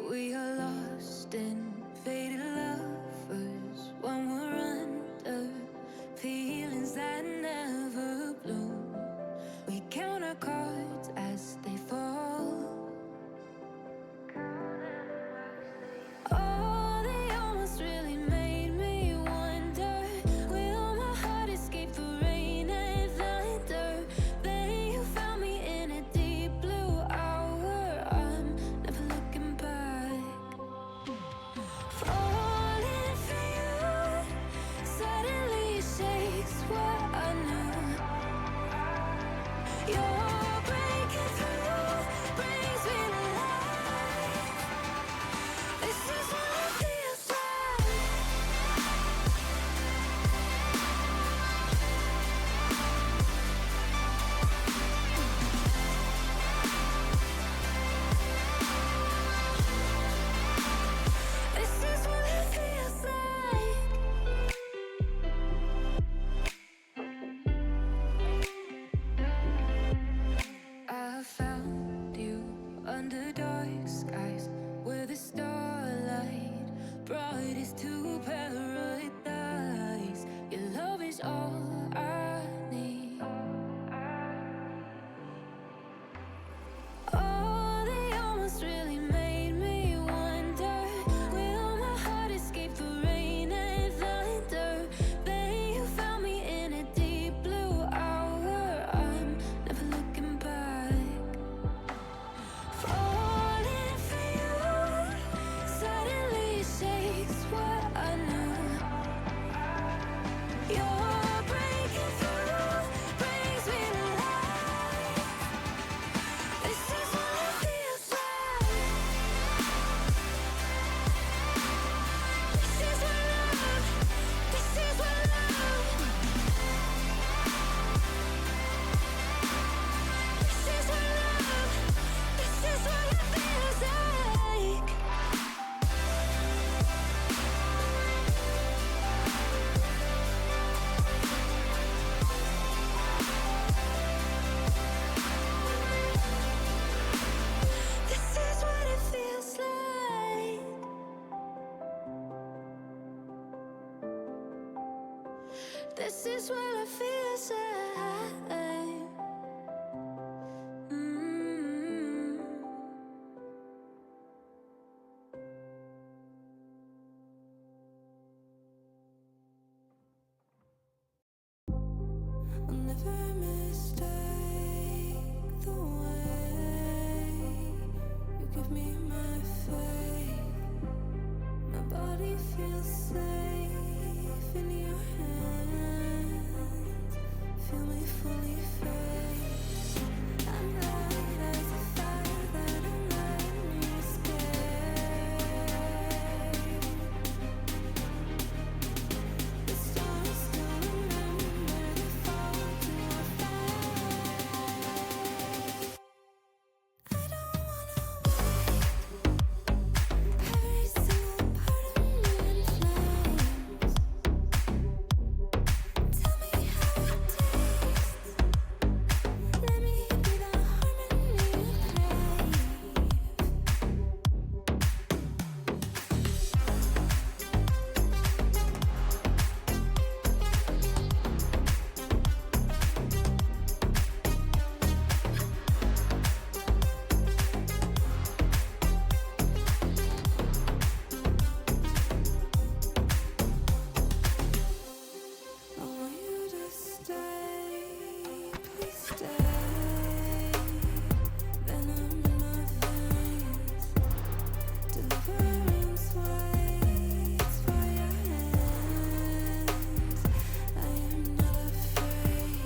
We are lost in faded lovers when we're under feelings that never bloom. We count our cards as they fall. Oh, they almost really made me wonder, will my heart escape the rain and thunder? Then you found me in a deep blue hour. I'm never looking back. Falling for you suddenly shakes what I knew. You're breaking through, brings me to life. This is what it feels like. This is what it feels like. I found you under dark skies where the starlight brought us to paradise. Your love is all I need. Oh, they almost really made me wonder, will my heart escape the rain and thunder? Then you found me in a deep blue hour. I'm never looking back. Falling for you suddenly shakes what I knew. You're breaking through, brings me to life. This is what it feels like. This is what love, this is what love. This is what love, this is what it feels like. This is what it feels like. This is what it feels like. Mm. I'll never mistake the way you give me my faith. My body feels safe in your hands. Feel me fully face. I'm light as a fire that I'm letting you escape. The stars still remember the fall to our fate. I don't wanna wait. Every single part of me in flames. Tell me how it tastes. Let me be the harmony you crave. I want you to stay, please stay. Venom in my veins, deliverance waits for your hands. I am not afraid.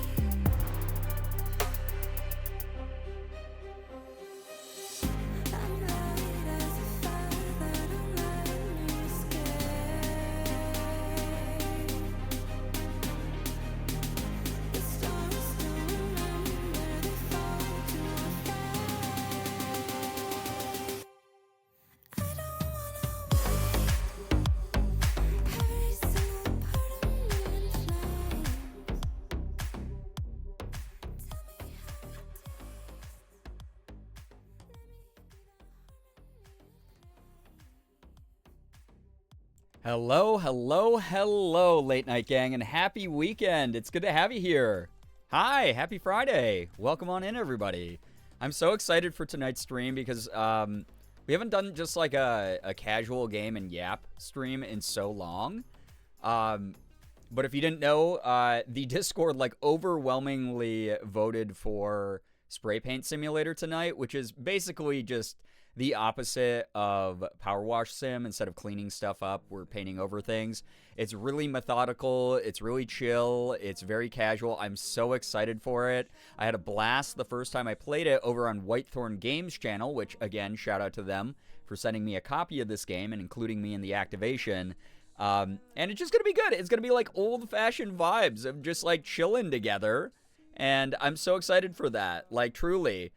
I'm light as a fire that I'm letting you escape. The stars still remember Hello, hello, hello, late night gang, and happy weekend. It's good to have you here. Hi, happy Friday. Welcome on in, everybody. I'm so excited for tonight's stream because we haven't done just like a casual game and yap stream in so long. But if you didn't know, the Discord like overwhelmingly voted for Spray Paint Simulator tonight, which is basically just the opposite of Power Wash Sim. Instead of cleaning stuff up, we're painting over things. It's really methodical. It's really chill. It's very casual. I'm so excited for it. I had a blast the first time I played it over on Whitethorn Games channel, which, again, shout out to them for sending me a copy of this game and including me in the activation. And it's just going to be good. It's going to be like old-fashioned vibes of just like chilling together. And I'm so excited for that. Like, truly.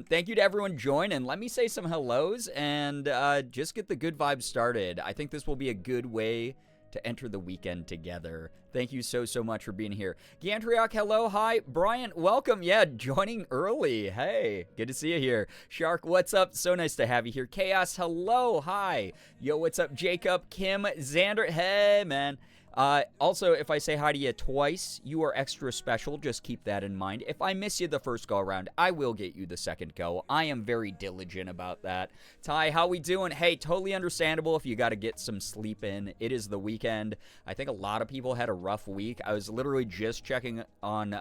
Thank you to everyone joining. Let me say some hellos and just get the good vibes started. I think this will be a good way to enter the weekend together. Thank you so much for being here. Gantriok, hello, hi. Brian, welcome. Yeah, joining early. Hey, good to see you here. Shark, what's up? So nice to have you here. Chaos, hello, hi. Yo, what's up? Jacob, Kim, Xander, hey, man. Also, if I say hi to you twice, you are extra special. Just keep that in mind. If I miss you the first go around, I will get you the second go. I am very diligent about that. Ty, how we doing? Hey, totally understandable if you got to get some sleep in. It is the weekend. I think a lot of people had a rough week. I was literally just checking on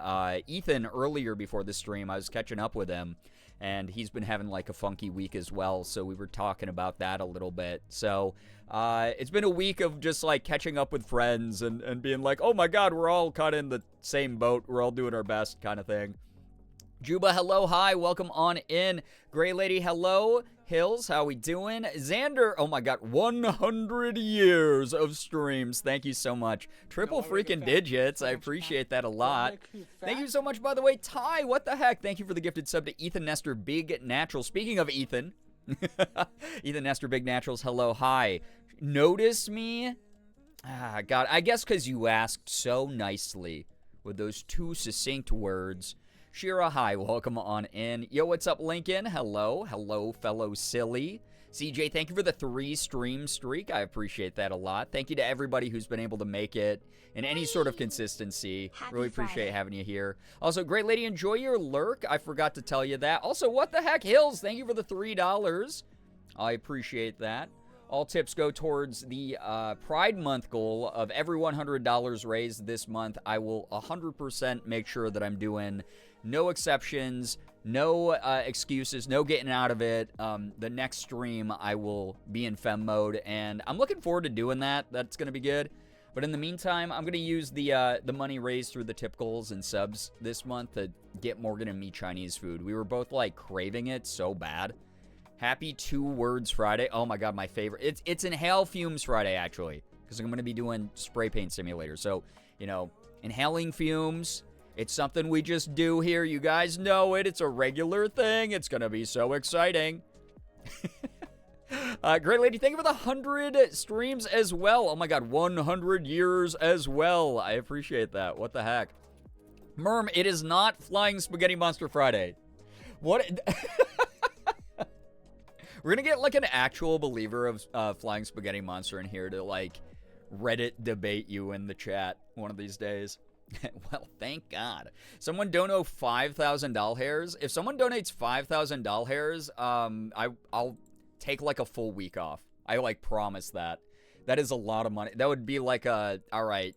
Ethan earlier before the stream. I was catching up with him, and he's been having like a funky week as well, so we were talking about that a little bit. So it's been a week of just like catching up with friends and being like, oh my god, we're all kind of in the same boat, we're all doing our best kind of thing. Juba, hello, hi, welcome on in. Gray Lady, hello. Hills, how we doing? Xander, oh my god, 100 years of streams. Thank you so much. Triple freaking digits. I appreciate that a lot. Thank you so much, by the way. Ty, what the heck? Thank you for the gifted sub to Ethan Nestor, Big Natural. Speaking of Ethan, Ethan Nestor, Big Naturals, hello, hi. Notice me? Ah, God, I guess because you asked so nicely with those two succinct words. Shira, hi, welcome on in. Yo, what's up, Lincoln? Hello, hello, fellow silly. CJ, thank you for the 3 stream streak. I appreciate that a lot. Thank you to everybody who's been able to make it in any sort of consistency. Really appreciate having you here. Also, Great Lady, enjoy your lurk. I forgot to tell you that. Also, what the heck, Hills? Thank you for the $3. I appreciate that. All tips go towards the Pride Month goal of every $100 raised this month. I will 100% make sure that I'm doing no exceptions, no excuses, no getting out of it. The next stream, I will be in fem mode, and I'm looking forward to doing that. That's going to be good. But in the meantime, I'm going to use the money raised through the tip goals and subs this month to get Morgan and me Chinese food. We were both, like, craving it so bad. Happy 2 Words Friday. Oh, my God, my favorite. It's Inhale Fumes Friday, actually, because I'm going to be doing Spray Paint Simulator. So, you know, inhaling fumes... It's something we just do here. You guys know it. It's a regular thing. It's going to be so exciting. Great Lady, thank you for the 100 streams as well. Oh my god, 100 years as well. I appreciate that. What the heck? Merm, it is not Flying Spaghetti Monster Friday. What? We're going to get like an actual believer of Flying Spaghetti Monster in here to like Reddit debate you in the chat one of these days. Well, thank God. Someone dono 5,000 doll hairs. If someone donates 5,000 doll hairs, I'll take like a full week off. I like promise that. That is a lot of money. That would be like all right,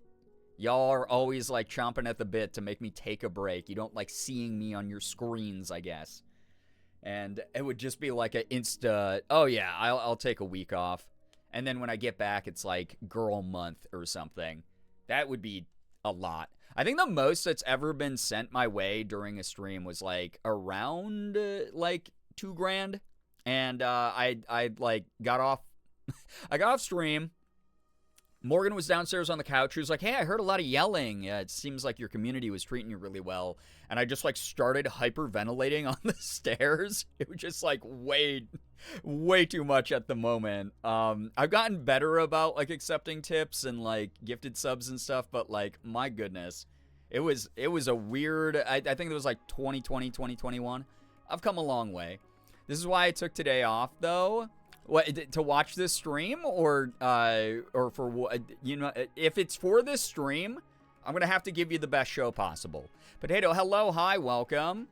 y'all are always like chomping at the bit to make me take a break. You don't like seeing me on your screens, I guess. And it would just be like an insta, oh yeah, I'll take a week off. And then when I get back, it's like girl month or something. That would be a lot. I think the most that's ever been sent my way during a stream was like around like $2,000, and I like got off. I got off stream. Morgan was downstairs on the couch. She was like, "Hey, I heard a lot of yelling. It seems like your community was treating you really well." And I just like started hyperventilating on the stairs. It was just like way too much at the moment. I've gotten better about like accepting tips and like gifted subs and stuff, but like my goodness, it was a weird. I think it was like 2020, 2021. I've come a long way. This is why I took today off though. What, to watch this stream, or for what? You know, if it's for this stream, I'm gonna have to give you the best show possible. Potato, hello, hi, welcome.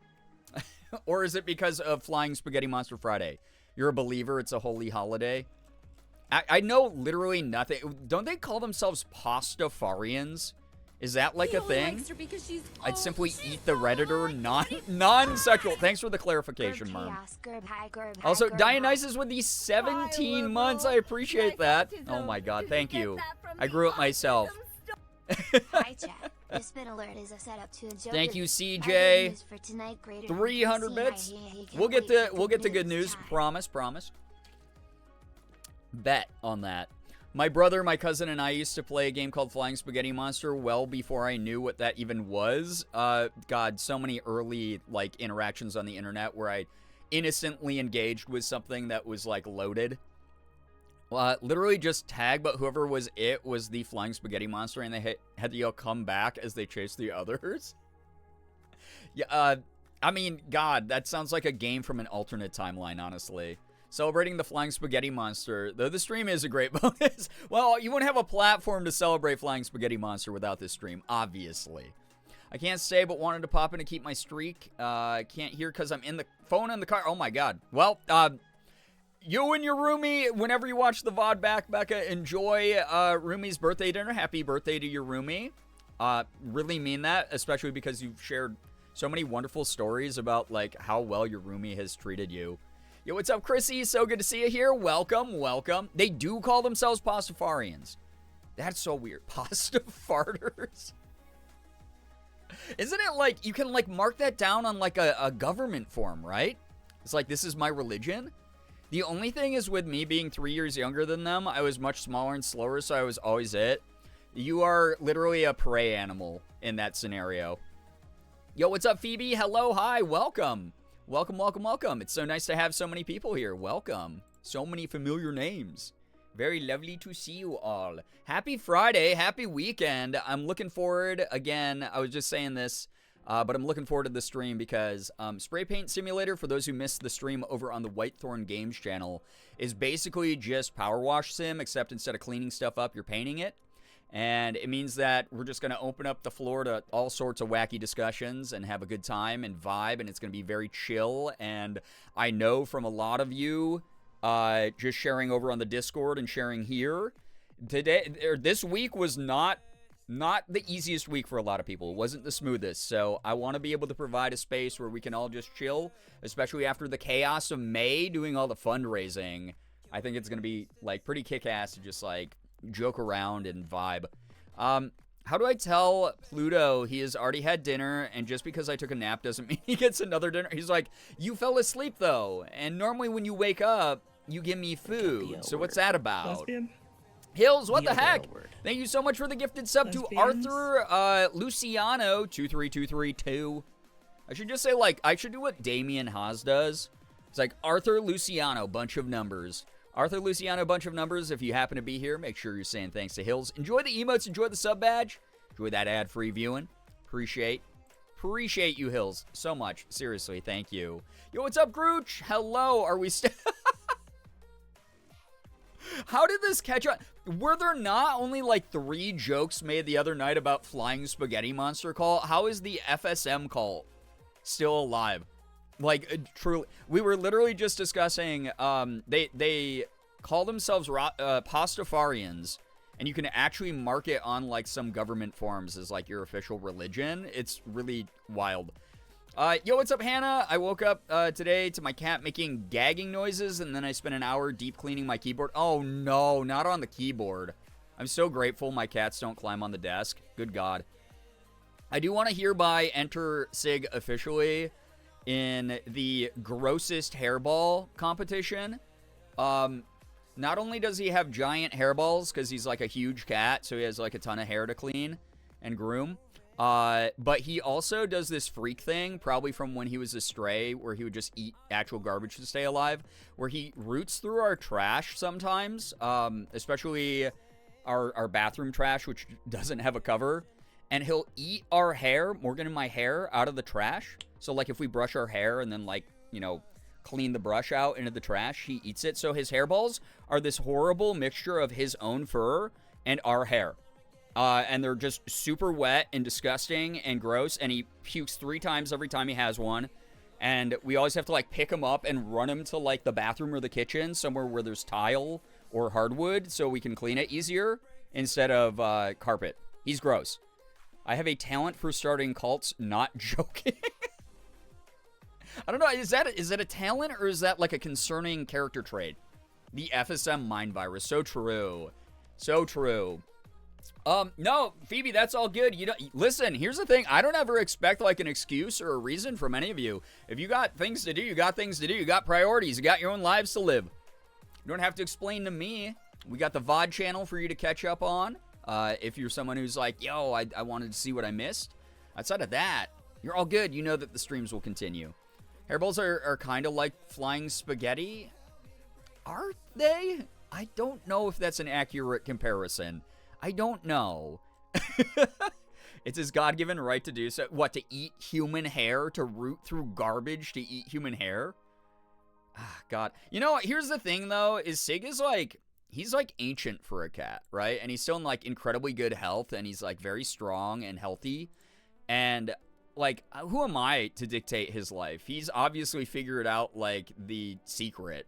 Or is it because of Flying Spaghetti Monster Friday? You're a believer, it's a holy holiday. I know literally nothing. Don't they call themselves Pastafarians? Is that like a thing? I'd simply eat the Redditor, non-sexual. Thanks for the clarification, Merm. Also, Dionysus with these 17 months. I appreciate that. Oh my god, thank you. I grew up myself. Hi, chat. This spin alert is a setup to enjoy. Thank you, CJ. 300 bits. We'll get the good news. Promise. Bet on that. My brother, my cousin, and I used to play a game called Flying Spaghetti Monster well before I knew what that even was. God, so many early, like, interactions on the internet where I innocently engaged with something that was, like, loaded. Literally just tag, but whoever was it was the Flying Spaghetti Monster, and they had to yell, come back, as they chased the others. Yeah, I mean, God, that sounds like a game from an alternate timeline, honestly. Celebrating the Flying Spaghetti Monster, though the stream is a great bonus. Well, you wouldn't have a platform to celebrate Flying Spaghetti Monster without this stream, obviously. I can't stay, but wanted to pop in to keep my streak. Can't hear because I'm in the phone in the car. Oh my god. Well, you and your roomie, whenever you watch the VOD back, Becca, enjoy roomie's birthday dinner. Happy birthday to your roomie. Really mean that, especially because you've shared so many wonderful stories about, like, how well your roomie has treated you. Yo, what's up, Chrissy? So good to see you here. Welcome. They do call themselves Pastafarians. That's so weird. Pastafarters. Isn't it like, you can, like, mark that down on, like, a government form, right? It's like, this is my religion. The only thing is, with me being 3 years younger than them, I was much smaller and slower, so I was always it. You are literally a prey animal in that scenario. Yo, what's up, Phoebe? Hello, hi, welcome. Welcome. It's so nice to have so many people here. Welcome. So many familiar names. Very lovely to see you all. Happy Friday. Happy weekend. I'm looking forward, again, I was just saying this, but I'm looking forward to the stream because Spray Paint Simulator, for those who missed the stream over on the Whitethorn Games channel, is basically just Power Wash Sim, except instead of cleaning stuff up, you're painting it. And it means that we're just going to open up the floor to all sorts of wacky discussions and have a good time and vibe, and it's going to be very chill. And I know from a lot of you just sharing over on the Discord and sharing here, this week was not the easiest week for a lot of people. It wasn't the smoothest. So I want to be able to provide a space where we can all just chill, especially after the chaos of May doing all the fundraising. I think it's going to be, like, pretty kick-ass to just, like, joke around and vibe. How do I tell Pluto he has already had dinner, and just because I took a nap doesn't mean he gets another dinner? He's like, you fell asleep though, and normally when you wake up, you give me food. So what's that about? Lesbian? Hills, what the heck? Thank you so much for the gifted sub to Arthur Luciano 23232. I should just say, like, I should do what Damien Haas does. It's like Arthur Luciano, bunch of numbers. Arthur Luciano, bunch of numbers. If you happen to be here, make sure you're saying thanks to Hills. Enjoy the emotes, enjoy the sub badge, enjoy that ad-free viewing. Appreciate you, Hills, so much. Seriously, thank you. Yo, what's up, Grooch? Hello, are we still... How did this catch on? Were there not only, like, 3 jokes made the other night about Flying Spaghetti Monster cult? How is the FSM cult still alive? Like, truly, we were literally just discussing, they call themselves Pastafarians, and you can actually mark it on, like, some government forms as, like, your official religion. It's really wild. Yo, what's up, Hannah? I woke up today to my cat making gagging noises, and then I spent an hour deep cleaning my keyboard. Oh, no, not on the keyboard. I'm so grateful my cats don't climb on the desk. Good God. I do want to hereby enter Sig officially in the grossest hairball competition. Not only does he have giant hairballs, because he's like a huge cat, so he has like a ton of hair to clean and groom, but he also does this freak thing, probably from when he was a stray, where he would just eat actual garbage to stay alive, where he roots through our trash sometimes, especially our bathroom trash, which doesn't have a cover, and he'll eat our hair, Morgan and my hair, out of the trash. So, like, if we brush our hair and then, like, you know, clean the brush out into the trash, he eats it. So his hairballs are this horrible mixture of his own fur and our hair. And they're just super wet and disgusting and gross. And he pukes 3 times every time he has one. And we always have to, like, pick him up and run him to, like, the bathroom or the kitchen, somewhere where there's tile or hardwood, so we can clean it easier instead of carpet. He's gross. I have a talent for starting cults, not joking. I don't know, is that a talent, or is that, like, a concerning character trait? The FSM mind virus. So true. So true. No, Phoebe, that's all good. You don't listen. Here's the thing. I don't ever expect like an excuse or a reason from any of you. If you got things to do, you got things to do. You got priorities. You got your own lives to live. You don't have to explain to me. We got the VOD channel for you to catch up on. If you're someone who's like, yo, I wanted to see what I missed. Outside of that, you're all good. You know that the streams will continue. Hairballs are kind of like flying spaghetti. Are they? I don't know if that's an accurate comparison. I don't know. It's his God-given right to do so. What, to eat human hair? To root through garbage to eat human hair? Ah, God. You know, here's the thing, though, is Sig is, like, he's, like, ancient for a cat, right? And he's still in, like, incredibly good health, and he's, like, very strong and healthy. And, like, who am I to dictate his life? He's obviously figured out, like, the secret.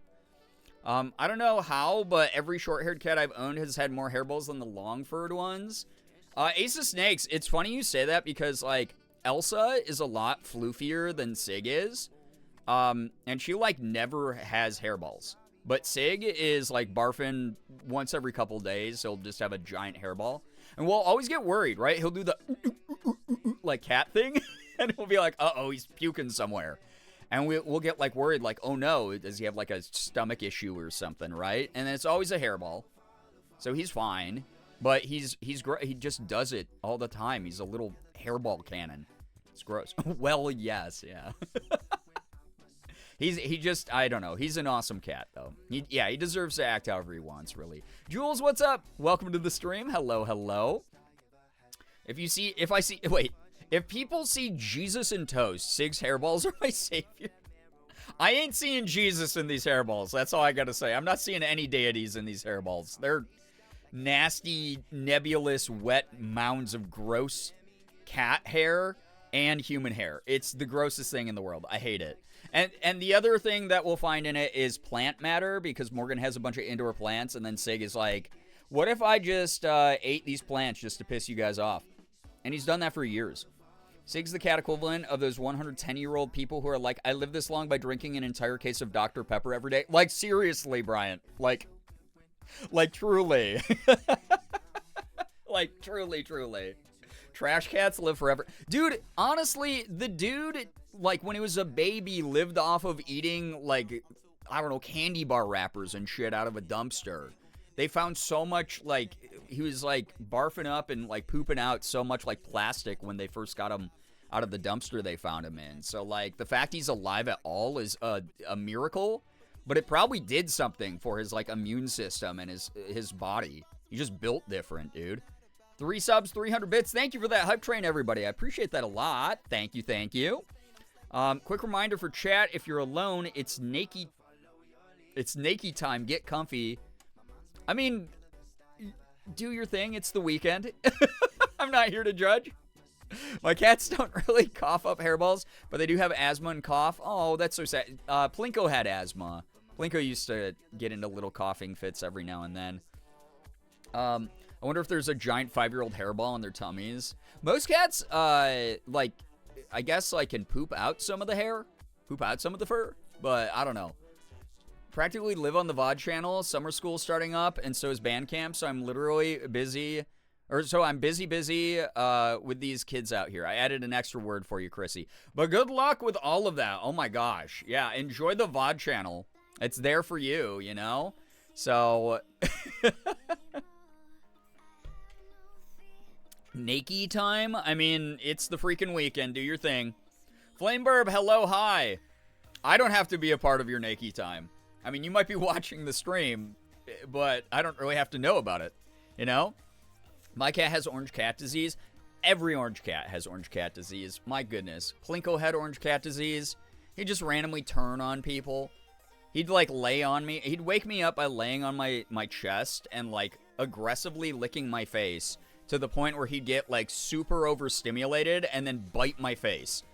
I don't know how, but every short-haired cat I've owned has had more hairballs than the long-furred ones. Ace of Snakes, it's funny you say that because, like, Elsa is a lot floofier than Sig is. And she, like, never has hairballs. But Sig is, like, barfing once every couple days. He'll just have a giant hairball. And we'll always get worried, right? He'll do the, like, cat thing. And we'll be like, uh-oh, he's puking somewhere. And we'll get, like, worried, like, oh, no, does he have, like, a stomach issue or something, right? And then it's always a hairball. So he's fine. But he's great. He just does it all the time. He's a little hairball cannon. It's gross. Well, yes, yeah. He just, I don't know. He's an awesome cat, though. He deserves to act however he wants, really. Jules, what's up? Welcome to the stream. Hello, hello. If people see Jesus in toast, Sig's hairballs are my savior. I ain't seeing Jesus in these hairballs. That's all I gotta say. I'm not seeing any deities in these hairballs. They're nasty, nebulous, wet mounds of gross cat hair and human hair. It's the grossest thing in the world. I hate it. And the other thing that we'll find in it is plant matter, because Morgan has a bunch of indoor plants, and then Sig is like, what if I just ate these plants just to piss you guys off? And he's done that for years. Sig's the cat equivalent of those 110-year-old people who are like, I live this long by drinking an entire case of Dr. Pepper every day. Like, seriously, Bryant. Like truly. Like, truly. Trash cats live forever. Dude, honestly, the dude, like, when he was a baby, lived off of eating, like, I don't know, candy bar wrappers and shit out of a dumpster. They found so much, like, he was, like, barfing up and, like, pooping out so much, like, plastic when they first got him out of the dumpster they found him in. So, like, the fact he's alive at all is a miracle, but it probably did something for his, like, immune system and his body. He just built different, dude. 3 subs, 300 bits. Thank you for that hype train, everybody. I appreciate that a lot. Thank you. Quick reminder for chat, if you're alone, it's naked time. Get comfy. I mean, do your thing. It's the weekend. I'm not here to judge. My cats don't really cough up hairballs, but they do have asthma and cough. Oh, that's so sad. Plinko had asthma. Plinko used to get into little coughing fits every now and then. I wonder if there's a giant 5-year-old hairball in their tummies. Most cats, like, I guess, like, can poop out some of the hair, poop out some of the fur, but I don't know. Practically live on the VOD channel. Summer school starting up, and so is band camp, so I'm literally busy. I'm busy with these kids out here. I added an extra word for you, Chrissy. But good luck with all of that. Oh, my gosh. Yeah, enjoy the VOD channel. It's there for you, you know? So... Nakey time? I mean, it's the freaking weekend. Do your thing. Flameburb, hello, hi. I don't have to be a part of your nakey time. I mean, you might be watching the stream, but I don't really have to know about it, you know? My cat has orange cat disease. Every orange cat has orange cat disease. My goodness. Plinko had orange cat disease. He'd just randomly turn on people. He'd, like, lay on me. He'd wake me up by laying on my chest and, like, aggressively licking my face to the point where he'd get, like, super overstimulated and then bite my face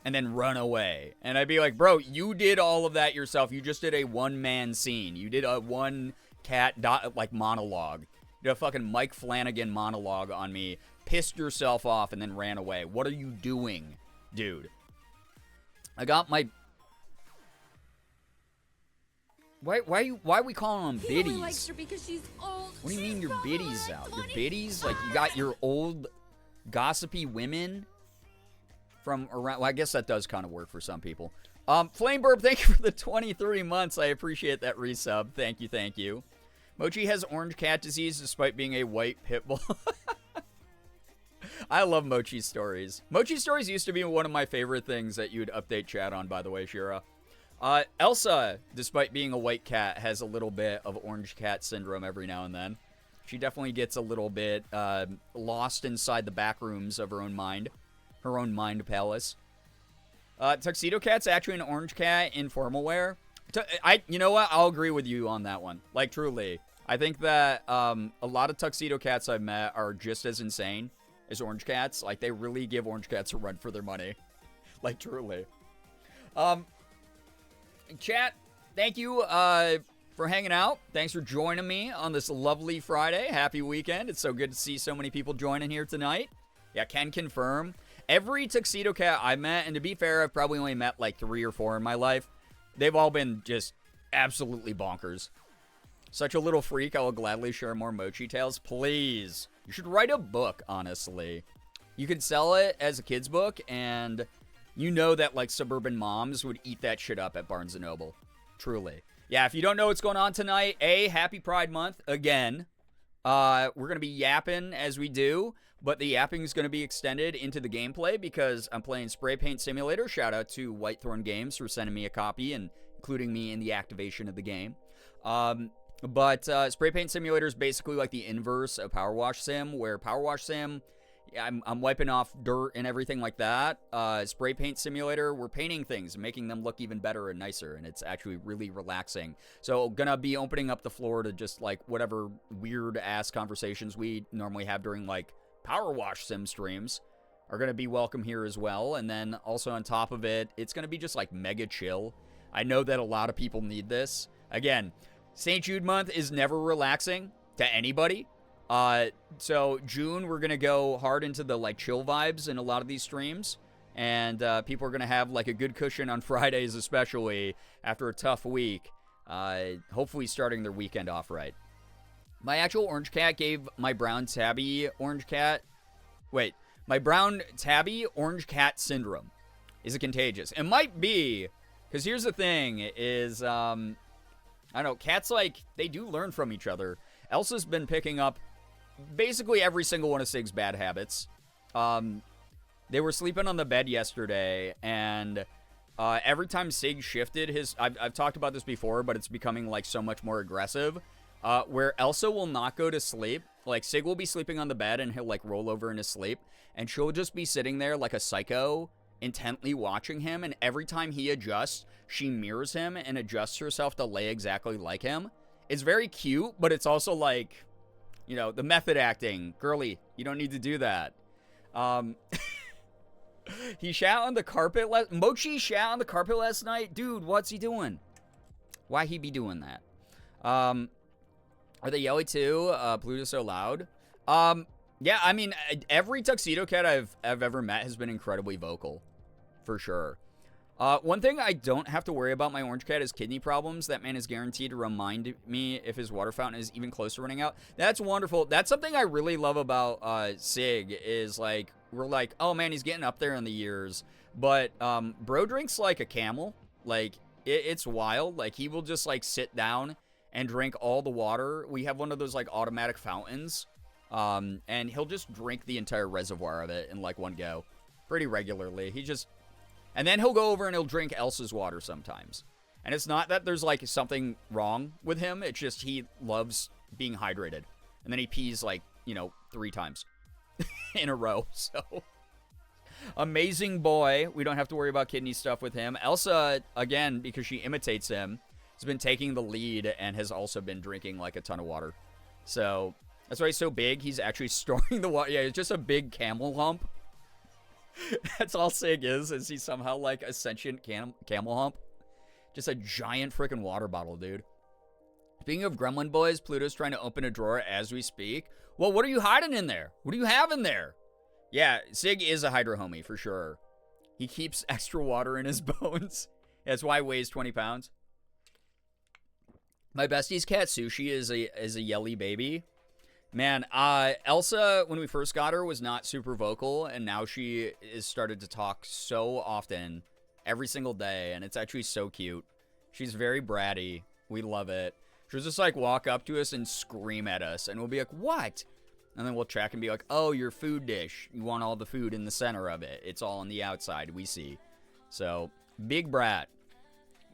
and then run away. And I'd be like, bro, you did all of that yourself. You just did a one-man scene. You did a one-cat, like, monologue. You did a fucking Mike Flanagan monologue on me, pissed yourself off, and then ran away. What are you doing, dude? I got my... Why are we calling them He only biddies? likes her because she's old. What do you She's mean your probably biddies like out? Your 20. biddies? Like, you got your old gossipy women from around... Well, I guess that does kind of work for some people. Flameburb, thank you for the 23 months. I appreciate that resub. Thank you, thank you. Mochi has orange cat disease despite being a white pit bull. I love Mochi's stories. Mochi's stories used to be one of my favorite things that you would update chat on, by the way, Shira. Elsa, despite being a white cat, has a little bit of orange cat syndrome every now and then. She definitely gets a little bit lost inside the back rooms of her own mind palace. Tuxedo Cat's actually an orange cat in formal wear. You know what? I'll agree with you on that one. Like, truly. I think that a lot of Tuxedo Cats I've met are just as insane as orange cats. Like, they really give orange cats a run for their money. Like, truly. Chat, thank you for hanging out. Thanks for joining me on this lovely Friday. Happy weekend. It's so good to see so many people joining here tonight. Yeah, can confirm. Every Tuxedo Cat I met, and to be fair, I've probably only met like 3 or 4 in my life, they've all been just absolutely bonkers. Such a little freak, I will gladly share more Mochi tales. Please. You should write a book, honestly. You could sell it as a kid's book, and you know that, like, suburban moms would eat that shit up at Barnes & Noble. Truly. Yeah, if you don't know what's going on tonight, happy Pride Month, again. We're going to be yapping as we do, but the yapping is going to be extended into the gameplay because I'm playing Spray Paint Simulator. Shout out to Whitethorn Games for sending me a copy and including me in the activation of the game. But Spray Paint Simulator is basically like the inverse of Power Wash Sim, where Power Wash Sim, I'm wiping off dirt and everything like that. Spray Paint Simulator, we're painting things and making them look even better and nicer, and it's actually really relaxing. So gonna be opening up the floor to just like whatever weird-ass conversations we normally have during like Power Wash Sim streams are gonna be welcome here as well. And then also on top of it, it's gonna be just like mega chill. I know that a lot of people need this. Again, St. Jude month is never relaxing to anybody. So June, we're going to go hard into the like chill vibes in a lot of these streams. And people are going to have like a good cushion on Fridays, especially after a tough week. Hopefully starting their weekend off right. My actual orange cat gave my brown tabby orange cat. Wait, my brown tabby orange cat syndrome. Is it contagious? It might be. Because here's the thing is, I don't know, cats, like, they do learn from each other. Elsa's been picking up basically every single one of Sig's bad habits. They were sleeping on the bed yesterday, and every time Sig shifted his... I've talked about this before, but it's becoming, like, so much more aggressive. Where Elsa will not go to sleep. Like, Sig will be sleeping on the bed, and he'll, like, roll over in his sleep, and she'll just be sitting there like a psycho, intently watching him, and every time he adjusts, she mirrors him and adjusts herself to lay exactly like him. It's very cute, but it's also like, you know, the method acting. Girly, you don't need to do that. He shat on the carpet Mochi shat on the carpet last night? Dude, what's he doing? Why he be doing that? Are they yelly too? Pluto's so loud. Yeah, I mean, every Tuxedo Cat I've ever met has been incredibly vocal. For sure. One thing I don't have to worry about my orange cat is kidney problems. That man is guaranteed to remind me if his water fountain is even close to running out. That's wonderful. That's something I really love about Sig is, like, we're like, oh, man, he's getting up there in the years. But bro drinks like a camel. Like, it's wild. Like, he will just, like, sit down and drink all the water. We have one of those, like, automatic fountains. And he'll just drink the entire reservoir of it in, like, one go. Pretty regularly. And then he'll go over and he'll drink Elsa's water sometimes. And it's not that there's, like, something wrong with him. It's just he loves being hydrated. And then he pees, like, you know, 3 times in a row. So Amazing boy. We don't have to worry about kidney stuff with him. Elsa, again, because she imitates him, has been taking the lead and has also been drinking like a ton of water. So that's why he's so big. He's actually storing the water. Yeah, it's just a big camel hump. That's all Sig is he somehow like a sentient camel hump. Just a giant freaking water bottle, dude. Speaking of gremlin boys, Pluto's trying to open a drawer as we speak. Well, what are you hiding in there? What do you have in there? Yeah, Sig is a hydro homie for sure. He keeps extra water in his bones. That's why he weighs 20 pounds. My bestie's cat Sushi is a yelly baby. Man, Elsa, when we first got her, was not super vocal, and now she is started to talk so often, every single day, and it's actually so cute. She's very bratty. We love it. She'll just, like, walk up to us and scream at us, and we'll be like, what? And then we'll check and be like, oh, your food dish. You want all the food in the center of it. It's all on the outside, we see. So, big brat.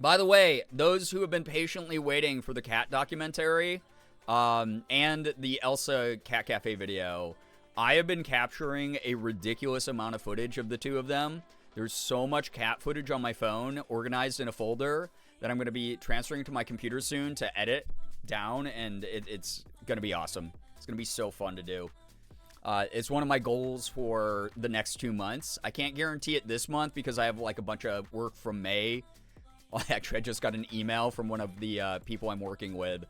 By the way, those who have been patiently waiting for the cat documentary and the Elsa Cat Cafe video, I have been capturing a ridiculous amount of footage of the two of them. There's so much cat footage on my phone organized in a folder that I'm going to be transferring to my computer soon to edit down, and it's going to be awesome. It's going to be so fun to do. It's one of my goals for the next 2 months. I can't guarantee it this month because I have like a bunch of work from May. Actually, I just got an email from one of the people I'm working with.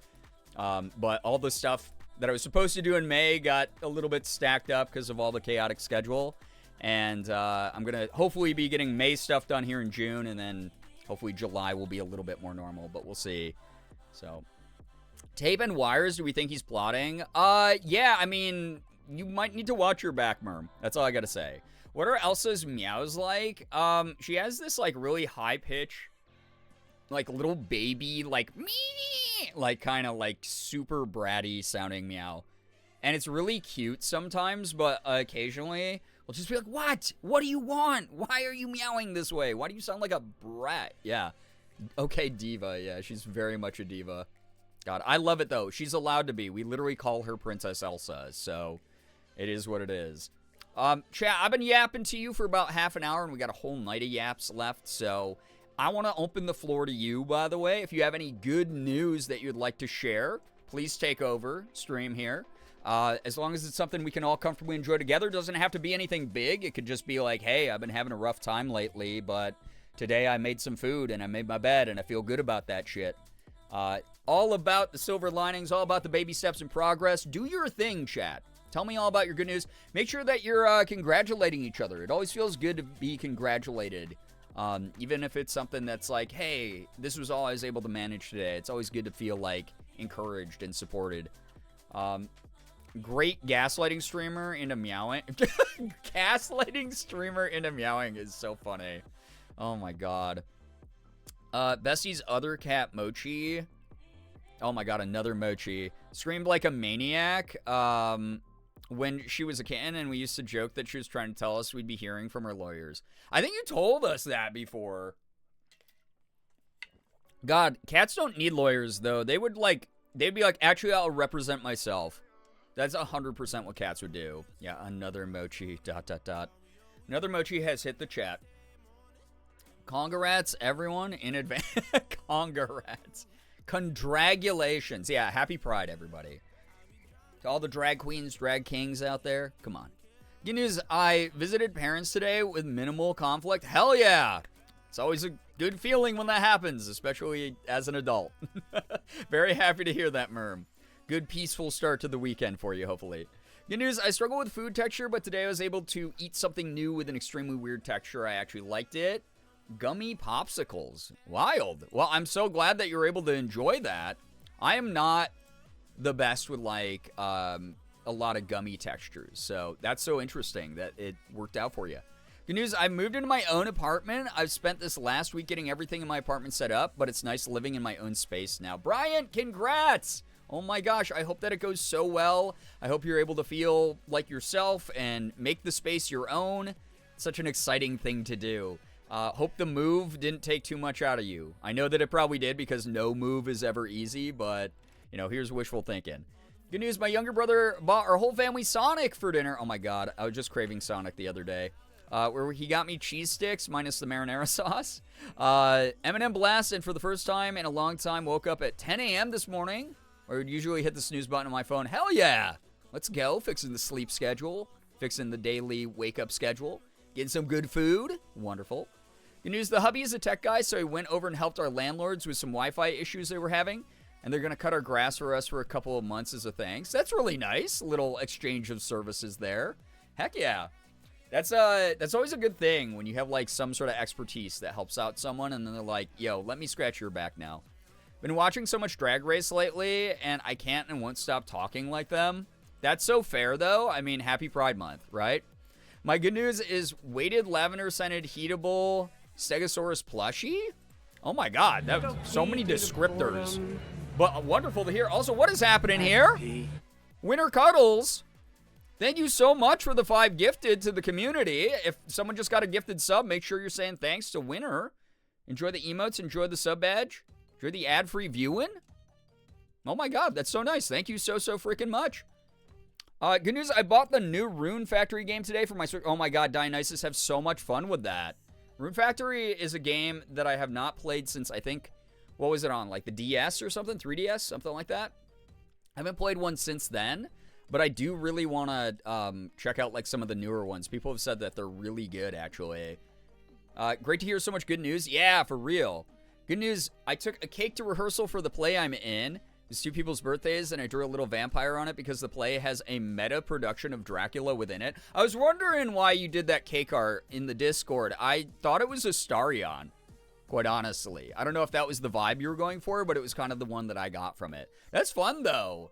But all the stuff that I was supposed to do in May got a little bit stacked up because of all the chaotic schedule. And I'm going to hopefully be getting May stuff done here in June. And then hopefully July will be a little bit more normal. But we'll see. So, tape and wires, do we think he's plotting? Yeah, I mean, you might need to watch your back, Merm. That's all I got to say. What are Elsa's meows like? She has this, like, really high pitch, like, little baby, like, me, like, kind of, like, super bratty sounding meow. And it's really cute sometimes, but occasionally we'll just be like, what? What do you want? Why are you meowing this way? Why do you sound like a brat? Yeah. Okay, diva. Yeah, she's very much a diva. God, I love it, though. She's allowed to be. We literally call her Princess Elsa, so it is what it is. Chat, I've been yapping to you for about half an hour, and we got a whole night of yaps left, so I want to open the floor to you, by the way. If you have any good news that you'd like to share, please take over stream here. As long as it's something we can all comfortably enjoy together. It doesn't have to be anything big. It could just be like, hey, I've been having a rough time lately, but today I made some food, and I made my bed, and I feel good about that shit. All about the silver linings, all about the baby steps in progress. Do your thing, chat. Tell me all about your good news. Make sure that you're congratulating each other. It always feels good to be congratulated. Even if it's something that's like, hey, this was all I was able to manage today. It's always good to feel like encouraged and supported. Great gaslighting streamer into meowing. Gaslighting streamer into meowing is so funny. Oh my god. Bessie's other cat, Mochi. Oh my god, another Mochi. Screamed like a maniac when she was a kitten, and we used to joke that she was trying to tell us we'd be hearing from her lawyers. I think you told us that before. God, cats don't need lawyers, though. They'd be like, actually, I'll represent myself. That's 100% what cats would do. Yeah, another Mochi, ... Another Mochi has hit the chat. Congrats, everyone, in advance. Congrats. Congratulations. Yeah, happy Pride, everybody. To all the drag queens, drag kings out there, come on. Good news, I visited parents today with minimal conflict. Hell yeah. It's always a good feeling when that happens, especially as an adult. Very happy to hear that, Merm. Good, peaceful start to the weekend for you, hopefully. Good news, I struggle with food texture, but today I was able to eat something new with an extremely weird texture. I actually liked it. Gummy popsicles. Wild. Well, I'm so glad that you're able to enjoy that. I am not the best with, like, a lot of gummy textures, so that's so interesting that it worked out for you. Good news, I moved into my own apartment. I've spent this last week getting everything in my apartment set up, but it's nice living in my own space now. Brian, congrats! Oh my gosh, I hope that it goes so well. I hope you're able to feel like yourself and make the space your own. Such an exciting thing to do. Hope the move didn't take too much out of you. I know that it probably did because no move is ever easy, but, you know, here's wishful thinking. Good news, my younger brother bought our whole family Sonic for dinner. Oh my god, I was just craving Sonic the other day. where he got me cheese sticks minus the marinara sauce. Eminem blasted for the first time in a long time. Woke up at 10 a.m. this morning, or would usually hit the snooze button on my phone. Hell yeah! Let's go. Fixing the sleep schedule. Fixing the daily wake-up schedule. Getting some good food. Wonderful. Good news, the hubby is a tech guy, so he went over and helped our landlords with some Wi-Fi issues they were having. And they're going to cut our grass for us for a couple of months as a thanks. That's really nice. A little exchange of services there. Heck yeah. That's always a good thing when you have like some sort of expertise that helps out someone and then they're like, yo, let me scratch your back now. Been watching so much Drag Race lately and I can't and won't stop talking like them. That's so fair though. I mean, happy Pride Month, right? My good news is weighted lavender scented heatable Stegosaurus plushie. Oh my god, that's so many descriptors. But wonderful to hear. Also, what is happening here? Winter Cuddles. Thank you so much for the 5 gifted to the community. If someone just got a gifted sub, make sure you're saying thanks to Winter. Enjoy the emotes. Enjoy the sub badge. Enjoy the ad-free viewing. Oh my god, that's so nice. Thank you so freaking much. Good news, I bought the new Rune Factory game today for my Switch. Oh my god, Dionysus have so much fun with that. Rune Factory is a game that I have not played since, I think, what was it on? Like the DS or something? 3DS? Something like that? I haven't played one since then. But I do really want to check out like some of the newer ones. People have said that they're really good, actually. Great to hear so much good news. Yeah, for real. Good news, I took a cake to rehearsal for the play I'm in. It's 2 people's birthdays, and I drew a little vampire on it because the play has a meta production of Dracula within it. I was wondering why you did that cake art in the Discord. I thought it was Astarion, quite honestly. I don't know if that was the vibe you were going for, but it was kind of the one that I got from it. That's fun, though.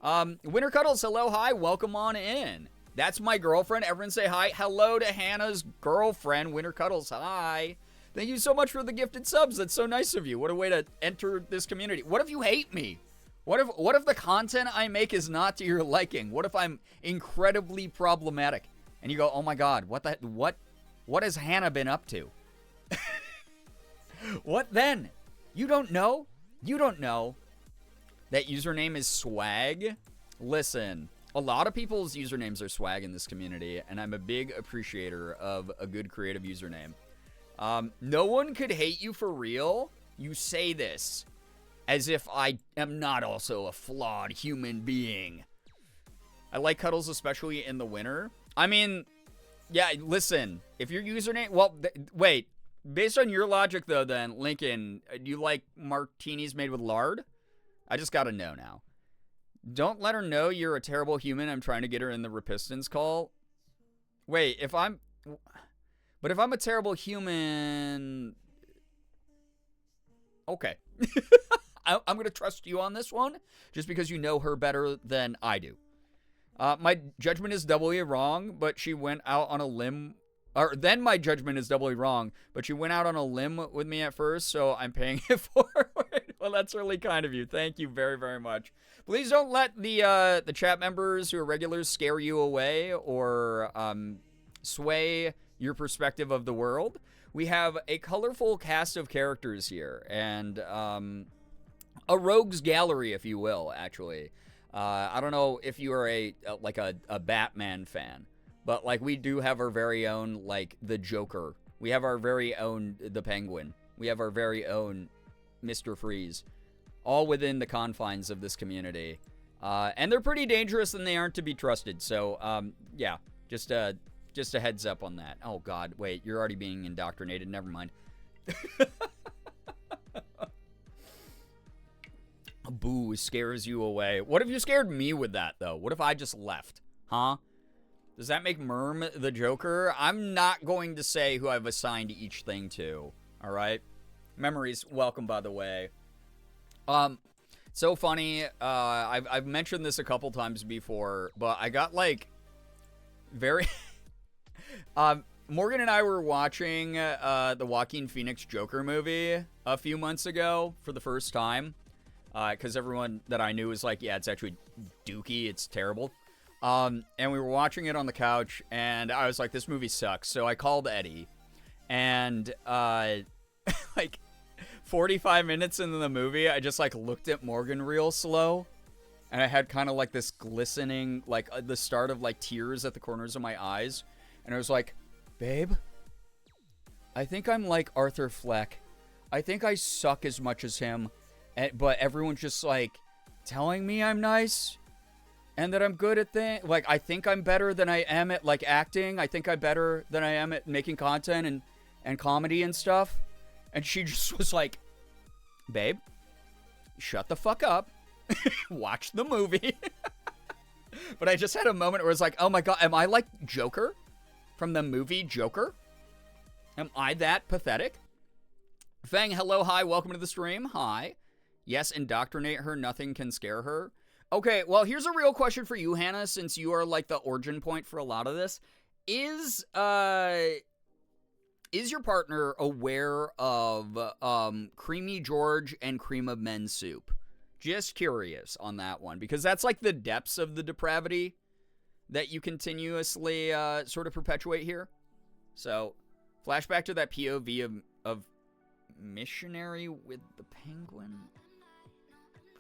Winter Cuddles, hello, hi, welcome on in. That's my girlfriend. Everyone say hi. Hello to Hannah's girlfriend, Winter Cuddles, hi. Thank you so much for the gifted subs. That's so nice of you. What a way to enter this community. What if you hate me? What if the content I make is not to your liking? What if I'm incredibly problematic? And you go, oh my god, what has Hannah been up to? What then? You don't know? You don't know. That username is swag. Listen, a lot of people's usernames are swag in this community, and I'm a big appreciator of a good creative username. No one could hate you for real. You say this as if I am not also a flawed human being. I like cuddles, especially in the winter. I mean, yeah, listen, if your username, well, wait, based on your logic though, then, Lincoln, do you like martinis made with lard? I just gotta know now. Don't let her know you're a terrible human. I'm trying to get her in the Repistance call. Wait, if I'm a terrible human... Okay. I'm gonna trust you on this one, just because you know her better than I do. My judgment is doubly wrong, but she went out on a limb... Or then my judgment is doubly wrong, but she went out on a limb with me at first, so I'm paying it forward. Well, that's really kind of you. Thank you very, very much. Please don't let the chat members who are regulars scare you away or sway your perspective of the world. We have a colorful cast of characters here, and a rogues gallery, if you will, actually. I don't know if you are a Batman fan. But, like, we do have our very own, like, the Joker. We have our very own, the Penguin. We have our very own Mr. Freeze. All within the confines of this community. And they're pretty dangerous and they aren't to be trusted. So, yeah, just a heads up on that. Oh, God, wait, you're already being indoctrinated. Never mind. Boo scares you away. What if you scared me with that, though? What if I just left? Huh? Does that make Merm the Joker? I'm not going to say who I've assigned each thing to. All right? Memories, welcome, by the way. So funny. I've mentioned this a couple times before, but I got, like, very... Morgan and I were watching the Joaquin Phoenix Joker movie a few months ago for the first time. Because everyone that I knew was like, yeah, it's actually dookie. It's terrible. And we were watching it on the couch, and I was like, this movie sucks. So I called Eddie, and, like, 45 minutes into the movie, I just, like, looked at Morgan real slow, and I had kind of, like, this glistening, like, the start of, like, tears at the corners of my eyes, and I was like, babe, I think I'm like Arthur Fleck. I think I suck as much as him, but everyone's just like telling me I'm nice and that I'm good at things. Like, I think I'm better than I am at like acting. I think I'm better than I am at making content and comedy and stuff. And she just was like, babe, shut the fuck up. Watch the movie. But I just had a moment where it's like, oh my God, am I like Joker from the movie Joker? Am I that pathetic? Fang, hello, hi, welcome to the stream. Hi. Yes, indoctrinate her, nothing can scare her. Okay, well, here's a real question for you, Hannah, since you are like the origin point for a lot of this. Is your partner aware of Creamy George and Cream of Men's Soup? Just curious on that one, because that's like the depths of the depravity that you continuously sort of perpetuate here. So, flashback to that POV of missionary with the penguin.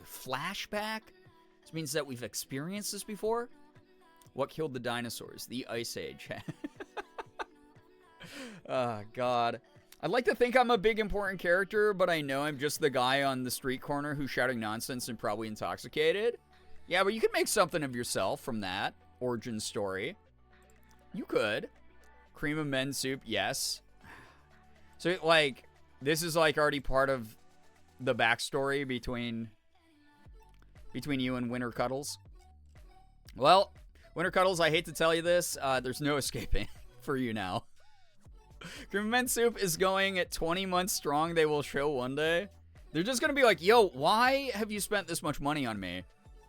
Flashback? This means that we've experienced this before? What killed the dinosaurs? The Ice Age. Oh, God. I'd like to think I'm a big important character, but I know I'm just the guy on the street corner who's shouting nonsense and probably intoxicated. Yeah, but you could make something of yourself from that origin story. You could. Cream of Men's Soup, yes. So, like, this is, like, already part of the backstory between you and Winter Cuddles. Well, Winter Cuddles, I hate to tell you this, there's no escaping for you now. Cream of Men's Soup is going at 20 months strong. They will show one day. They're just going to be like, yo, why have you spent this much money on me?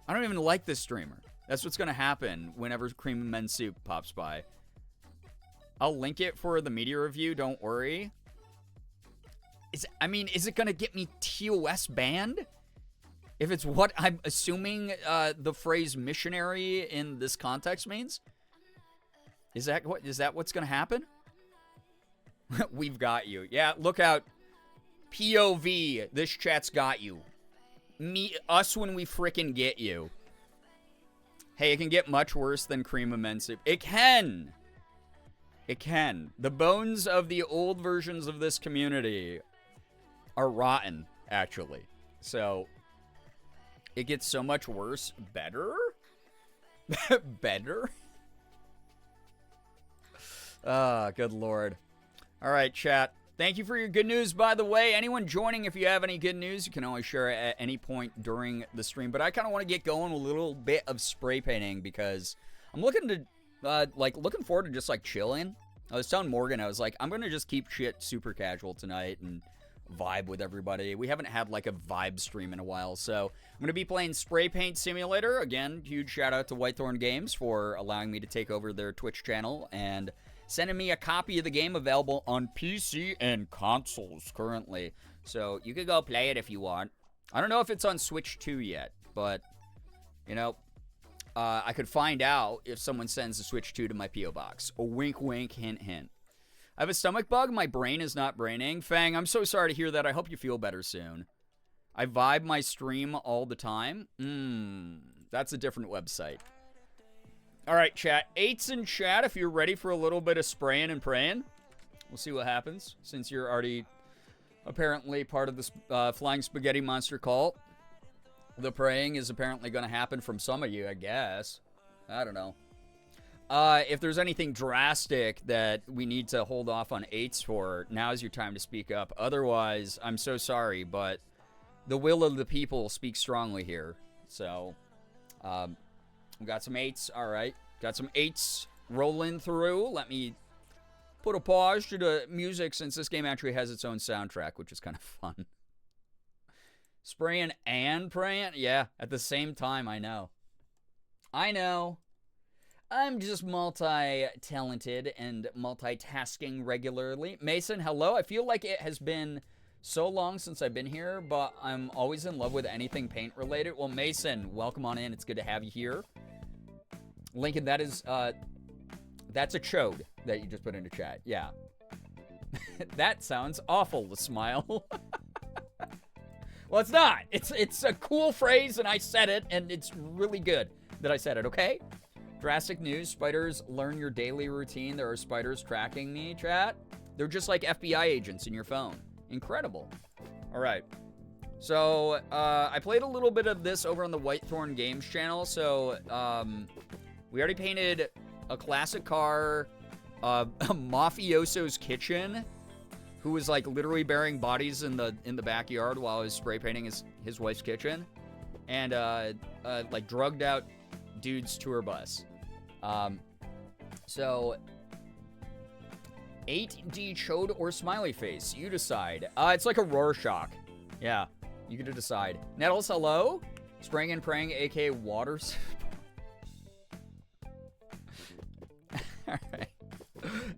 I don't even like this streamer. That's what's going to happen whenever Cream of Men's Soup pops by. I'll link it for the media review. Don't worry. Is it going to get me TOS banned? If it's what I'm assuming the phrase missionary in this context means? Is that what's going to happen? We've got you. Yeah, look out. POV, this chat's got you. Us when we frickin' get you. Hey, it can get much worse than Cream of Men's Soup. It can. It can. The bones of the old versions of this community are rotten, actually. So, it gets so much worse. Better? Better? Ah, good lord. All right, chat. Thank you for your good news, by the way. Anyone joining, if you have any good news, you can always share it at any point during the stream. But I kind of want to get going with a little bit of spray painting because I'm looking forward to just, like, chilling. I was telling Morgan, I was like, I'm going to just keep shit super casual tonight and vibe with everybody. We haven't had, like, a vibe stream in a while, so I'm going to be playing Spray Paint Simulator. Again, huge shout out to Whitethorn Games for allowing me to take over their Twitch channel and sending me a copy of the game available on PC and consoles currently. So you could go play it if you want. I don't know if it's on Switch 2 yet, but, you know, I could find out if someone sends the Switch 2 to my P.O. Box. A wink, wink, hint, hint. I have a stomach bug. My brain is not braining. Fang, I'm so sorry to hear that. I hope you feel better soon. I vibe my stream all the time. That's a different website. All right, chat. 8's in chat if you're ready for a little bit of spraying and praying. We'll see what happens since you're already apparently part of this Flying Spaghetti Monster cult. The praying is apparently going to happen from some of you, I guess. I don't know. If there's anything drastic that we need to hold off on 8's for, now's your time to speak up. Otherwise, I'm so sorry, but the will of the people speaks strongly here. So, we got some 8's. All right. Got some 8's rolling through. Let me put a pause to the music since this game actually has its own soundtrack, which is kind of fun. Spraying and praying? Yeah, at the same time, I know. I know. I'm just multi-talented and multitasking regularly. Mason, hello. I feel like it has been so long since I've been here, but I'm always in love with anything paint-related. Well, Mason, welcome on in. It's good to have you here. Lincoln, that is, that's a chode that you just put into chat. Yeah. That sounds awful, the smile. Well, it's not. It's a cool phrase, and I said it, and it's really good that I said it, okay? Drastic news. Spiders learn your daily routine. There are spiders tracking me, chat. They're just like FBI agents in your phone. Incredible. All right. So, I played a little bit of this over on the Whitethorn Games channel. So, we already painted a classic car, a mafioso's kitchen, who was like literally burying bodies in the backyard while he was spray painting his wife's kitchen, and like drugged out dude's tour bus. So 8D chode or smiley face, you decide. It's like a Rorschach. Yeah, you get to decide. Nettles, hello. Spraying and praying, aka waters. All right.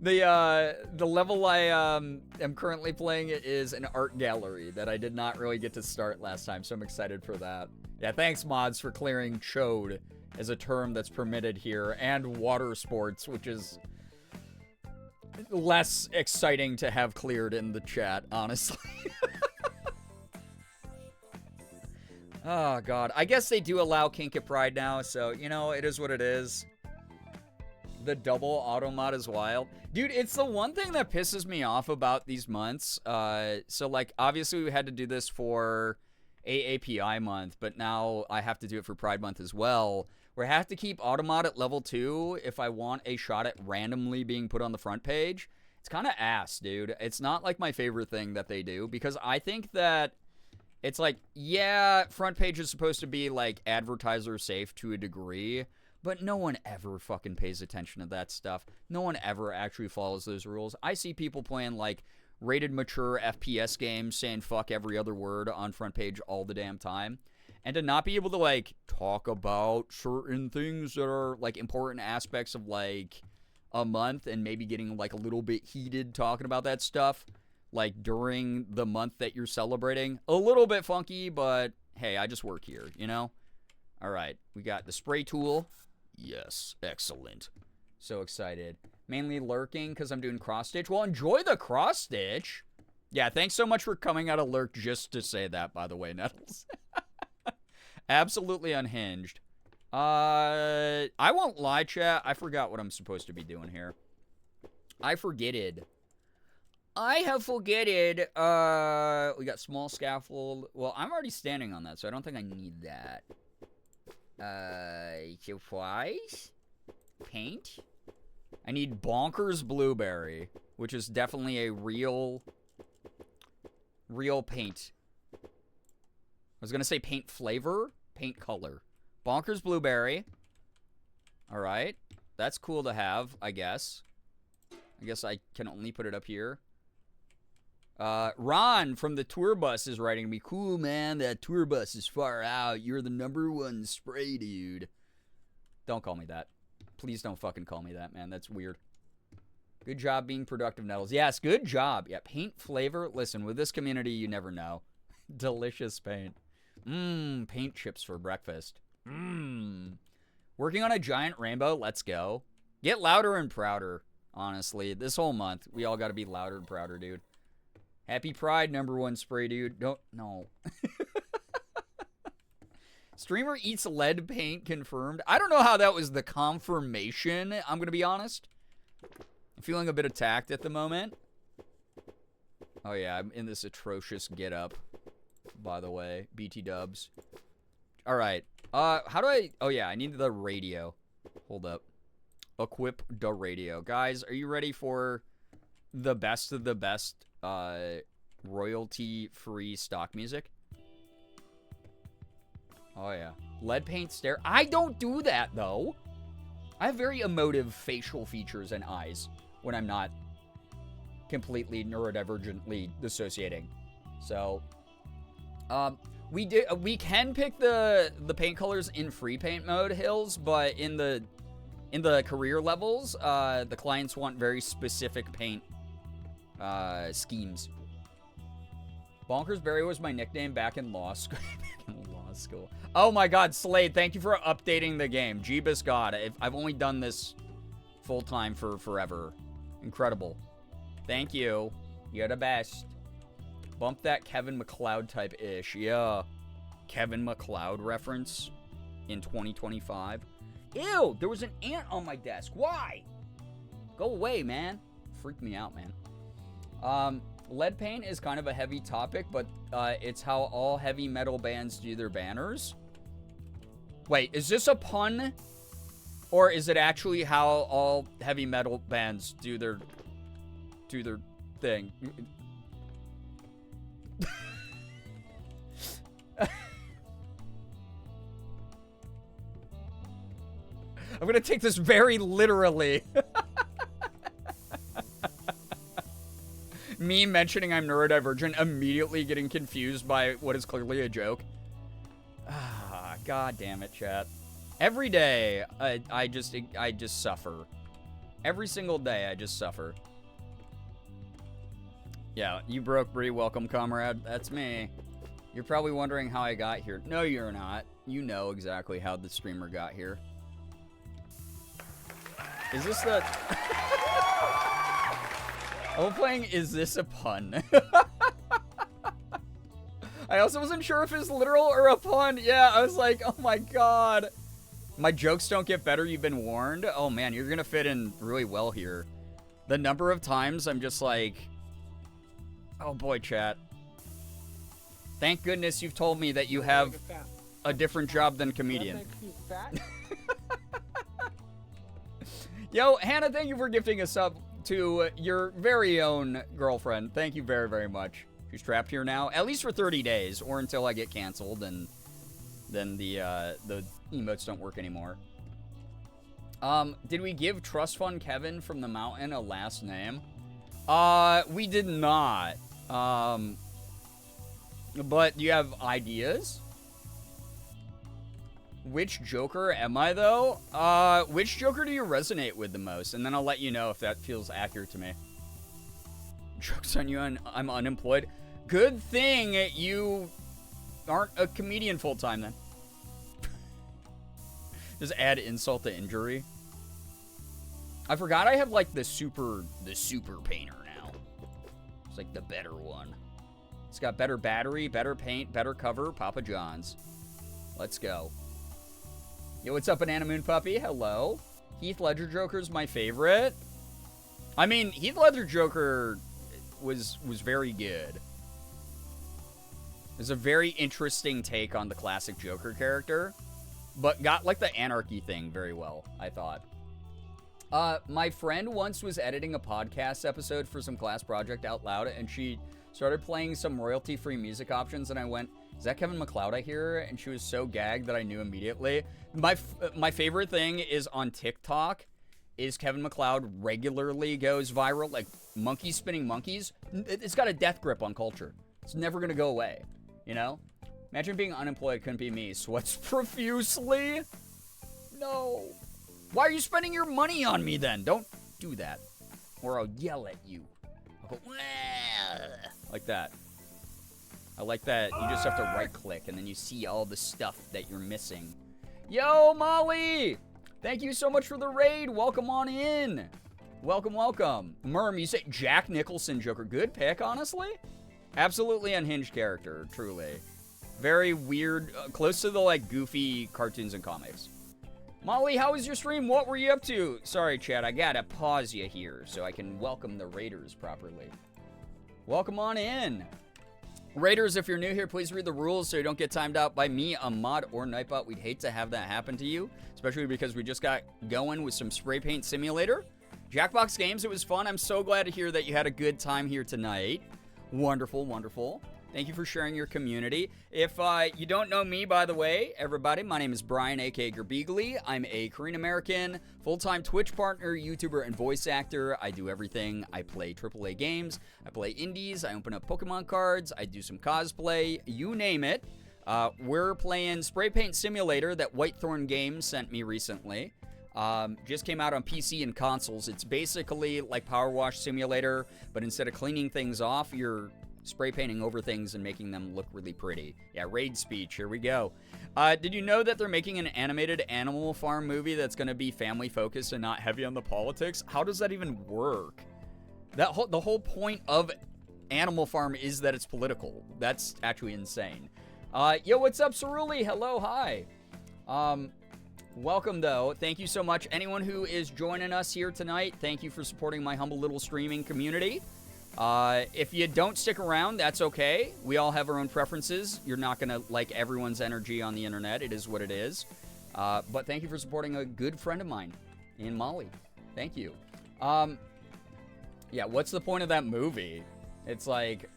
The level I am currently playing is an art gallery that I did not really get to start last time, so I'm excited for that. Yeah, thanks mods for clearing chode as a term that's permitted here, and water sports, which is less exciting to have cleared in the chat, honestly. Oh god, I guess they do allow kink at Pride now, so you know, it is what it is. The double auto mod is wild. Dude, it's the one thing that pisses me off about these months. So, like, obviously we had to do this for AAPI month, but now I have to do it for Pride month as well, where I have to keep auto mod at level 2 if I want a shot at randomly being put on the front page. It's kind of ass, dude. It's not, like, my favorite thing that they do, because I think that it's like, yeah, front page is supposed to be, like, advertiser safe to a degree, but no one ever fucking pays attention to that stuff. No one ever actually follows those rules. I see people playing, like, rated mature FPS games saying fuck every other word on front page all the damn time. And to not be able to, like, talk about certain things that are, like, important aspects of, like, a month and maybe getting, like, a little bit heated talking about that stuff, like, during the month that you're celebrating. A little bit funky, but, hey, I just work here, you know? All right, we got the spray tool. Yes, excellent. So excited. Mainly lurking because I'm doing cross-stitch. Well, enjoy the cross-stitch. Yeah, thanks so much for coming out of lurk just to say that, by the way, Nettles. Absolutely unhinged. I won't lie, chat. I forgot what I'm supposed to be doing here. I forgetted. I have forgetted. We got small scaffold. Well, I'm already standing on that, so I don't think I need that. Supplies? Paint? I need bonkers blueberry, which is definitely a real paint. I was gonna say paint flavor, paint color. Bonkers blueberry. Alright. That's cool to have, I guess. I guess I can only put it up here. Ron from the tour bus is writing me, cool, man, that tour bus is far out. You're the #1 spray dude. Don't call me that. Please don't fucking call me that, man. That's weird. Good job being productive, Nettles. Yes, good job. Yeah, paint flavor. Listen, with this community, you never know. Delicious paint. Paint chips for breakfast. Working on a giant rainbow. Let's go. Get louder and prouder, honestly. This whole month, we all got to be louder and prouder, dude. Happy Pride, #1 spray, dude. Don't, no. Streamer eats lead paint confirmed. I don't know how that was the confirmation, I'm going to be honest. I'm feeling a bit attacked at the moment. Oh, yeah, I'm in this atrocious get-up, by the way. BT dubs. All right. How do I... Oh, yeah, I need the radio. Hold up. Equip the radio. Guys, are you ready for the best of the best royalty-free stock music? Oh, yeah. Lead paint stare. I don't do that, though. I have very emotive facial features and eyes when I'm not completely neurodivergently dissociating. So, we can pick the paint colors in free paint mode, Hills, but in the career levels, the clients want very specific paint schemes. Bonkersberry was my nickname back in law school. Oh my god, Slade, thank you for updating the game. Jeebus God, I've only done this full-time for forever. Incredible. Thank you. You're the best. Bump that Kevin McLeod type-ish. Yeah. Kevin McLeod reference in 2025. Ew, there was an ant on my desk. Why? Go away, man. Freaked me out, man. Lead paint is kind of a heavy topic, but it's how all heavy metal bands do their banners. Wait, is this a pun? Or is it actually how all heavy metal bands do their thing? I'm gonna take this very literally. Me mentioning I'm neurodivergent, immediately getting confused by what is clearly a joke. Ah, god damn it, chat. Every day, I just suffer. Every single day, I just suffer. Yeah, you broke Bree, welcome, comrade. That's me. You're probably wondering how I got here. No, you're not. You know exactly how the streamer got here. Is this the... I'm playing Is This a Pun? I also wasn't sure if it's literal or a pun. Yeah, I was like, oh my god. My jokes don't get better, you've been warned. Oh man, you're gonna fit in really well here. The number of times I'm just like... Oh boy, chat. Thank goodness you've told me that you have a different job than comedian. Yo, Hannah, thank you for gifting us up to your very own girlfriend. Thank you very, very much. She's trapped here now, at least for 30 days, or until I get canceled, and then the emotes don't work anymore. Did we give Trust Fund Kevin from the Mountain a last name? We did not. But do you have ideas? Which Joker am I, though? Which Joker do you resonate with the most? And then I'll let you know if that feels accurate to me. Joke's on you, I'm unemployed. Good thing you aren't a comedian full-time, then. Just add insult to injury. I forgot I have, like, the super painter now. It's, like, the better one. It's got better battery, better paint, better cover. Papa John's. Let's go. Yo, what's up, Banana Moon Puppy? Hello. Heath Ledger Joker's my favorite. I mean, Heath Ledger Joker was very good. It was a very interesting take on the classic Joker character, but got, like, the anarchy thing very well, I thought. My friend once was editing a podcast episode for some class project out loud, and she started playing some royalty-free music options, and I went, is that Kevin MacLeod I hear? And she was so gagged that I knew immediately. My favorite thing is on TikTok is Kevin MacLeod regularly goes viral, like monkeys spinning monkeys. It's got a death grip on culture. It's never going to go away, you know? Imagine being unemployed, couldn't be me. Sweats profusely? No. Why are you spending your money on me then? Don't do that. Or I'll yell at you. I'll go, "Wah," like that. I like that you just have to right click and then you see all the stuff that you're missing. Yo, Molly! Thank you so much for the raid. Welcome on in. Welcome, welcome. Merm, you say Jack Nicholson Joker. Good pick, honestly. Absolutely unhinged character, truly. Very weird, close to the, like, goofy cartoons and comics. Molly, how was your stream? What were you up to? Sorry, chat, I gotta pause you here so I can welcome the raiders properly. Welcome on in. Raiders, if you're new here, please read the rules so you don't get timed out by me, a mod, or Nightbot. We'd hate to have that happen to you, especially because we just got going with some Spray Paint Simulator. Jackbox Games, it was fun. I'm so glad to hear that you had a good time here tonight. Wonderful, wonderful. Thank you for sharing your community. If you don't know me, by the way, everybody, my name is Brian, aka Girbeagly. I'm a Korean-American, full-time Twitch partner, YouTuber, and voice actor. I do everything. I play AAA games. I play indies. I open up Pokemon cards. I do some cosplay. You name it. We're playing Spray Paint Simulator that Whitethorn Games sent me recently. Just came out on PC and consoles. It's basically like Power Wash Simulator, but instead of cleaning things off, you're spray painting over things and making them look really pretty. Yeah, raid speech, here we go. Did you know that they're making an animated Animal Farm movie that's going to be family focused and not heavy on the politics? How does that even work? The whole point of Animal Farm is that it's political. That's actually insane. Yo, what's up, Cerulli? Hello, hi. Welcome, though. Thank you so much. Anyone who is joining us here tonight, thank you for supporting my humble little streaming community. If you don't stick around, that's okay. We all have our own preferences. You're not going to like everyone's energy on the internet. It is what it is. But thank you for supporting a good friend of mine in Mali. Thank you. Yeah, what's the point of that movie? It's like,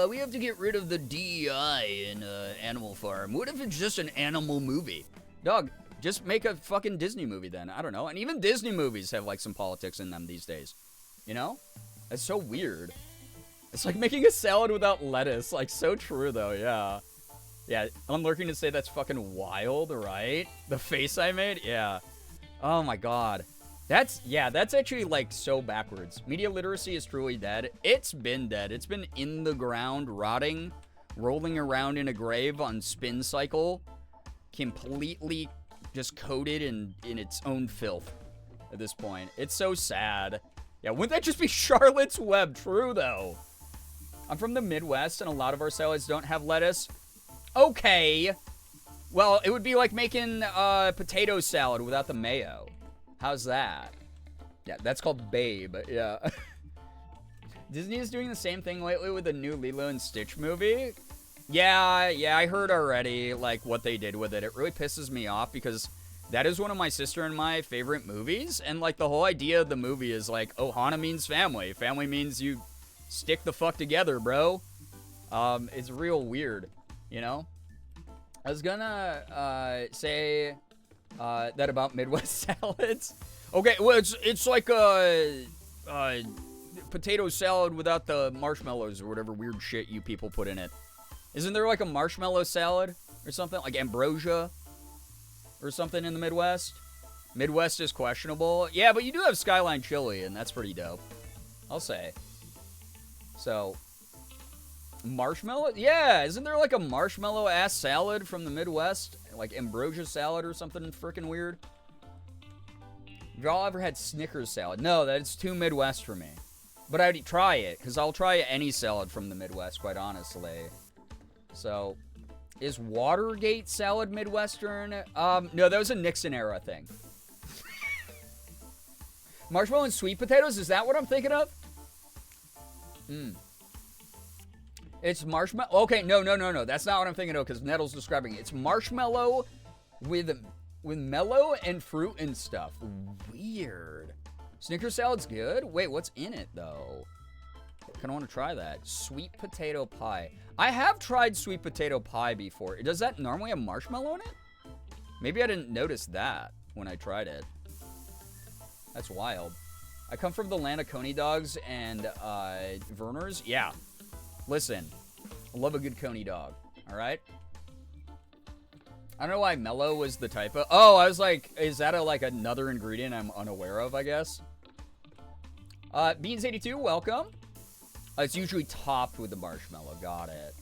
we have to get rid of the DEI in Animal Farm. What if it's just an animal movie? Dog, just make a fucking Disney movie then. I don't know. And even Disney movies have like some politics in them these days. You know? It's so weird. It's like making a salad without lettuce. Like, so true, though, yeah. Yeah, I'm lurking to say that's fucking wild, right? The face I made? Yeah. Oh, my God. That's actually, like, so backwards. Media literacy is truly dead. It's been dead. It's been in the ground, rotting, rolling around in a grave on spin cycle, completely just coated in its own filth at this point. It's so sad. Yeah, wouldn't that just be Charlotte's Web? True, though. I'm from the Midwest, and a lot of our salads don't have lettuce. Okay. Well, it would be like making potato salad without the mayo. How's that? Yeah, that's called Babe. Yeah. Disney is doing the same thing lately with the new Lilo and Stitch movie. Yeah, I heard already, like, what they did with it. It really pisses me off because that is one of my sister and my favorite movies. And, like, the whole idea of the movie is, like, Ohana means family. Family means you stick the fuck together, bro. It's real weird, you know? I was gonna say that about Midwest salads. Okay, well, it's like a potato salad without the marshmallows or whatever weird shit you people put in it. Isn't there like a marshmallow salad or something? Like ambrosia or something in the Midwest? Midwest is questionable. Yeah, but you do have Skyline chili, and that's pretty dope. I'll say. So, marshmallow? Yeah, isn't there like a marshmallow-ass salad from the Midwest? Like ambrosia salad or something freaking weird? Have y'all ever had Snickers salad? No, that's too Midwest for me. But I'd try it, because I'll try any salad from the Midwest, quite honestly. So, is Watergate salad Midwestern? No, that was a Nixon era thing. Marshmallow and sweet potatoes? Is that what I'm thinking of? It's marshmallow. Okay, no. That's not what I'm thinking of because Nettle's describing it. It's marshmallow with mellow and fruit and stuff. Weird. Snickers salad's good? Wait, what's in it, though? I kind of want to try that. Sweet potato pie. I have tried sweet potato pie before. Does that normally have marshmallow in it? Maybe I didn't notice that when I tried it. That's wild. I come from the land of Coney dogs and Vernors. Yeah. Listen, I love a good Coney dog. All right? I don't know why mellow was the typo. Oh, I was like, is that like another ingredient I'm unaware of, I guess? Beans82, welcome. It's usually topped with the marshmallow. Got it.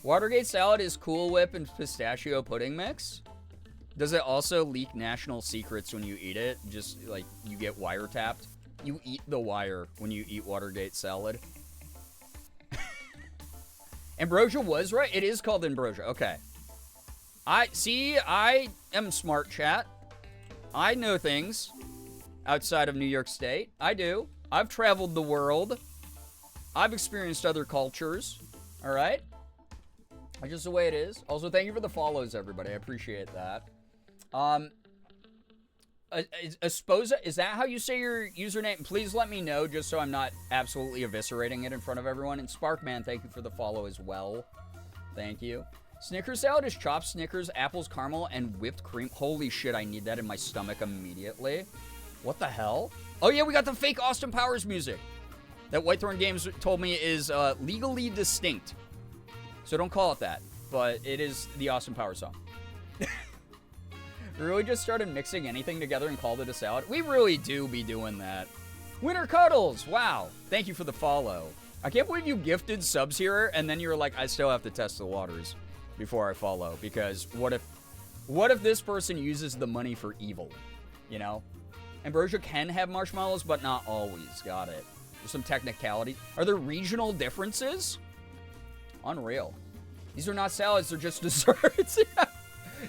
Watergate salad is Cool Whip and pistachio pudding mix. Does it also leak national secrets when you eat it? Just like you get wiretapped? You eat the wire when you eat Watergate salad. Ambrosia was right. It is called ambrosia. Okay. I am smart, chat. I know things outside of New York State. I do. I've traveled the world. I've experienced other cultures. All right? That's just the way it is. Also, thank you for the follows, everybody. I appreciate that. Esposa, is that how you say your username? Please let me know just so I'm not absolutely eviscerating it in front of everyone. And Sparkman, thank you for the follow as well. Thank you. Snickers salad is chopped Snickers, apples, caramel, and whipped cream. Holy shit, I need that in my stomach immediately. What the hell? Oh yeah, we got the fake Austin Powers music that Whitethorn Games told me is legally distinct. So don't call it that, but it is the Austin Powers song. We really just started mixing anything together and called it a salad. We really do be doing that. Winter Cuddles, wow. Thank you for the follow. I can't believe you gifted subs here, and then you were like, I still have to test the waters before I follow, because what if this person uses the money for evil, you know? Ambrosia can have marshmallows, but not always. Got it. There's some technicality. Are there regional differences? Unreal. These are not salads, they're just desserts.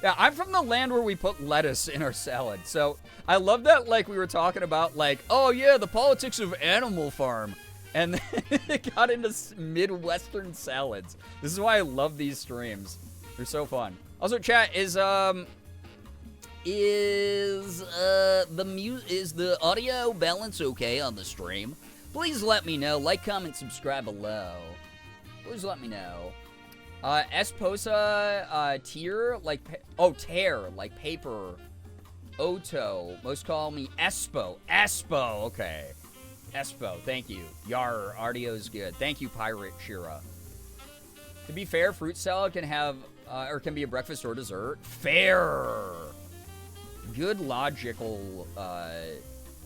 Yeah, I'm from the land where we put lettuce in our salad. So I love that, like, we were talking about, like, oh, yeah, the politics of Animal Farm. And then it got into Midwestern salads. This is why I love these streams. They're so fun. Also, chat, is the audio balance okay on the stream? Please let me know. Like, comment, subscribe below. Please let me know. Esposa, tier, like, tear, like paper. Oto, most call me Espo. Espo, okay. Espo, thank you. Yar, audio's good. Thank you, Pirate Shira. To be fair, fruit salad can have, or can be a breakfast or dessert. Fair. Good logical,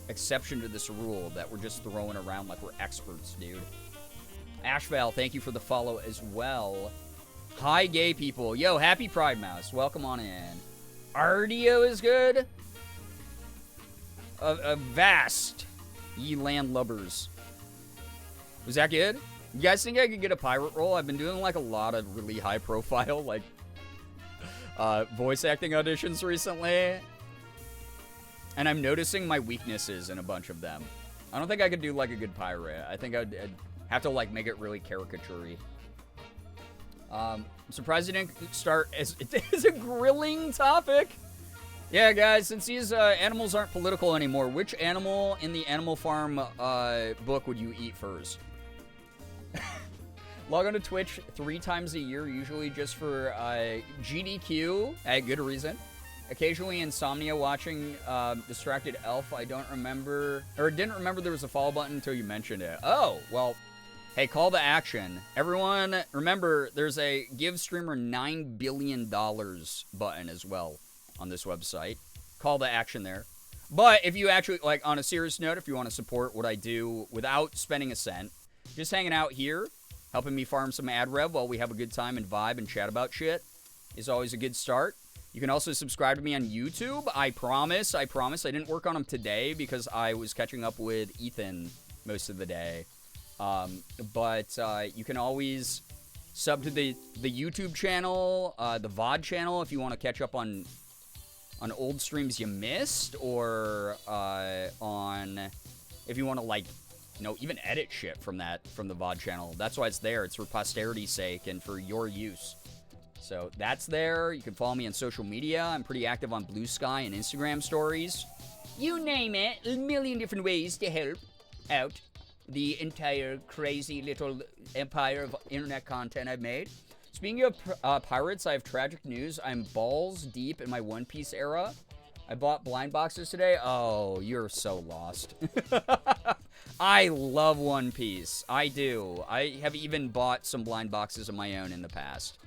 exception to this rule that we're just throwing around like we're experts, dude. Ashval, thank you for the follow as well. Hi, gay people. Yo, happy Pride Mouse. Welcome on in. Ardio is good. A vast. Ye landlubbers. Was that good? You guys think I could get a pirate role? I've been doing like a lot of really high profile like voice acting auditions recently. And I'm noticing my weaknesses in a bunch of them. I don't think I could do like a good pirate. I think I'd have to like make it really caricature-y. I'm surprised you didn't start as a grilling topic. Yeah, guys, since these animals aren't political anymore, which animal in the Animal Farm book would you eat first? Log on to Twitch 3 times a year, usually just for GDQ, at good reason. Occasionally insomnia watching Distracted Elf. I don't remember, or didn't remember there was a follow button until you mentioned it. Oh, well, hey, call to action. Everyone, remember, there's a give streamer $9 billion button as well on this website. Call to action there. But if you actually, like, on a serious note, if you want to support what I do without spending a cent, just hanging out here, helping me farm some ad rev while we have a good time and vibe and chat about shit is always a good start. You can also subscribe to me on YouTube. I promise. I didn't work on them today because I was catching up with Ethan most of the day. But you can always sub to the YouTube channel, the VOD channel, if you want to catch up on old streams you missed, or if you want to, like, you know, even edit shit from the VOD channel. That's why it's there. It's for posterity's sake and for your use. So that's there. You can follow me on social media. I'm pretty active on Blue Sky and Instagram stories. You name it. A million different ways to help out the entire crazy little empire of internet content I've made. Speaking of pirates, I have tragic news. I'm balls deep in my One Piece era. I bought blind boxes today. Oh, you're so lost. I love One Piece. I do. I have even bought some blind boxes of my own in the past.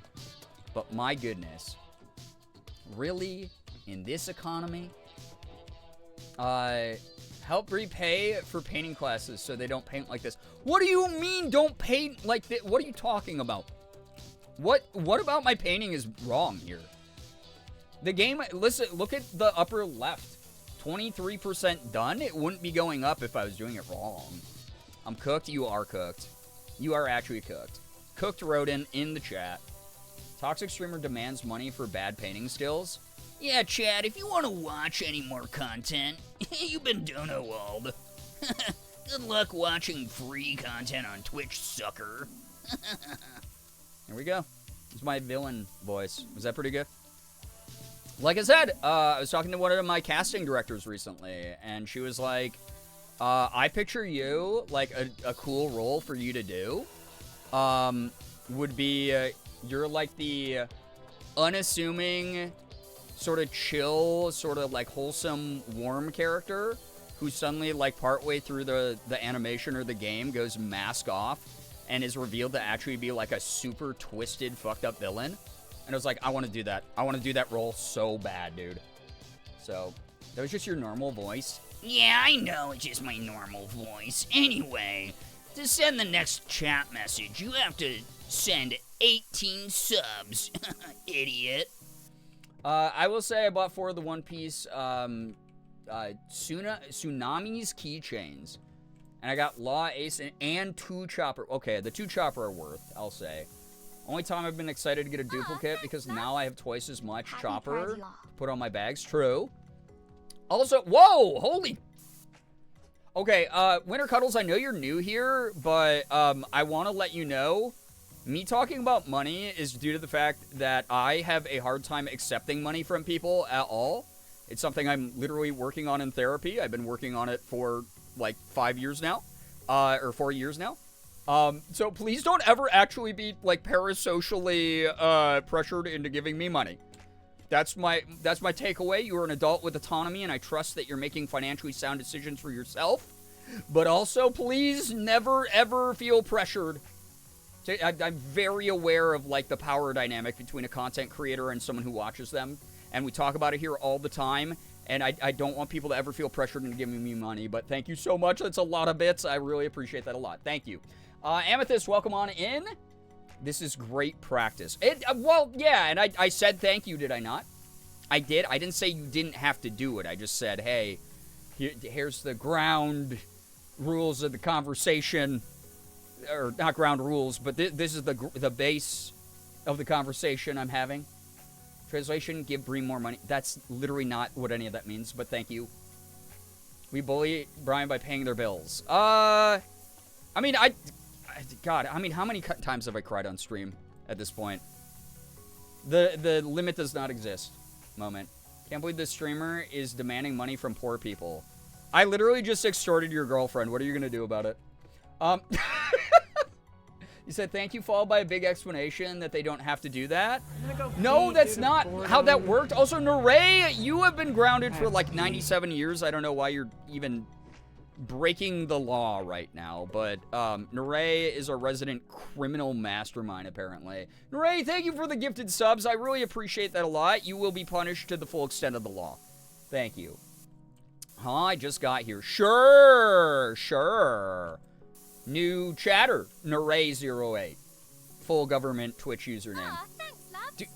But my goodness. Really? In this economy? Help repay for painting classes so they don't paint like this. What do you mean don't paint like this? What are you talking about? What about my painting is wrong here? The game, listen, look at the upper left. 23% done? It wouldn't be going up if I was doing it wrong. I'm cooked. You are cooked. You are actually cooked. Cooked Rodin in the chat. Toxic streamer demands money for bad painting skills. Yeah, Chad, if you want to watch any more content, you've been dono-walled. Good luck watching free content on Twitch, sucker. There we go. It's my villain voice. Was that pretty good? Like I said, I was talking to one of my casting directors recently, and she was like, I picture you, like, a cool role for you to do, would be, you're like the unassuming, sort of chill, sort of like wholesome, warm character who suddenly, like, partway through the animation or the game goes mask off and is revealed to actually be like a super twisted, fucked up villain. And I was like, I want to do that. I want to do that role so bad, dude. So, that was just your normal voice? Yeah, I know, it's just my normal voice. Anyway, to send the next chat message, you have to send 18 subs. Idiot. I will say I bought 4 of the One Piece Tsunami's keychains. And I got Law, Ace, and 2 Chopper. Okay, the 2 Chopper are worth, I'll say. Only time I've been excited to get a duplicate because now I have twice as much Happy chopper Pride, to y'all. put on my bags. True. Also, whoa, holy. Okay, Winter Cuddles, I know you're new here, but I want to let you know, me talking about money is due to the fact that I have a hard time accepting money from people at all. It's something I'm literally working on in therapy. I've been working on it for like 5 years now, or 4 years now. So please don't ever actually be like parasocially pressured into giving me money. That's my takeaway. You are an adult with autonomy, and I trust that you're making financially sound decisions for yourself. But also, please never ever feel pressured. I'm very aware of like the power dynamic between a content creator and someone who watches them, and we talk about it here all the time. And I don't want people to ever feel pressured into giving me money. But thank you so much. That's a lot of bits. I really appreciate that a lot. Thank you. Amethyst, welcome on in. This is great practice. Well, yeah, and I said thank you, did I not? I did. I didn't say you didn't have to do it. I just said, hey, here's the ground rules of the conversation. Or not ground rules, but this is the base of the conversation I'm having. Translation, give Bree more money. That's literally not what any of that means, but thank you. We bully Brian by paying their bills. I mean, God, I mean, how many times have I cried on stream at this point? The limit does not exist. Moment. Can't believe this streamer is demanding money from poor people. I literally just extorted your girlfriend. What are you going to do about it? You said thank you followed by a big explanation that they don't have to do that. No, that's not how that worked. Also, Naray, you have been grounded for like 97 years. I don't know why you're even breaking the law right now, but Naray is a resident criminal mastermind, apparently. Naray, thank you for the gifted subs. I really appreciate that a lot. You will be punished to the full extent of the law. Thank you. Huh, I just got here. Sure. New chatter, Naray08. Full government Twitch username. Aw, thanks, love.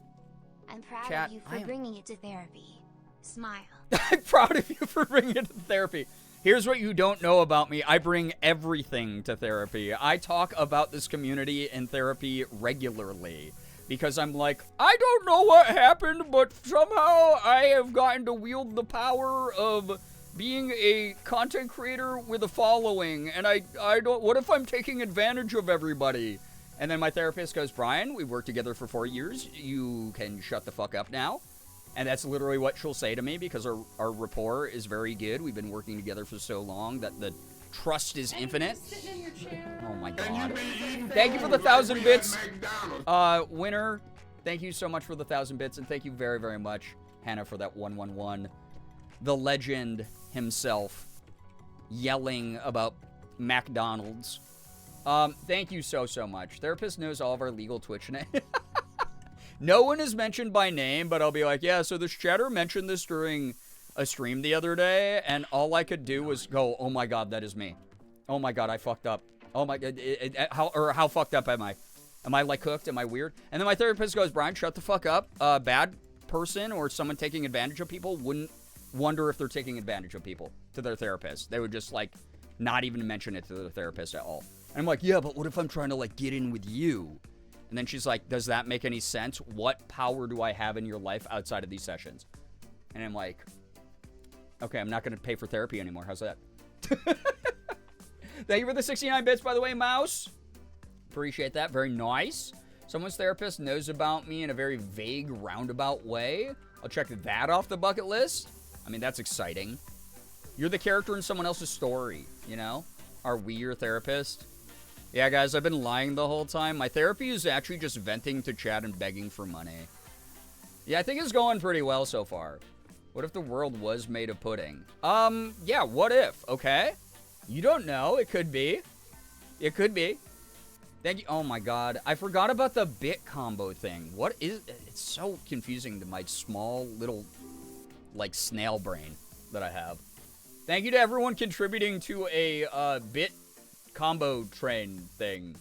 I'm proud Chat, of you for bringing it to therapy. Smile. I'm proud of you for bringing it to therapy. Here's what you don't know about me. I bring everything to therapy. I talk about this community in therapy regularly. Because I'm like, I don't know what happened, but somehow I have gotten to wield the power of being a content creator with a following. And I don't, what if I'm taking advantage of everybody? And then my therapist goes, Brian, we worked together for 4 years. You can shut the fuck up now. And that's literally what she'll say to me because our rapport is very good. We've been working together for so long that the trust is infinite. Oh my God. Thank you for the 1,000 bits. Winner, thank you so much for the 1,000 bits. And thank you very, very much, Hannah, for that 111. The legend himself yelling about McDonald's. Thank you so much. Therapist knows all of our legal Twitch names. No one is mentioned by name, but I'll be like, yeah, so this chatter mentioned this during a stream the other day, and all I could do was go, oh my God, that is me. Oh my God, I fucked up. Oh my God, how fucked up am I? Am I like cooked? Am I weird? And then my therapist goes, Brian, shut the fuck up. A bad person or someone taking advantage of people wouldn't wonder if they're taking advantage of people to their therapist. They would just like not even mention it to their therapist at all. And I'm like, yeah, but what if I'm trying to like get in with you? And then she's like, does that make any sense? What power do I have in your life outside of these sessions? And I'm like, okay, I'm not going to pay for therapy anymore. How's that? Thank you for the 69 bits, by the way, Mouse. Appreciate that. Very nice. Someone's therapist knows about me in a very vague, roundabout way. I'll check that off the bucket list. I mean, that's exciting. You're the character in someone else's story, you know? Are we your therapist? Yeah, guys, I've been lying the whole time. My therapy is actually just venting to chat and begging for money. Yeah, I think it's going pretty well so far. What if the world was made of pudding? Yeah, what if, okay? You don't know. It could be. It could be. Thank you. Oh, my God. I forgot about the bit combo thing. What is... It's so confusing to my small little, like, snail brain that I have. Thank you to everyone contributing to a bit combo train thing.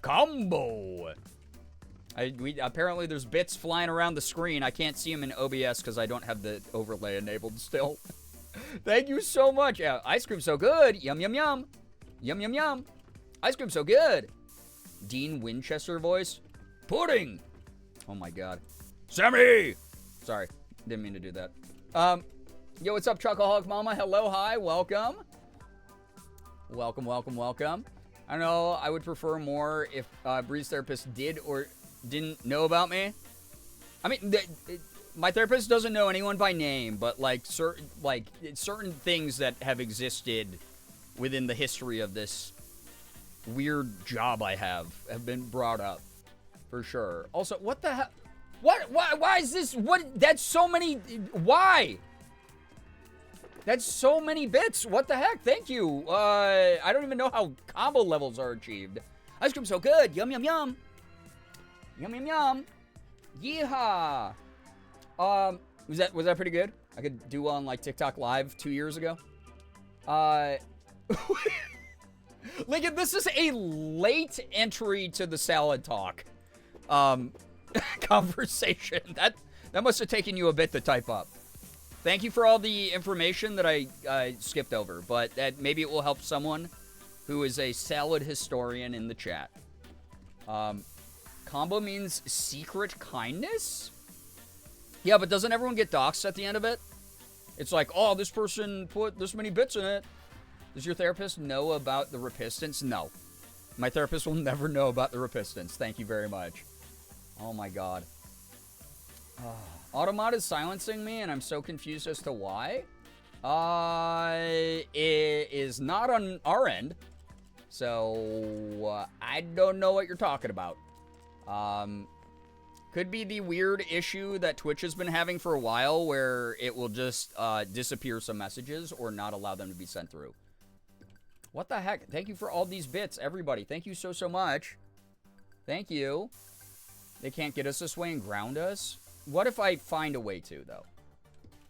Combo. Apparently there's bits flying around the screen. I can't see them in OBS because I don't have the overlay enabled still. Thank you so much. Ice cream so good. Yum, yum, yum. Yum, yum, yum. Ice cream so good. Dean Winchester voice. Pudding. Oh my god. Sammy! Sorry, didn't mean to do that. Yo, what's up, Chocoholic Mama? Hello, hi, welcome. Welcome, welcome, welcome. I know I would prefer more if Bree's therapist did or didn't know about me. I mean, my therapist doesn't know anyone by name, but like certain things that have existed within the history of this weird job I have been brought up for sure. Also, what the hell? What? Why is this? What? That's so many. Why? That's so many bits. What the heck? Thank you. I don't even know how combo levels are achieved. Ice cream's so good. Yum, yum, yum. Yum, yum, yum. Yeehaw. Was that pretty good? I could do on like TikTok Live 2 years ago. Lincoln, this is a late entry to the salad talk conversation. That must have taken you a bit to type up. Thank you for all the information that I skipped over, but that maybe it will help someone who is a salad historian in the chat. Combo means secret kindness? Yeah, but doesn't everyone get doxxed at the end of it? It's like, oh, this person put this many bits in it. Does your therapist know about the repistance? No. My therapist will never know about the repistance. Thank you very much. Oh my god. Automod is silencing me, and I'm so confused as to why. It is not on our end. So, I don't know what you're talking about. Could be the weird issue that Twitch has been having for a while where it will just disappear some messages or not allow them to be sent through. What the heck? Thank you for all these bits, everybody. Thank you so much. Thank you. They can't get us this way and ground us. What if I find a way to, though?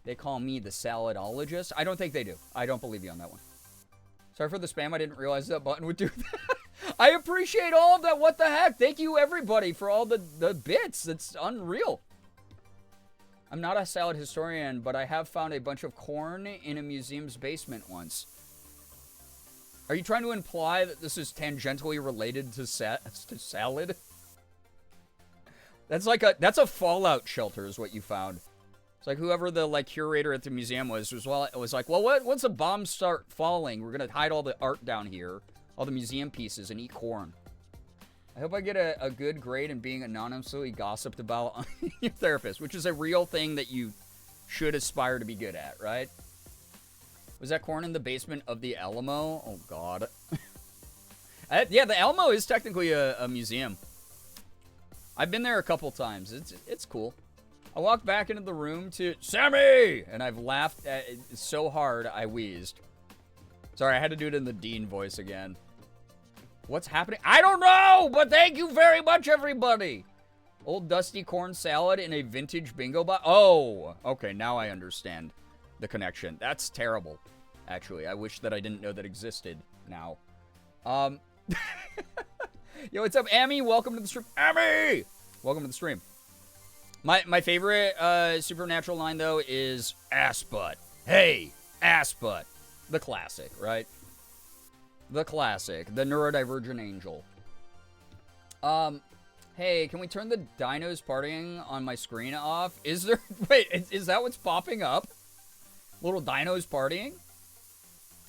They call me the saladologist. I don't think they do. I don't believe you on that one. Sorry for the spam. I didn't realize that button would do that. I appreciate all of that. What the heck? Thank you, everybody, for all the bits. It's unreal. I'm not a salad historian, but I have found a bunch of corn in a museum's basement once. Are you trying to imply that this is tangentially related to salad? That's a fallout shelter is what you found. It's like whoever the like curator at the museum was like, well, once the bombs start falling, we're gonna hide all the art down here, all the museum pieces, and eat corn. I hope I get a good grade in being anonymously gossiped about on your therapist, which is a real thing that you should aspire to be good at, right? Was that corn in the basement of the Alamo? Oh god. Yeah, the Alamo is technically a museum. I've been there a couple times. It's cool. I walked back into the room to Sammy, and I've laughed at it so hard I wheezed. Sorry, I had to do it in the Dean voice again. What's happening? I don't know, but thank you very much, everybody. Old dusty corn salad in a vintage bingo box. Oh, okay, now I understand the connection. That's terrible, actually. I wish that I didn't know that existed now. Yo, what's up, Amy? Welcome to the stream. Amy! Welcome to the stream. My favorite Supernatural line, though, is ass butt. Hey, ass butt. The classic, right? The classic. The neurodivergent angel. Hey, can we turn the dinos partying on my screen off? Is there... Wait, is that what's popping up? Little dinos partying?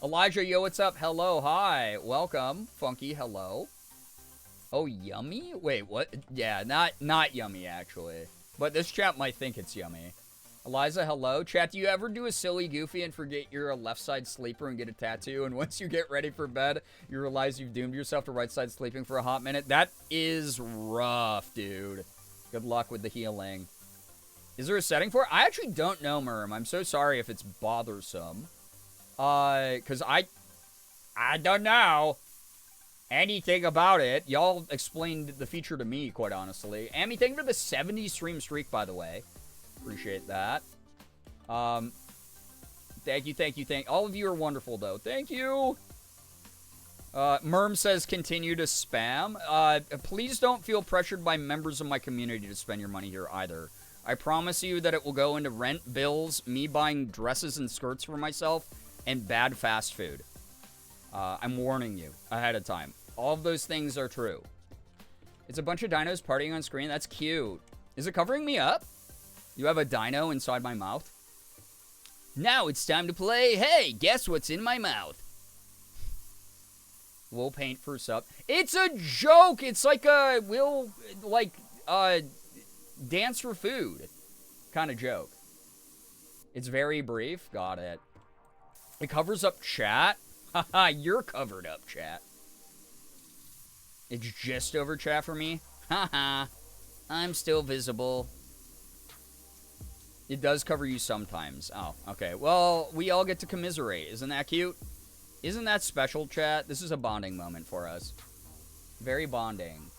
Elijah, yo, what's up? Hello, hi. Welcome. Funky, hello. Oh, yummy? Wait, what? Yeah, not yummy, actually. But this chat might think it's yummy. Eliza, hello. Chat, do you ever do a silly goofy and forget you're a left side sleeper and get a tattoo? And once you get ready for bed, you realize you've doomed yourself to right side sleeping for a hot minute? That is rough, dude. Good luck with the healing. Is there a setting for it? I actually don't know, Merm. I'm so sorry if it's bothersome. Because I don't know anything about it. Y'all explained the feature to me, quite honestly. Amy, thank you for the 70 stream streak, by the way. Appreciate that. Thank you. All of you are wonderful, though. Thank you. Merm says continue to spam. Please don't feel pressured by members of my community to spend your money here either. I promise you that it will go into rent, bills, me buying dresses and skirts for myself, and bad fast food. I'm warning you ahead of time. All of those things are true. It's a bunch of dinos partying on screen. That's cute. Is it covering me up? You have a dino inside my mouth? Now it's time to play. Hey, guess what's in my mouth? We'll paint for sub. It's a joke. It's like a dance for food kind of joke. It's very brief. Got it. It covers up chat. Haha, you're covered up, chat. It's just over chat for me. Haha, I'm still visible. It does cover you sometimes. Oh, okay. Well, we all get to commiserate. Isn't that cute? Isn't that special, chat? This is a bonding moment for us. Very bonding.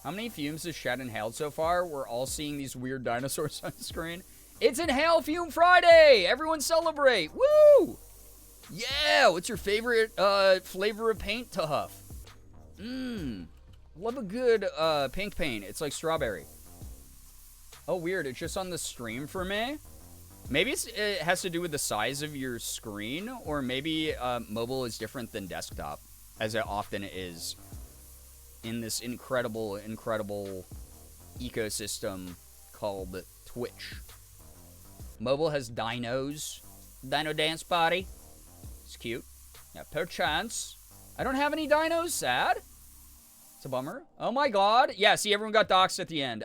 How many fumes has Chat inhaled so far? We're all seeing these weird dinosaurs on the screen. It's Inhale Fume Friday! Everyone celebrate! Woo! Yeah! What's your favorite flavor of paint to huff? Love a good pink paint. It's like strawberry. Oh, weird. It's just on the stream for me. Maybe it has to do with the size of your screen, or maybe mobile is different than desktop, as it often is in this incredible, incredible ecosystem called Twitch. Mobile has dinos. Dino Dance Party. It's cute. Yeah, perchance. I don't have any dinos. Sad. It's a bummer. Oh my god. Yeah, see, everyone got doxxed at the end.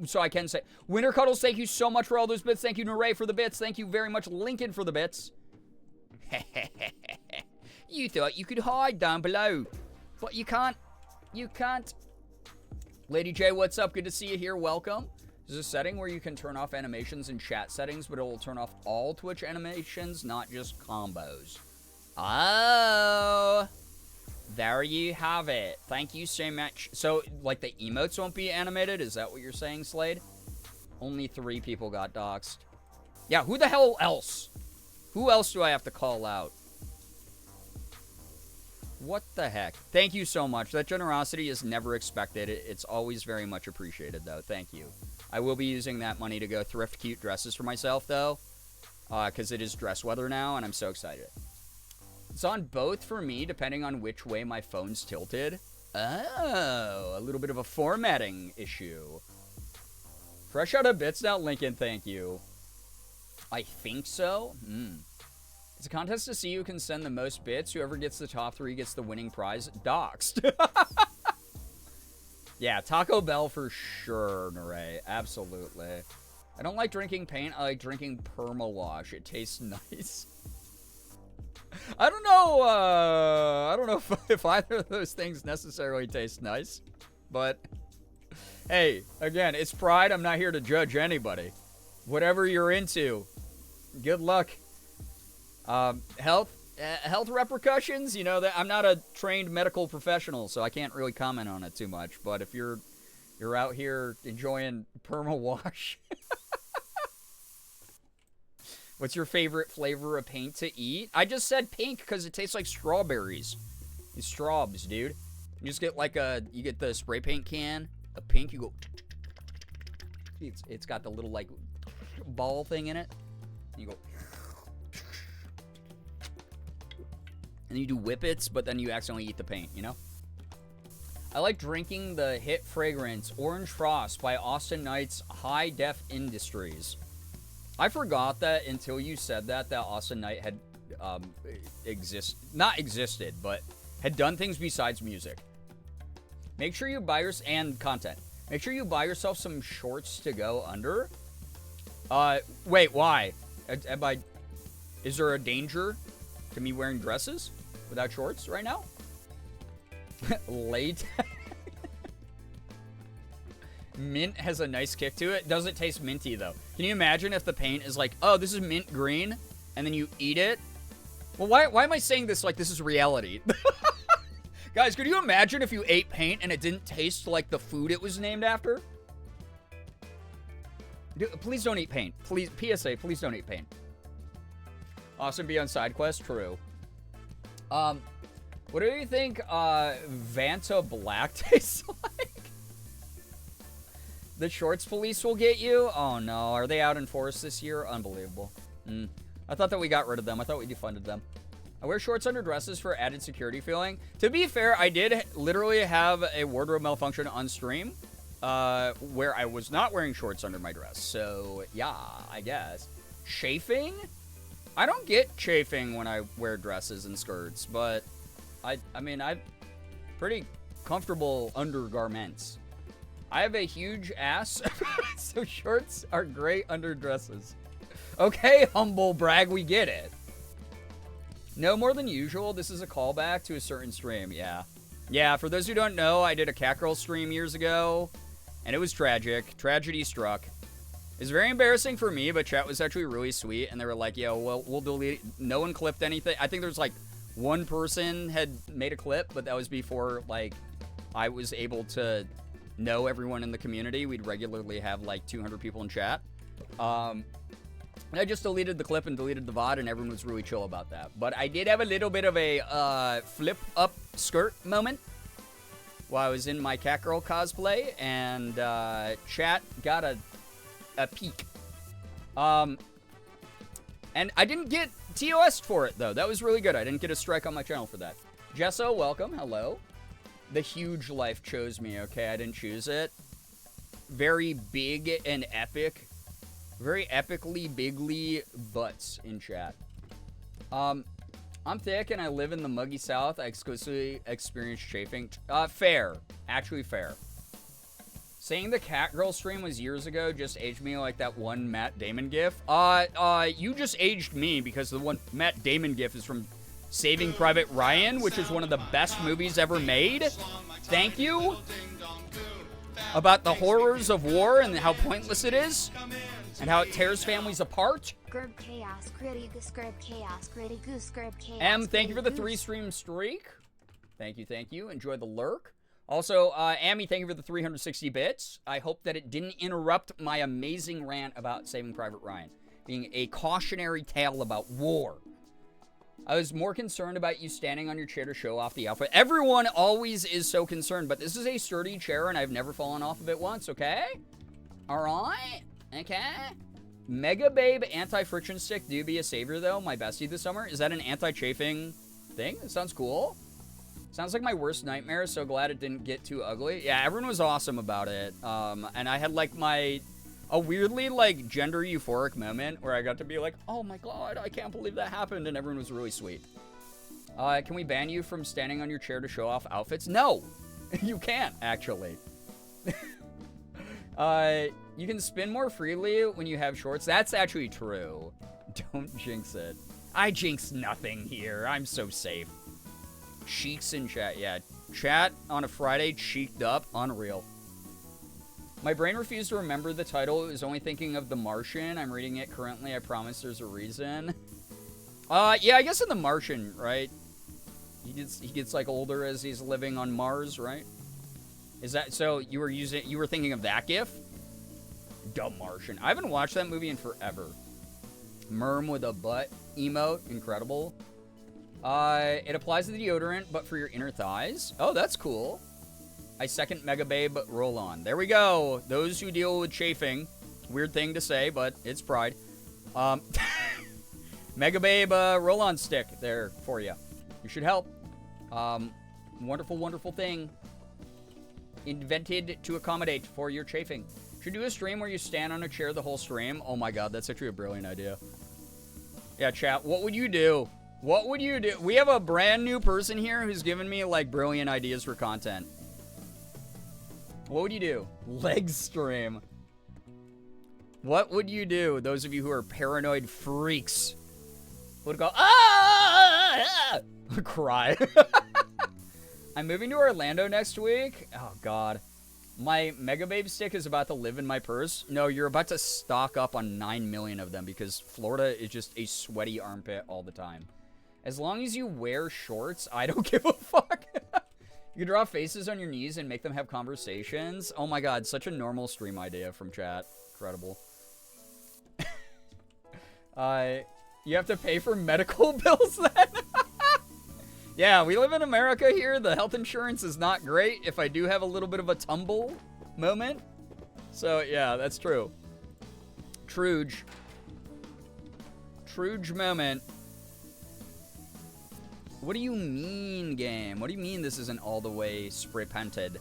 So I can say, Winter Cuddles, thank you so much for all those bits. Thank you, Naray, for the bits. Thank you very much, Lincoln, for the bits. You thought you could hide down below, but you can't. You can't. Lady J, what's up? Good to see you here. Welcome. There's a setting where you can turn off animations in chat settings, but it will turn off all Twitch animations, not just combos. Oh. There you have it. Thank you so much. So, like, the emotes won't be animated? Is that what you're saying, Slade? Only 3 people got doxxed. Yeah, who the hell else? Who else do I have to call out? What the heck? Thank you so much. That generosity is never expected. It's always very much appreciated, though. Thank you. I will be using that money to go thrift cute dresses for myself, though. Because it is dress weather now, and I'm so excited. It's on both for me, depending on which way my phone's tilted. Oh, a little bit of a formatting issue. Fresh out of bits now, Lincoln, thank you. I think so. It's a contest to see who can send the most bits. Whoever gets the top 3 gets the winning prize. Doxed. Yeah, Taco Bell for sure, Naray. Absolutely. I don't like drinking paint. I like drinking Perma Wash. It tastes nice. I don't know if either of those things necessarily taste nice, but hey, again, it's Pride. I'm not here to judge anybody. Whatever you're into, good luck. Health repercussions, you know, that I'm not a trained medical professional, so I can't really comment on it too much, but if you're out here enjoying Perma Wash, what's your favorite flavor of paint to eat? I just said pink because it tastes like strawberries. These straws, dude. You just get like you get the spray paint can of pink. You go. It's got the little like ball thing in it. And you go. And you do whippets, but then you accidentally eat the paint, you know? I like drinking the hit fragrance Orange Frost by Austin Knight's High Def Industries. I forgot that until you said that Austin Knight had not existed, but had done things besides music. Make sure you buy and content. Make sure you buy yourself some shorts to go under. Wait, why? Is there a danger to me wearing dresses without shorts right now? Late. Mint has a nice kick to it. Doesn't taste minty, though. Can you imagine if the paint is like, oh, this is mint green, and then you eat it? Well, why am I saying this like this is reality? Guys, could you imagine if you ate paint and it didn't taste like the food it was named after? Please don't eat paint. Please, PSA, please don't eat paint. Awesome be on side quest? True. What do you think Vanta Black tastes like? The shorts police will get you? Oh no, are they out in force this year? Unbelievable. I thought that we got rid of them. I thought we defunded them. I wear shorts under dresses for added security feeling. To be fair, I did literally have a wardrobe malfunction on stream where I was not wearing shorts under my dress. So, yeah, I guess. Chafing? I don't get chafing when I wear dresses and skirts, but I mean, I'm pretty comfortable undergarments. I have a huge ass, so shorts are great under dresses. Okay, humble brag, we get it. No more than usual. This is a callback to a certain stream. Yeah. Yeah, for those who don't know, I did a cat girl stream years ago, and it was tragic. Tragedy struck. It's very embarrassing for me, but chat was actually really sweet, and they were like, yo, well, we'll delete. No one clipped anything. I think there's like one person had made a clip, but that was before like I was able to know everyone in the community. We'd regularly have like 200 people in chat. And I just deleted the clip and deleted the VOD, and everyone was really chill about that. But I did have a little bit of a flip-up skirt moment while I was in my Catgirl cosplay, and chat got a peek. And I didn't get TOS'd for it, though. That was really good. I didn't get a strike on my channel for that. Jesso, welcome. Hello. The huge life chose me, okay? I didn't choose it. Very big and epic. Very epically bigly butts in chat. I'm thick and I live in the muggy south. I exclusively experience chafing. Fair. Actually fair. Saying the Catgirl stream was years ago just aged me like that one Matt Damon gif. You just aged me because the one Matt Damon gif is from Saving Private Ryan, which is one of the best movies ever made. Thank you. About the horrors of war and how pointless it is. And how it tears families apart. Gerb chaos, gritty goose, gerb chaos, gritty goose, gerb chaos. M, thank you for the 3-stream streak. Thank you, thank you. Enjoy the lurk. Also, Amy, thank you for the 360 bits. I hope that it didn't interrupt my amazing rant about Saving Private Ryan being a cautionary tale about war. I was more concerned about you standing on your chair to show off the outfit. Everyone always is so concerned, but this is a sturdy chair and I've never fallen off of it once, okay? All right. Okay. Mega Babe anti-friction stick do be a savior, though. My bestie this summer. Is that an anti-chafing thing? It sounds cool. Sounds like my worst nightmare. So glad it didn't get too ugly. Yeah, everyone was awesome about it. And I had like a weirdly like gender euphoric moment where I got to be like, oh my god, I can't believe that happened. And everyone was really sweet. Can we ban you from standing on your chair to show off outfits? No, you can't actually. You can spin more freely when you have shorts. That's actually true. Don't jinx it. I jinx nothing here. I'm so safe. Cheeks in chat. Yeah, chat on a Friday cheeked up. Unreal. My brain refused to remember the title. It was only thinking of The Martian. I'm reading it currently. I promise there's a reason. Yeah, I guess in The Martian, right? He gets like older as he's living on Mars, right? Is that so? You were thinking of that gif? Dumb Martian. I haven't watched that movie in forever. Merm with a butt emote, incredible. It applies to the deodorant, but for your inner thighs. Oh, that's cool. I second Mega Babe roll on. There we go. Those who deal with chafing. Weird thing to say, but it's pride. Mega Babe roll on stick there for you. You should help. Wonderful, wonderful thing. Invented to accommodate for your chafing. Should do a stream where you stand on a chair the whole stream. Oh my god, that's actually a brilliant idea. Yeah, chat, what would you do? What would you do? We have a brand new person here who's given me, like, brilliant ideas for content. What would you do? Leg stream. What would you do? Those of you who are paranoid freaks would go, ah! Cry. I'm moving to Orlando next week. Oh, God. My Mega Babe stick is about to live in my purse. No, you're about to stock up on 9 million of them because Florida is just a sweaty armpit all the time. As long as you wear shorts, I don't give a fuck. You can draw faces on your knees and make them have conversations. Oh my god, such a normal stream idea from chat. Incredible. You have to pay for medical bills then? Yeah, we live in America here. The health insurance is not great if I do have a little bit of a tumble moment. So, yeah, that's true. Truge moment. What do you mean, game? What do you mean this isn't all the way spray painted?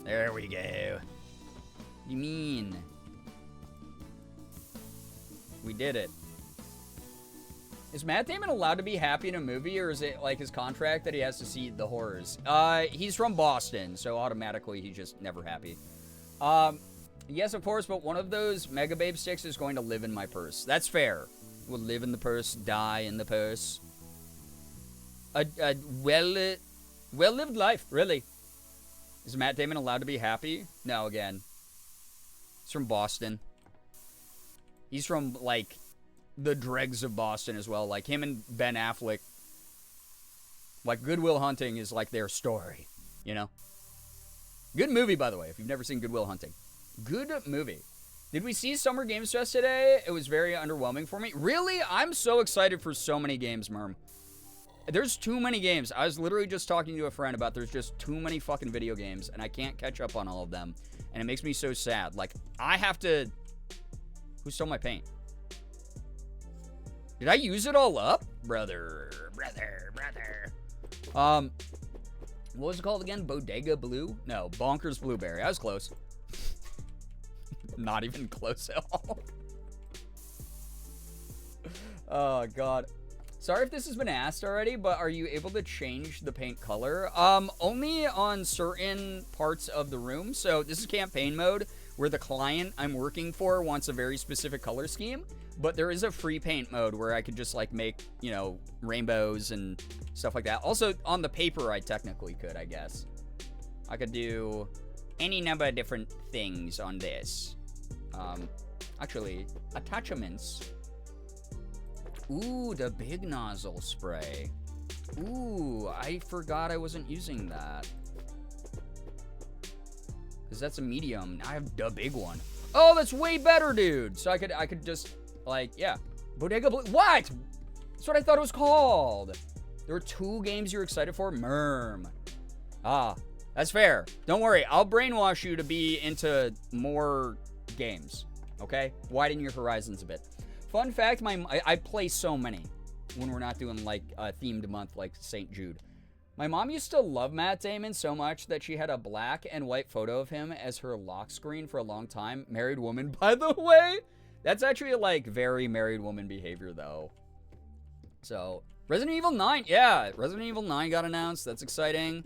There we go. What do you mean? We did it. Is Matt Damon allowed to be happy in a movie, or is it like his contract that he has to see the horrors? He's from Boston, so automatically he's just never happy. Yes, of course, but one of those Mega Babe sticks is going to live in my purse. That's fair. Will live in the purse, die in the purse. A well-lived life, really. Is Matt Damon allowed to be happy? No, again. He's from Boston. He's from, like, the dregs of Boston as well. Like, him and Ben Affleck. Like, Good Will Hunting is, like, their story. You know? Good movie, by the way, if you've never seen Good Will Hunting. Good movie. Did we see Summer Games Fest today? It was very underwhelming for me. Really? I'm so excited for so many games, Merm. There's too many games. I was literally just talking to a friend about there's just too many fucking video games, and I can't catch up on all of them. And it makes me so sad. Like, I have to... Who stole my paint? Did I use it all up? Brother. What was it called again? Bodega Blue? No, Bonkers Blueberry. I was close. Not even close at all. Oh, God. Sorry if this has been asked already, but are you able to change the paint color? Only on certain parts of the room. So this is campaign mode, where the client I'm working for wants a very specific color scheme. But there is a free paint mode where I could just, like, make, you know, rainbows and stuff like that. Also, on the paper, I technically could, I guess. I could do any number of different things on this. Actually, attachments. Ooh, the big nozzle spray. Ooh, I forgot I wasn't using that. Because that's a medium. I have the big one. Oh, that's way better, dude. So I could just, like, yeah. Bodega Blue. What? That's what I thought it was called. There were 2 games you're excited for? Merm. Ah, that's fair. Don't worry. I'll brainwash you to be into more games. Okay? Widen your horizons a bit. Fun fact, I play so many when we're not doing, like, a themed month like St. Jude. My mom used to love Matt Damon so much that she had a black and white photo of him as her lock screen for a long time. Married woman, by the way. That's actually, like, very married woman behavior, though. So, Resident Evil 9. Yeah, Resident Evil 9 got announced. That's exciting.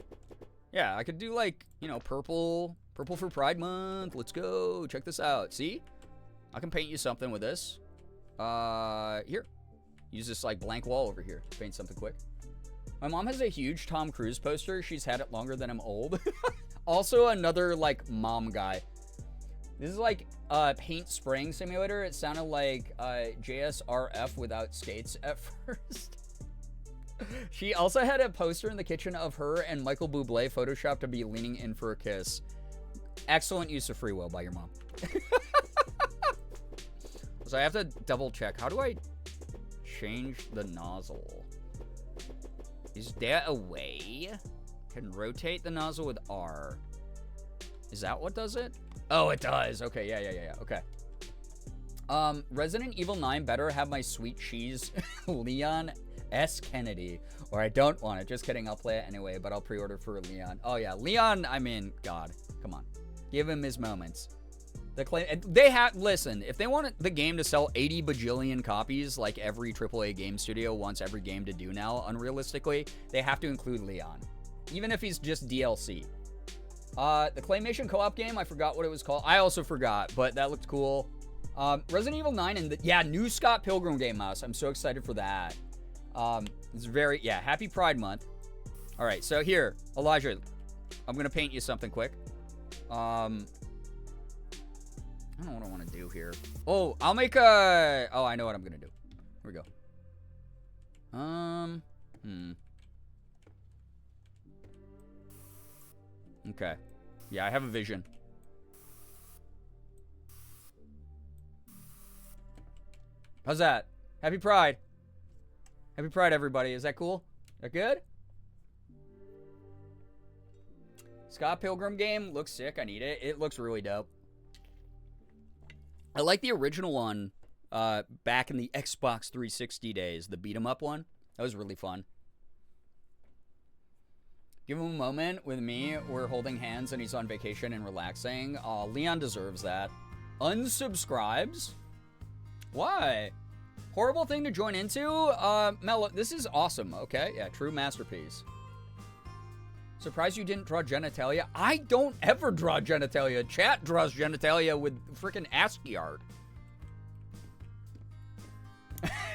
Yeah, I could do, like, you know, purple for Pride Month. Let's go. Check this out. See? I can paint you something with this. Here. Use this, like, blank wall over here. Paint something quick. My mom has a huge Tom Cruise poster. She's had it longer than I'm old. Also, another, like, mom guy. This is, like, paint spraying simulator. It sounded like, JSRF without skates at first. She also had a poster in the kitchen of her and Michael Bublé photoshopped to be leaning in for a kiss. Excellent use of free will by your mom. So I have to double check. How do I change the nozzle? Is there a way? Can rotate the nozzle with R. Is that what does it? Oh, it does. Okay, yeah. Okay. Resident Evil 9 better have my sweet cheese Leon S. Kennedy. Or I don't want it. Just kidding. I'll play it anyway, but I'll pre-order for Leon. Oh, yeah. Leon, I mean, God. Come on. Give him his moments. Listen, if they want the game to sell 80 bajillion copies like every AAA game studio wants every game to do now, unrealistically, they have to include Leon. Even if he's just DLC. The Claymation co-op game, I forgot what it was called. I also forgot, but that looked cool. Resident Evil 9 and new Scott Pilgrim game mouse. I'm so excited for that. It's happy Pride Month. All right, so here, Elijah, I'm going to paint you something quick. I don't know what I want to do here. Oh, I'll make a... Oh, I know what I'm going to do. Here we go. Okay. Yeah, I have a vision. How's that? Happy Pride. Happy Pride, everybody. Is that cool? That good? Scott Pilgrim game looks sick. I need it. It looks really dope. I like the original one back in the Xbox 360 days, the beat 'em up one. That was really fun. Give him a moment with me. We're holding hands and he's on vacation and relaxing. Leon deserves that. Unsubscribes? Why? Horrible thing to join into? Mello, this is awesome, okay? Yeah, true masterpiece. Surprised you didn't draw genitalia? I don't ever draw genitalia. Chat draws genitalia with freaking ASCII art.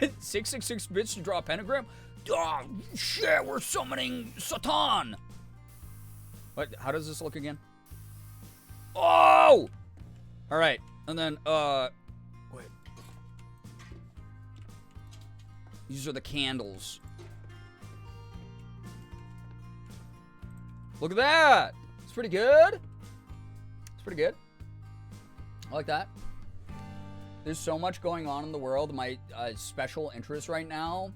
666 bits to draw a pentagram? Oh, shit, we're summoning Satan! What? How does this look again? Oh! Alright, and then, wait. These are the candles. Look at that! It's pretty good. It's pretty good. I like that. There's so much going on in the world. My special interest right now.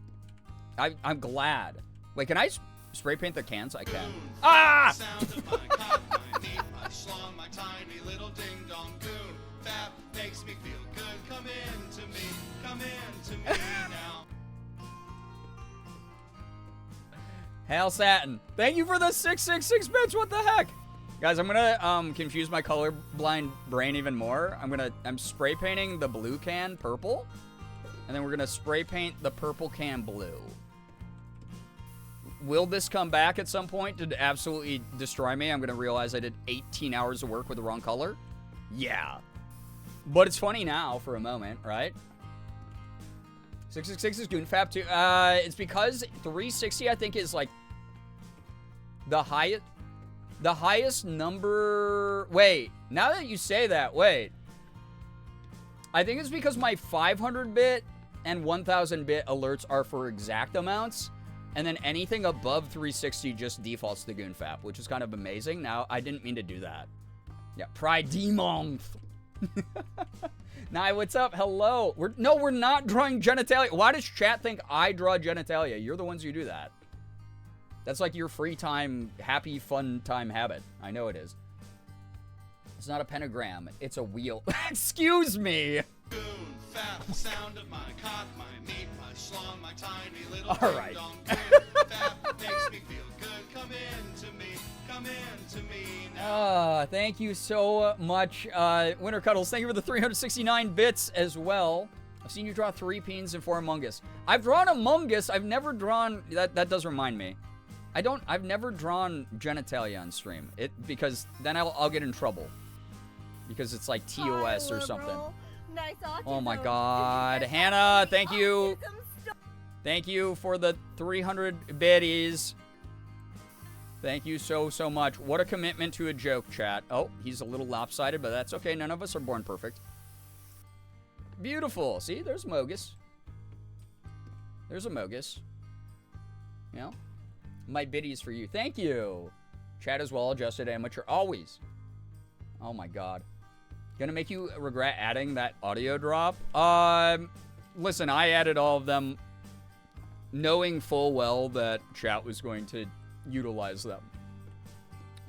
I'm glad. Wait, can I spray paint the cans? I can. Ah! Sound of my cock, my meat, my schlong, my tiny little ding dong goon. Fab makes me feel good. Come into me now. Hail Satin. Thank you for the 666 bits. What the heck? Guys, I'm gonna confuse my colorblind brain even more. I'm spray painting the blue can purple, and then we're gonna spray paint the purple can blue. Will this come back at some point to absolutely destroy me? I'm gonna realize I did 18 hours of work with the wrong color. Yeah, but it's funny now for a moment, right? 666 is Goonfap too. It's because 360 I think is like the highest number. Wait, now that you say that, wait. I think it's because my 500-bit and 1000-bit alerts are for exact amounts, and then anything above 360 just defaults to Goonfap, which is kind of amazing. Now, I didn't mean to do that. Yeah, Pride Demon. Nye, what's up? Hello. We're not drawing genitalia. Why does chat think I draw genitalia? You're the ones who do that. That's like your free time, happy, fun time habit. I know it is. It's not a pentagram. It's a wheel. Excuse me. Goon, fab, sound of my cock, my meat, my schlong, my tiny little All right. ding dong goon. Fab makes me feel good. Come into me now. Thank you so much, Winter Cuddles. Thank you for the 369 bits as well. I've seen you draw 3 Peens and 4 Among Us. I've drawn Among Us. I've never drawn... That does remind me. I've never drawn genitalia on stream. Because then I'll get in trouble. Because it's like TOS or something. Nice Oh my god. Hannah, thank you. Thank you for the 300 biddies. Thank you so much. What a commitment to a joke, chat. Oh, he's a little lopsided, but that's okay. None of us are born perfect. Beautiful. See, there's Mogus. There's a Mogus. You know? My biddies for you. Thank you. Chat is well adjusted amateur. Always. Oh my god. Gonna make you regret adding that audio drop? Listen, I added all of them knowing full well that chat was going to utilize them.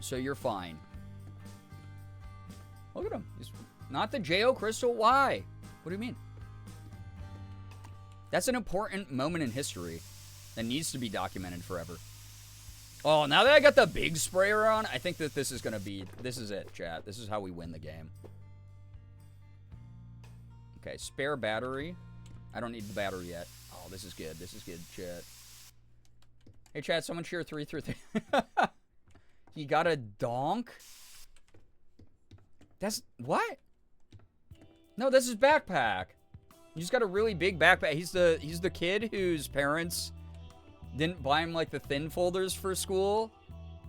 So you're fine. Look at him. He's not the J.O. Crystal. Why? What do you mean? That's an important moment in history that needs to be documented forever. Oh, now that I got the big sprayer on, I think that this is going to be... This is it, chat. This is how we win the game. Okay, spare battery. I don't need the battery yet. Oh, this is good. This is good, chat. Hey, chat, someone share 3 through 3. He got a donk? That's... What? No, that's his backpack. He's got a really big backpack. He's the kid whose parents didn't buy him, like, the thin folders for school.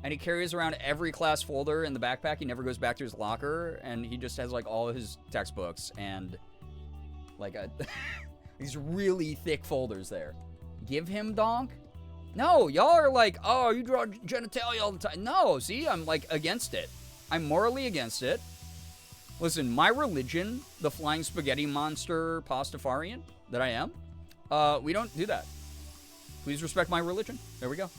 And he carries around every class folder in the backpack. He never goes back to his locker. And he just has, like, all of his textbooks and, like, these really thick folders there. Give him donk? No, y'all are like, oh, you draw genitalia all the time. No, see, I'm, like, against it. I'm morally against it. Listen, my religion, the flying spaghetti monster pastafarian that I am, we don't do that. Please respect my religion. There we go.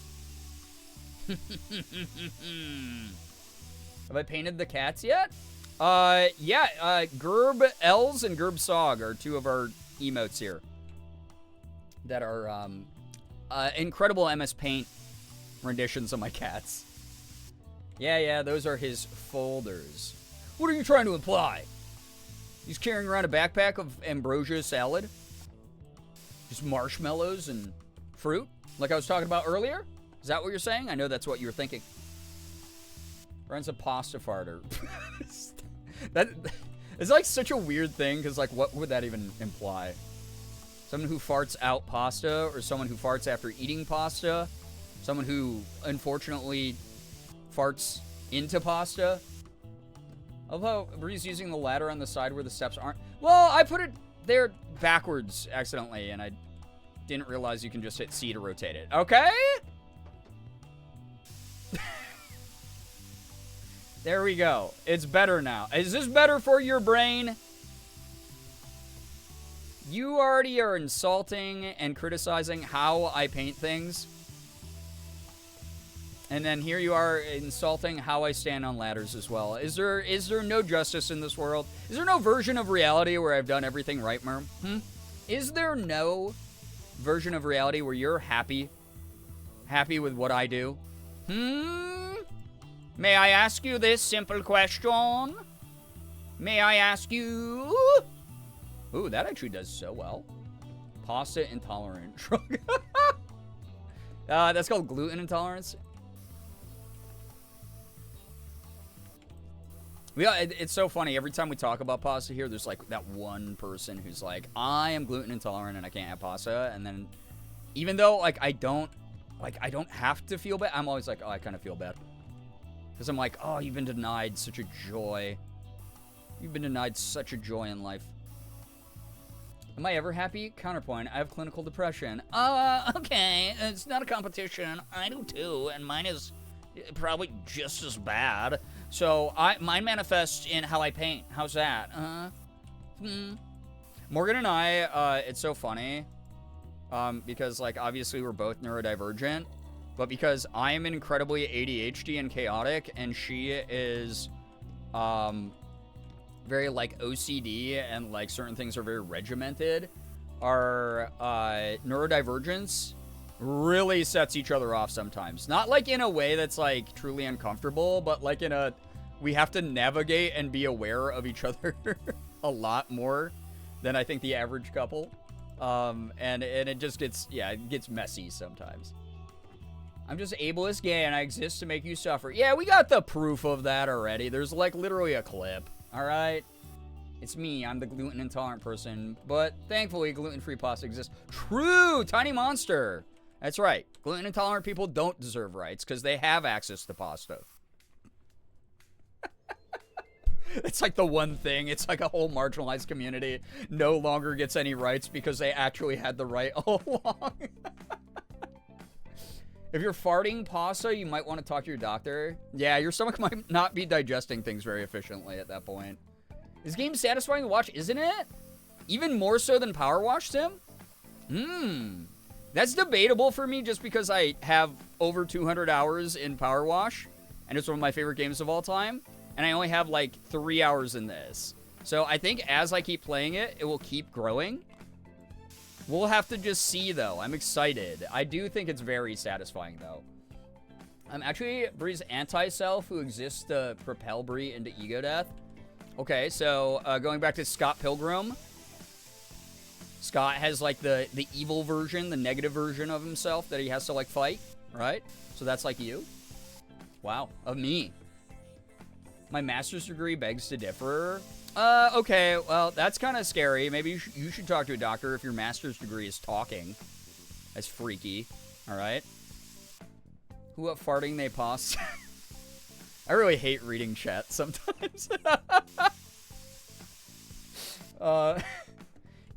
Have I painted the cats yet? Yeah, Gerb Els and Gerb Sog are 2 of our emotes here that are incredible MS Paint renditions of my cats. Yeah, those are his folders. What are you trying to imply? He's carrying around a backpack of ambrosia salad? Just marshmallows and fruit? Like I was talking about earlier? Is that what you're saying? I know that's what you were thinking. Ren's a pasta farter. That is like such a weird thing, because like what would that even imply? Someone who farts out pasta, or someone who farts after eating pasta? Someone who unfortunately farts into pasta? Although Bree's using the ladder on the side where the steps aren't. Well, I put it there backwards accidentally, and I didn't realize you can just hit C to rotate it. Okay? There we go. It's better now. Is this better for your brain? You already are insulting and criticizing how I paint things. And then here you are insulting how I stand on ladders as well. Is there no justice in this world? Is there no version of reality where I've done everything right, Merm? Is there no version of reality where you're happy with what I do? May I ask you this simple question? May I ask you? Ooh, that actually does so well. Pasta intolerant drug. That's called gluten intolerance. Yeah, it's so funny. Every time we talk about pasta here, there's like that one person who's like, I am gluten intolerant and I can't have pasta. And then even though like I don't have to feel bad, I'm always like, oh, I kind of feel bad. Because I'm like, oh, you've been denied such a joy. You've been denied such a joy in life. Am I ever happy? Counterpoint, I have clinical depression. Okay, it's not a competition. I do too, and mine is probably just as bad. So mine manifests in how I paint. How's that? Morgan and I, it's so funny, because like obviously we're both neurodivergent, but because I am incredibly ADHD and chaotic, and she is very like OCD and like certain things are very regimented, our neurodivergence really sets each other off sometimes. Not like in a way that's like truly uncomfortable, but like in a, we have to navigate and be aware of each other a lot more than I think the average couple. And it just gets, yeah, it gets messy sometimes. I'm just ableist gay and I exist to make you suffer. Yeah, we got the proof of that already. There's like literally a clip, all right? It's me, I'm the gluten intolerant person, but thankfully gluten-free pasta exists. True, Tiny Monster. That's right. Gluten intolerant people don't deserve rights because they have access to pasta. It's like the one thing. It's like a whole marginalized community no longer gets any rights because they actually had the right all along. If you're farting pasta, you might want to talk to your doctor. Yeah, your stomach might not be digesting things very efficiently at that point. This game's satisfying to watch, isn't it? Even more so than Power Wash Sim? That's debatable for me just because I have over 200 hours in Power Wash, and it's one of my favorite games of all time, and I only have like 3 hours in this. So I think as I keep playing it, it will keep growing. We'll have to just see, though. I'm excited. I do think it's very satisfying, though. I'm actually Bree's anti-self who exists to propel Bree into ego death. Okay, so going back to Scott Pilgrim. Scott has, like, the evil version, the negative version of himself that he has to, like, fight, right? So that's, like, you. Wow, of me. My master's degree begs to differ. Okay, well, that's kind of scary. Maybe you should talk to a doctor if your master's degree is talking. That's freaky, all right? Who up farting they pause? I really hate reading chat sometimes.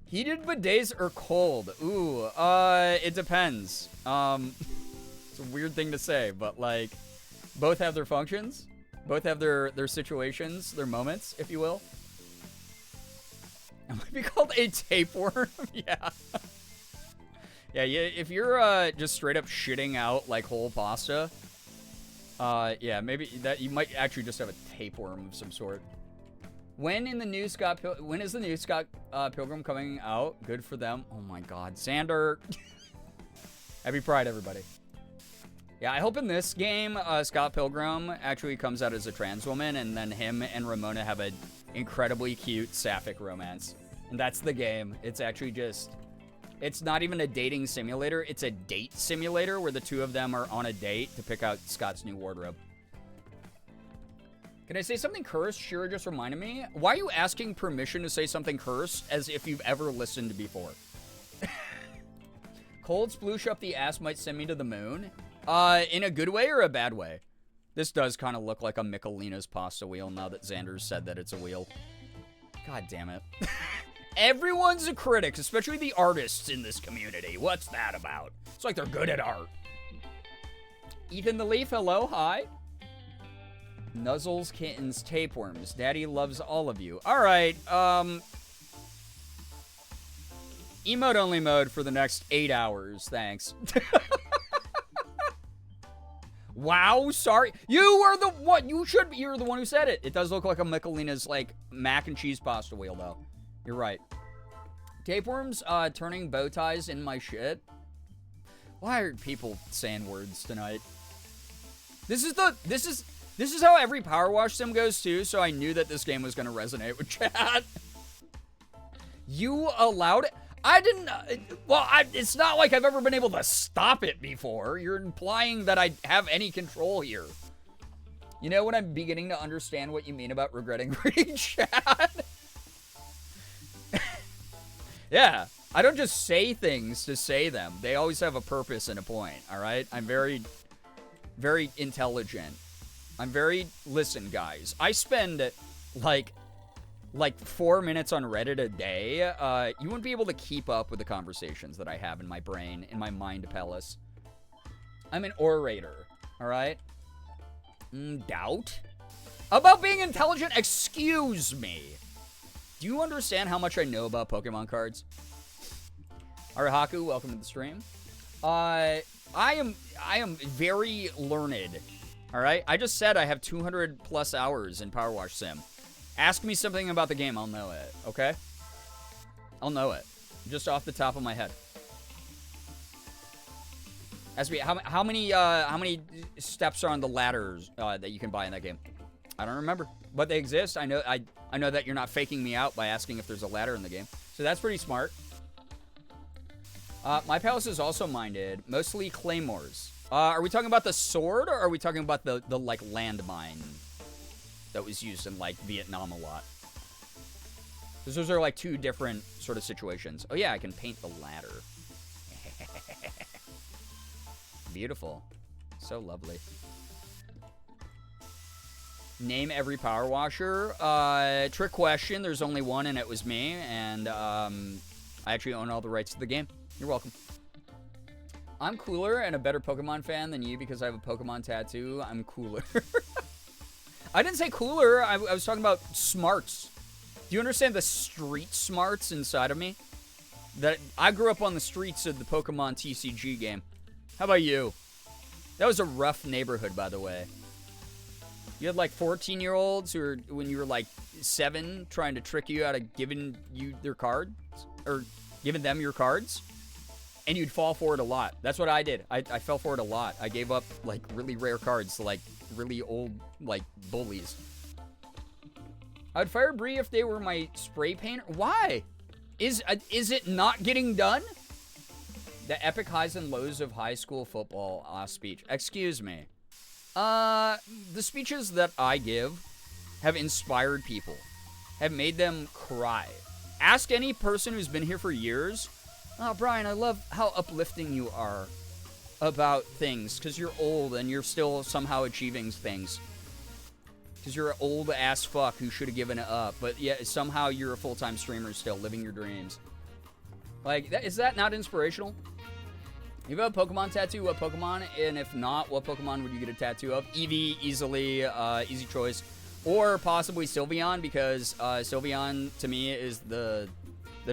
Heated bidets or cold? Ooh, it depends. It's a weird thing to say, but, like, both have their functions. Both have their situations, their moments, if you will. It might be called a tapeworm. Yeah. Yeah, if you're just straight up shitting out like whole pasta, yeah, maybe that you might actually just have a tapeworm of some sort. When is the new Scott Pilgrim coming out? Good for them. Oh my God, Xander. Happy Pride, everybody. Yeah, I hope in this game, Scott Pilgrim actually comes out as a trans woman, and then him and Ramona have an incredibly cute sapphic romance. And that's the game. It's actually just... It's not even a dating simulator. It's a date simulator where the two of them are on a date to pick out Scott's new wardrobe. Can I say something cursed? Shira just reminded me. Why are you asking permission to say something cursed as if you've ever listened before? Cold sploosh up the ass might send me to the moon. In a good way or a bad way? This does kind of look like a Michelina's pasta wheel now that Xander's said that it's a wheel. God damn it. Everyone's a critic, especially the artists in this community. What's that about? It's like they're good at art. Ethan the Leaf, hello, hi. Nuzzles, kittens, tapeworms. Daddy loves all of you. All right, emote only mode for the next 8 hours. Thanks. Wow, sorry. You are the one. You're the one who said it. It does look like a Michelina's, like, mac and cheese pasta wheel, though. You're right. Tapeworms, turning bow ties in my shit. Why are people saying words tonight? This is how every Power Wash sim goes, too, so I knew that this game was going to resonate with chat. You allowed it? I didn't, it's not like I've ever been able to stop it before. You're implying that I have any control here. You know when I'm beginning to understand what you mean about regretting reading chat? Yeah, I don't just say things to say them. They always have a purpose and a point, all right? I'm very, very intelligent. Listen, guys, I spend, like 4 minutes on Reddit a day. You wouldn't be able to keep up with the conversations that I have in my brain, in my mind palace. I'm an orator, all right? Doubt? About being intelligent? Excuse me. Do you understand how much I know about Pokemon cards? Arahaku, welcome to the stream. I am very learned, all right? I just said I have 200 plus hours in Power Wash Sim. Ask me something about the game, I'll know it, okay? I'll know it. Just off the top of my head. Ask me, how many steps are on the ladders that you can buy in that game? I don't remember, but they exist. I know that you're not faking me out by asking if there's a ladder in the game. So that's pretty smart. My palace is also minded, mostly claymores. Are we talking about the sword, or are we talking about the like, landmine that was used in, like, Vietnam a lot? Because those are, like, two different sort of situations. Oh, yeah, I can paint the ladder. Beautiful. So lovely. Name every power washer. Trick question. There's only one, and it was me. And I actually own all the rights to the game. You're welcome. I'm cooler and a better Pokemon fan than you because I have a Pokemon tattoo. I'm cooler. I didn't say cooler. I was talking about smarts. Do you understand the street smarts inside of me? That I grew up on the streets of the Pokemon TCG game. How about you? That was a rough neighborhood, by the way. You had, like, 14-year-olds who were, when you were, like, 7, trying to trick you out of giving you their cards, or giving them your cards, and you'd fall for it a lot. That's what I did. I fell for it a lot. I gave up, like, really rare cards to, like, really old, like, bullies. I'd fire Bree if they were my spray painter. Why? Is it not getting done? The epic highs and lows of high school football speech. Excuse me. The speeches that I give have inspired people, have made them cry. Ask any person who's been here for years. Oh, Brian, I love how uplifting you are about things, because you're old and you're still somehow achieving things. Because you're an old-ass fuck who should have given it up, but yet somehow you're a full-time streamer still, living your dreams. Like, is that not inspirational? If you have a Pokemon tattoo, what Pokemon? And if not, what Pokemon would you get a tattoo of? Eevee, easily, easy choice. Or possibly Sylveon, because Sylveon, to me, is the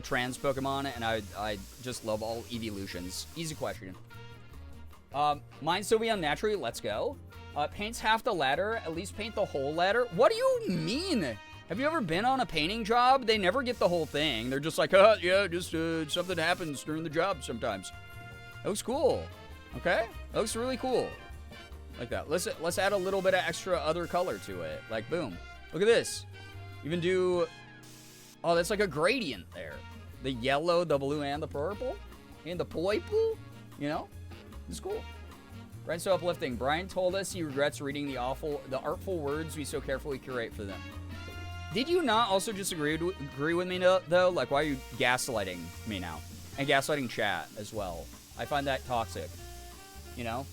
trans Pokemon, and I just love all evolutions. Easy question. Mine Sylveon naturally, let's go. Paints half the ladder, at least paint the whole ladder. What do you mean? Have you ever been on a painting job? They never get the whole thing. They're just like, yeah, just something happens during the job sometimes. That looks cool. Okay? That looks really cool. Like that. Let's add a little bit of extra other color to it. Like, boom. Look at this. Even do... Oh, that's like a gradient there. The yellow, the blue, and the purple. And the purple. You know? It's cool. Brian's so uplifting. Brian told us he regrets reading the artful words we so carefully curate for them. Did you not also agree with me, though? Like, why are you gaslighting me now? And gaslighting chat as well. I find that toxic. You know?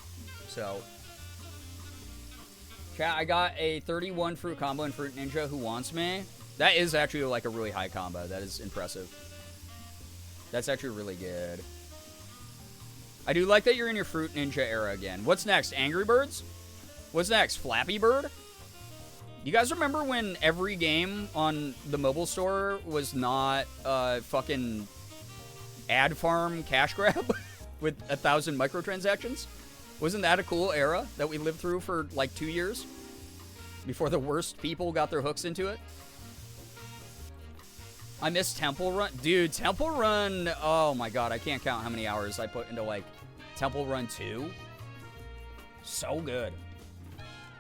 So... Chat, I got a 31 fruit combo in Fruit Ninja. Who wants me? That is actually like a really high combo. That is impressive. That's actually really good. I do like that you're in your Fruit Ninja era again. What's next? Angry Birds? What's next? Flappy Bird? You guys remember when every game on the mobile store was not fucking ad farm cash grab with 1,000 microtransactions? Wasn't that a cool era that we lived through for like 2 years? Before the worst people got their hooks into it? I miss Temple Run. Dude, Temple Run, oh my god, I can't count how many hours I put into like Temple Run 2. So good.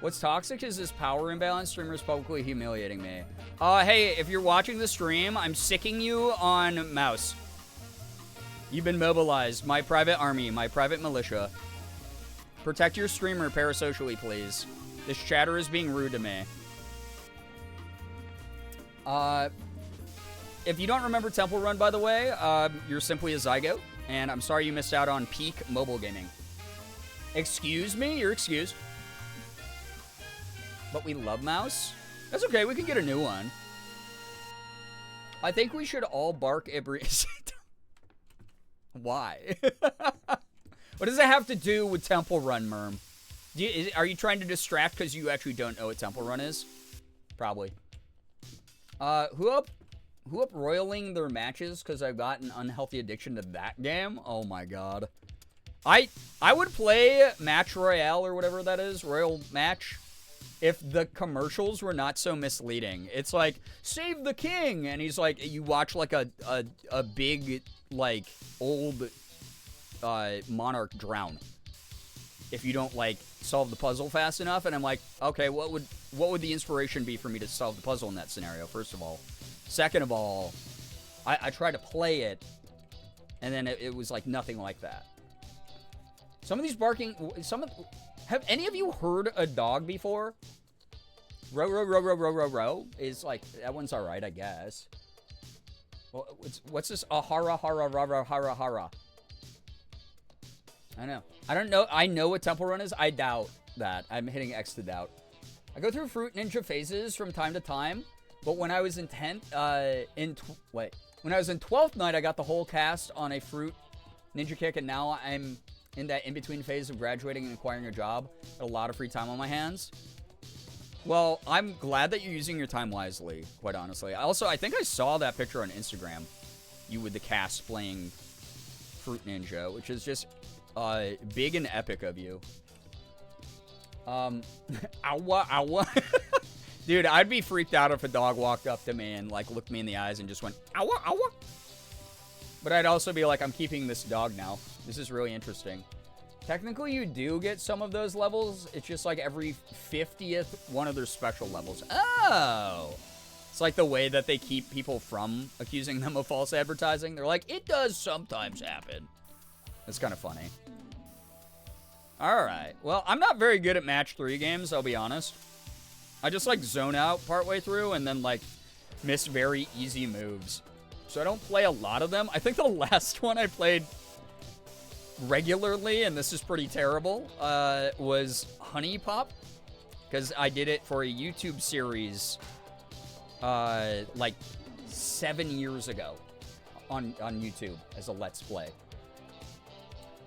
What's toxic is this power imbalance. Streamers publicly humiliating me. Hey, if you're watching the stream, I'm sicking you on mouse. You've been mobilized. My private army, my private militia. Protect your streamer parasocially, please. This chatter is being rude to me. If you don't remember Temple Run, by the way, you're simply a zygote, and I'm sorry you missed out on peak mobile gaming. Excuse me? You're excused. But we love mouse? That's okay, we can get a new one. I think we should all bark at Why? What does that have to do with Temple Run, Merm? Are you trying to distract because you actually don't know what Temple Run is? Probably. Who up royaling their matches because I've got an unhealthy addiction to that game? Oh my god. I would play Match Royale or whatever that is, Royal Match, if the commercials were not so misleading. It's like, save the king, and he's like, you watch like a big, like, old monarch drown if you don't like solve the puzzle fast enough. And I'm like, okay, what would the inspiration be for me to solve the puzzle in that scenario? First of all, second of all, I tried to play it, and then it was like nothing like that. Some of these barking, have any of you heard a dog before? Row, row, row, row, row, row, row is like, that one's all right, I guess. Well, what's this? Ahara, hara, rara, hara, hara. I know. I don't know. I know what Temple Run is. I doubt that. I'm hitting X to doubt. I go through Fruit Ninja phases from time to time, but when I was in 12th night, I got the whole cast on a Fruit Ninja kick, and now I'm in that in-between phase of graduating and acquiring a job. Got a lot of free time on my hands. Well, I'm glad that you're using your time wisely, quite honestly. Also, I think I saw that picture on Instagram. You with the cast playing Fruit Ninja, which is just big and epic of you. Owa, owa. Dude, I'd be freaked out if a dog walked up to me and like looked me in the eyes and just went, owa, owa. But I'd also be like, I'm keeping this dog now. This is really interesting. Technically, you do get some of those levels. It's just like every 50th one of their special levels. Oh! It's like the way that they keep people from accusing them of false advertising. They're like, it does sometimes happen. It's kind of funny. Alright. Well, I'm not very good at match 3 games, I'll be honest. I just like zone out partway through and then like miss very easy moves. So I don't play a lot of them. I think the last one I played regularly, and this is pretty terrible, was Honey Pop. Because I did it for a YouTube series like 7 years ago on YouTube as a Let's Play.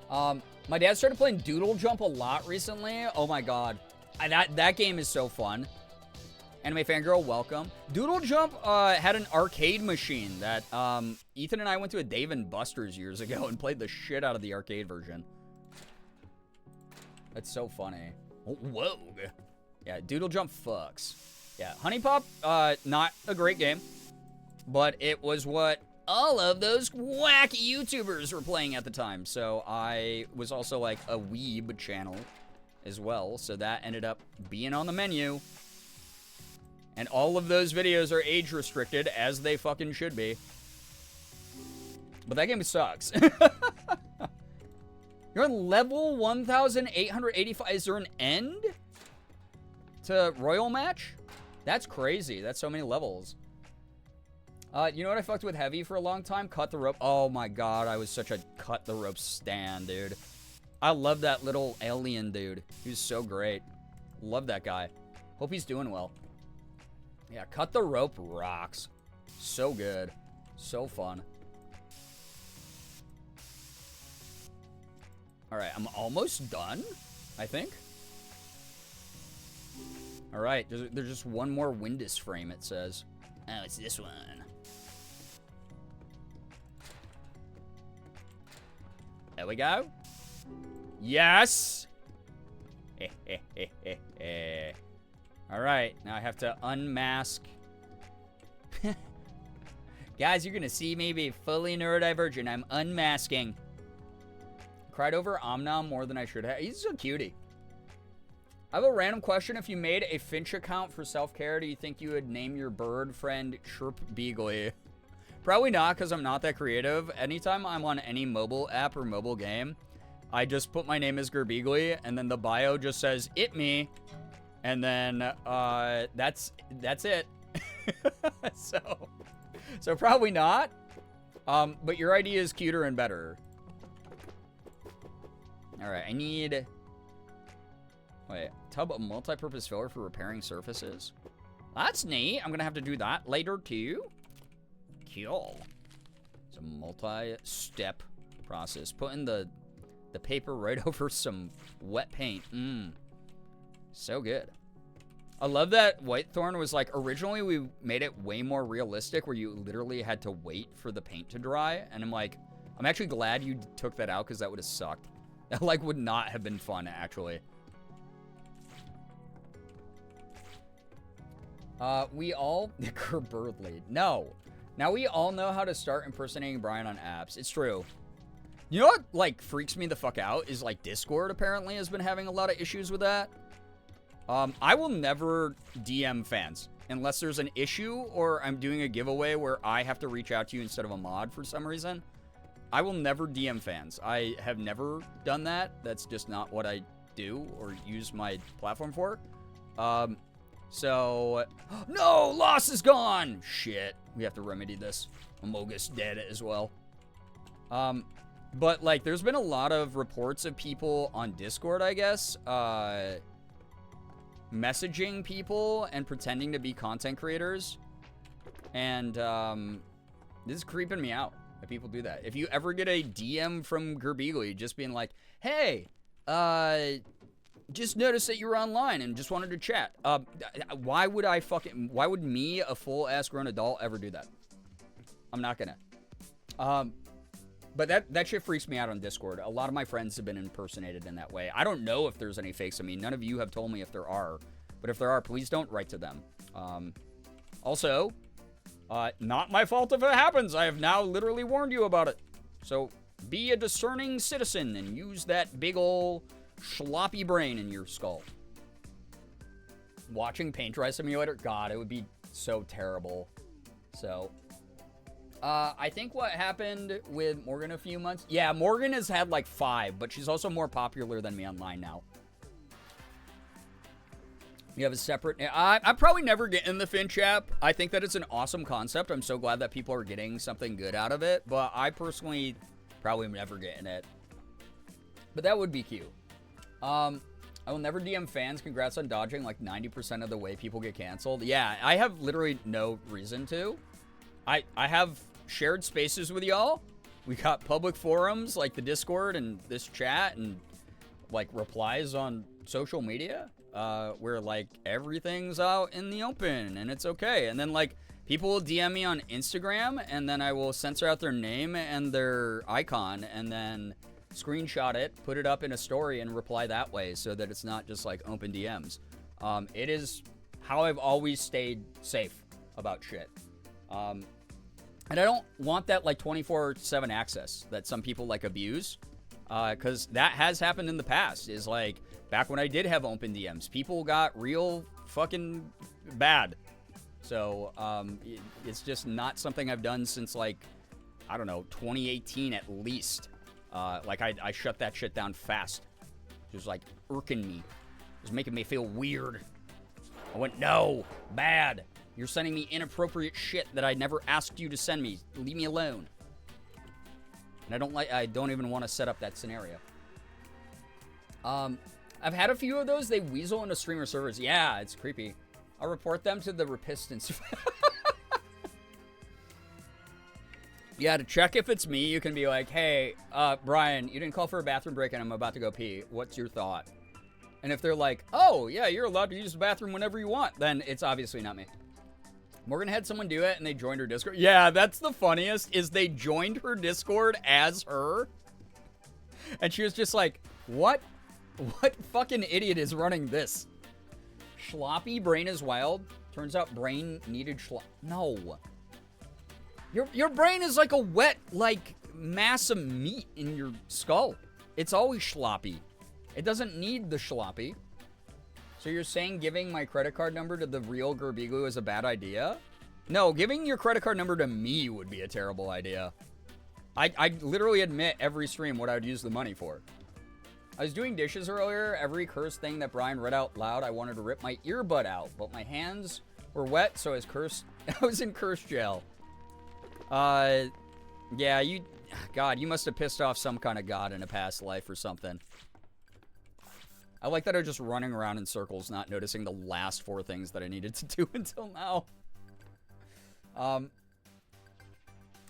My dad started playing Doodle Jump a lot recently. Oh my god. That game is so fun. Anime Fangirl, welcome. Doodle Jump had an arcade machine that Ethan and I went to a Dave & Buster's years ago and played the shit out of the arcade version. That's so funny. Oh, whoa. Yeah, Doodle Jump fucks. Yeah, Honey Pop, not a great game, but it was what all of those wacky YouTubers were playing at the time. So I was also like a weeb channel as well, so that ended up being on the menu. And all of those videos are age restricted, as they fucking should be. But that game sucks. You're on level 1,885. Is there an end to Royal Match? That's crazy. That's so many levels. You know what I fucked with heavy for a long time? Cut the Rope. Oh my god, I was such a Cut the Rope stan, dude. I love that little alien dude. He was so great. Love that guy. Hope he's doing well. Yeah, Cut the Rope rocks. So good. So fun. Alright, I'm almost done, I think. Alright, there's just one more Windus frame, it says. Oh, it's this one. There we go. Yes! Alright, now I have to unmask. Guys, you're gonna see me be fully neurodivergent. I'm unmasking. Cried over Omnom more than I should have. He's a cutie. I have a random question. If you made a Finch account for self-care, do you think you would name your bird friend Girbeagly? Probably not, because I'm not that creative. Anytime I'm on any mobile app or mobile game, I just put my name as Girbeagly, and then the bio just says, "It me," and then that's it. So probably not. But your idea is cuter and better. All right, I need... Wait, tub of multi-purpose filler for repairing surfaces. That's neat. I'm going to have to do that later, too. Cool. It's a multi-step process. Putting the paper right over some wet paint. So good. I love that Whitethorn was like, originally we made it way more realistic where you literally had to wait for the paint to dry. And I'm like, I'm actually glad you took that out because that would have sucked. That, like, would not have been fun, actually. We all... Girbeagly. No. Now we all know how to start impersonating Brian on apps. It's true. You know what, like, freaks me the fuck out is, like, Discord apparently has been having a lot of issues with that. I will never DM fans unless there's an issue or I'm doing a giveaway where I have to reach out to you instead of a mod for some reason. I will never DM fans. I have never done that. That's just not what I do or use my platform for. So... No! Loss is gone! Shit. We have to remedy this. Amogus dead as well. But, like, there's been a lot of reports of people on Discord, I guess, messaging people and pretending to be content creators. And, this is creeping me out that people do that. If you ever get a DM from Girbeagly just being like, hey, just noticed that you were online and just wanted to chat. Why would me, a full-ass grown adult, ever do that? I'm not gonna. But that shit freaks me out on Discord. A lot of my friends have been impersonated in that way. I don't know if there's any fakes of me. None of you have told me if there are. But if there are, please don't write to them. Also, not my fault if it happens. I have now literally warned you about it. So be a discerning citizen and use that big ol' sloppy brain in your skull. Watching Paint Dry Simulator? God, it would be so terrible. So... I think what happened with Morgan a few months... Yeah, Morgan has had like 5, but she's also more popular than me online now. You have a separate... I'm probably never getting the Finch app. I think that it's an awesome concept. I'm so glad that people are getting something good out of it, but I personally probably am never getting it. But that would be cute. I will never DM fans. Congrats on dodging like 90% of the way people get canceled. Yeah, I have literally no reason to. I have shared spaces with y'all. We got public forums like the Discord and this chat and like replies on social media where like everything's out in the open and it's okay. And then like people will DM me on Instagram and then I will censor out their name and their icon and then screenshot it, put it up in a story and reply that way so that it's not just like open DMs. It is how I've always stayed safe about shit. And I don't want that like 24/7 access that some people like abuse. Because that has happened in the past. Is like, back when I did have open DMs, people got real fucking bad. So, it's just not something I've done since, like, I don't know, 2018 at least. Like, I shut that shit down fast. It was, like, irking me. It was making me feel weird. I went, no, bad. You're sending me inappropriate shit that I never asked you to send me. Leave me alone. And I don't even want to set up that scenario. I've had a few of those. They weasel into streamer servers. Yeah, it's creepy. I'll report them to the Rapistance. Yeah, to check if it's me, you can be like, hey, Brian, you didn't call for a bathroom break and I'm about to go pee. What's your thought? And if they're like, oh, yeah, you're allowed to use the bathroom whenever you want, then it's obviously not me. Morgan had someone do it and they joined her Discord. Yeah, that's the funniest, is they joined her Discord as her. And she was just like, what? What fucking idiot is running this? Sloppy brain is wild. Turns out brain needed No. Your brain is like a wet, like, mass of meat in your skull. It's always sloppy. It doesn't need the sloppy. So you're saying giving my credit card number to the real Girbeagly is a bad idea? No, giving your credit card number to me would be a terrible idea. I literally admit every stream what I would use the money for. I was doing dishes earlier. Every curse thing that Brian read out loud, I wanted to rip my earbud out, but my hands were wet, so I was in curse jail. Yeah, God, you must have pissed off some kind of god in a past life or something. I like that I'm just running around in circles, not noticing the last 4 things that I needed to do until now.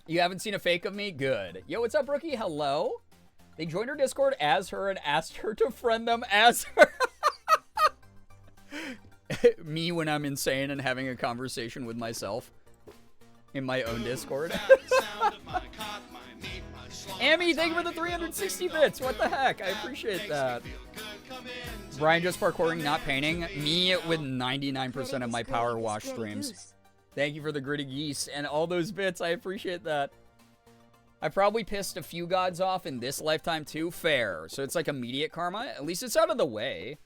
You haven't seen a fake of me? Good. Yo, what's up, Rookie? Hello? They joined her Discord as her and asked her to friend them as her. Me when I'm insane and having a conversation with myself in my own Discord. Amy, thank you for the 360 bits. What the heck? I appreciate that. Brian just parkouring, not painting. Me with 99% of my power wash streams. Thank you for the gritty geese and all those bits. I appreciate that. I probably pissed a few gods off in this lifetime too. Fair. So it's like immediate karma. At least it's out of the way.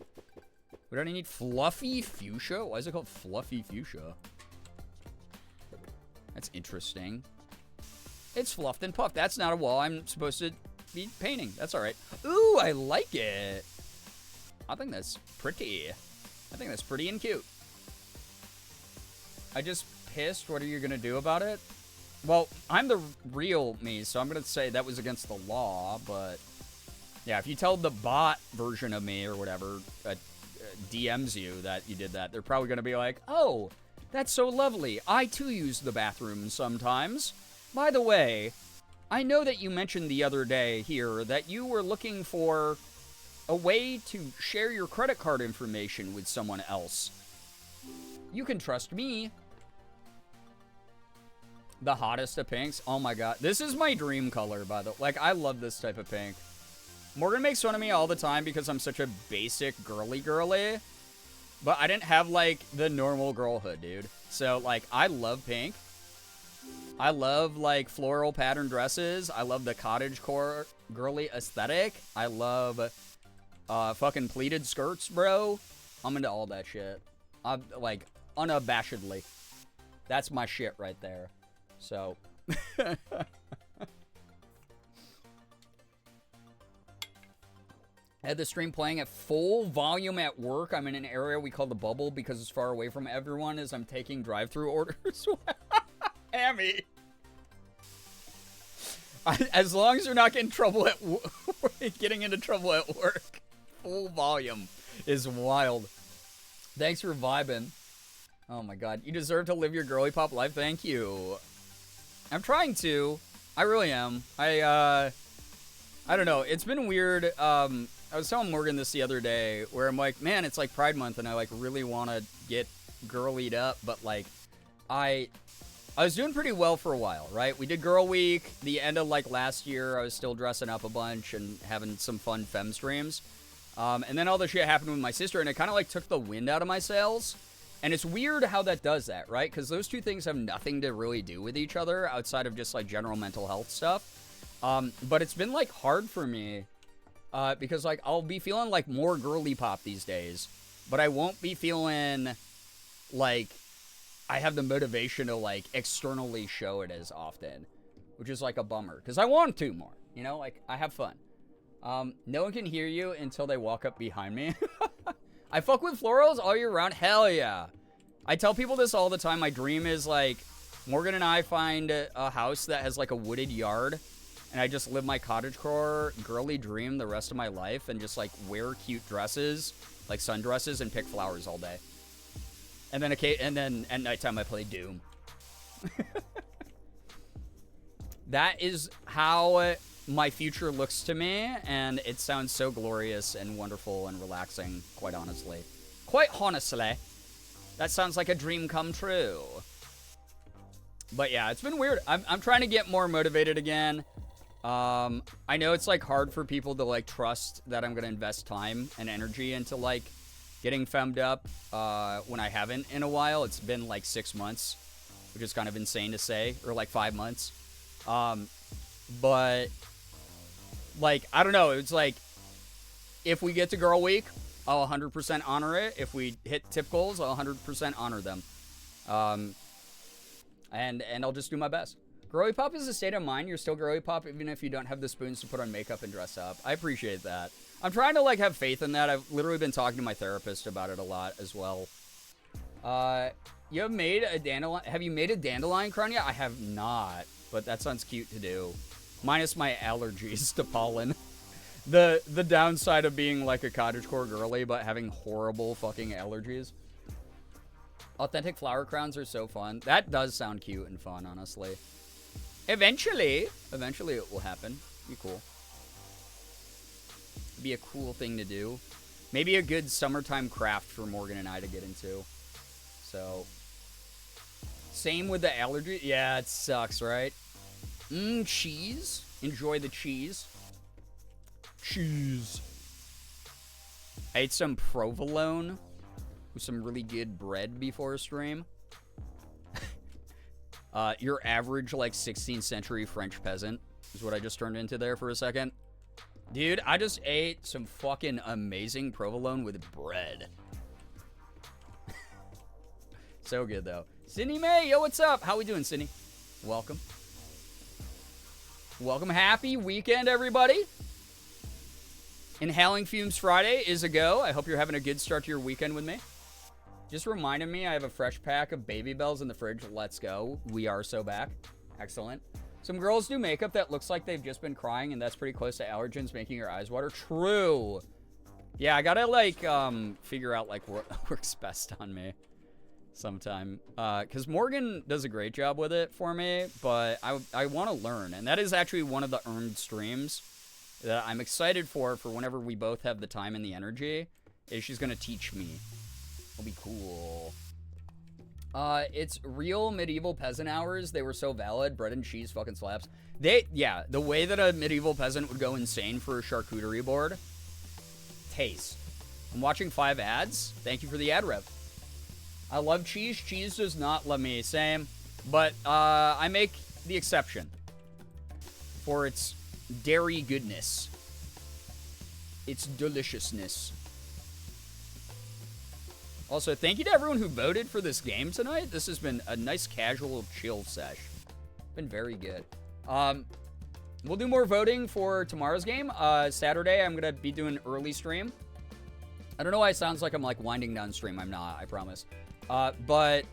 We don't need fluffy fuchsia. Why is it called fluffy fuchsia? That's interesting. It's fluffed and puffed. That's not a wall I'm supposed to be painting. That's all right. Ooh, I like it. I think that's pretty. I think that's pretty and cute. I just pissed. What are you going to do about it? Well, I'm the real me, so I'm going to say that was against the law, but yeah, if you tell the bot version of me or whatever that DMs you that you did that, they're probably going to be like, oh, that's so lovely. I too use the bathroom sometimes. By the way, I know that you mentioned the other day here that you were looking for a way to share your credit card information with someone else. You can trust me. The hottest of pinks. Oh my god. This is my dream color, by the way. Like, I love this type of pink. Morgan makes fun of me all the time because I'm such a basic girly. But I didn't have, like, the normal girlhood, dude. So, like, I love pink. I love, like, floral pattern dresses. I love the cottagecore girly aesthetic. I love fucking pleated skirts, bro. I'm into all that shit. I'm, like, unabashedly. That's my shit right there. So. I had the stream playing at full volume at work. I'm in an area we call the bubble because it's far away from everyone as I'm taking drive-thru orders. Amy. As long as you're not getting into trouble at work. Full volume is wild. Thanks for vibing. Oh my god. You deserve to live your girly pop life. Thank you. I'm trying to. I really am. I don't know. It's been weird. I was telling Morgan this the other day where I'm like, man, it's like Pride Month and I like really want to get girlied up, but like I was doing pretty well for a while, right? We did Girl Week. The end of like last year, I was still dressing up a bunch and having some fun femme streams. And then all the shit happened with my sister and it kind of like took the wind out of my sails. And it's weird how that does that, right? Because those two things have nothing to really do with each other outside of just like general mental health stuff. But it's been like hard for me because like I'll be feeling like more girly pop these days, but I won't be feeling like I have the motivation to like externally show it as often, which is like a bummer because I want to more, you know, like I have fun. No one can hear you until they walk up behind me. I fuck with florals all year round. Hell yeah. I tell people this all the time. My dream is like Morgan and I find a house that has like a wooded yard, and I just live my cottagecore girly dream the rest of my life and just like wear cute dresses, like sundresses, and pick flowers all day. And then at nighttime I play Doom. That is how my future looks to me, and it sounds so glorious and wonderful and relaxing, quite honestly. Quite honestly. That sounds like a dream come true. But yeah, it's been weird. I'm trying to get more motivated again. I know it's like hard for people to like trust that I'm gonna invest time and energy into like getting femmed up when I haven't in a while. It's been like 6 months, which is kind of insane to say, or like 5 months. But like, I don't know. It's like, if we get to Girl Week, I'll 100% honor it. If we hit tip goals, I'll 100% honor them. And I'll just do my best. Girly pop is a state of mind. You're still girly pop even if you don't have the spoons to put on makeup and dress up. I appreciate that. I'm trying to like have faith in that. I've literally been talking to my therapist about it a lot as well. You have made a dandelion. Have you made a dandelion crown yet? I have not, but that sounds cute to do. Minus my allergies to pollen. The downside of being like a cottagecore girly but having horrible fucking allergies. Authentic flower crowns are so fun. That does sound cute and fun, honestly. Eventually it will happen. Be cool. Be a cool thing to do. Maybe a good summertime craft for Morgan and I to get into. So, same with the allergy. Yeah, it sucks, right? Cheese. Enjoy the cheese. Cheese. I ate some provolone with some really good bread before a stream. Your average, like, 16th century French peasant is what I just turned into there for a second. Dude, I just ate some fucking amazing provolone with bread. So good, though. Sydney May, yo, what's up? How we doing, Sydney? Welcome. Welcome. Happy weekend, everybody. Inhaling Fumes Friday is a go. I hope you're having a good start to your weekend with me. Just reminded me I have a fresh pack of Baby Bells in the fridge. Let's go. We are so back. Excellent. Some girls do makeup that looks like they've just been crying, and that's pretty close to allergens making your eyes water. True. Yeah, I gotta, like, figure out, like, what works best on me sometime. Because Morgan does a great job with it for me, but I want to learn. And that is actually one of the earned streams that I'm excited for whenever we both have the time and the energy, is she's gonna teach me. It'll be cool. It's real medieval peasant hours. They were so valid. Bread and cheese fucking slaps. Yeah, the way that a medieval peasant would go insane for a charcuterie board. Taste. I'm watching 5 ads. Thank you for the ad rev. I love cheese. Cheese does not love me. Same. But, I make the exception for its dairy goodness. Its deliciousness. Also, thank you to everyone who voted for this game tonight. This has been a nice, casual, chill sesh. Been very good. We'll do more voting for tomorrow's game. Saturday, I'm going to be doing early stream. I don't know why it sounds like I'm, like, winding down stream. I'm not, I promise. But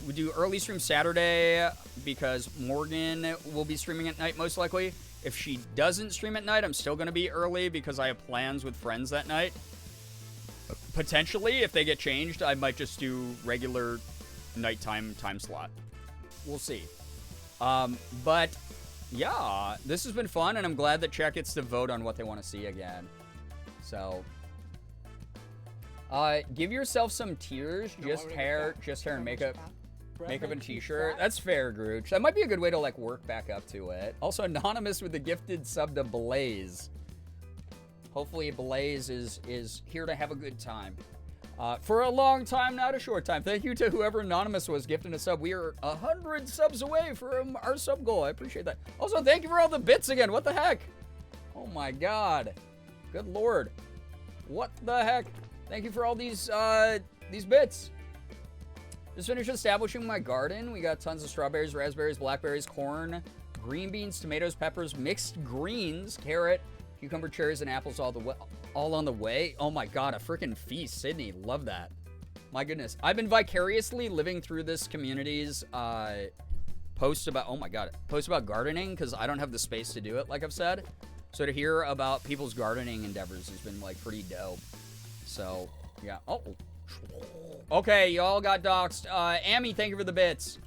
we do early stream Saturday because Morgan will be streaming at night, most likely. If she doesn't stream at night, I'm still going to be early because I have plans with friends that night. Potentially, if they get changed, I might just do regular nighttime time slot. We'll see. But, yeah, this has been fun, and I'm glad that chat gets to vote on what they want to see again. So, give yourself some tears, just hair and makeup. Makeup and t-shirt. That's fair, Grooch. That might be a good way to, like, work back up to it. Also, Anonymous with the gifted sub to Blaze. Hopefully Blaze is here to have a good time. For a long time, not a short time. Thank you to whoever Anonymous was gifting a sub. We are 100 subs away from our sub goal. I appreciate that. Also, thank you for all the bits again. What the heck? Oh my god. Good lord. What the heck? Thank you for all these bits. Just finished establishing my garden. We got tons of strawberries, raspberries, blackberries, corn, green beans, tomatoes, peppers, mixed greens, carrot, cucumber, cherries, and apples all on the way. Oh my god, a freaking feast. Sydney, love that. My goodness. I've been vicariously living through this community's posts about gardening because I don't have the space to do it, like I've said. So to hear about people's gardening endeavors has been like pretty dope. So, yeah. Oh. Okay, y'all got doxxed. Amy, thank you for the bits.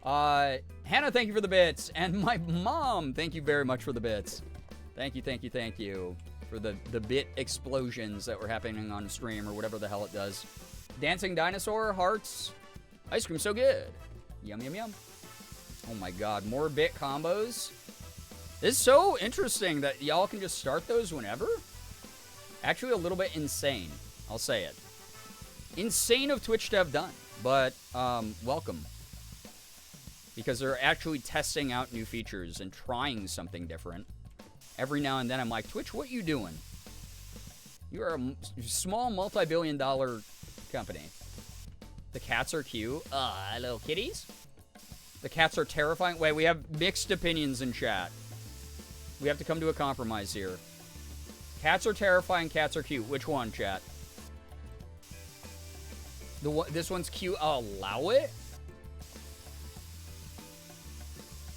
Hannah, thank you for the bits. And my mom, thank you very much for the bits. Thank you for the bit explosions that were happening on stream or whatever the hell it does. Dancing dinosaur, hearts, ice cream so good. Yum, yum, yum. Oh my god, more bit combos. It's so interesting that y'all can just start those whenever. Actually, a little bit insane. I'll say it. Insane of Twitch to have done, but welcome. Because they're actually testing out new features and trying something different. Every now and then I'm like, Twitch, what you doing? You are a small multi-billion-dollar company. The cats are cute. Little kitties. The cats are terrifying. Wait, we have mixed opinions in chat. We have to come to a compromise here. Cats are terrifying, cats are cute. Which one, chat? This one's cute. I'll allow it?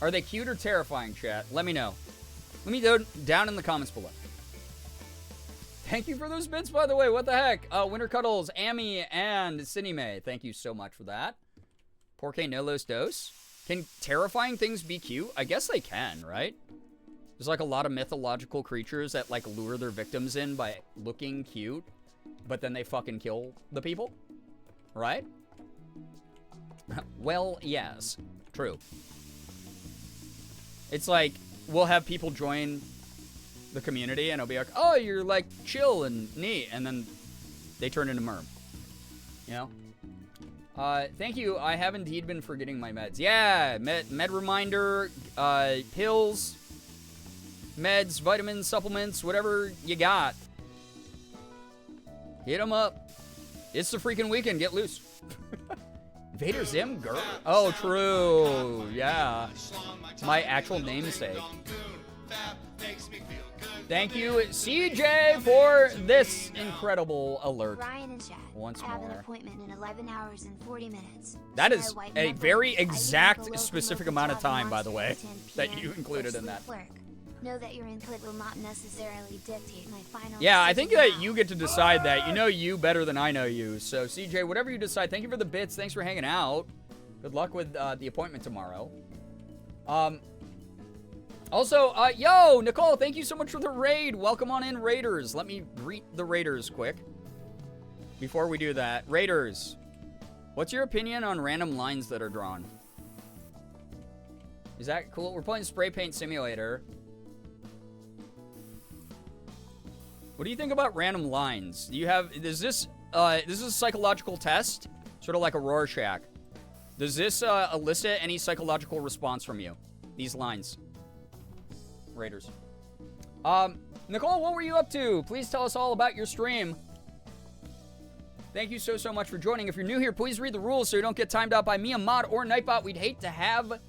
Are they cute or terrifying, chat? Let me know. Let me know down in the comments below. Thank you for those bits, by the way. What the heck? Winter Cuddles, Amy, and Sydney May. Thank you so much for that. Porque no los dos. Can terrifying things be cute? I guess they can, right? There's like a lot of mythological creatures that like lure their victims in by looking cute, but then they fucking kill the people, right? Well, yes, true. It's like we'll have people join the community and it'll be like, oh, you're like chill and neat, and then they turn into merm, you know? Thank you. I have indeed been forgetting my meds. Yeah, med reminder, pills, meds, vitamins, supplements, whatever you got. Hit them up. It's the freaking weekend. Get loose. Vader Zim? Girl. Oh, true. Yeah. My actual namesake. Thank you, CJ, for this incredible alert. Ryan and Chad, Once I have an more. appointment in 11 hours and 40 minutes. That Should is I whiten a my very voice? I exact, use the specific local amount of job time, by monster the way, at 10 that PM you included or in that. sleep work. Know that your input will not necessarily dictate my final Yeah, I think decision that now. you get to decide that. You know you better than I know you. So, CJ, whatever you decide, thank you for the bits. Thanks for hanging out. Good luck with the appointment tomorrow. Also, yo, Nicole, thank you so much for the raid. Welcome on in, Raiders. Let me greet the Raiders quick. Before we do that, Raiders, what's your opinion on random lines that are drawn? Is that cool? We're playing Spray Paint Simulator. What do you think about random lines? Do you have, is this is a psychological test? Sort of like a Rorschach. Does this elicit any psychological response from you? These lines. Raiders. Nicole, what were you up to? Please tell us all about your stream. Thank you so much for joining. If you're new here, please read the rules so you don't get timed out by me, a mod, or Nightbot. We'd hate to have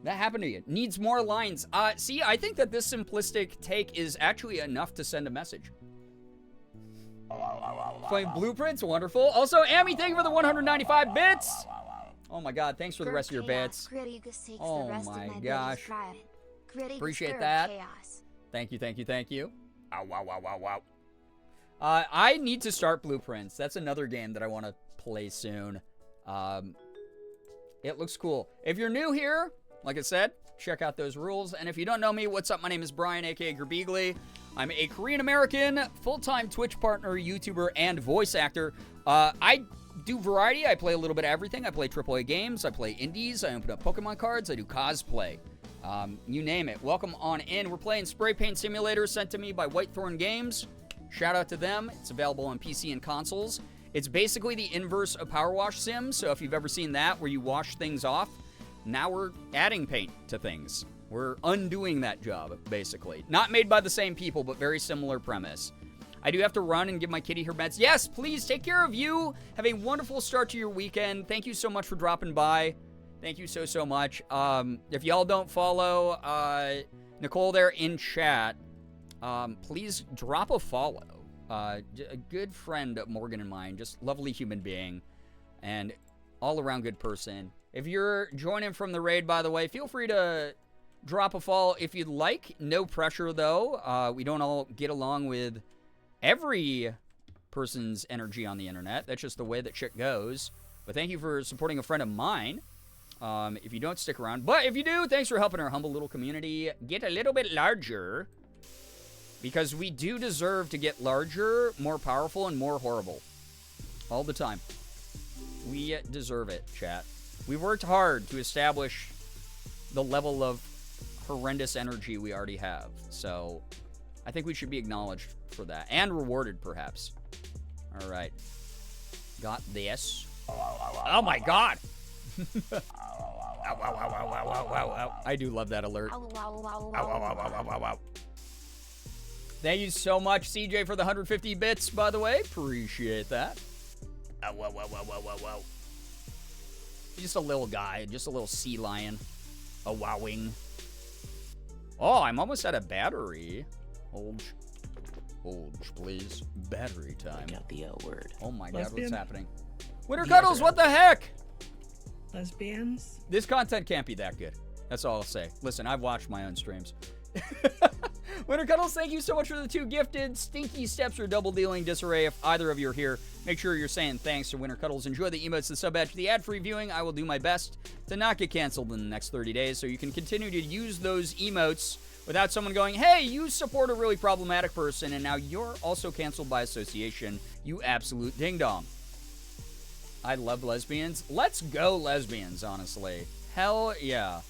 that happen to you. Needs more lines. See, I think that this simplistic take is actually enough to send a message. Playing blueprints, wonderful. Also, Amy, thank you for the 195 bits. Oh my god, thanks for the rest of your bits. Oh my gosh. Appreciate that. Thank you. Ow, wow. I need to start Blueprints. That's another game that I want to play soon. It looks cool. If you're new here, like I said, check out those rules. And if you don't know me, what's up? My name is Brian, aka Girbeagly. I'm a Korean-American, full-time Twitch partner, YouTuber, and voice actor. I do variety. I play a little bit of everything. I play AAA games. I play indies. I open up Pokemon cards. I do cosplay. You name it. Welcome on in. We're playing Spray Paint Simulator, sent to me by Whitethorn Games. Shout out to them. It's available on PC and consoles. It's basically the inverse of Power Wash Sim, so if you've ever seen that, where you wash things off, Now we're adding paint to things. We're undoing that job, basically. Not made by the same people, but very similar premise. I do have to run and give my kitty her meds. Yes, please take care of you. Have a wonderful start to your weekend. Thank you so much for dropping by. Thank you so much. If y'all don't follow Nicole there in chat, please drop a follow. A good friend of Morgan and mine, just lovely human being, and all-around good person. If you're joining from the raid, by the way, feel free to drop a follow if you'd like. No pressure, though. We don't all get along with every person's energy on the internet. That's just the way that shit goes. But thank you for supporting a friend of mine. If you don't stick around. But if you do, thanks for helping our humble little community get a little bit larger. Because we do deserve to get larger, more powerful, and more horrible. All the time. We deserve it, chat. We've worked hard to establish the level of horrendous energy we already have. So, I think we should be acknowledged for that. And rewarded, perhaps. Alright. Got this. Oh my god! I do love that alert. Thank you so much, CJ, for the 150 bits, by the way. Appreciate that. Just a little guy. Just a little sea lion. A wowing. Oh, I'm almost out of battery. Hold, please. Battery time. I got the L word. Oh my Lesbian? god, what's happening? Winter Cuddles, what the heck? Lesbians? This content can't be that good. That's all I'll say. Listen, I've watched my own streams. Winter Cuddles, thank you so much for the 2 gifted. Stinky Steps or Double Dealing Disarray. If either of you are here, make sure you're saying thanks to Winter Cuddles. Enjoy the emotes, the sub badge, the ad-free viewing. I will do my best to not get canceled in the next 30 days, so you can continue to use those emotes without someone going, hey, you support a really problematic person, and now you're also canceled by association, you absolute ding-dong. I love lesbians. Let's go lesbians, honestly. Hell yeah.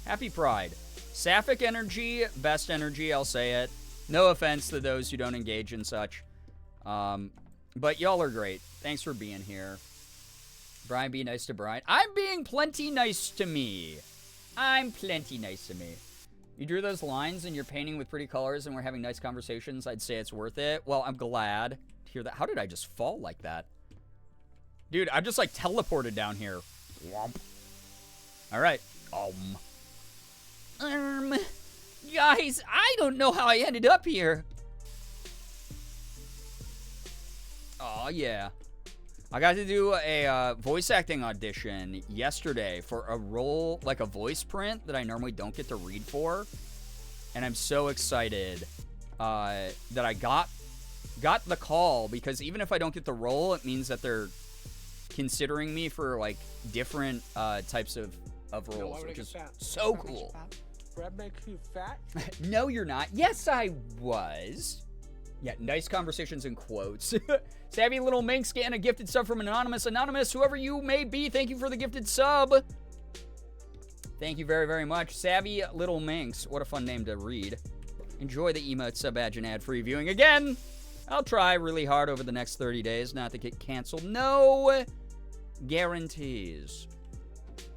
Happy Pride. Sapphic energy, best energy, I'll say it. No offense to those who don't engage in such. But y'all are great. Thanks for being here. Brian, be nice to Brian. I'm being plenty nice to me. I'm plenty nice to me. You drew those lines and you're painting with pretty colors and we're having nice conversations. I'd say it's worth it. Well, I'm glad to hear that. How did I just fall like that? Dude, I just like teleported down here. Womp. All right. Guys, I don't know how I ended up here. Oh, yeah. I got to do a voice acting audition yesterday for a role, like a voice print that I normally don't get to read for. And I'm so excited that I got the call, because even if I don't get the role, it means that they're considering me for, like, different types of roles, which is so cool. Bread makes you fat? No, you're not. Yes, I was. Yeah, nice conversations in quotes. Savvy Little Minx getting a gifted sub from Anonymous. Anonymous, whoever you may be, thank you for the gifted sub. Thank you very, very much. Savvy Little Minx. What a fun name to read. Enjoy the emote, sub badge, and ad-free viewing. Again, I'll try really hard over the next 30 days not to get canceled. No guarantees.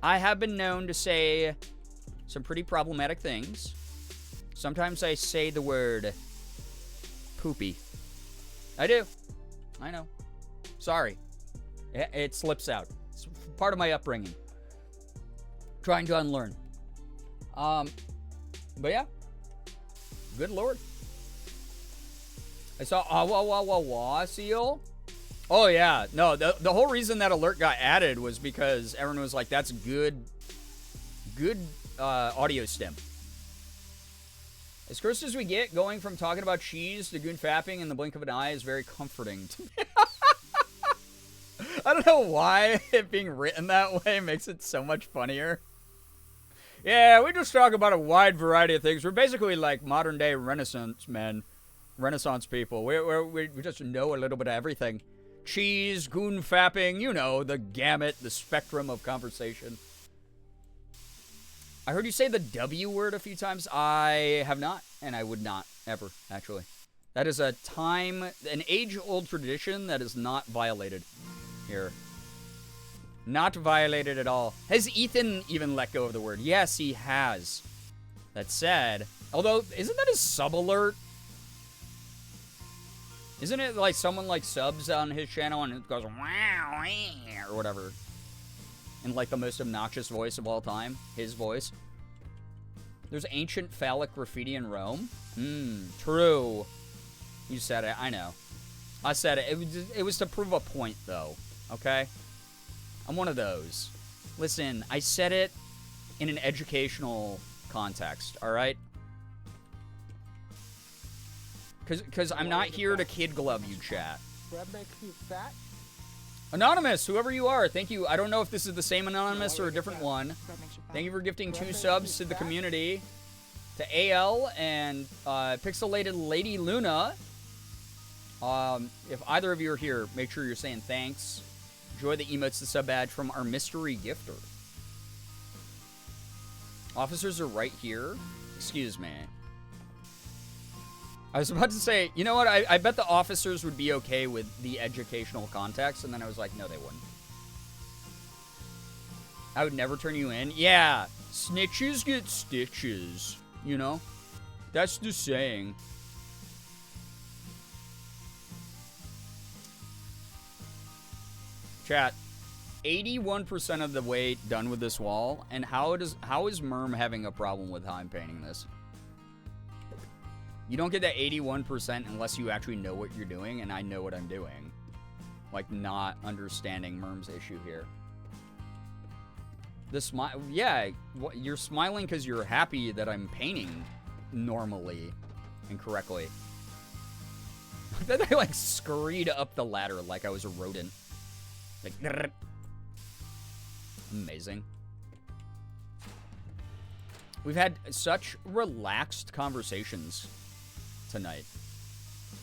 I have been known to say some pretty problematic things. Sometimes I say the word poopy. I do. I know. Sorry. It slips out. It's part of my upbringing. Trying to unlearn. But yeah. Good lord. I saw seal. Oh yeah. No, the whole reason that alert got added was because everyone was like, that's good audio stem. As cursed as we get, going from talking about cheese to goon fapping in the blink of an eye is very comforting to me. I don't know why it being written that way makes it so much funnier. Yeah, we just talk about a wide variety of things. We're basically like modern day Renaissance men. Renaissance people. We just know a little bit of everything. Cheese, goon fapping, you know, the gamut, the spectrum of conversation. I heard you say the W word a few times. I have not, and I would not, ever, actually. That is an age-old tradition that is not violated here. Not violated at all. Has Ethan even let go of the word? Yes, he has. That said, although, isn't that a sub alert? Isn't it like someone like subs on his channel and it goes wow or whatever? In like the most obnoxious voice of all time. His voice. There's ancient phallic graffiti in Rome. True. You said it. I know. I said it. It was to prove a point, though. Okay? I'm one of those. Listen, I said it in an educational context, alright? Because I'm not here to kid glove you, chat. Bread makes you fat. Anonymous, whoever you are, thank you. I don't know if this is the same Anonymous or a different one. Thank you for gifting 2 subs to the community. To AL and Pixelated Lady Luna. If either of you are here, make sure you're saying thanks. Enjoy the emotes, the sub badge from our mystery gifter. Officers are right here. Excuse me. I was about to say, you know what? I bet the officers would be okay with the educational context, and then I was like, no, they wouldn't. I would never turn you in. Yeah, snitches get stitches, you know? That's the saying. Chat, 81% of the way done with this wall, and how is Merm having a problem with how I'm painting this? You don't get that 81% unless you actually know what you're doing, and I know what I'm doing. Like, not understanding Merm's issue here. The smile, yeah, you're smiling because you're happy that I'm painting normally and correctly. Then I, like, scurried up the ladder like I was a rodent. Like, grrr. Amazing. We've had such relaxed conversations tonight.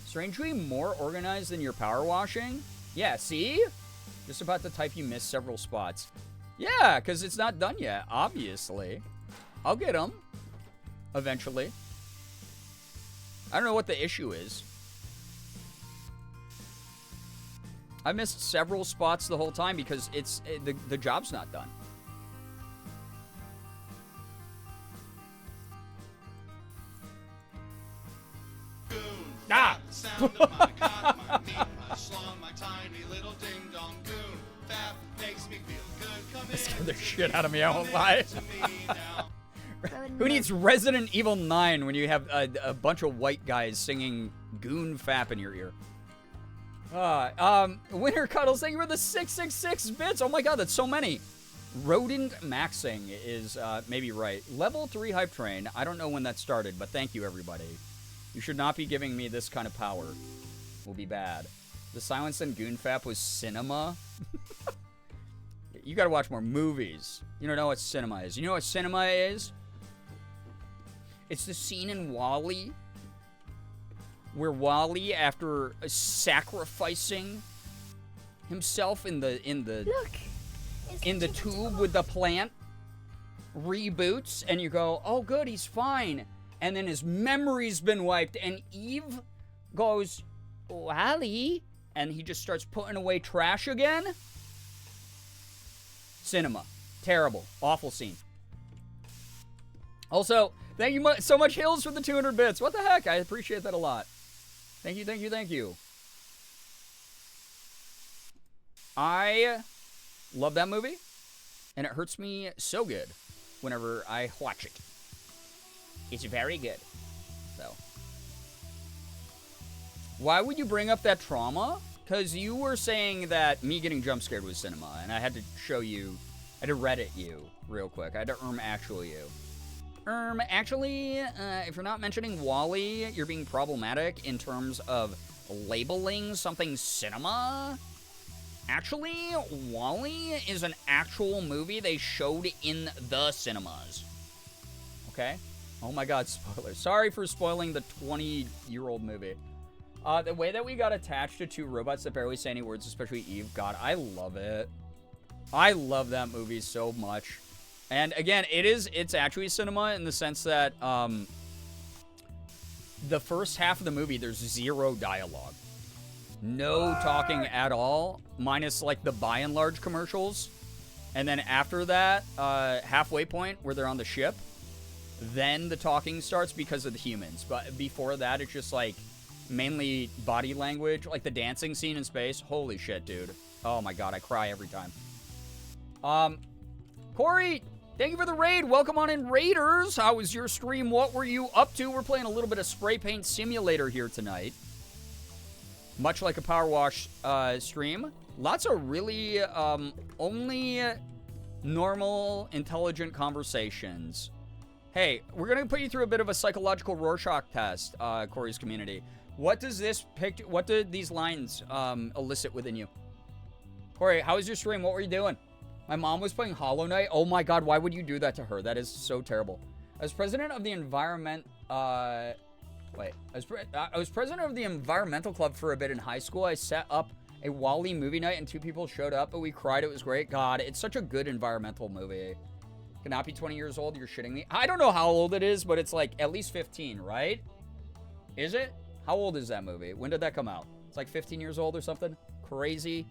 Strangely more organized than your power washing. Yeah, see? Just about to type you missed several spots. Yeah, because it's not done yet, obviously. I'll get them. Eventually. I don't know what the issue is. I missed several spots the whole time because the job's not done. Ah! Sound of my God, my meat, my schlong, my tiny little ding dong goon. Fab makes me feel good. Come That scared in the to shit me, out of me, I won't come lie. into me now. Who needs Resident Evil 9 when you have a bunch of white guys singing Goon Fap in your ear? Winter Cuddles, thank you for the 666 bits. Oh my god, that's so many. Rodent Maxing is maybe right. Level 3 Hype Train. I don't know when that started, but thank you, everybody. You should not be giving me this kind of power. Will be bad. The Silence and Goon Fap was cinema. You gotta watch more movies. You don't know what cinema is. You know what cinema is? It's the scene in WALL-E where WALL-E, after sacrificing himself in the tube with the plant, reboots, and you go, oh good, he's fine. And then his memory's been wiped, and Eve goes, WALL-E, and he just starts putting away trash again. Cinema. Terrible. Awful scene. Also, thank you so much, Hills, for the 200 bits. What the heck? I appreciate that a lot. Thank you, thank you, thank you. I love that movie, and it hurts me so good whenever I watch it. It's very good. So, why would you bring up that trauma? Because you were saying that me getting jump scared was cinema, and I had to show you, I had to Reddit you real quick. I had to actual you. Actually, if you're not mentioning WALL-E, you're being problematic in terms of labeling something cinema. Actually, WALL-E is an actual movie they showed in the cinemas. Okay? Oh my god, spoilers. Sorry for spoiling the 20-year-old movie. The way that we got attached to 2 robots that barely say any words, especially Eve, god, I love it. I love that movie so much. And again, it's actually cinema in the sense that the first half of the movie, there's 0 dialogue. No talking at all, minus like the by and large commercials. And then after that, halfway point where they're on the ship, then the talking starts because of the humans. But before that, it's just like mainly body language, like the dancing scene in space. Holy shit, dude. Oh my god, I cry every time. Corey, thank you for the raid. Welcome on in, Raiders. How was your stream? What were you up to? We're playing a little bit of Spray Paint Simulator here tonight. Much like a Power Wash stream. Lots of really only normal, intelligent conversations. Hey, we're going to put you through a bit of a psychological Rorschach test, Corey's community. What does this what do these lines elicit within you? Corey, how was your stream? What were you doing? My mom was playing Hollow Knight. Oh my god, why would you do that to her? That is so terrible. As president of the I was president of the environmental club for a bit in high school. I set up a Wall-E movie night and 2 people showed up, but we cried. It was great. God, it's such a good environmental movie. Cannot be 20 years old. You're shitting me. I don't know how old it is, but it's like at least 15, right? Is it? How old is that movie? When did that come out? It's like 15 years old or something. Crazy.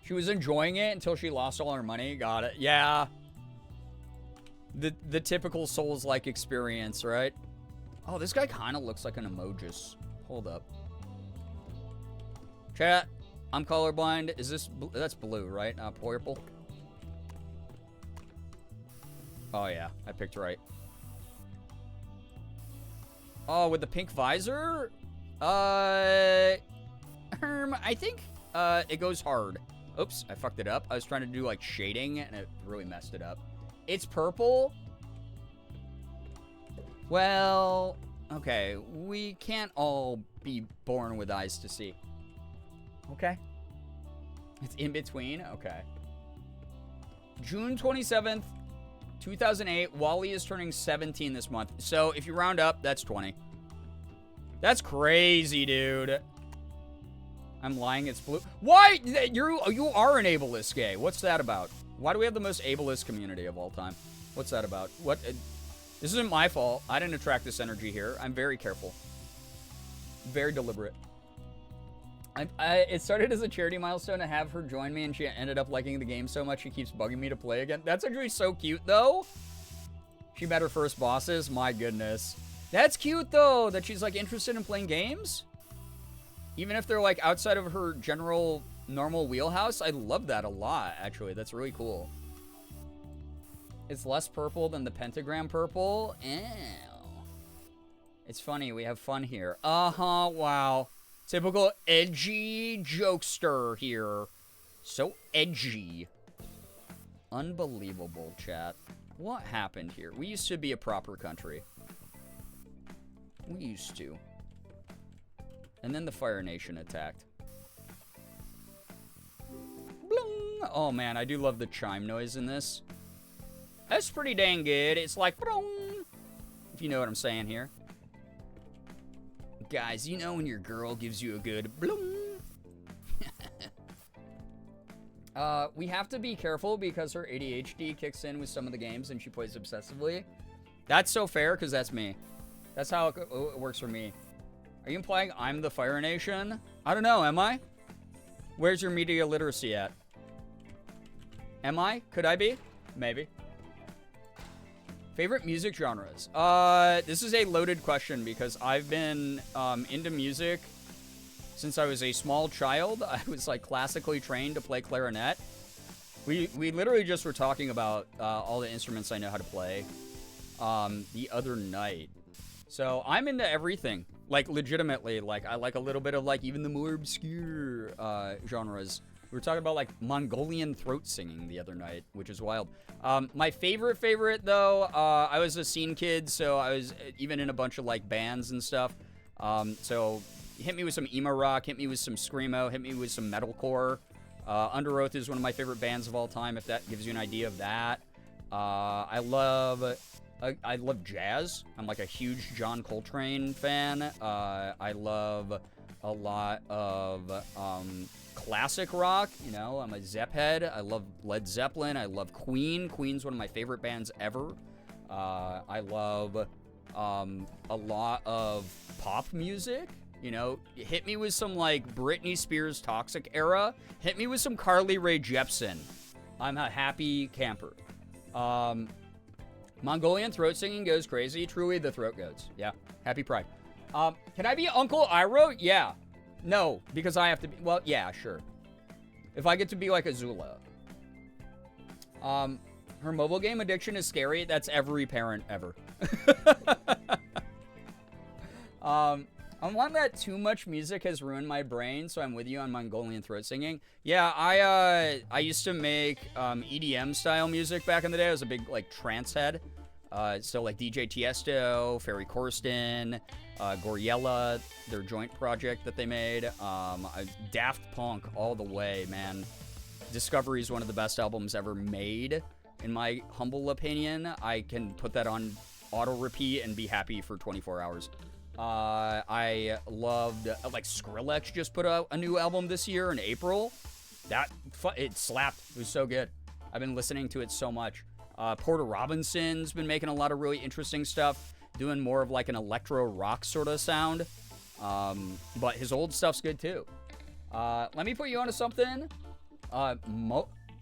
She was enjoying it until she lost all her money. Got it. Yeah. The typical Souls-like experience, right? Oh, this guy kind of looks like an Emojis. Hold up. Chat, I'm colorblind. Is this... That's blue, right? Not purple. Oh, yeah. I picked right. Oh, with the pink visor? I think it goes hard. Oops, I fucked it up. I was trying to do, like, shading, and it really messed it up. It's purple? Well, okay. We can't all be born with eyes to see. Okay. It's in between? Okay. June 27th, 2008. Wall-E is turning 17 this month. So, if you round up, that's 20. That's crazy, dude. I'm lying, it's blue. Why? You are an ableist gay. What's that about? Why do we have the most ableist community of all time? What's that about? What? This isn't my fault. I didn't attract this energy here. I'm very careful. Very deliberate. It started as a charity milestone to have her join me, and she ended up liking the game so much she keeps bugging me to play again. That's actually so cute, though. She met her first bosses. My goodness. That's cute, though, that she's, like, interested in playing games. Even if they're, like, outside of her general normal wheelhouse. I love that a lot, actually. That's really cool. It's less purple than the pentagram purple. Ew. It's funny. We have fun here. Uh-huh. Wow. Typical edgy jokester here. So edgy. Unbelievable, chat. What happened here? We used to be a proper country. We used to. And then the Fire Nation attacked. Blung. Oh man, I do love the chime noise in this. That's pretty dang good. It's like, blung, if you know what I'm saying here. Guys, you know when your girl gives you a good blung. We have to be careful because her ADHD kicks in with some of the games and she plays obsessively. That's so fair because that's me. That's how it works for me. Are you implying I'm the Fire Nation? I don't know, am I? Where's your media literacy at? Am I? Could I be? Maybe. Favorite music genres? This is a loaded question because I've been into music since I was a small child. I was like classically trained to play clarinet. We literally just were talking about all the instruments I know how to play the other night. So I'm into everything. Like, legitimately, like, I like a little bit of, like, even the more obscure genres. We were talking about, like, Mongolian throat singing the other night, which is wild. My favorite, though, I was a scene kid, so I was even in a bunch of, like, bands and stuff. So hit me with some emo rock, hit me with some screamo, hit me with some metalcore. Under Oath is one of my favorite bands of all time, if that gives you an idea of that. I love jazz. I'm like a huge John Coltrane fan. I love a lot of classic rock. You know, I'm a Zepp head. I love Led Zeppelin. I love Queen. Queen's one of my favorite bands ever. I love a lot of pop music. You know, hit me with some, like, Britney Spears Toxic era. Hit me with some Carly Rae Jepsen. I'm a happy camper. Mongolian throat singing goes crazy. Truly, the throat goes. Yeah. Happy Pride. Can I be Uncle Iroh? Yeah. No, because I have to be... Well, yeah, sure. If I get to be like Azula. Her mobile game addiction is scary. That's every parent ever. On one that too much music has ruined my brain, so I'm with you on Mongolian throat singing. Yeah, I used to make EDM style music back in the day. I was a big like trance head. So like DJ Tiesto, Ferry Corsten, Goriella, their joint project that they made. Daft Punk all the way, man. Discovery is one of the best albums ever made, in my humble opinion. I can put that on auto repeat and be happy for 24 hours. I loved, like, Skrillex just put out a new album this year in April. It slapped. It was so good. I've been listening to it so much. Porter Robinson's been making a lot of really interesting stuff, doing more of like an electro rock sort of sound. But his old stuff's good too. Let me put you onto something.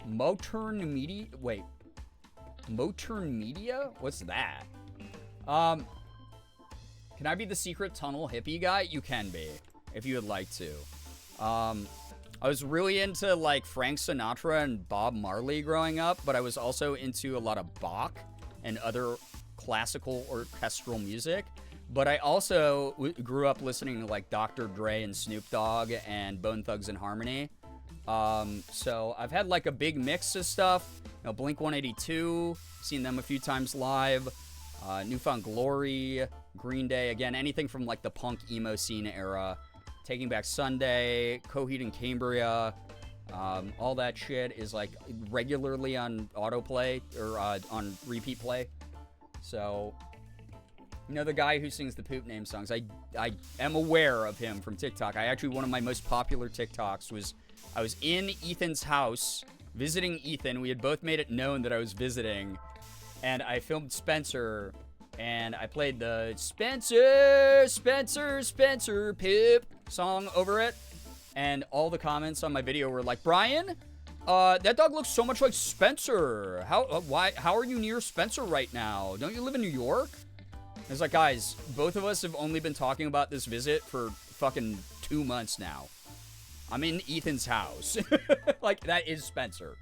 Moturn Media? Wait. Moturn Media? What's that? Can I be the secret tunnel hippie guy? You can be, if you would like to. I was really into, like, Frank Sinatra and Bob Marley growing up, but I was also into a lot of Bach and other classical orchestral music. But I also grew up listening to, like, Dr. Dre and Snoop Dogg and Bone Thugs and Harmony. So I've had, like, a big mix of stuff. You know, Blink-182, seen them a few times live. Newfound Glory, Green Day, again, anything from like the punk emo scene era. Taking Back Sunday, Coheed and Cambria, all that shit is like regularly on autoplay or on repeat play. So, you know, the guy who sings the Poop Name songs, I am aware of him from TikTok. One of my most popular TikToks was, I was in Ethan's house visiting Ethan. We had both made it known that I was visiting. And I filmed Spencer, and I played the Spencer Poop song over it. And all the comments on my video were like, Brian, that dog looks so much like Spencer. How are you near Spencer right now? Don't you live in New York? I was like, guys, both of us have only been talking about this visit for fucking 2 months now. I'm in Ethan's house. Like, that is Spencer.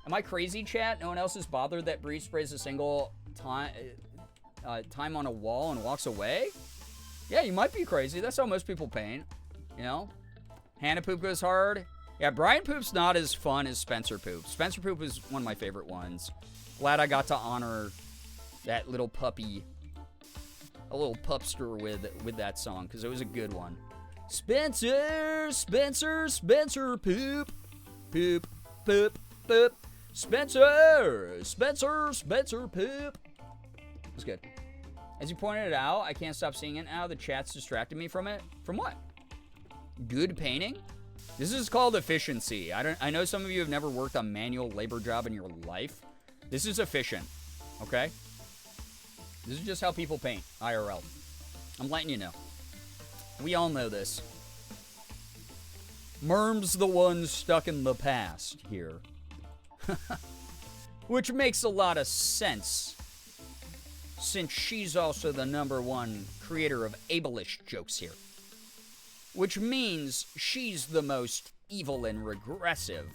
Am I crazy, chat? No one else is bothered that Bree sprays a single time on a wall and walks away? Yeah, you might be crazy. That's how most people paint, you know? Hannah Poop goes hard. Yeah, Brian Poop's not as fun as Spencer Poop. Spencer Poop is one of my favorite ones. Glad I got to honor that little puppy, a little pupster with that song, because it was a good one. Spencer Poop. Poop, poop, poop. Spencer Poop. It was good. As you pointed it out, I can't stop seeing it now. The chat's distracted me from it. From what? Good painting? This is called efficiency. I know some of you have never worked a manual labor job in your life. This is efficient, okay? This is just how people paint, IRL. I'm letting you know. We all know this. Merm's the one stuck in the past here. Which makes a lot of sense, since she's also the #1 creator of ableist jokes here. Which means she's the most evil and regressive.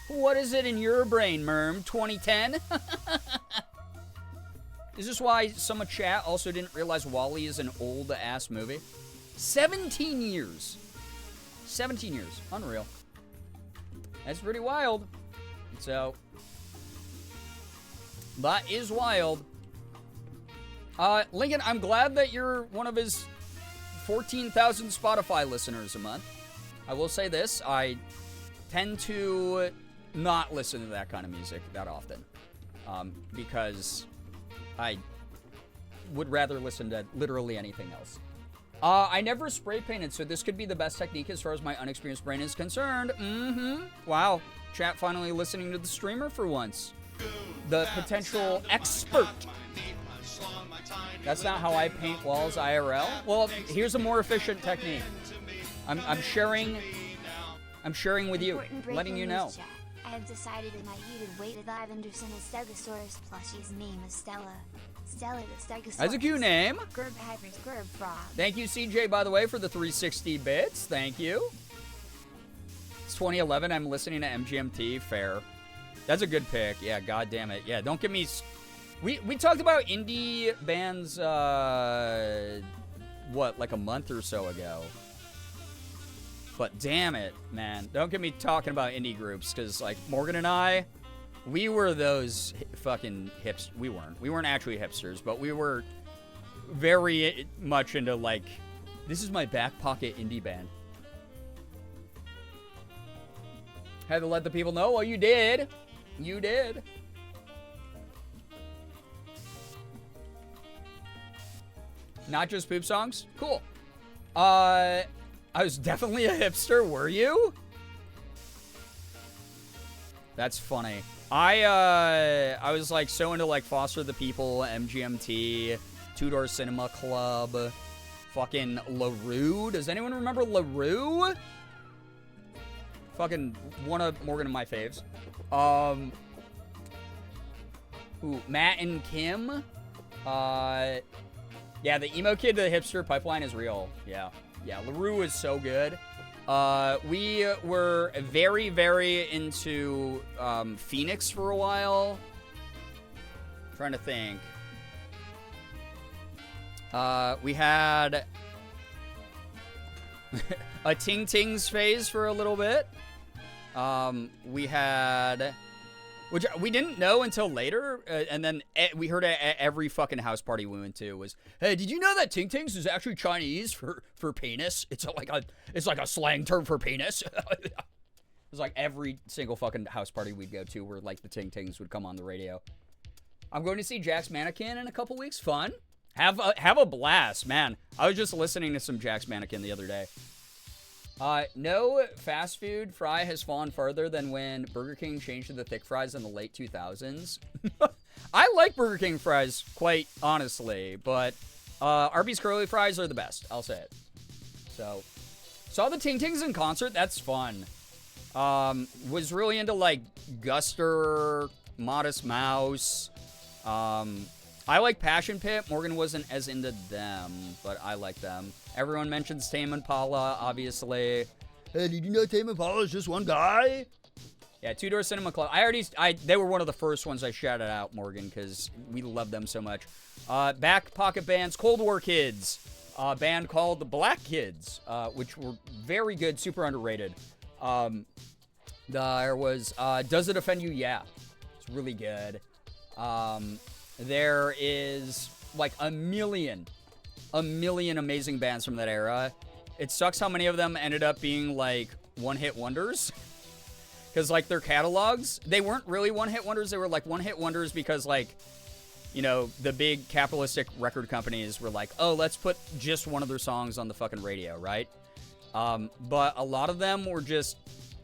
What is it in your brain, Merm? 2010? Is this why some of chat also didn't realize WALL-E is an old-ass movie? 17 years. 17 years. Unreal. That's pretty wild. So, that is wild. Lincoln, I'm glad that you're one of his 14,000 Spotify listeners a month. I will say this, I tend to not listen to that kind of music that often. Because I would rather listen to literally anything else. I never spray painted, so this could be the best technique as far as my unexperienced brain is concerned. Wow. Chat finally listening to the streamer for once. The potential expert. That's not how I paint walls IRL. Well, here's a more efficient technique. I'm sharing with you, Important letting you breaking know. news, chat. I have decided in my heated weight that Ivanderson is Stegosaurus plushie's name is Stella. Stella the Stegosaurus. That's a cute name. Girbeagly's Gerb Frog. Thank you, CJ, by the way, for the 360 bits. Thank you. It's 2011. I'm listening to MGMT. Fair. That's a good pick. Yeah, god damn it. Yeah, don't give me... We talked about indie bands, what, like a month or so ago. But damn it, man. Don't get me talking about indie groups, because, like, Morgan and I, we were those fucking hipsters. We weren't actually hipsters, but we were very much into, like, this is my back pocket indie band. Had to let the people know. Well, you did. You did. Not just poop songs? Cool. I was definitely a hipster, were you? That's funny. I was like so into like Foster the People, MGMT, Two Door Cinema Club, fucking LaRue. Does anyone remember LaRue? Fucking one of Morgan and my faves. Ooh, Matt and Kim. Yeah, the emo kid to the hipster pipeline is real. Yeah. Yeah, LaRue is so good. We were very, very into Phoenix for a while. Trying to think. We had a Ting Tings phase for a little bit. We had... Which we didn't know until later, and then we heard at every fucking house party we went to was, hey, did you know that Ting Tings is actually Chinese for penis? It's like a slang term for penis. It was like every single fucking house party we'd go to where like the Ting Tings would come on the radio. I'm going to see Jack's Mannequin in a couple weeks. Fun. Have a blast, man. I was just listening to some Jack's Mannequin the other day. No fast food fry has fallen further than when Burger King changed to the thick fries in the late 2000s. I like Burger King fries, quite honestly, but Arby's curly fries are the best. I'll say it. So, saw the Ting Tings in concert. That's fun. Was really into like Guster, Modest Mouse. I like Passion Pit. Morgan wasn't as into them, but I like them. Everyone mentions Tame Impala, obviously. Hey, did you know Tame Impala is just one guy? Yeah, Two Door Cinema Club. They were one of the first ones I shouted out, Morgan, because we love them so much. Back pocket bands, Cold War Kids. A band called the Black Kids, which were very good, super underrated. There was Does It Offend You? Yeah. It's really good. There is like a million amazing bands from that era. It sucks how many of them ended up being like one-hit wonders. Because like their catalogs, they weren't really one-hit wonders. They were like one-hit wonders because like, you know, the big capitalistic record companies were like, oh, let's put just one of their songs on the fucking radio, right? But a lot of them were just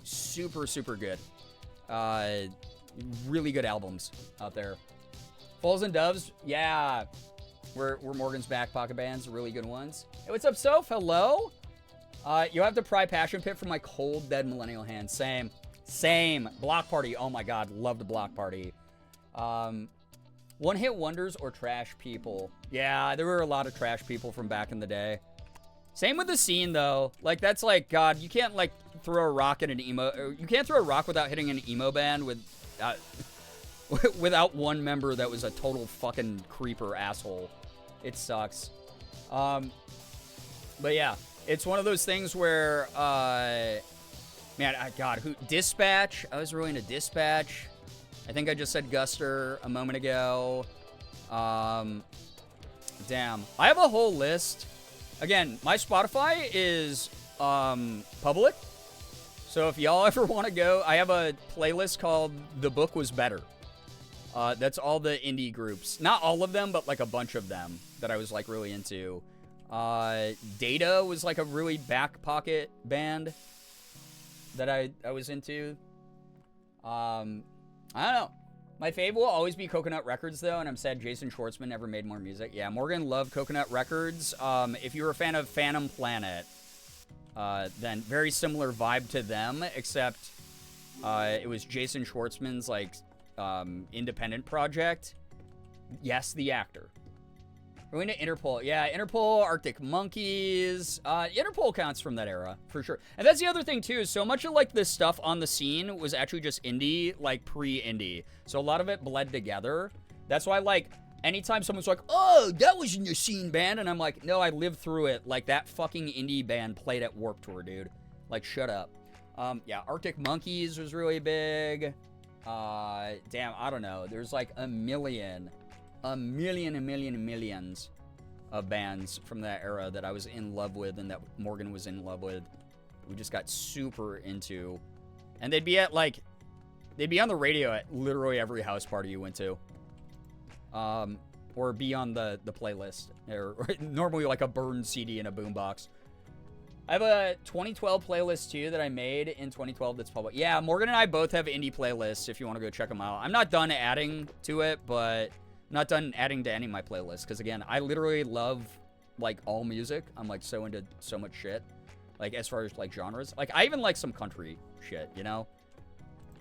super, super good. Really good albums out there. Foals and Doves, yeah. We're Morgan's back pocket bands, really good ones. Hey, what's up, Soph? Hello? You have to pry Passion Pit from my cold, dead millennial hand. Same. Block Party, oh my god, love the Block Party. One-hit wonders or trash people? Yeah, there were a lot of trash people from back in the day. Same with the scene, though. Like, that's like, god, you can't, like, throw a rock at an emo... You can't throw a rock without hitting an emo band with... without one member that was a total fucking creeper asshole. It sucks. But yeah, it's one of those things where, man, God, Dispatch? I was really into Dispatch. I think I just said Guster a moment ago. Damn. I have a whole list. Again, my Spotify is, public. So if y'all ever want to go, I have a playlist called The Book Was Better. That's all the indie groups. Not all of them, but like a bunch of them that I was like really into. Data was like a really back pocket band that I was into. I don't know. My fave will always be Coconut Records, though, and I'm sad Jason Schwartzman never made more music. Yeah, Morgan loved Coconut Records. If you were a fan of Phantom Planet, then very similar vibe to them, except it was Jason Schwartzman's, like, independent project. Yes, the actor. We're going to Interpol. Yeah, Interpol, Arctic Monkeys. Interpol counts from that era, for sure. And that's the other thing, too, is so much of, like, this stuff on the scene was actually just indie, like, pre-indie. So a lot of it bled together. That's why, like, anytime someone's like, oh, that was in your scene band, and I'm like, no, I lived through it. Like, that fucking indie band played at Warped Tour, dude. Like, shut up. Yeah, Arctic Monkeys was really big. Damn, I don't know. There's, like, a millions of bands from that era that I was in love with and that Morgan was in love with. We just got super into. And they'd be on the radio at literally every house party you went to. Or be on the playlist. Or normally like a burned CD in a boombox. I have a 2012 playlist too that I made in 2012 that's public. Yeah, Morgan and I both have indie playlists if you want to go check them out. I'm not done adding to it, but I'm not done adding to any of my playlists. Because again, I literally love like all music. I'm like so into so much shit. Like as far as like genres. Like I even like some country shit, you know?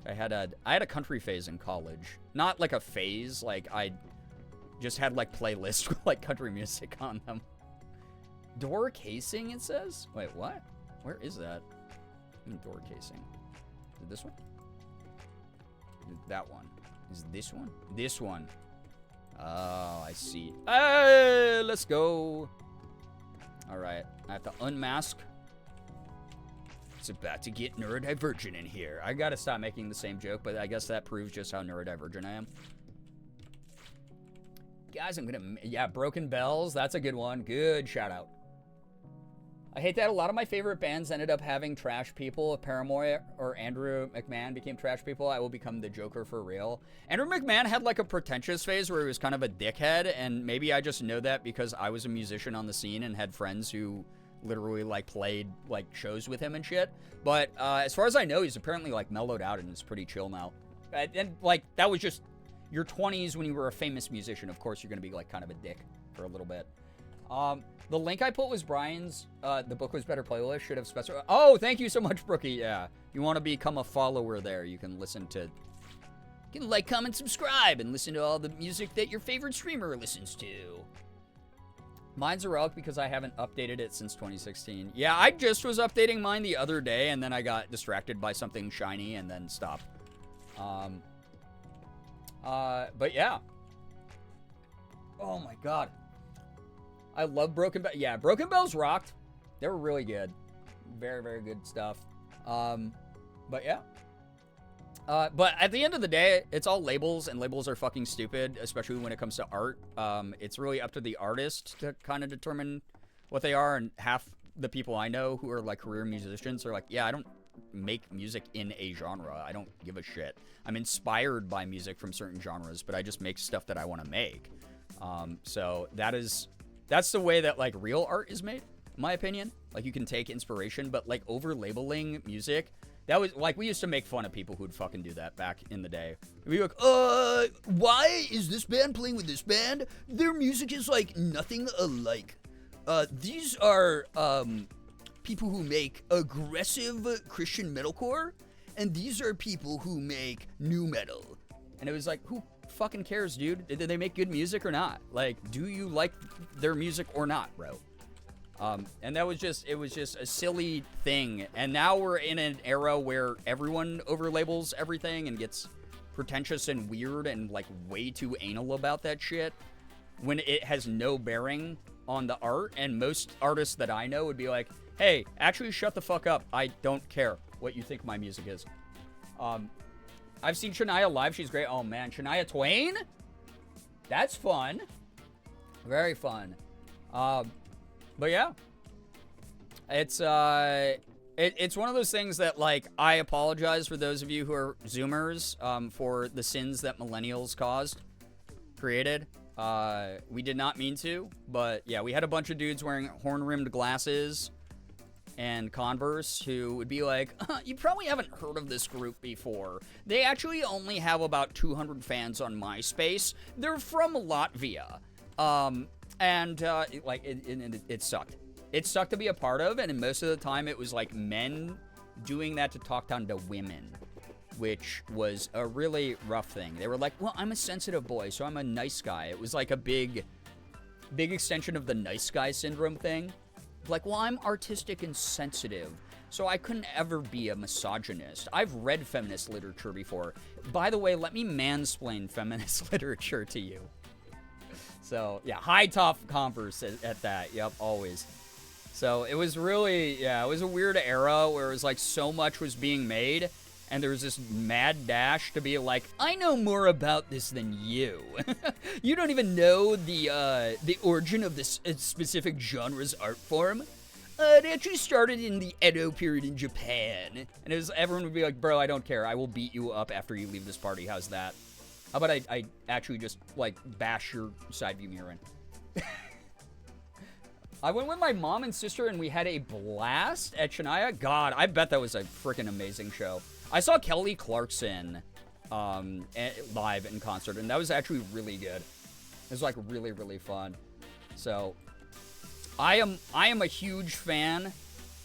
I had a country phase in college. Not like a phase, like I just had like playlists with like country music on them. Door casing, it says? Wait, what? Where is that? Door casing. Is it this one? That one. Is it this one? This one. Oh, I see. Hey, let's go. All right. I have to unmask. It's about to get neurodivergent in here. I gotta stop making the same joke, but I guess that proves just how neurodivergent I am. Guys, I'm gonna... Yeah, Broken Bells. That's a good one. Good shout out. I hate that a lot of my favorite bands ended up having trash people. If Paramore or Andrew McMahon became trash people, I will become the Joker for real. Andrew McMahon had like a pretentious phase where he was kind of a dickhead, and maybe I just know that because I was a musician on the scene and had friends who literally like played like shows with him and shit. But as far as I know, he's apparently like mellowed out and is pretty chill now. And like that was just your 20s when you were a famous musician. Of course, you're gonna be like kind of a dick for a little bit. The link I put was Brian's, the Book Was Better playlist, should have specified. Oh, thank you so much, Brookie. Yeah, you want to become a follower there, you can listen to, you can like, comment, subscribe, and listen to all the music that your favorite streamer listens to. Mine's a relic because I haven't updated it since 2016. Yeah, I just was updating mine the other day, and then I got distracted by something shiny and then stopped. But yeah. Oh my god. I love Broken Bells. Yeah, Broken Bells rocked. They were really good. Very, very good stuff. But yeah. But at the end of the day, it's all labels, and labels are fucking stupid, especially when it comes to art. It's really up to the artist to kind of determine what they are, and half the people I know who are like career musicians are like, yeah, I don't make music in a genre. I don't give a shit. I'm inspired by music from certain genres, but I just make stuff that I want to make. So that's the way that like real art is made, in my opinion. Like you can take inspiration, but like over labeling music, that was like, we used to make fun of people who'd fucking do that back in the day. We'd be like, why is this band playing with this band? Their music is like nothing alike. These are people who make aggressive Christian metalcore, and these are people who make new metal. And it was like, who fucking cares, dude? Did they make good music or not? Like, do you like their music or not, bro? And that was just, it was just a silly thing. And now we're in an era where everyone overlabels everything and gets pretentious and weird and like way too anal about that shit when it has no bearing on the art. And most artists that I know would be like, hey, actually shut the fuck up. I don't care what you think my music is. I've seen Shania live. She's great. Oh, man. Shania Twain? That's fun. Very fun. But yeah. It's one of those things that, like, I apologize for those of you who are Zoomers for the sins that millennials created. We did not mean to. But, yeah, we had a bunch of dudes wearing horn-rimmed glasses and Converse who would be like, you probably haven't heard of this group before. They actually only have about 200 fans on MySpace. They're from Latvia. It sucked. It sucked to be a part of, and most of the time it was like men doing that to talk down to women, which was a really rough thing. They were like, well, I'm a sensitive boy, so I'm a nice guy. It was like a big extension of the nice guy syndrome thing. Like, well, I'm artistic and sensitive, so I couldn't ever be a misogynist. I've read feminist literature before. By the way, let me mansplain feminist literature to you. So, yeah, high top Converse at that. Yep, always. So, it was really, it was a weird era where it was like so much was being made, and there was this mad dash to be like, I know more about this than you. You don't even know the origin of this specific genre's art form. It actually started in the Edo period in Japan. And everyone would be like, bro, I don't care. I will beat you up after you leave this party. How's that? How about I actually just, like, bash your side view mirror in? I went with my mom and sister, and we had a blast at Shania. God, I bet that was a freaking amazing show. I saw Kelly Clarkson live in concert, and that was actually really good. It was, like, really, really fun. So, I am a huge fan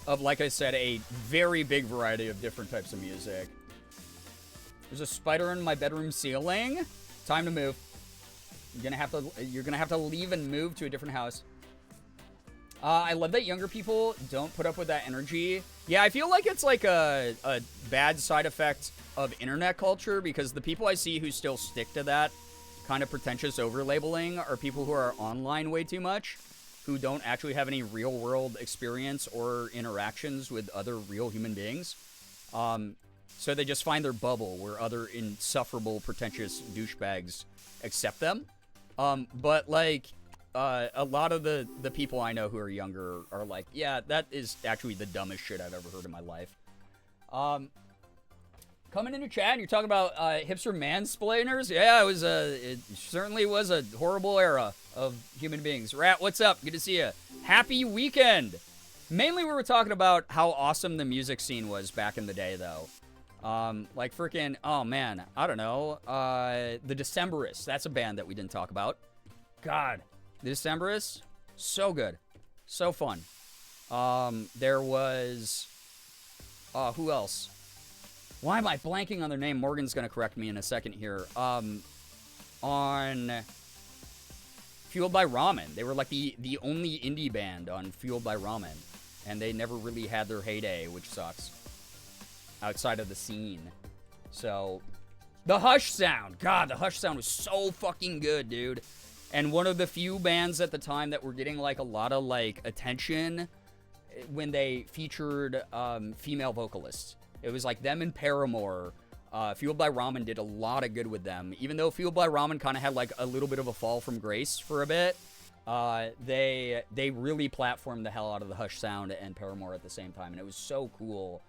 of, like I said, a very big variety of different types of music. There's a spider in my bedroom ceiling. Time to move. You're gonna have to leave and move to a different house. I love that younger people don't put up with that energy. Yeah, I feel like it's like a bad side effect of internet culture, because the people I see who still stick to that kind of pretentious over-labeling are people who are online way too much, who don't actually have any real-world experience or interactions with other real human beings. So they just find their bubble where other insufferable, pretentious douchebags accept them. But, like, a lot of the people I know who are younger are like, yeah, that is actually the dumbest shit I've ever heard in my life. Coming into chat, and you're talking about hipster mansplainers. Yeah, it certainly was a horrible era of human beings. Rat, what's up? Good to see you. Happy weekend. Mainly we were talking about how awesome the music scene was back in the day, though. Like freaking, oh man, I don't know. The Decemberists. That's a band that we didn't talk about. God, the Decemberists, so good, so fun. There was, who else? Why am I blanking on their name? Morgan's gonna correct me in a second here. On Fueled by Ramen. They were like the only indie band on Fueled by Ramen, and they never really had their heyday, which sucks. Outside of the scene. So, the Hush Sound. God, the Hush Sound was so fucking good, dude. And one of the few bands at the time that were getting, like, a lot of, like, attention when they featured female vocalists. It was, like, them and Paramore. Fueled by Ramen did a lot of good with them. Even though Fueled by Ramen kind of had, like, a little bit of a fall from grace for a bit, they really platformed the hell out of the Hush Sound and Paramore at the same time. And it was so cool.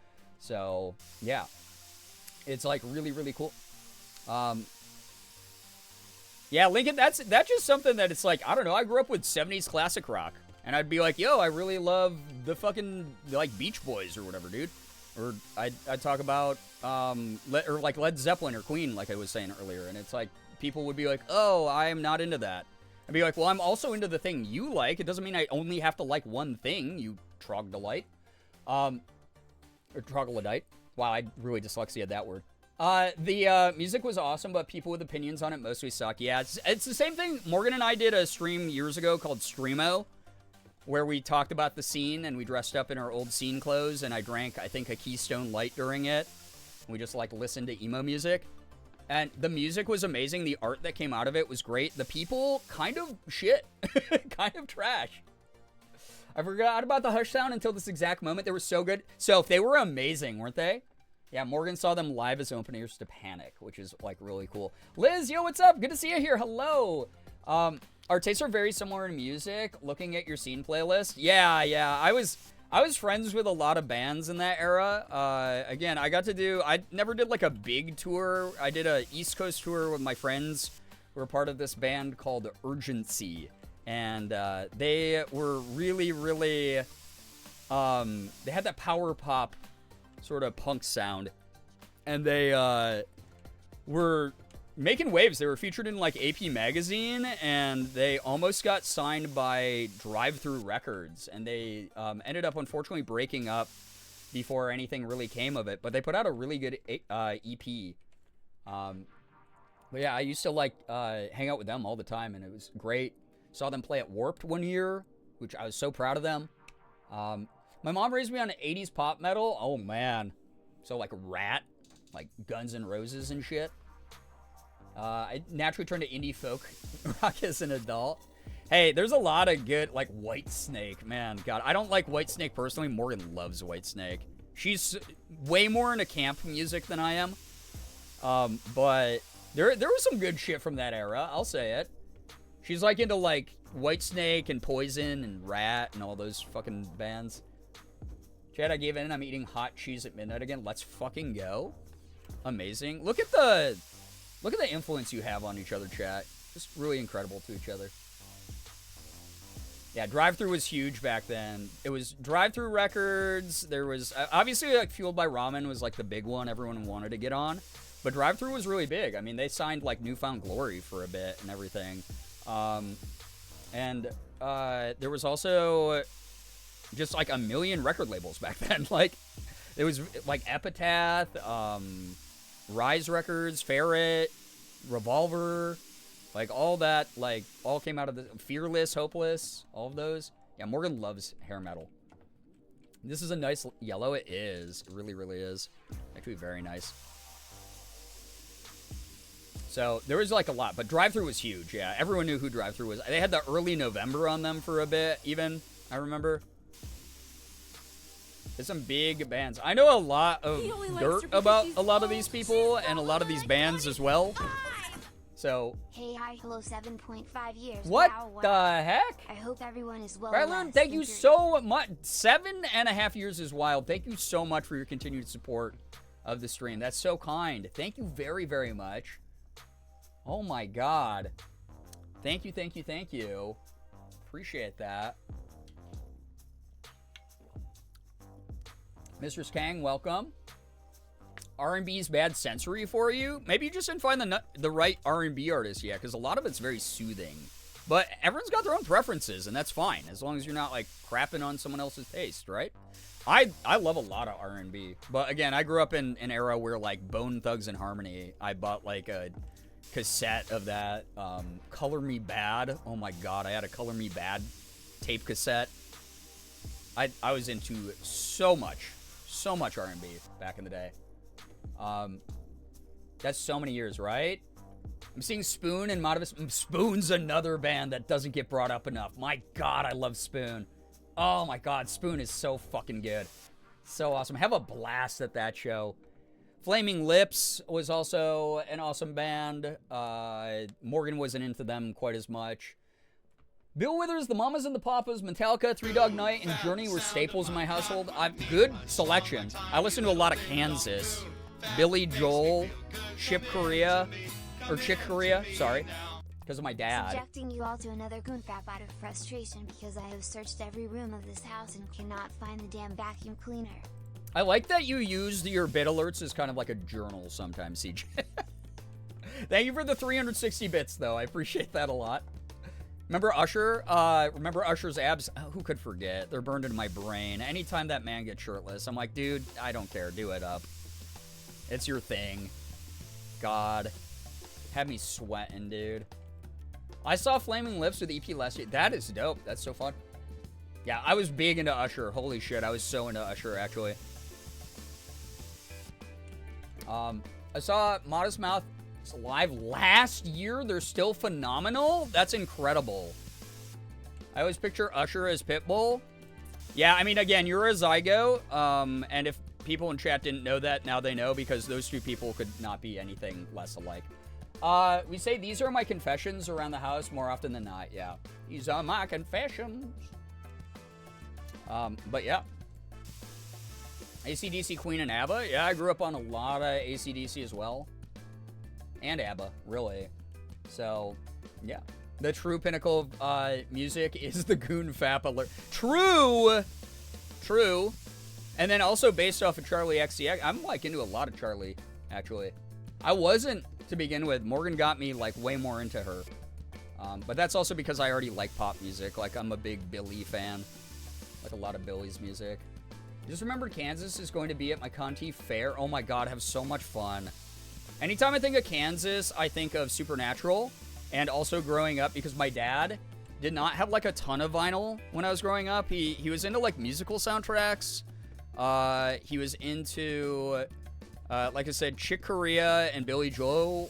So, yeah. It's, like, really, really cool. Yeah, Lincoln, that's just something that it's like, I don't know, I grew up with 70s classic rock. And I'd be like, yo, I really love the fucking, like, Beach Boys or whatever, dude. Or I'd talk about, like Led Zeppelin or Queen, like I was saying earlier. And it's like, people would be like, oh, I'm not into that. I'd be like, well, I'm also into the thing you like. It doesn't mean I only have to like one thing, you troglodyte. Or troglodyte. Wow, I really dyslexia that word. The music was awesome, but people with opinions on it mostly suck. Yeah, it's the same thing. Morgan and I did a stream years ago called Streamo, where we talked about the scene, and we dressed up in our old scene clothes, and I drank, I think, a Keystone Light during it. We just, like, listened to emo music. And the music was amazing. The art that came out of it was great. The people, kind of shit. Kind of trash. I forgot about the Hush Sound until this exact moment. They were so good. So, they were amazing, weren't they? Yeah, Morgan saw them live as openers to Panic, which is, like, really cool. Liz, yo, what's up? Good to see you here. Hello. Our tastes are very similar in music. Looking at your scene playlist. Yeah. I was friends with a lot of bands in that era. Again, I never did, like, a big tour. I did a East Coast tour with my friends who were part of this band called Urgency. And they were really, really They had that power pop sort of punk sound. And they were making waves. They were featured in like AP Magazine, and they almost got signed by Drive-Thru Records. And they ended up, unfortunately, breaking up before anything really came of it. But they put out a really good EP. But yeah, I used to like hang out with them all the time, and it was great. Saw them play at Warped one year, which I was so proud of them. My mom raised me on 80s pop metal. Oh, man. So, like, Rat, like Guns N' Roses and shit. I naturally turned to indie folk rock as an adult. Hey, there's a lot of good, like, Whitesnake, man. God, I don't like Whitesnake personally. Morgan loves Whitesnake. She's way more into camp music than I am. But there was some good shit from that era. I'll say it. She's, like, into, like, Whitesnake and Poison and Rat and all those fucking bands. Chad, I gave in. I'm eating hot cheese at midnight again. Let's fucking go. Amazing. Look at the influence you have on each other, chat. Just really incredible to each other. Yeah, Drive-Thru was huge back then. It was Drive-Thru Records. There was obviously like Fueled by Ramen was like the big one everyone wanted to get on, but Drive-Thru was really big. I mean, they signed like Newfound Glory for a bit and everything. There was also just like a million record labels back then. Like, it was like Epitaph, Rise Records, Ferret, Revolver, like all that, like all came out of the Fearless, Hopeless, all of those. Yeah, Morgan loves hair metal. This is a nice yellow. It is. It really, really is. Actually, very nice. So there was like a lot, but Drive-Thru was huge. Yeah, everyone knew who Drive-Thru was. They had the early November on them for a bit, even. I remember. There's some big bands. I know a lot of dirt about a lot of these people and a lot of these bands as well. So. Hey, hi, hello, 7.5 years. What wow. the heck? I hope everyone is well. Rylan, thank you so much. 7.5 years is wild. Thank you so much for your continued support of the stream. That's so kind. Thank you very, very much. Oh my God. Thank you, thank you, thank you. Appreciate that. Mistress Kang, welcome. R&B's bad sensory for you? Maybe you just didn't find the right R&B artist yet, because a lot of it's very soothing. But everyone's got their own preferences, and that's fine, as long as you're not, like, crapping on someone else's taste, right? I love a lot of R&B. But, again, I grew up in an era where, like, Bone Thugs and Harmony, I bought, like, a cassette of that. Color Me Bad. Oh, my God, I had a Color Me Bad tape cassette. I was into so much R&B back in the day. That's so many years, right? I'm seeing Spoon and Modibus. Spoon's another band that doesn't get brought up enough. My God, I love Spoon. Oh my God, Spoon is so fucking good. So awesome. Have a blast at that show. Flaming Lips was also an awesome band. Morgan wasn't into them quite as much. Bill Withers, the Mamas and the Papas, Metallica, Three Dog Night, and Journey were staples in my household. Good selection. I listened to a lot of Kansas. Billy Joel, Chick Corea, sorry, because of my dad. Subjecting you all to another goon fap out of frustration because I have searched every room of this house and cannot find the damn vacuum cleaner. I like that you use your bit alerts as kind of like a journal sometimes, CJ. Thank you for the 360 bits, though. I appreciate that a lot. Remember Usher? Remember Usher's abs? Oh, who could forget? They're burned into my brain. Anytime that man gets shirtless, I'm like, dude, I don't care. Do it up. It's your thing. God. Had me sweating, dude. I saw Flaming Lips with EP last year. That is dope. That's so fun. Yeah, I was big into Usher. Holy shit, I was so into Usher, actually. I saw Modest Mouth live last year. They're still phenomenal. That's incredible. I always picture Usher as Pitbull. Yeah, I mean, again, you're a zygo. And if people in chat didn't know that, now they know, because those two people could not be anything less alike. We say these are my confessions around the house more often than not. Yeah, these are my confessions. But yeah. AC/DC, Queen, and ABBA. Yeah, I grew up on a lot of AC/DC as well. And ABBA, really. So, yeah. The true pinnacle of music is the Goon Fap alert. True! true. And then also based off of Charlie XCX, I'm like into a lot of Charlie, actually. I wasn't to begin with. Morgan got me like way more into her. But that's also because I already like pop music. Like I'm a big Billy fan. Like a lot of Billy's music. Just remembered Kansas is going to be at my Conti Fair. Oh my god, have so much fun. Anytime I think of Kansas, I think of Supernatural. And also growing up, because my dad did not have like a ton of vinyl when I was growing up. He was into like musical soundtracks. He was into, like I said, Chick Corea and Billy Joel.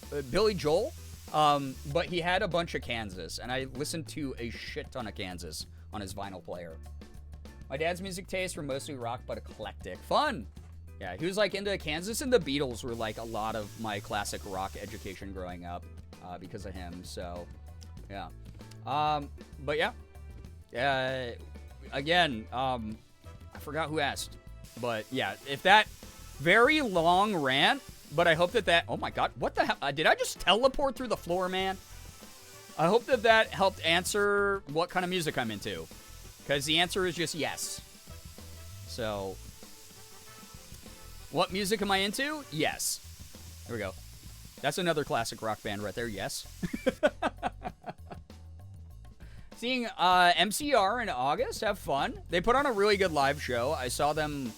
But he had a bunch of Kansas, and I listened to a shit ton of Kansas on his vinyl player. My dad's music tastes were mostly rock, but eclectic. Fun! Yeah, he was like into Kansas, and the Beatles were like a lot of my classic rock education growing up, because of him, so, yeah. But yeah. Again, I forgot who asked, but yeah, if that very long rant, but I hope that oh my god, what the hell, did I just teleport through the floor, man? I hope that helped answer what kind of music I'm into, because the answer is just yes. So, what music am I into? Yes. There we go. That's another classic rock band right there, yes. Seeing MCR in August, have fun. They put on a really good live show. I saw them,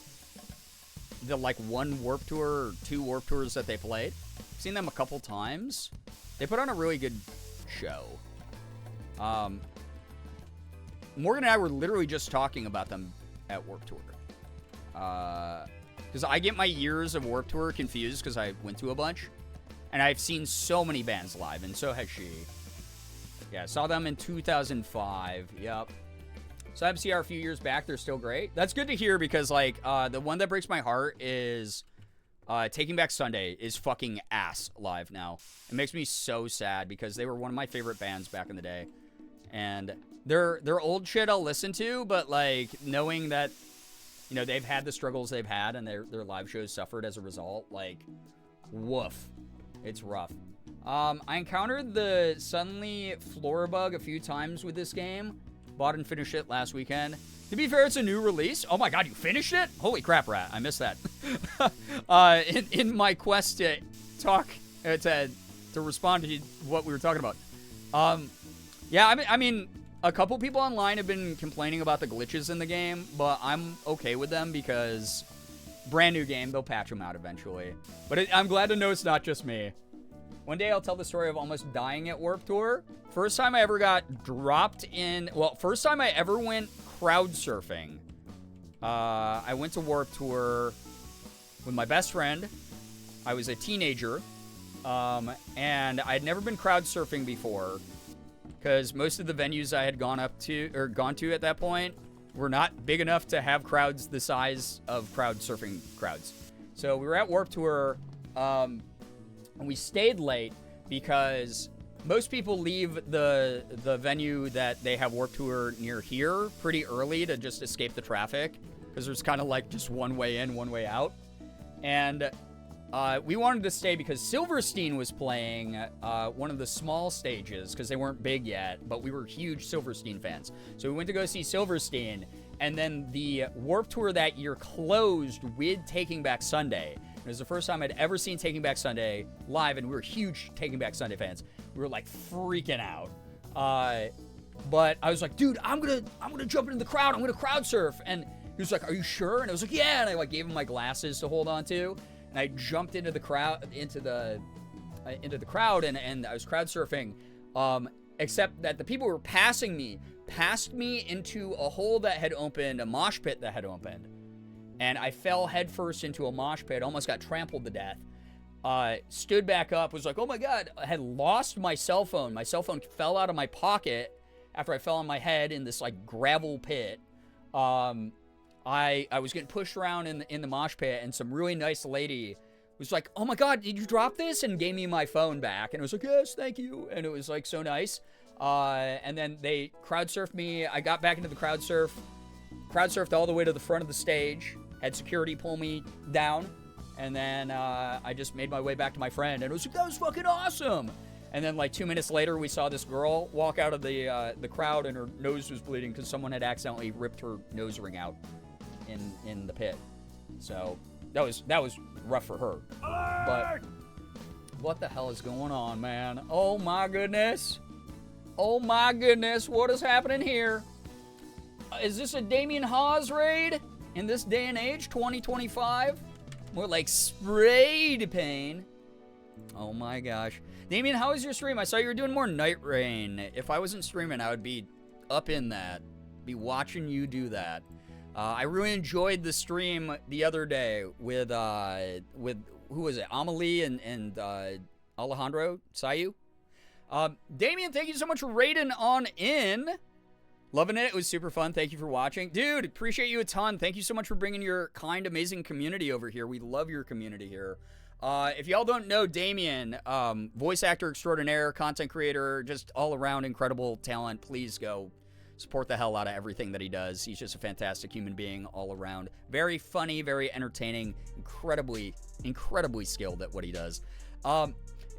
the like one Warped Tour or 2 Warped Tours that they played. I've seen them a couple times. They put on a really good show. Morgan and I were literally just talking about them at Warped Tour. Because I get my years of Warped Tour confused because I went to a bunch. And I've seen so many bands live, and so has she. Yeah, saw them in 2005. Yep. So MCR a few years back. They're still great. That's good to hear because, like, the one that breaks my heart is Taking Back Sunday is fucking ass live now. It makes me so sad because they were one of my favorite bands back in the day. And they're old shit I'll listen to, but, like, knowing that, you know, they've had the struggles they've had and their live shows suffered as a result, like, woof. It's rough. I encountered the suddenly floor bug a few times with this game. Bought and finished it last weekend. To be fair, it's a new release. Oh my god, you finished it? Holy crap, Rat. I missed that. In my quest to talk, to respond to what we were talking about. Yeah, I mean, a couple people online have been complaining about the glitches in the game, but I'm okay with them because brand new game, they'll patch them out eventually. But I'm glad to know it's not just me. One day I'll tell the story of almost dying at Warped Tour. First time I ever got dropped in... Well, first time I ever went crowd surfing. I went to Warped Tour with my best friend. I was a teenager. And I'd never been crowd surfing before. Because most of the venues I had gone to at that point were not big enough to have crowds the size of crowd surfing crowds. So we were at Warped Tour... and we stayed late because most people leave the venue that they have Warped Tour near here pretty early to just escape the traffic because there's kind of like just one way in, one way out. And we wanted to stay because Silverstein was playing one of the small stages because they weren't big yet, but we were huge Silverstein fans. So we went to go see Silverstein, and then the Warped Tour that year closed with Taking Back Sunday. It was the first time I'd ever seen Taking Back Sunday live, and we were huge Taking Back Sunday fans. We were like freaking out. But I was like, dude, I'm gonna jump into the crowd. I'm gonna crowd surf. And he was like, are you sure? And I was like, yeah. And I like gave him my glasses to hold on to, and I jumped into the crowd, into the crowd, and I was crowd surfing. Except that the people who were passing me passed me into a hole that had opened, a mosh pit that had opened. And I fell headfirst into a mosh pit, almost got trampled to death. Stood back up, was like, oh my god, I had lost my cell phone. My cell phone fell out of my pocket after I fell on my head in this like gravel pit. I was getting pushed around in the mosh pit, and some really nice lady was like, oh my god, did you drop this? And gave me my phone back. And I was like, yes, thank you. And it was like so nice. And then they crowd surfed me. I got back into the crowd surf. Crowd surfed all the way to the front of the stage. Had security pull me down, and then I just made my way back to my friend, and it was like, that was fucking awesome. And then like 2 minutes later, we saw this girl walk out of the crowd, and her nose was bleeding because someone had accidentally ripped her nose ring out in the pit. So that was rough for her. But what the hell is going on, man? Oh my goodness. Oh my goodness, what is happening here? Is this a Damien Hawes raid in this day and age, 2025? More like sprayed pain. Oh my gosh. Damien, how was your stream? I saw you were doing more Night Rain. If I wasn't streaming, I would be up in that. Be watching you do that. I really enjoyed the stream the other day with who was it? Amelie and Alejandro Sayu. Damien, thank you so much for raiding on in. Loving it. It was super fun. Thank you for watching. Dude, appreciate you a ton. Thank you so much for bringing your kind, amazing community over here. We love your community here. If y'all don't know Damien, voice actor extraordinaire, content creator, just all around incredible talent, please go support the hell out of everything that he does. He's just a fantastic human being all around. Very funny, very entertaining, incredibly skilled at what he does.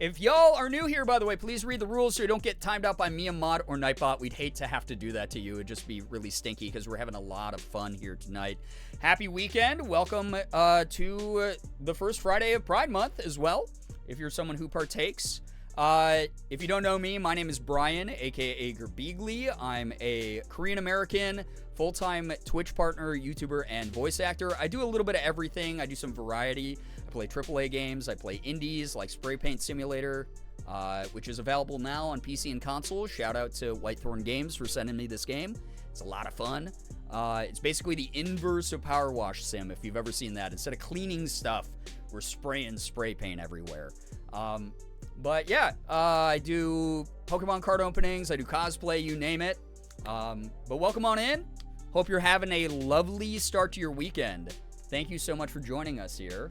If y'all are new here, by the way, please read the rules so you don't get timed out by me, a mod, or Nightbot. We'd hate to have to do that to you. It'd just be really stinky because we're having a lot of fun here tonight. Happy weekend. Welcome to the first Friday of Pride Month as well, if you're someone who partakes. If you don't know me, my name is Brian, aka Girbeagly. I'm a Korean-American, full-time Twitch partner, YouTuber, and voice actor. I do a little bit of everything. I do some variety. I play AAA games. I play indies like Spray Paint Simulator, which is available now on PC and console. Shout out to Whitethorn Games for sending me this game. It's a lot of fun. It's basically the inverse of Power Wash Sim, if you've ever seen that. Instead of cleaning stuff, we're spraying spray paint everywhere. But yeah, I do Pokemon card openings, I do cosplay, you name it. But welcome on in. Hope you're having a lovely start to your weekend. Thank you so much for joining us here.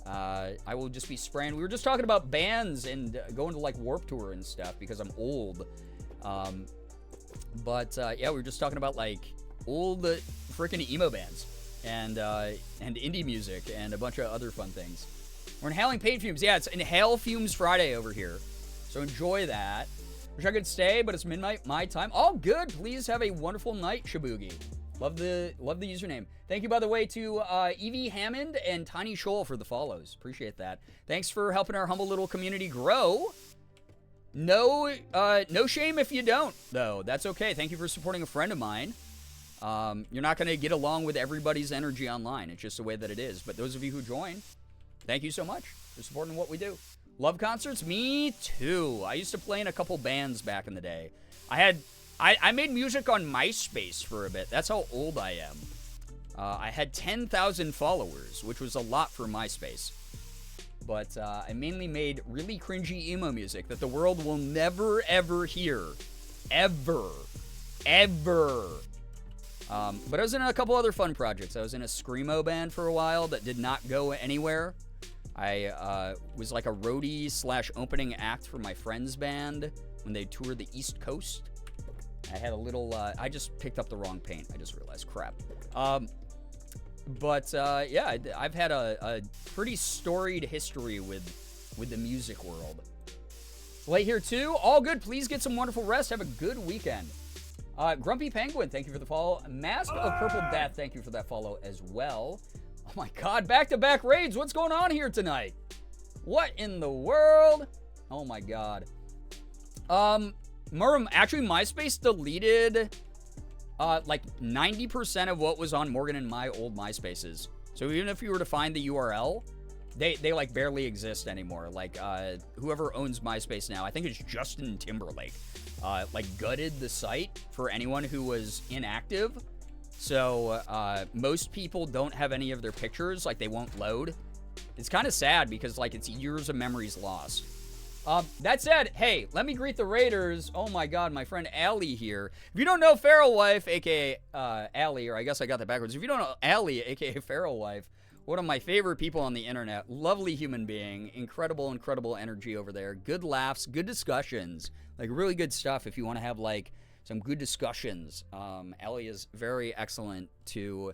I will just be spraying. We were just talking about bands and going to like Warped Tour and stuff because I'm old. Yeah, we were just talking about like old freaking emo bands and indie music and a bunch of other fun things. We're inhaling paint fumes. Yeah, it's Inhale Fumes Friday over here. So enjoy that. Wish I could stay, but it's midnight my time. All good. Please have a wonderful night, Shibugi. Love the username. Thank you, by the way, to Evie Hammond and Tiny Shoal for the follows. Appreciate that. Thanks for helping our humble little community grow. No shame if you don't, though. That's okay. Thank you for supporting a friend of mine. You're not going to get along with everybody's energy online. It's just the way that it is. But those of you who join, thank you so much for supporting what we do. Love concerts? Me too. I used to play in a couple bands back in the day. I made music on MySpace for a bit. That's how old I am. I had 10,000 followers, which was a lot for MySpace. But I mainly made really cringy emo music that the world will never, ever hear. Ever. Ever. But I was in a couple other fun projects. I was in a screamo band for a while that did not go anywhere. I was like a roadie / opening act for my friend's band when they toured the East Coast. I had a little, I just picked up the wrong paint. I just realized, crap. Yeah, I've had a pretty storied history with the music world. Late here too. All good. Please get some wonderful rest. Have a good weekend. Grumpy Penguin, thank you for the follow. Mask of Purple Death, thank you for that follow as well. Oh my god, back-to-back raids. What's going on here tonight? What in the world? Oh my god. Actually, MySpace deleted like 90% of what was on Morgan and my old MySpaces. So even if you were to find the URL, they like barely exist anymore. Like whoever owns MySpace now, I think it's Justin Timberlake, like gutted the site for anyone who was inactive. So most people don't have any of their pictures, like they won't load. It's kind of sad because like it's years of memories lost. That said, hey, let me greet the raiders. Oh my god, my friend Allie here. If you don't know Feral Wife, aka Allie, or I guess I got that backwards. If you don't know Allie, aka Feral Wife, one of my favorite people on the internet, lovely human being, incredible energy over there, good laughs, good discussions, like really good stuff if you want to have like some good discussions. Allie is very excellent to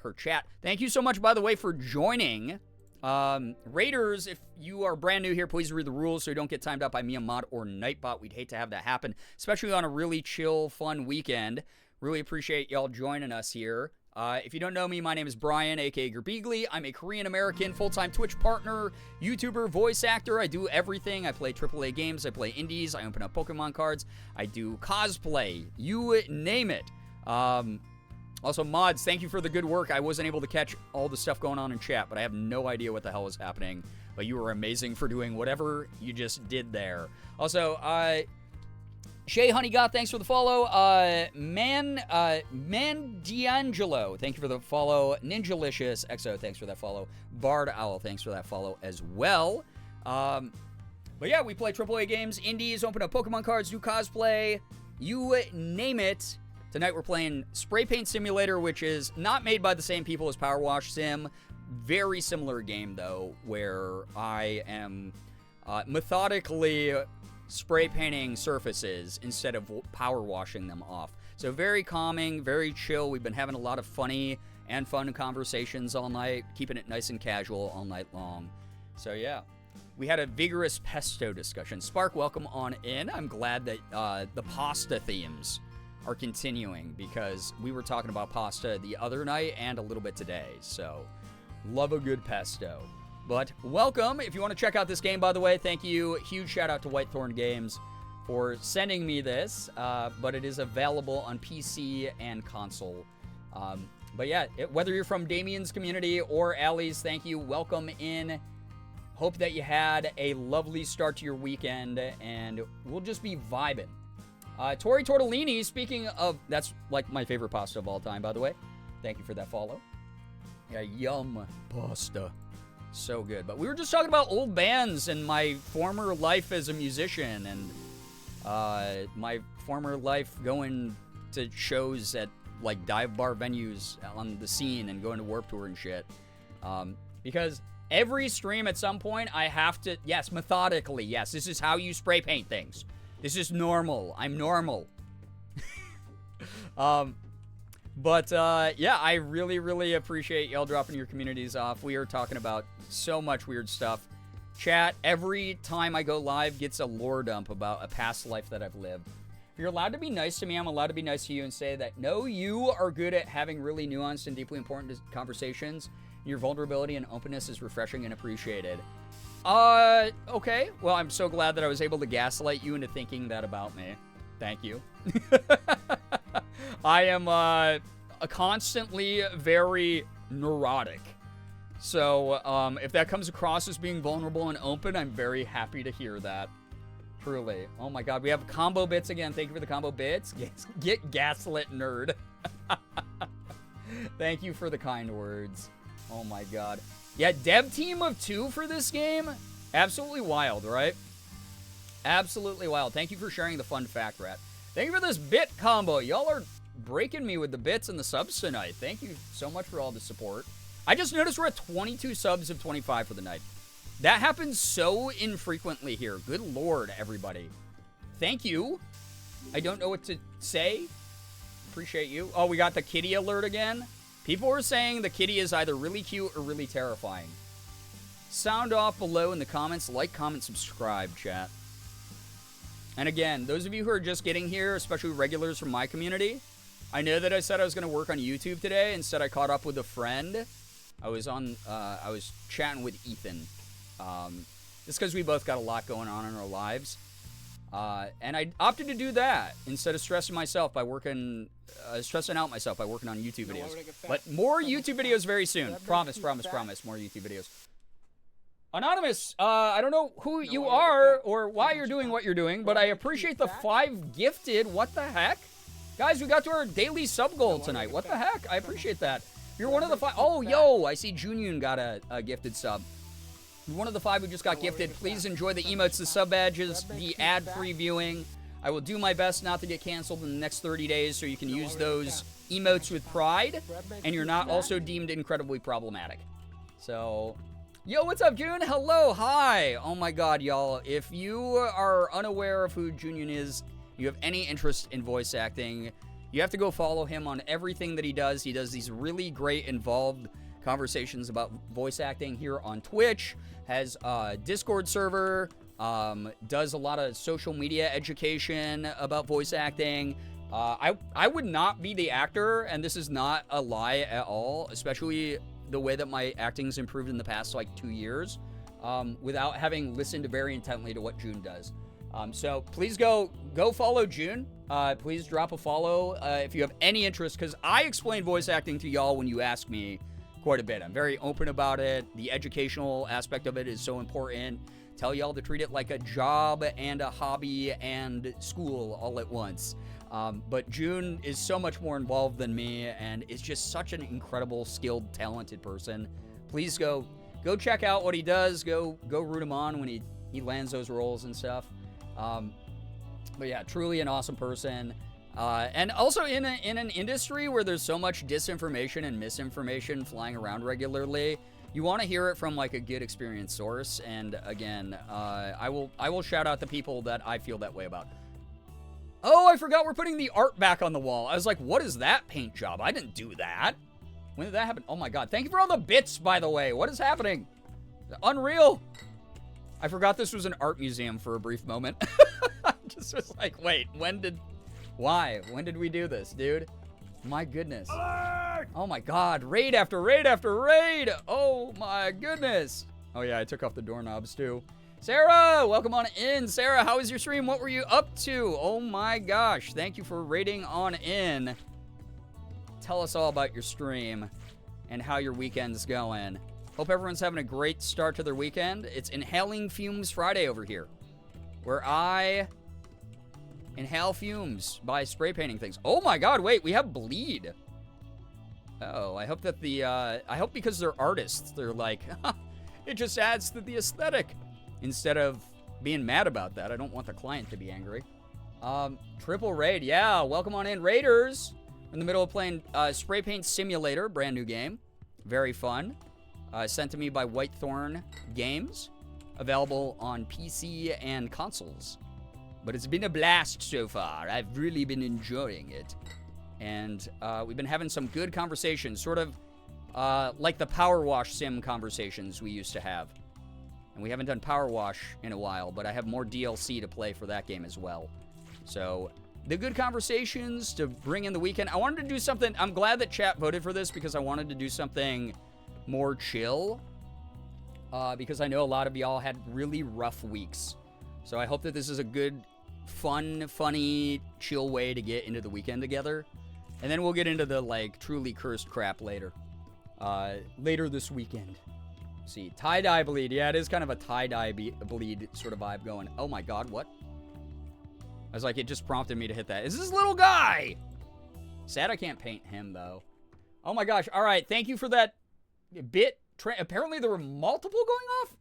her chat. Thank you so much, by the way, for joining. Raiders, if you are brand new here, please read the rules so you don't get timed out by me, a mod, or Nightbot. We'd hate to have that happen, especially on a really chill, fun weekend. Really appreciate y'all joining us here. If you don't know me, my name is Brian, aka Girbeagly. I'm a Korean-American full-time Twitch partner, YouTuber, voice actor. I do everything. I play AAA games. I play indies. I open up Pokemon cards. I do cosplay. You name it. Also, mods, thank you for the good work. I wasn't able to catch all the stuff going on in chat, but I have no idea what the hell was happening. But you were amazing for doing whatever you just did there. Also, Shay Honeygot, thanks for the follow. Mandiangelo, thank you for the follow. Ninjalicious XO, thanks for that follow. Bard Owl, thanks for that follow as well. But yeah, we play AAA games, indies, open up Pokemon cards, do cosplay, you name it. Tonight we're playing Spray Paint Simulator, which is not made by the same people as Power Wash Sim. Very similar game, though, where I am methodically spray painting surfaces instead of power washing them off. So very calming, very chill. We've been having a lot of funny and fun conversations all night, keeping it nice and casual all night long. So yeah, we had a vigorous pesto discussion. Spark, welcome on in. I'm glad that the pasta themes are continuing because we were talking about pasta the other night and a little bit today. So love a good pesto. But welcome. If you want to check out this game, by the way, thank you. Huge shout out to Whitethorn Games for sending me this. But it is available on PC and console. But yeah, whether you're from Damien's community or Allie's, thank you. Welcome in. Hope that you had a lovely start to your weekend. And we'll just be vibing. Tori Tortellini, speaking of... That's like my favorite pasta of all time, by the way. Thank you for that follow. Yeah, yum pasta. So good. But we were just talking about old bands and my former life as a musician and my former life going to shows at like dive bar venues on the scene and going to Warped Tour and shit. Because every stream at some point I have to, yes, methodically, yes, this is how you spray paint things. This is normal. I'm normal. But, yeah, I really, really appreciate y'all dropping your communities off. We are talking about so much weird stuff. Chat, every time I go live, gets a lore dump about a past life that I've lived. If you're allowed to be nice to me, I'm allowed to be nice to you and say that, no, you are good at having really nuanced and deeply important conversations. Your vulnerability and openness is refreshing and appreciated. Okay. Well, I'm so glad that I was able to gaslight you into thinking that about me. Thank you. I am constantly very neurotic. So if that comes across as being vulnerable and open, I'm very happy to hear that. Truly. Oh my god, we have combo bits again. Thank you for the combo bits. Get gaslit, nerd. Thank you for the kind words. Oh my god. Yeah, dev team of 2 for this game. Absolutely wild, right? Absolutely wild. Thank you for sharing the fun fact, Rat. Thank you for this bit combo. Y'all are breaking me with the bits and the subs tonight. Thank you so much for all the support. I just noticed we're at 22 subs of 25 for the night. That happens so infrequently here. Good lord, everybody. Thank you. I don't know what to say. Appreciate you. Oh, we got the kitty alert again. People were saying the kitty is either really cute or really terrifying. Sound off below in the comments. Like, comment, subscribe, chat. And again, those of you who are just getting here, especially regulars from my community, I know that I said I was going to work on YouTube today. Instead, I caught up with a friend. I was chatting with Ethan. Just because we both got a lot going on in our lives. And I opted to do that instead of stressing myself by working, stressing out myself by working on YouTube videos. But more YouTube videos very soon. Promise, more YouTube videos. Anonymous, I don't know who you are or why you're doing what you're doing, but I appreciate the 5 gifted. What the heck? Guys, we got to our daily sub goal tonight. What the heck? I appreciate that. You're one of the 5. Oh, yo, I see Junior got a gifted sub. You're one of the 5 who just got gifted. Please enjoy the emotes, the sub badges, the ad-free viewing. I will do my best not to get canceled in the next 30 days so you can use those emotes with pride, and you're not also deemed incredibly problematic. So... Yo, what's up, June? Hello, hi. Oh my god, y'all. If you are unaware of who Junior is, you have any interest in voice acting, you have to go follow him on everything that he does. He does these really great, involved conversations about voice acting here on Twitch, has a Discord server, does a lot of social media education about voice acting, I would not be the actor, and this is not a lie at all, especially the way that my acting's improved in the past, like, 2 years, without having listened very intently to what June does. So please go follow June. Please drop a follow if you have any interest, because I explain voice acting to y'all when you ask me quite a bit. I'm very open about it. The educational aspect of it is so important. Tell y'all to treat it like a job and a hobby and school all at once. But June is so much more involved than me and is just such an incredible, skilled, talented person. Please go check out what he does. Go root him on when he lands those roles and stuff. But yeah, truly an awesome person. And also in an industry where there's so much disinformation and misinformation flying around regularly, you want to hear it from like a good experienced source. And again, I will shout out the people that I feel that way about. Oh, I forgot we're putting the art back on the wall. I was like, what is that paint job? I didn't do that. When did that happen? Oh my God. Thank you for all the bits, by the way. What is happening? Unreal. I forgot this was an art museum for a brief moment. I just was like, wait, why? When did we do this, dude? My goodness. Alert! Oh my God, raid after raid after raid. Oh my goodness. Oh yeah, I took off the doorknobs too. Sarah, welcome on in. Sarah, how was your stream? What were you up to? Oh my gosh, thank you for raiding on in. Tell us all about your stream and how your weekend's going. Hope everyone's having a great start to their weekend. It's Inhaling Fumes Friday over here, where I inhale fumes by spray painting things. Oh my God, wait, we have bleed. Oh, I hope that I hope because they're artists, they're like, it just adds to the aesthetic. Instead of being mad about that, I don't want the client to be angry. Triple raid, yeah, welcome on in, Raiders. We're in the middle of playing Spray Paint Simulator, brand new game. Very fun. Sent to me by Whitethorn Games. Available on PC and consoles. But it's been a blast so far. I've really been enjoying it. And we've been having some good conversations, sort of like the Power Wash sim conversations we used to have. And we haven't done Power Wash in a while, but I have more DLC to play for that game as well. So, the good conversations to bring in the weekend. I wanted to do something. I'm glad that chat voted for this because I wanted to do something more chill. Because I know a lot of y'all had really rough weeks. So I hope that this is a good, fun, funny, chill way to get into the weekend together. And then we'll get into the, like, truly cursed crap later. Later this weekend. See, tie-dye bleed. Yeah, it is kind of a tie-dye bleed sort of vibe going. Oh my God, what? I was like, it just prompted me to hit that. Is this little guy? Sad I can't paint him, though. Oh my gosh. All right, thank you for that bit. Apparently there were multiple going off?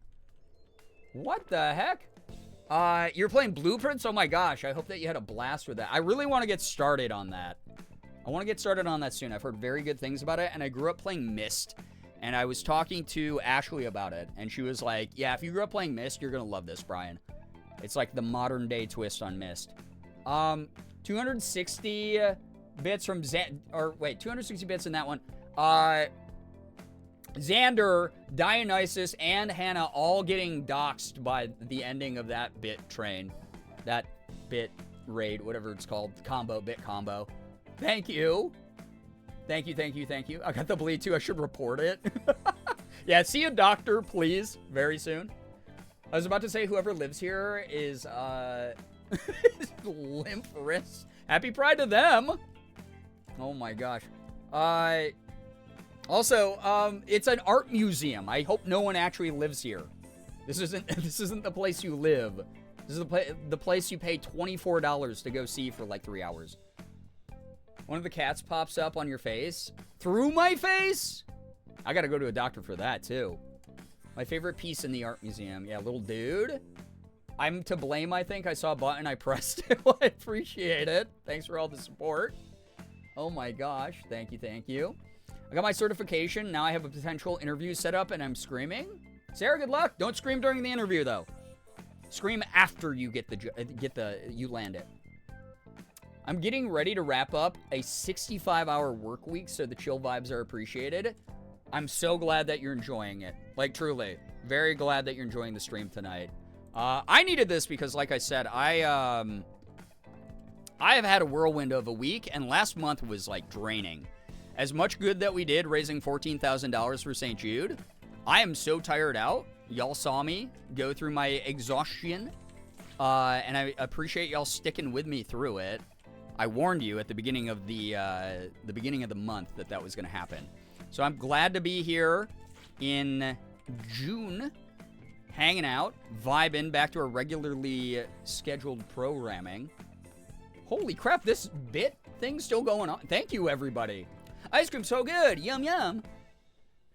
What the heck? You're playing Blueprints? Oh my gosh, I hope that you had a blast with that. I really want to get started on that. I want to get started on that soon. I've heard very good things about it, and I grew up playing Myst. And I was talking to Ashley about it, and she was like, yeah, if you grew up playing Myst, you're going to love this, Brian. It's like the modern-day twist on Myst. 260 bits from 260 bits in that one. Xander, Dionysus, and Hannah all getting doxxed by the ending of that bit train. That bit raid, whatever it's called. Bit combo. Thank you. Thank you, thank you, thank you. I got the bleed too. I should report it. Yeah, see a doctor, please, very soon. I was about to say whoever lives here is limp wrists. Happy Pride to them. Oh my gosh. Also, it's an art museum. I hope no one actually lives here. This isn't the place you live. This is the place you pay $24 to go see for like 3 hours. One of the cats pops up on your face. Through my face? I gotta go to a doctor for that, too. My favorite piece in the art museum. Yeah, little dude. I'm to blame, I think. I saw a button. I pressed it. Well, I appreciate it. Thanks for all the support. Oh, my gosh. Thank you, thank you. I got my certification. Now I have a potential interview set up, and I'm screaming. Sarah, good luck. Don't scream during the interview, though. Scream after you you land it. I'm getting ready to wrap up a 65-hour work week, so the chill vibes are appreciated. I'm so glad that you're enjoying it. Like, truly. Very glad that you're enjoying the stream tonight. I needed this because, like I said, I I have had a whirlwind of a week, and last month was like draining. As much good that we did raising $14,000 for St. Jude, I am so tired out. Y'all saw me go through my exhaustion, and I appreciate y'all sticking with me through it. I warned you at the beginning of the month that was going to happen. So I'm glad to be here in June, hanging out, vibing back to our regularly scheduled programming. Holy crap, this bit thing's still going on. Thank you, everybody. Ice cream so good. Yum, yum.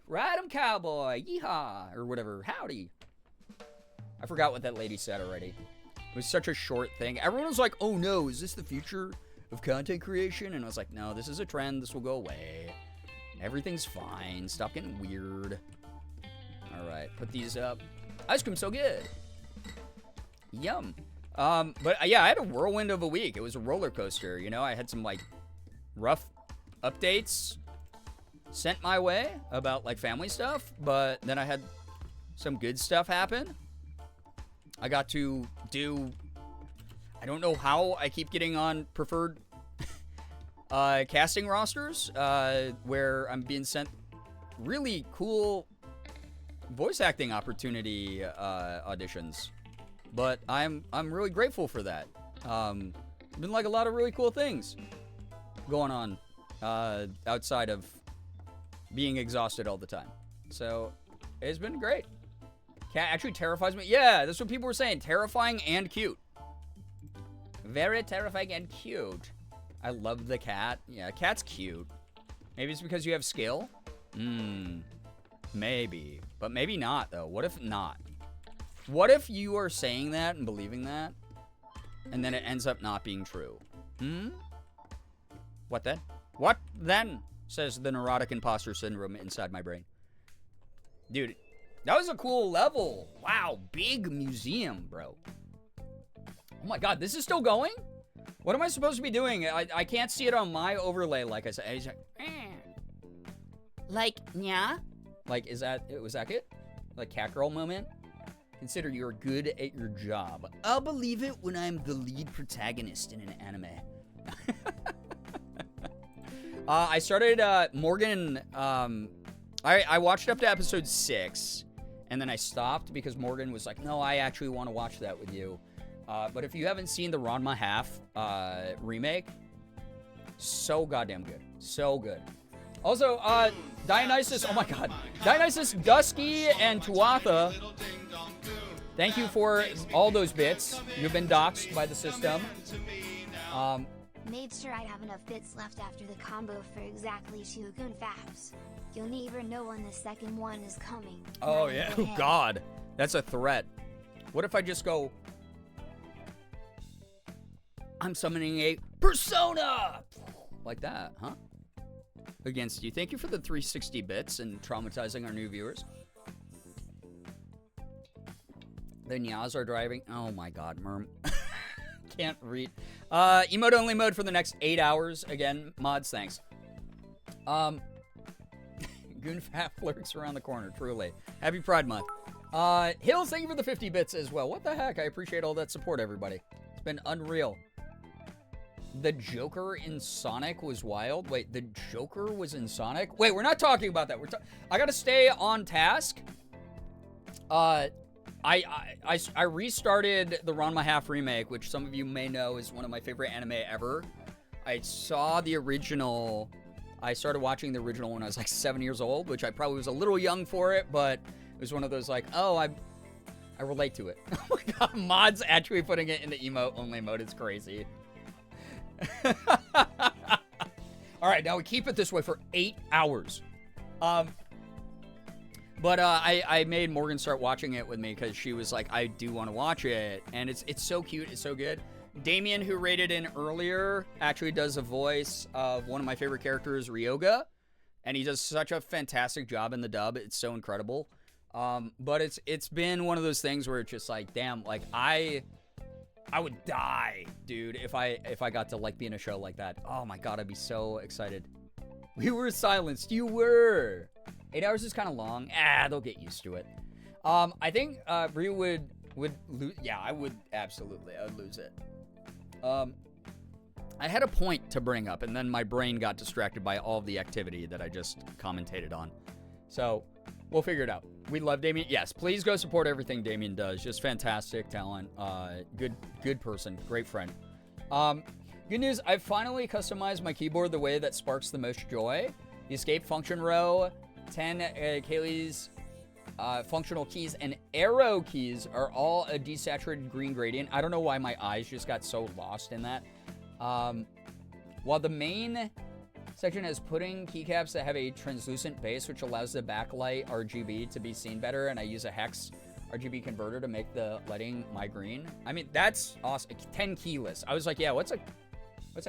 Ride 'em, cowboy. Yeehaw. Or whatever. Howdy. I forgot what that lady said already. It was such a short thing. Everyone was like, oh no, is this the future of content creation? And I was like, no, this is a trend. This will go away. Everything's fine. Stop getting weird. All right, put these up. Ice cream so good. Yum. But yeah, I had a whirlwind of a week. It was a roller coaster. You know, I had some like rough updates sent my way about like family stuff, but then I had some good stuff happen. I got to do, I don't know how I keep getting on preferred casting rosters, where I'm being sent really cool voice acting opportunity auditions. But I'm really grateful for that. Been like a lot of really cool things going on outside of being exhausted all the time. So it's been great. Cat actually terrifies me. Yeah, that's what people were saying. Terrifying and cute. Very terrifying and cute. I love the cat. Yeah, cat's cute. Maybe it's because you have skill? Maybe. But maybe not, though. What if not? What if you are saying that and believing that, and then it ends up not being true? What then? What then? Says the neurotic imposter syndrome inside my brain. Dude, that was a cool level. Wow, big museum, bro. Oh my god, this is still going? What am I supposed to be doing? I can't see it on my overlay, like I said. Like, yeah? Like, was that it? Like, cat girl moment? Consider you're good at your job. I'll believe it when I'm the lead protagonist in an anime. I started, Morgan, I watched up to episode 6, and then I stopped because Morgan was like, no, I actually want to watch that with you. But if you haven't seen the Ranma Half remake, so goddamn good. So good. Also, Dionysus, oh my god. Dionysus, Dusky, and Tuatha, thank you for all those bits. You've been doxxed by the system. Made sure I'd have enough bits left after the combo for exactly 2 goon faps. You'll never know when the second one is coming. Oh yeah, oh god. That's a threat. What if I just go, I'm summoning a persona! Like that, huh? Against you. Thank you for the 360 bits and traumatizing our new viewers. The Nyas are driving. Oh my god, Merm. Can't read. Emote only mode for the next 8 hours. Again, mods, thanks. Goonfap lurks around the corner, truly. Happy Pride Month. Hills, thank you for the 50 bits as well. What the heck? I appreciate all that support, everybody. It's been unreal. The Joker in Sonic was wild. Wait, the Joker was in Sonic? Wait, we're not talking about that. I gotta stay on task. I restarted the Ranma Half remake, which some of you may know is one of my favorite anime ever. I saw the original. I started watching the original when I was like 7 years old, which I probably was a little young for it, but it was one of those like, oh, I relate to it. Oh my god, mods actually putting it into emote only mode is crazy. All right, now we keep it this way for 8 hours. But I made Morgan start watching it with me because she was like, I do want to watch it. And it's so cute. It's so good. Damien, who rated in earlier, actually does a voice of one of my favorite characters, Ryoga. And he does such a fantastic job in the dub. It's so incredible. But it's been one of those things where it's just like, damn, like I would die, dude, if I got to like be in a show like that. Oh my god, I'd be so excited. We were silenced. You were. 8 hours is kind of long. They'll get used to it. I think Ryu would lose. Yeah, I would absolutely. I would lose it. I had a point to bring up, and then my brain got distracted by all of the activity that I just commentated on. So, we'll figure it out. We love Damien. Yes, please go support everything Damien does. Just fantastic talent. Good person. Great friend. Good news, I've finally customized my keyboard the way that sparks the most joy. The escape function row, 10 Kaylee's functional keys, and arrow keys are all a desaturated green gradient. I don't know why my eyes just got so lost in that. While the main section has pudding keycaps that have a translucent base, which allows the backlight RGB to be seen better, and I use a hex RGB converter to make the lighting my green. I mean, that's awesome. 10 keyless. I was like, yeah, what's a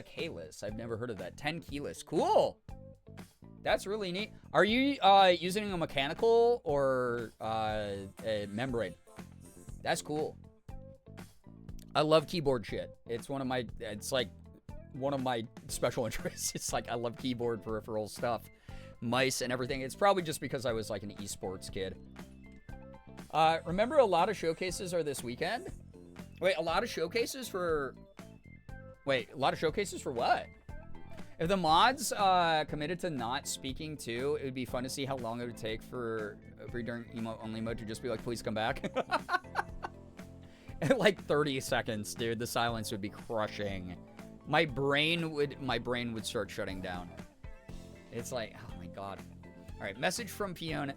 keyless? I've never heard of that. 10 keyless. Cool. That's really neat. Are you using a mechanical or a membrane? That's cool. I love keyboard shit. It's like one of my special interests. It's like I love keyboard peripheral stuff, mice and everything. It's probably just because I was like an esports kid. Remember, a lot of showcases are this weekend. Wait, a lot of showcases for what? If the mods committed to not speaking too, it would be fun to see how long it would take for during emote only mode to just be like, please come back. Like 30 seconds, dude. The silence would be crushing. My brain would start shutting down. It's like, oh my god. All right, message from Fiona.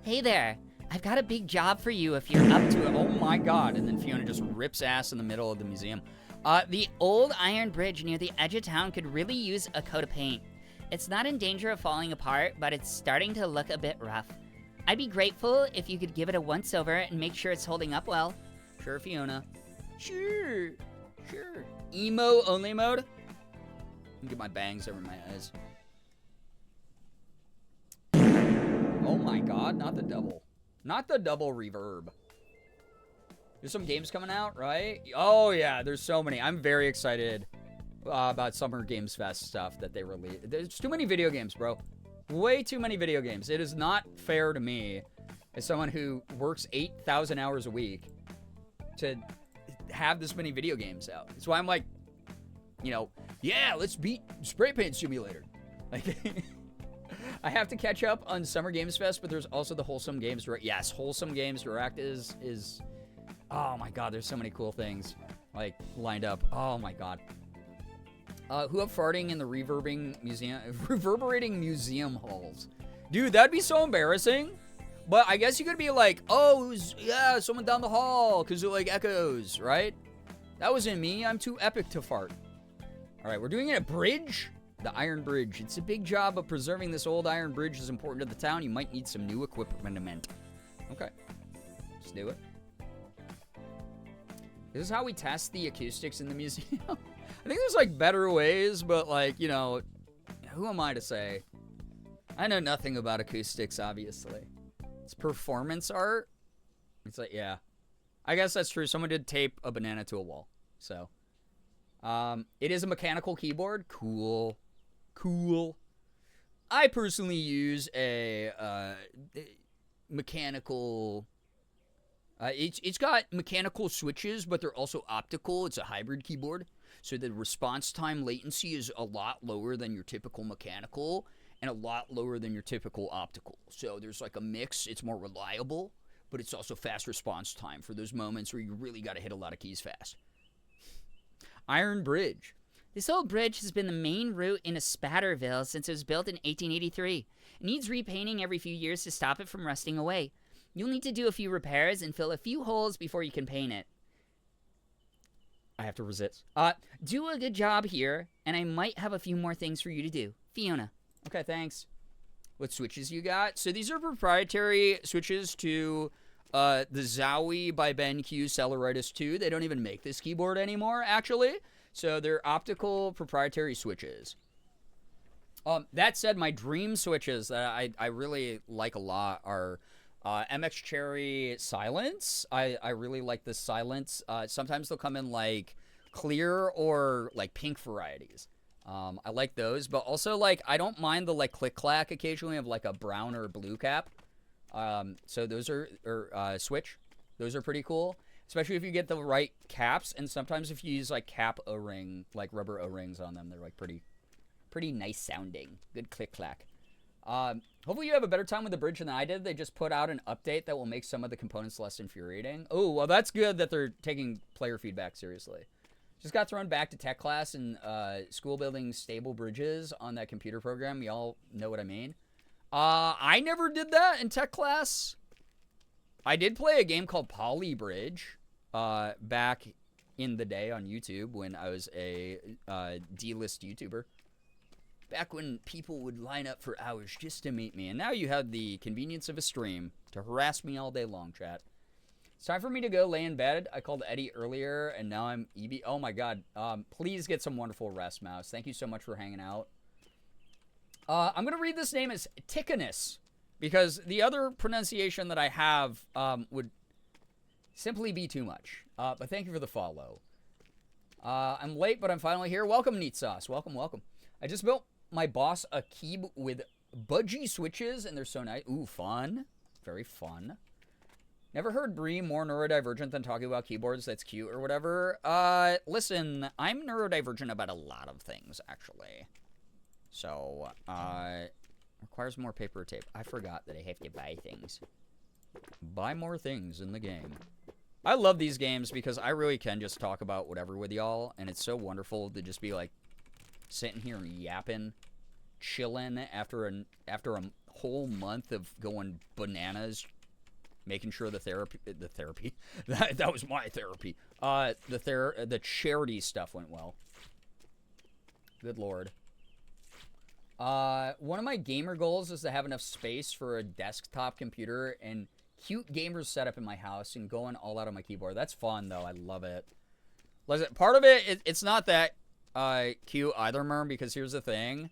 Hey there. I've got a big job for you if you're up to it. Oh my god. And then Fiona just rips ass in the middle of the museum. The old iron bridge near the edge of town could really use a coat of paint. It's not in danger of falling apart, but it's starting to look a bit rough. I'd be grateful if you could give it a once over and make sure it's holding up well. Sure, Fiona. Sure. Emo only mode? Get my bangs over my eyes. Oh my god, not the double. Not the double reverb. There's some games coming out, right? Oh yeah, there's so many. I'm very excited about Summer Games Fest stuff that they released. There's too many video games, bro. Way too many video games. It is not fair to me, as someone who works 8,000 hours a week, to have this many video games out. That's why I'm like, yeah, let's beat Spray Paint Simulator. Like, I have to catch up on Summer Games Fest, but there's also the Wholesome Games Direct. Yes, Wholesome Games Direct is oh my god, there's so many cool things like lined up. Oh my god. Who up farting in the reverberating museum halls? Dude, that'd be so embarrassing. But I guess you could be like, oh, yeah, someone down the hall, because it like echoes, right? That wasn't me. I'm too epic to fart. All right, we're doing it at Bridge. The Iron Bridge. It's a big job of preserving this old iron bridge is important to the town. You might need some new equipment. Okay, let's do it. This is how we test the acoustics in the museum. I think there's like better ways, but like, who am I to say? I know nothing about acoustics, obviously. It's performance art. It's like, yeah. I guess that's true. Someone did tape a banana to a wall. So, it is a mechanical keyboard. Cool. I personally use a mechanical... It's got mechanical switches, but they're also optical. It's a hybrid keyboard. So the response time latency is a lot lower than your typical mechanical and a lot lower than your typical optical. So there's like a mix. It's more reliable, but it's also fast response time for those moments where you really got to hit a lot of keys fast. Iron Bridge. This old bridge has been the main route in Spatterville since it was built in 1883. It needs repainting every few years to stop it from rusting away. You'll need to do a few repairs and fill a few holes before you can paint it. I have to resist. Do a good job here, and I might have a few more things for you to do. Fiona. Okay, thanks. What switches you got? So these are proprietary switches to the Zowie by BenQ Cellaritis 2. They don't even make this keyboard anymore, actually. So they're optical proprietary switches. That said, my dream switches that I really like a lot are MX Cherry Silence. I really like the Silence. Sometimes they'll come in like clear or like pink varieties. I like those, but also like I don't mind the like click clack occasionally of like a brown or blue cap. So those are switch. Those are pretty cool. Especially if you get the right caps, and sometimes if you use like cap O-ring, like rubber O-rings on them, they're like pretty nice sounding. Good click clack. Hopefully you have a better time with the bridge than I did. They just put out an update that will make some of the components less infuriating. Oh, well, that's good that they're taking player feedback seriously. Just got thrown back to tech class and school building stable bridges on that computer program. Y'all know what I mean. I never did that in tech class. I did play a game called Poly Bridge back in the day on YouTube when I was a D-list YouTuber. Back when people would line up for hours just to meet me. And now you have the convenience of a stream to harass me all day long, chat. It's time for me to go lay in bed. I called Eddie earlier, and now I'm EB. Oh, my God. Please get some wonderful rest, Mouse. Thank you so much for hanging out. I'm going to read this name as Tickanus, because the other pronunciation that I have would simply be too much. But thank you for the follow. I'm late, but I'm finally here. Welcome, Neat Sauce. Welcome, welcome. I just built my boss a keyboard with budgie switches, and they're so nice. Ooh, fun. Very fun. Never heard Bree more neurodivergent than talking about keyboards. That's cute or whatever. Listen, I'm neurodivergent about a lot of things, actually. So, requires more paper or tape. I forgot that I have to buy things. Buy more things in the game. I love these games because I really can just talk about whatever with y'all, and it's so wonderful to just be like sitting here and yapping, chilling after a whole month of going bananas, making sure the therapy that was my therapy. The charity stuff went well. Good Lord. One of my gamer goals is to have enough space for a desktop computer and cute gamers setup in my house and going all out on my keyboard. That's fun, though. I love it. Listen, part of it's not that cute either, Merm, because here's the thing.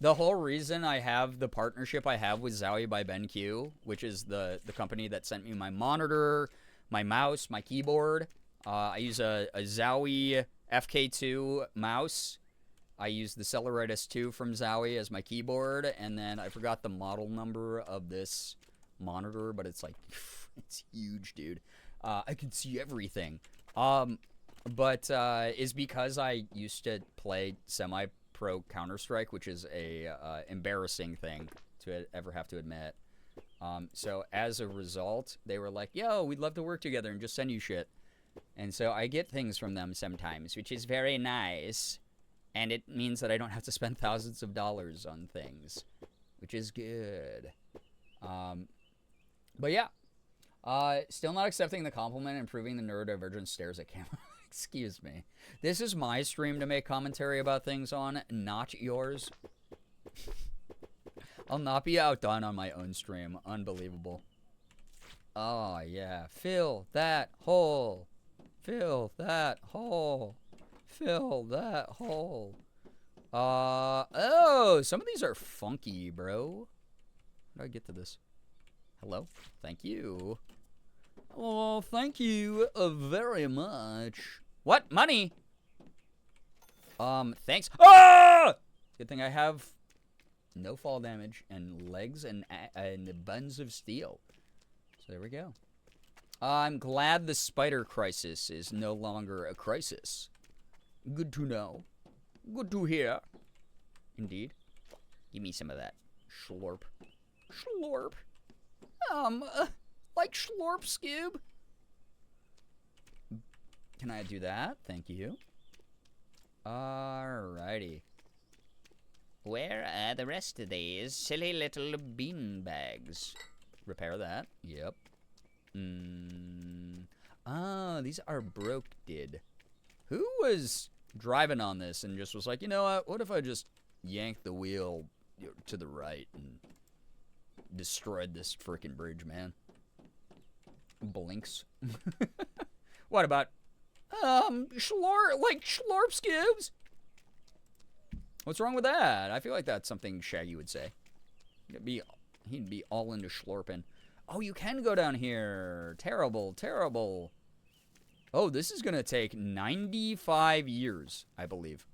The whole reason I have the partnership I have with Zowie by BenQ, which is the company that sent me my monitor, my mouse, my keyboard. I use a Zowie FK2 mouse. I use the Celeritis 2 from Zowie as my keyboard, and then I forgot the model number of this monitor, but it's like, it's huge, dude. I can see everything. But is because I used to play semi-pro Counter-Strike, which is a embarrassing thing to ever have to admit. So as a result, they were like, yo, we'd love to work together and just send you shit. And so I get things from them sometimes, which is very nice. And it means that I don't have to spend thousands of dollars on things, which is good. But yeah. Still not accepting the compliment and proving the neurodivergent stares at camera. Excuse me. This is my stream to make commentary about things on, not yours. I'll not be outdone on my own stream. Unbelievable. Oh, yeah. Fill that hole. Fill that hole. Fill that hole. Oh, some of these are funky, bro. How do I get to this? Hello? Thank you. Oh, thank you very much. What? Money? Thanks. Ah! Good thing I have no fall damage and legs and buns of steel. So there we go. I'm glad the spider crisis is no longer a crisis. Good to know. Good to hear. Indeed. Give me some of that. Schlorp. Schlorp. Like Schlorp, Scoob. Can I do that? Thank you. Alrighty. Where are the rest of these silly little bean bags? Repair that. Yep. Oh, these are broke, did. Who was driving on this and just was like, you know what if I just yank the wheel to the right and destroyed this freaking bridge, man? Blinks. What about Schlorp Scoops? What's wrong with that? I feel like that's something Shaggy would say. He'd be all into Schlorping. Oh, you can go down here. Terrible, terrible. Oh, this is gonna take 95 years, I believe.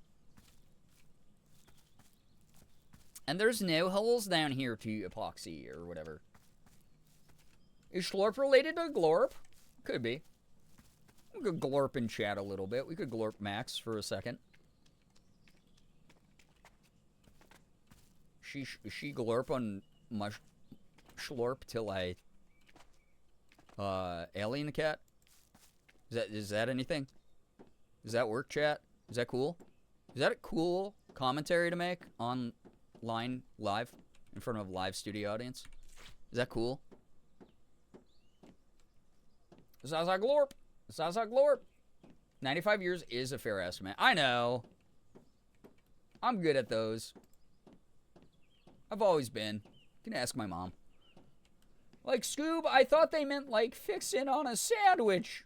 And there's no holes down here to epoxy or whatever. Is Schlorp related to Glorp? Could be. We could Glorp in chat a little bit. We could Glorp Max for a second. She Glorp on my Schlorp till I alien the cat? Is that anything? Does that work, chat? Is that cool? Is that a cool commentary to make online live in front of a live studio audience? Is that cool? Zaza Glorp. Zaza Glorp. 95 years is a fair estimate. I know. I'm good at those. I've always been. You can ask my mom. Like, Scoob, I thought they meant, like, fixin' on a sandwich.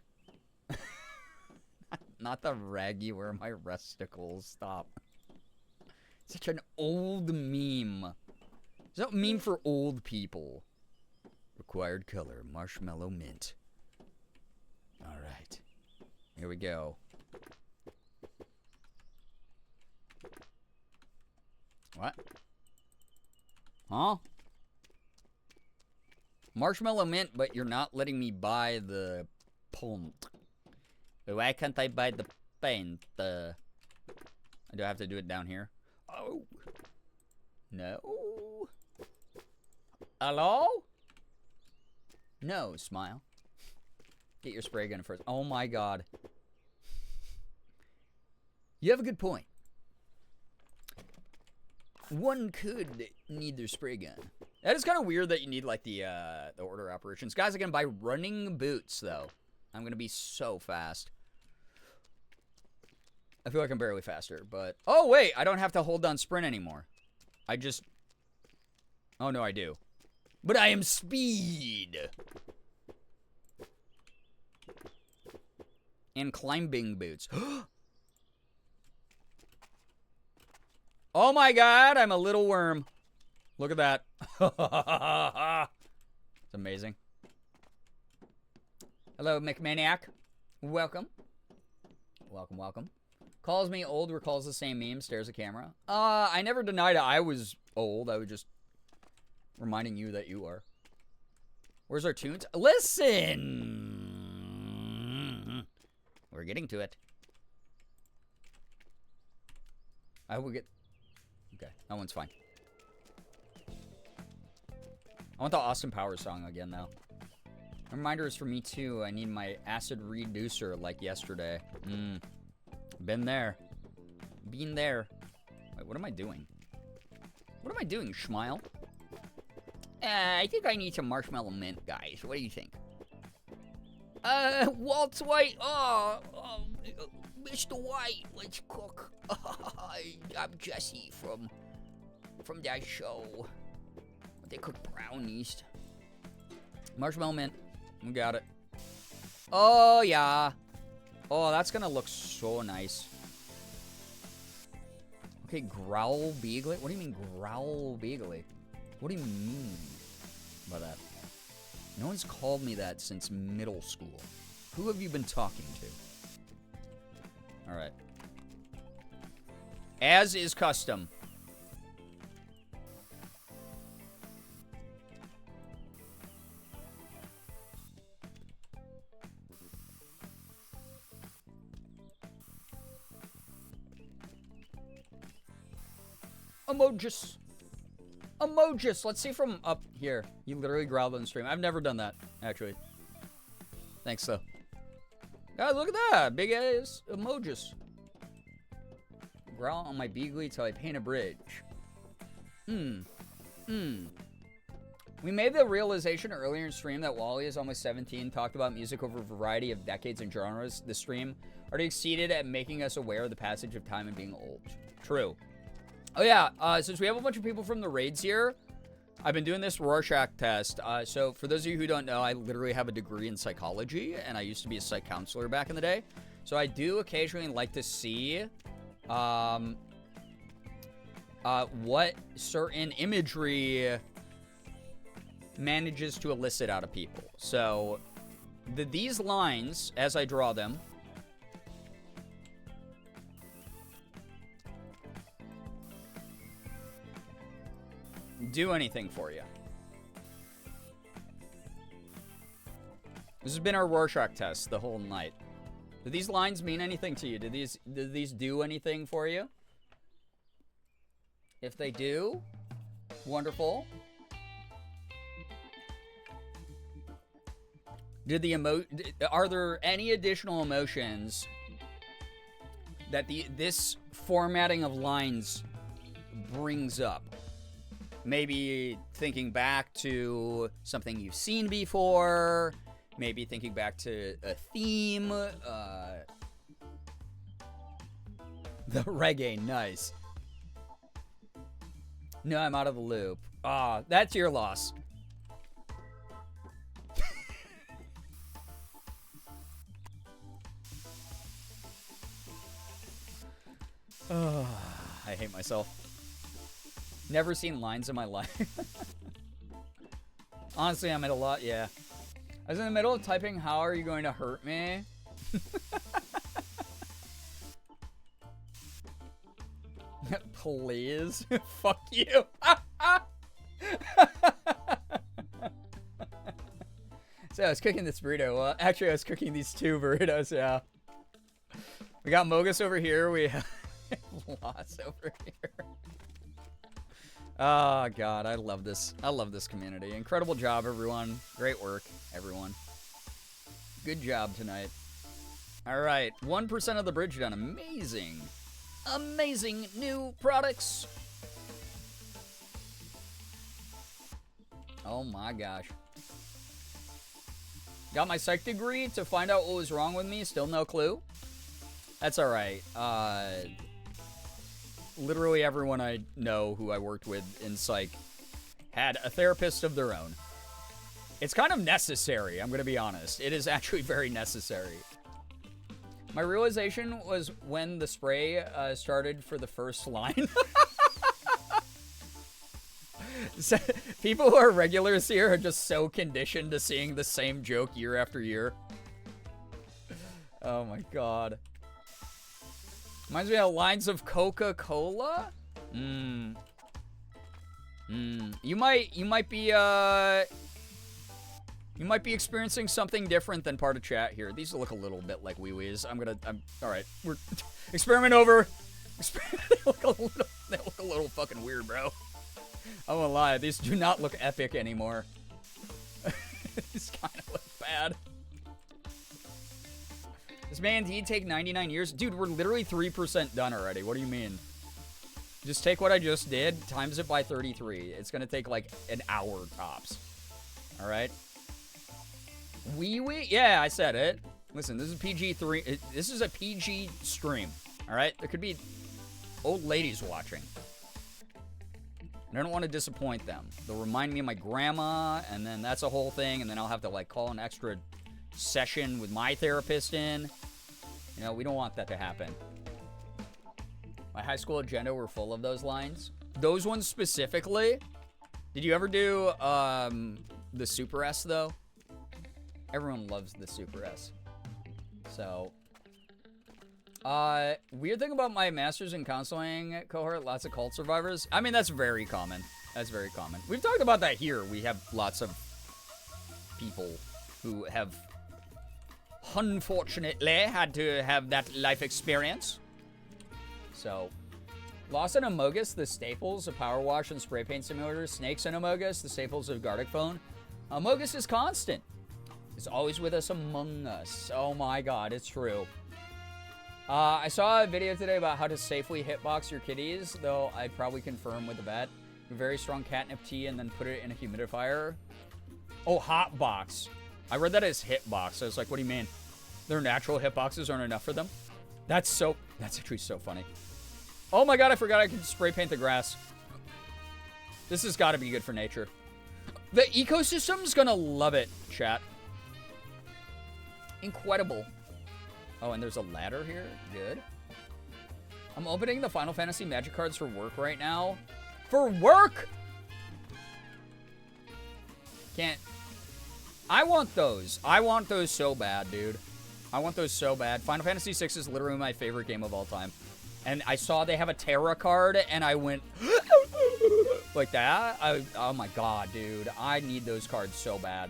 Not the raggy where my resticles. Stop. Such an old meme. Is that a meme for old people? Required color, marshmallow mint. Alright. Here we go. What? Huh? Marshmallow mint, but you're not letting me buy the paint. Why can't I buy the paint? Do I have to do it down here? Oh. No. Hello? No, smile. Get your spray gun first. Oh my god. You have a good point. One could need their spray gun. That is kind of weird that you need, like, the order operations. Guys, I can buy running boots, though. I'm going to be so fast. I feel like I'm barely faster, but... Oh, wait! I don't have to hold down sprint anymore. I just... Oh, no, I do. But I am speed! And climbing boots. Oh my god, I'm a little worm. Look at that. It's amazing. Hello, McManiac. Welcome. Welcome, welcome. Calls me old, recalls the same meme, stares at camera. I never denied I was old. I was just reminding you that you are. Where's our tunes? Listen! We're getting to it. I will get... Okay, that one's fine. I want the Austin Powers song again, though. A reminder is for me, too. I need my acid reducer like yesterday. Been there. Been there. Wait, what am I doing? What am I doing, Schmile? I think I need some marshmallow mint, guys. What do you think? Waltz White. Mr. White, let's cook. I'm Jesse from that show. They cook brownies. Marshmallow mint. We got it. Oh, yeah. Oh, that's gonna look so nice. Okay, Growbeagly. What do you mean, Growbeagly? What do you mean by that? No one's called me that since middle school. Who have you been talking to? Alright. As is custom. Emojis. Emojis. Let's see from up here. You literally growled on the stream. I've never done that, actually. Thanks, though. God, look at that. Big ass emojis. Growl on my Beagly till I paint a bridge. We made the realization earlier in stream that Wally is almost 17, talked about music over a variety of decades and genres. The stream already exceeded at making us aware of the passage of time and being old. True. Oh yeah, since we have a bunch of people from the raids here, I've been doing this Rorschach test. So for those of you who don't know, I literally have a degree in psychology, and I used to be a psych counselor back in the day. So I do occasionally like to see what certain imagery manages to elicit out of people. So these lines, as I draw them, do anything for you. This has been our Rorschach test the whole night. Do these lines mean anything to you? Do these do anything for you? If they do, wonderful. Are there any additional emotions that this formatting of lines brings up? Maybe thinking back to something you've seen before, maybe thinking back to a theme. The reggae, nice. No, I'm out of the loop. Ah, that's your loss. Oh, I hate myself. Never seen lines in my life. Honestly, I'm at a lot, yeah. I was in the middle of typing, how are you going to hurt me? Please. Fuck you. So I was cooking this burrito. Well, actually, I was cooking these 2 burritos, yeah. We got Mogus over here. We have Lots over here. Oh, God. I love this. I love this community. Incredible job, everyone. Great work, everyone. Good job tonight. All right. 1% of the bridge done. Amazing. Amazing new products. Oh, my gosh. Got my psych degree to find out what was wrong with me. Still no clue. That's all right. Literally everyone I know who I worked with in psych had a therapist of their own. It's kind of necessary, I'm going to be honest. It is actually very necessary. My realization was when the spray started for the first line. So, people who are regulars here are just so conditioned to seeing the same joke year after year. Oh my God. Reminds me of lines of Coca-Cola? You might be experiencing something different than part of chat here. These look a little bit like wee-wees. All right. We're experiment over. They look a little fucking weird, bro. I won't lie. These do not look epic anymore. These kind of look bad. This may indeed take 99 years. Dude, we're literally 3% done already. What do you mean? Just take what I just did, times it by 33. It's going to take like an hour tops. All right? Wee-wee? Yeah, I said it. Listen, this is PG-3. This is a PG stream. All right? There could be old ladies watching. And I don't want to disappoint them. They'll remind me of my grandma, and then that's a whole thing, and then I'll have to like call an extra session with my therapist in. You know, we don't want that to happen. My high school agenda were full of those lines. Those ones specifically. Did you ever do the Super S, though? Everyone loves the Super S. So, weird thing about my master's in counseling cohort, lots of cult survivors. I mean, that's very common. That's very common. We've talked about that here. We have lots of people who have unfortunately had to have that life experience. So, Lost and Amogus, the staples of Power Wash and Spray Paint Simulators. Snakes and Amogus, the staples of Gartic Phone. Amogus is constant. It's always with us among us. Oh my God, it's true. I saw a video today about how to safely hitbox your kitties, though I'd probably confirm with the vet. A very strong catnip tea and then put it in a humidifier. Oh, hotbox. I read that as hitbox. I was like, what do you mean? Their natural hitboxes aren't enough for them? That's actually so funny. Oh my God, I forgot I could spray paint the grass. This has got to be good for nature. The ecosystem's gonna love it, chat. Incredible. Oh, and there's a ladder here. Good. I'm opening the Final Fantasy Magic cards for work right now. For work? Can't. I want those. I want those so bad, dude. I want those so bad. Final Fantasy VI is literally my favorite game of all time. And I saw they have a Terra card, and I went like that. Oh my God, dude. I need those cards so bad.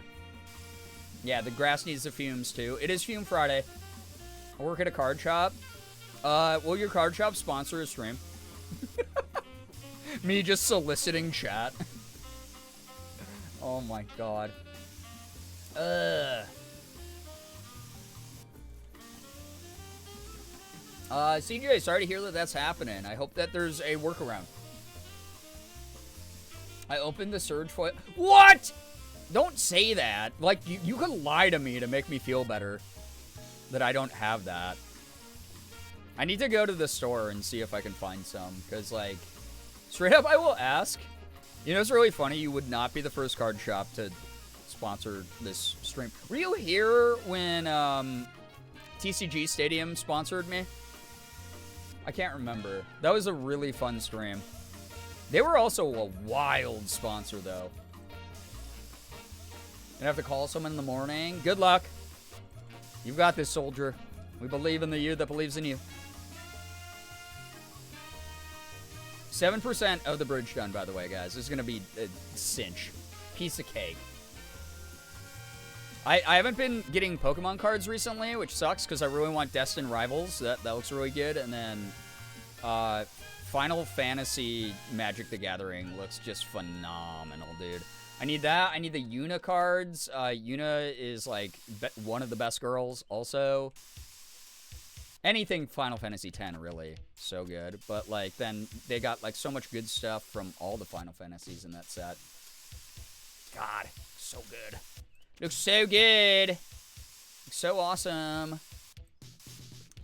Yeah, the grass needs the fumes, too. It is Fume Friday. I work at a card shop. Will your card shop sponsor a stream? Me just soliciting chat. Oh my god. CJ, sorry to hear that that's happening. I hope that there's a workaround. I opened the surge foil. What? Don't say that. Like, you could lie to me to make me feel better that I don't have that. I need to go to the store and see if I can find some. Because, like, straight up, I will ask. You know, it's really funny. You would not be the first card shop to sponsor this stream. Were you here when TCG Stadium sponsored me? I can't remember. That was a really fun stream. They were also a wild sponsor, though. You have to call someone in the morning. Good luck. You've got this, soldier. We believe in the you that believes in you. 7% of the bridge done, by the way, guys. This is going to be a cinch. Piece of cake. I haven't been getting Pokemon cards recently, which sucks because I really want Destined Rivals. That looks really good. And then Final Fantasy Magic the Gathering looks just phenomenal, dude. I need that. I need the Yuna cards. Yuna is, like, one of the best girls also. Anything Final Fantasy X, really. So good. But, like, then they got, like, so much good stuff from all the Final Fantasies in that set. God, so good. Looks so good. Looks so awesome.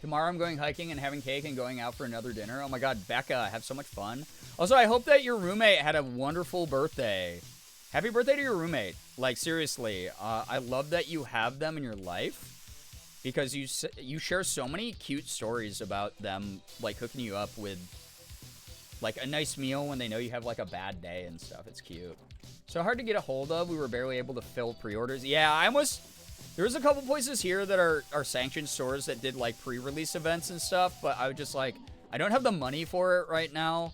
Tomorrow I'm going hiking and having cake and going out for another dinner. Oh my god, Becca, have so much fun. Also, I hope that your roommate had a wonderful birthday. Happy birthday to your roommate. Like, seriously, I love that you have them in your life. Because you share so many cute stories about them, like, hooking you up with, like, a nice meal when they know you have, like, a bad day and stuff. It's cute. So hard to get a hold of. We were barely able to fill pre-orders. Yeah, there was a couple places here that are sanctioned stores that did, like, pre-release events and stuff, but I was just like, I don't have the money for it right now.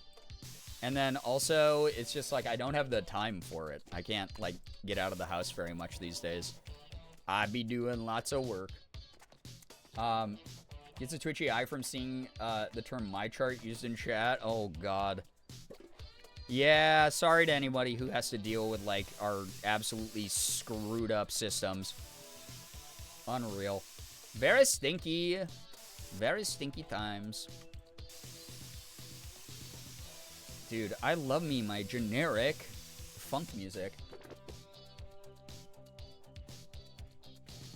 And then also, it's just like, I don't have the time for it. I can't, like, get out of the house very much these days. I be doing lots of work. Gets a twitchy eye from seeing the term my chart used in chat. Oh, God. Yeah, sorry to anybody who has to deal with, like, our absolutely screwed up systems. Unreal. Very stinky. Very stinky times. Dude, I love me my generic funk music.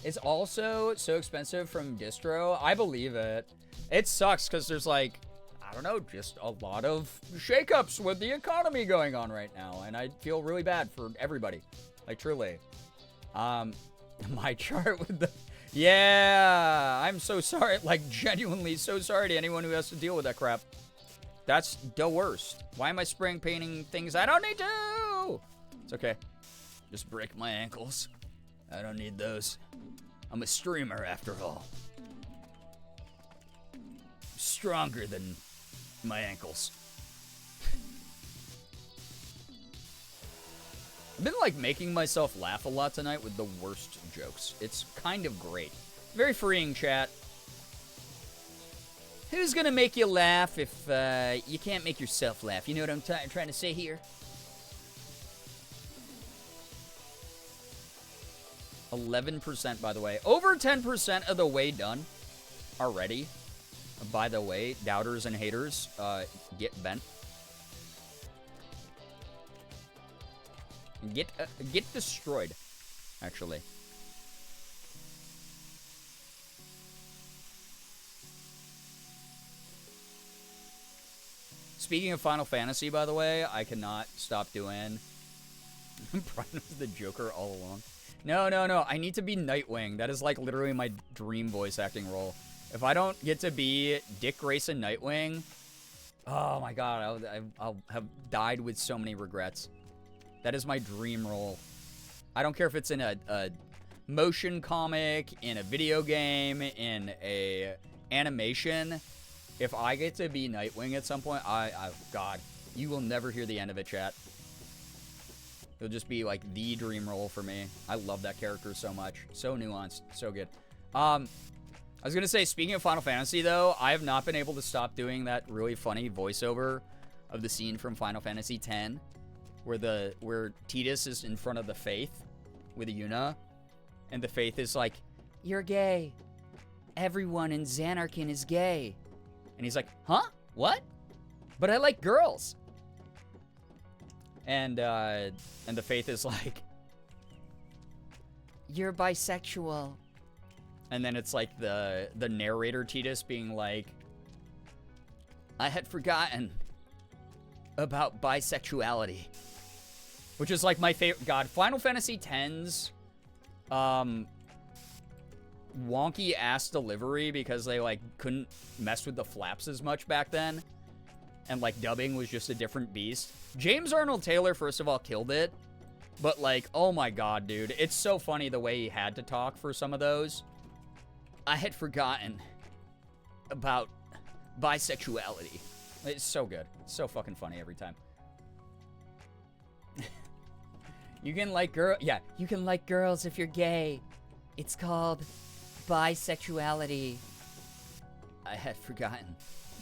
It's also so expensive from distro. I believe it. It sucks because there's, like, I don't know, just a lot of shakeups with the economy going on right now. And I feel really bad for everybody. Like, truly. My chart with the... Yeah, I'm so sorry. Like, genuinely so sorry to anyone who has to deal with that crap. That's the worst. Why am I spraying painting things I don't need to? It's okay. Just break my ankles. I don't need those. I'm a streamer after all. Stronger than my ankles. I've been, like, making myself laugh a lot tonight with the worst jokes. It's kind of great. Very freeing, chat. Who's gonna make you laugh if you can't make yourself laugh? You know what I'm trying to say here? 11%, by the way. Over 10% of the way done already. By the way, doubters and haters, get bent. Get destroyed, actually. Speaking of Final Fantasy, by the way, I cannot stop doing... Brian was the Joker all along. No. I need to be Nightwing. That is, like, literally my dream voice acting role. If I don't get to be Dick Grayson Nightwing, oh my god, I'll have died with so many regrets. That is my dream role. I don't care if it's in a motion comic, in a video game, in a animation. If I get to be Nightwing at some point, God, you will never hear the end of it, chat. He'll just be like the dream role for me. I love that character so much. So nuanced, so good. I was gonna say, speaking of Final Fantasy though, I have not been able to stop doing that really funny voiceover of the scene from Final Fantasy X, where Tidus is in front of the Faith with Yuna, and the Faith is like, "You're gay. Everyone in Xanarkin is gay," and he's like, "Huh? What? But I like girls." And the Faith is like, "You're bisexual." And then it's like the narrator Tidus being like, "I had forgotten about bisexuality," which is like my favorite. God, Final Fantasy X's wonky ass delivery, because they like couldn't mess with the flaps as much back then, and like dubbing was just a different beast. James Arnold Taylor, first of all, killed it, but like, oh my god, dude, it's so funny the way he had to talk for some of those. "I had forgotten about bisexuality." It's so good. It's so fucking funny every time. You can like you can like girls if you're gay. It's called bisexuality. I had forgotten.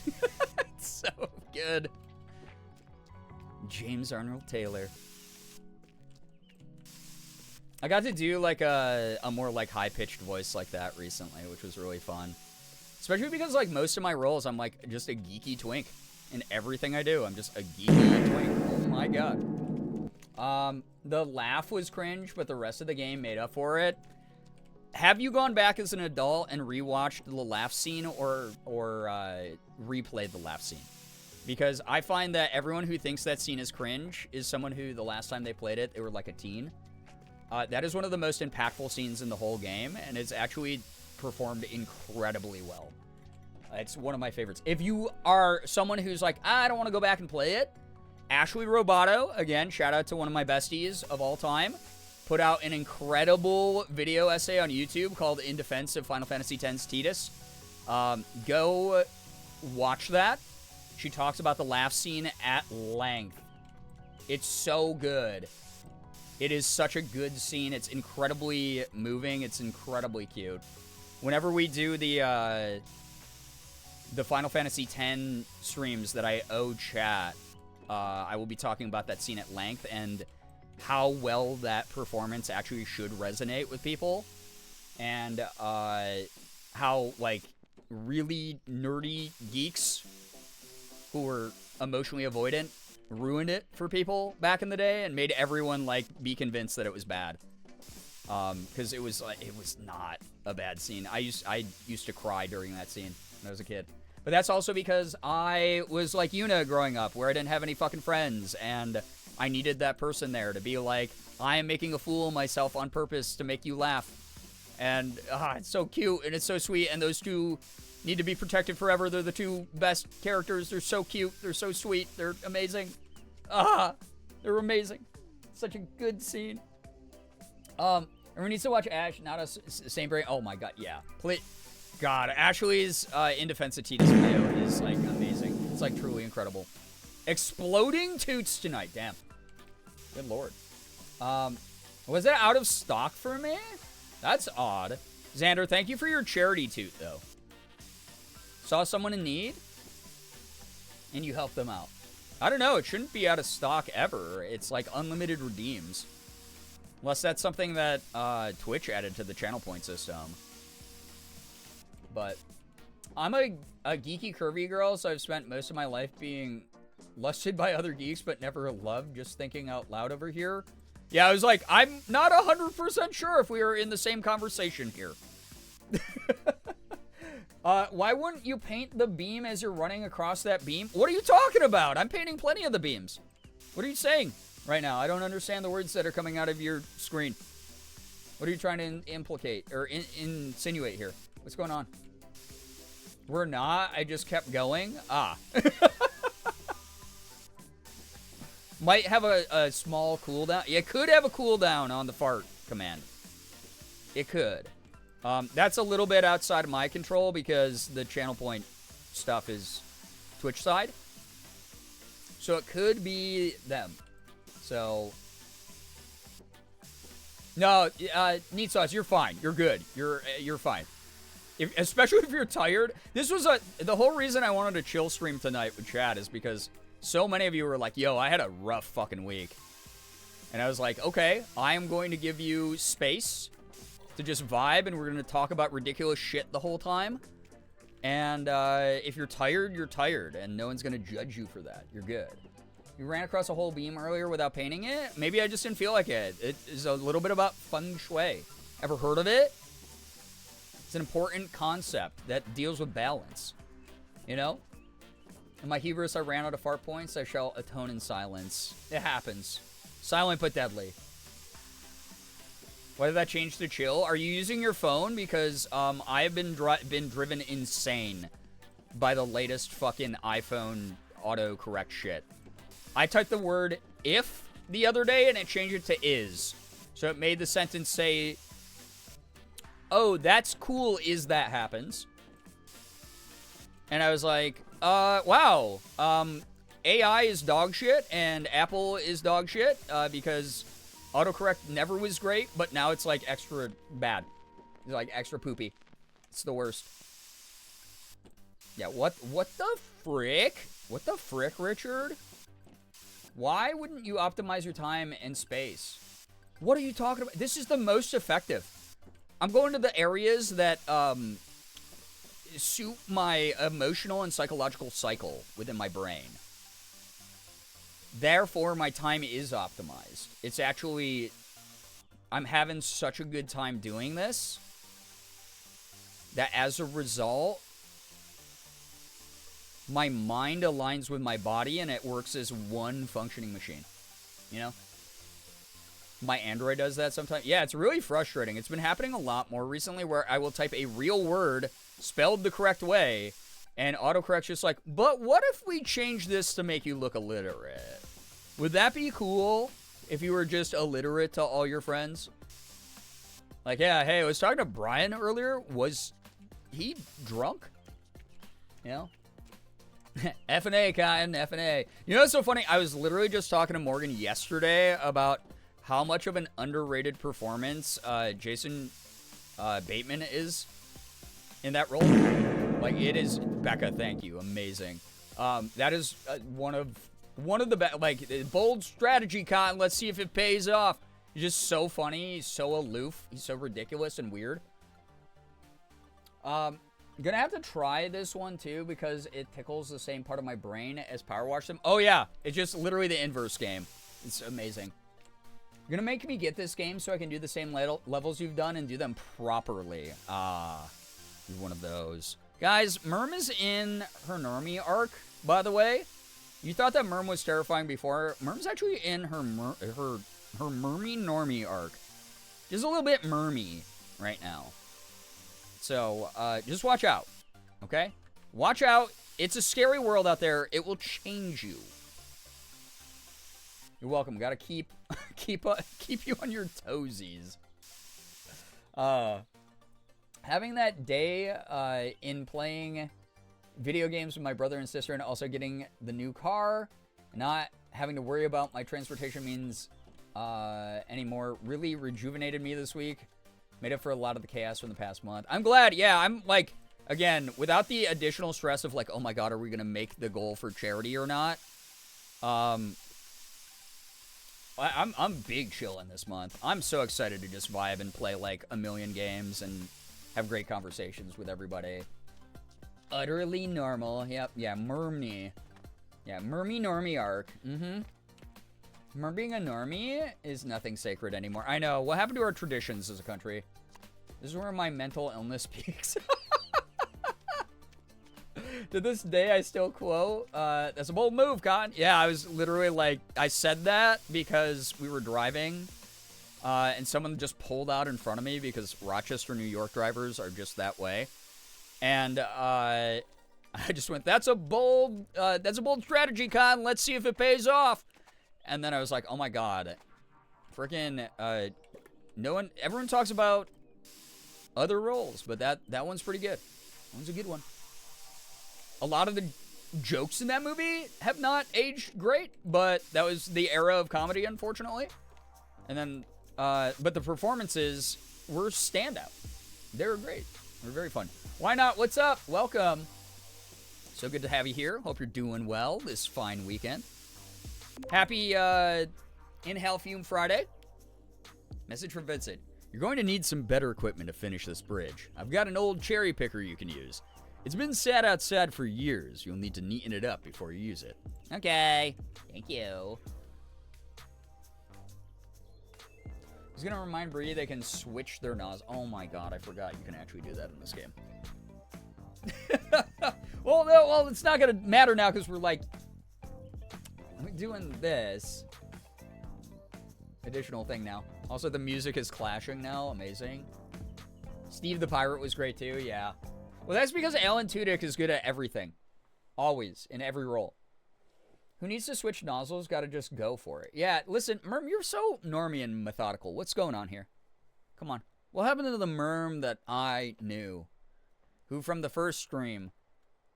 It's so good. James Arnold Taylor. I got to do like a more like high-pitched voice like that recently, which was really fun. Especially because like most of my roles, I'm like just a geeky twink. In everything I do, I'm just a geeky twink. Oh my god. The laugh was cringe, but the rest of the game made up for it. Have you gone back as an adult and rewatched the laugh scene, or replayed the laugh scene? Because I find that everyone who thinks that scene is cringe is someone who, the last time they played it, they were like a teen. That is one of the most impactful scenes in the whole game, and it's actually performed incredibly well. It's one of my favorites. If you are someone who's like, I don't want to go back and play it, Ashley Roboto, again, shout out to one of my besties of all time, put out an incredible video essay on YouTube called In Defense of Final Fantasy X's Tidus. Go watch that. She talks about the laugh scene at length. It's so good. It is such a good scene. It's incredibly moving. It's incredibly cute. Whenever we do the Final Fantasy X streams that I owe chat, I will be talking about that scene at length and how well that performance actually should resonate with people, and how like really nerdy geeks who were emotionally avoidant ruined it for people back in the day and made everyone like be convinced that it was bad, because it was not a bad scene. I used to cry during that scene when I was a kid. But that's also because I was like Yuna growing up, where I didn't have any fucking friends, and I needed that person there to be like, I am making a fool of myself on purpose to make you laugh. And it's so cute, and it's so sweet, and those two need to be protected forever. They're the two best characters. They're so cute. They're so sweet. They're amazing. They're amazing. Such a good scene. Everyone needs to watch Ash, not a same brain. Oh my god, yeah. God, Ashley's In Defense of Tidus video is like amazing. It's like truly incredible. Exploding toots tonight, damn. Good lord. Was that out of stock for me? That's odd. Xander, thank you for your charity toot, though. Saw someone in need, and you helped them out. I don't know, it shouldn't be out of stock ever. It's like unlimited redeems. Unless that's something that Twitch added to the channel point system. But I'm a geeky curvy girl, so I've spent most of my life being lusted by other geeks, but never loved, just thinking out loud over here. Yeah, I was like, I'm not 100% sure if we are in the same conversation here. Why wouldn't you paint the beam as you're running across that beam? What are you talking about? I'm painting plenty of the beams. What are you saying right now? I don't understand the words that are coming out of your screen. What are you trying to implicate or insinuate here? What's going on? We're not. I just kept going. Might have a small cooldown. It could have a cooldown on the fart command. It could. That's a little bit outside of my control because the channel point stuff is Twitch side. So it could be them. So No, Neat Sauce, you're fine. You're good. You're fine. Especially if you're tired. This was the whole reason I wanted to chill stream tonight with chat is because so many of you were like, yo, I had a rough fucking week. And I was like, okay, I am going to give you space to just vibe, and we're going to talk about ridiculous shit the whole time. And if you're tired, you're tired, and no one's going to judge you for that. You're good. You ran across a whole beam earlier without painting it? Maybe I just didn't feel like it. It is a little bit about feng shui. Ever heard of it? It's an important concept that deals with balance. You know? In my hubris, I ran out of fart points. I shall atone in silence. It happens. Silent but deadly. Why did that change to chill? Are you using your phone? Because I have been driven insane by the latest fucking iPhone autocorrect shit. I typed the word if the other day and it changed it to is. So it made the sentence say, oh, that's cool is that happens. And I was like, wow. AI is dog shit and Apple is dog shit because autocorrect never was great, but now it's like extra bad. It's like extra poopy. It's the worst. Yeah, what the frick? What the frick, Richard? Why wouldn't you optimize your time and space? What are you talking about? This is the most effective. I'm going to the areas that suit my emotional and psychological cycle within my brain. Therefore, my time is optimized. It's actually, I'm having such a good time doing this that as a result, my mind aligns with my body and it works as one functioning machine. You know? My Android does that sometimes. Yeah, it's really frustrating. It's been happening a lot more recently where I will type a real word spelled the correct way and autocorrect's just like, but what if we change this to make you look illiterate? Would that be cool if you were just illiterate to all your friends? Like, yeah, hey, I was talking to Brian earlier. Was he drunk? You know? F&A, Cotton, F&A. You know what's so funny? I was literally just talking to Morgan yesterday about how much of an underrated performance Jason Bateman is in that role. Like, it is, Becca, thank you, amazing. That is one of the best, like, bold strategy, Cotton. Let's see if it pays off. He's just so funny, he's so aloof, he's so ridiculous and weird. I'm gonna have to try this one too because it tickles the same part of my brain as Power Wash Them. Oh yeah, it's just literally the inverse game. It's amazing. You're gonna make me get this game so I can do the same levels you've done and do them properly. You're one of those. Guys, Merm is in her normie arc, by the way. You thought that Merm was terrifying before. Merm's actually in her mermy normie arc. Just a little bit mermy right now. So, just watch out, okay? Watch out. It's a scary world out there. It will change you. You're welcome. Gotta keep you on your toesies. Having that day in playing video games with my brother and sister and also getting the new car, not having to worry about my transportation means anymore really rejuvenated me this week. Made up for a lot of the chaos from the past month. I'm glad. Yeah, I'm like, again, without the additional stress of like, oh my god, are we going to make the goal for charity or not? I'm big chilling this month. I'm so excited to just vibe and play like a million games and have great conversations with everybody. Utterly normal. Yep. Yeah, Mermy. Yeah, Mermy normie arc. Remember being a normie is nothing sacred anymore. I know. What happened to our traditions as a country? This is where my mental illness peaks. To this day, I still quote, that's a bold move, Cotton. Yeah, I was literally like, I said that because we were driving, and someone just pulled out in front of me because Rochester, New York drivers are just that way. And I just went, that's a bold strategy, Cotton. Let's see if it pays off. And then I was like, oh my god, freaking, everyone talks about other roles, but that one's pretty good. That one's a good one. A lot of the jokes in that movie have not aged great, but that was the era of comedy, unfortunately. And then, But the performances were standout. They were great. They were very fun. Why not? What's up? Welcome. So good to have you here. Hope you're doing well this fine weekend. Happy Inhale Fume Friday. Message from Vincent. You're going to need some better equipment to finish this bridge. I've got an old cherry picker you can use. It's been sat outside for years. You'll need to neaten it up before you use it. Okay. Thank you. I was going to remind Bree they can switch their nozzle. Oh my god, I forgot you can actually do that in this game. well, it's not going to matter now because we're like doing this additional thing now. Also, the music is clashing now. Amazing. Steve the Pirate was great too. Yeah. Well, that's because Alan Tudyk is good at everything. Always. In every role. Who needs to switch nozzles? Gotta just go for it. Yeah, listen, Merm, you're so normie and methodical. What's going on here? Come on. What happened to the Merm that I knew? Who from the first stream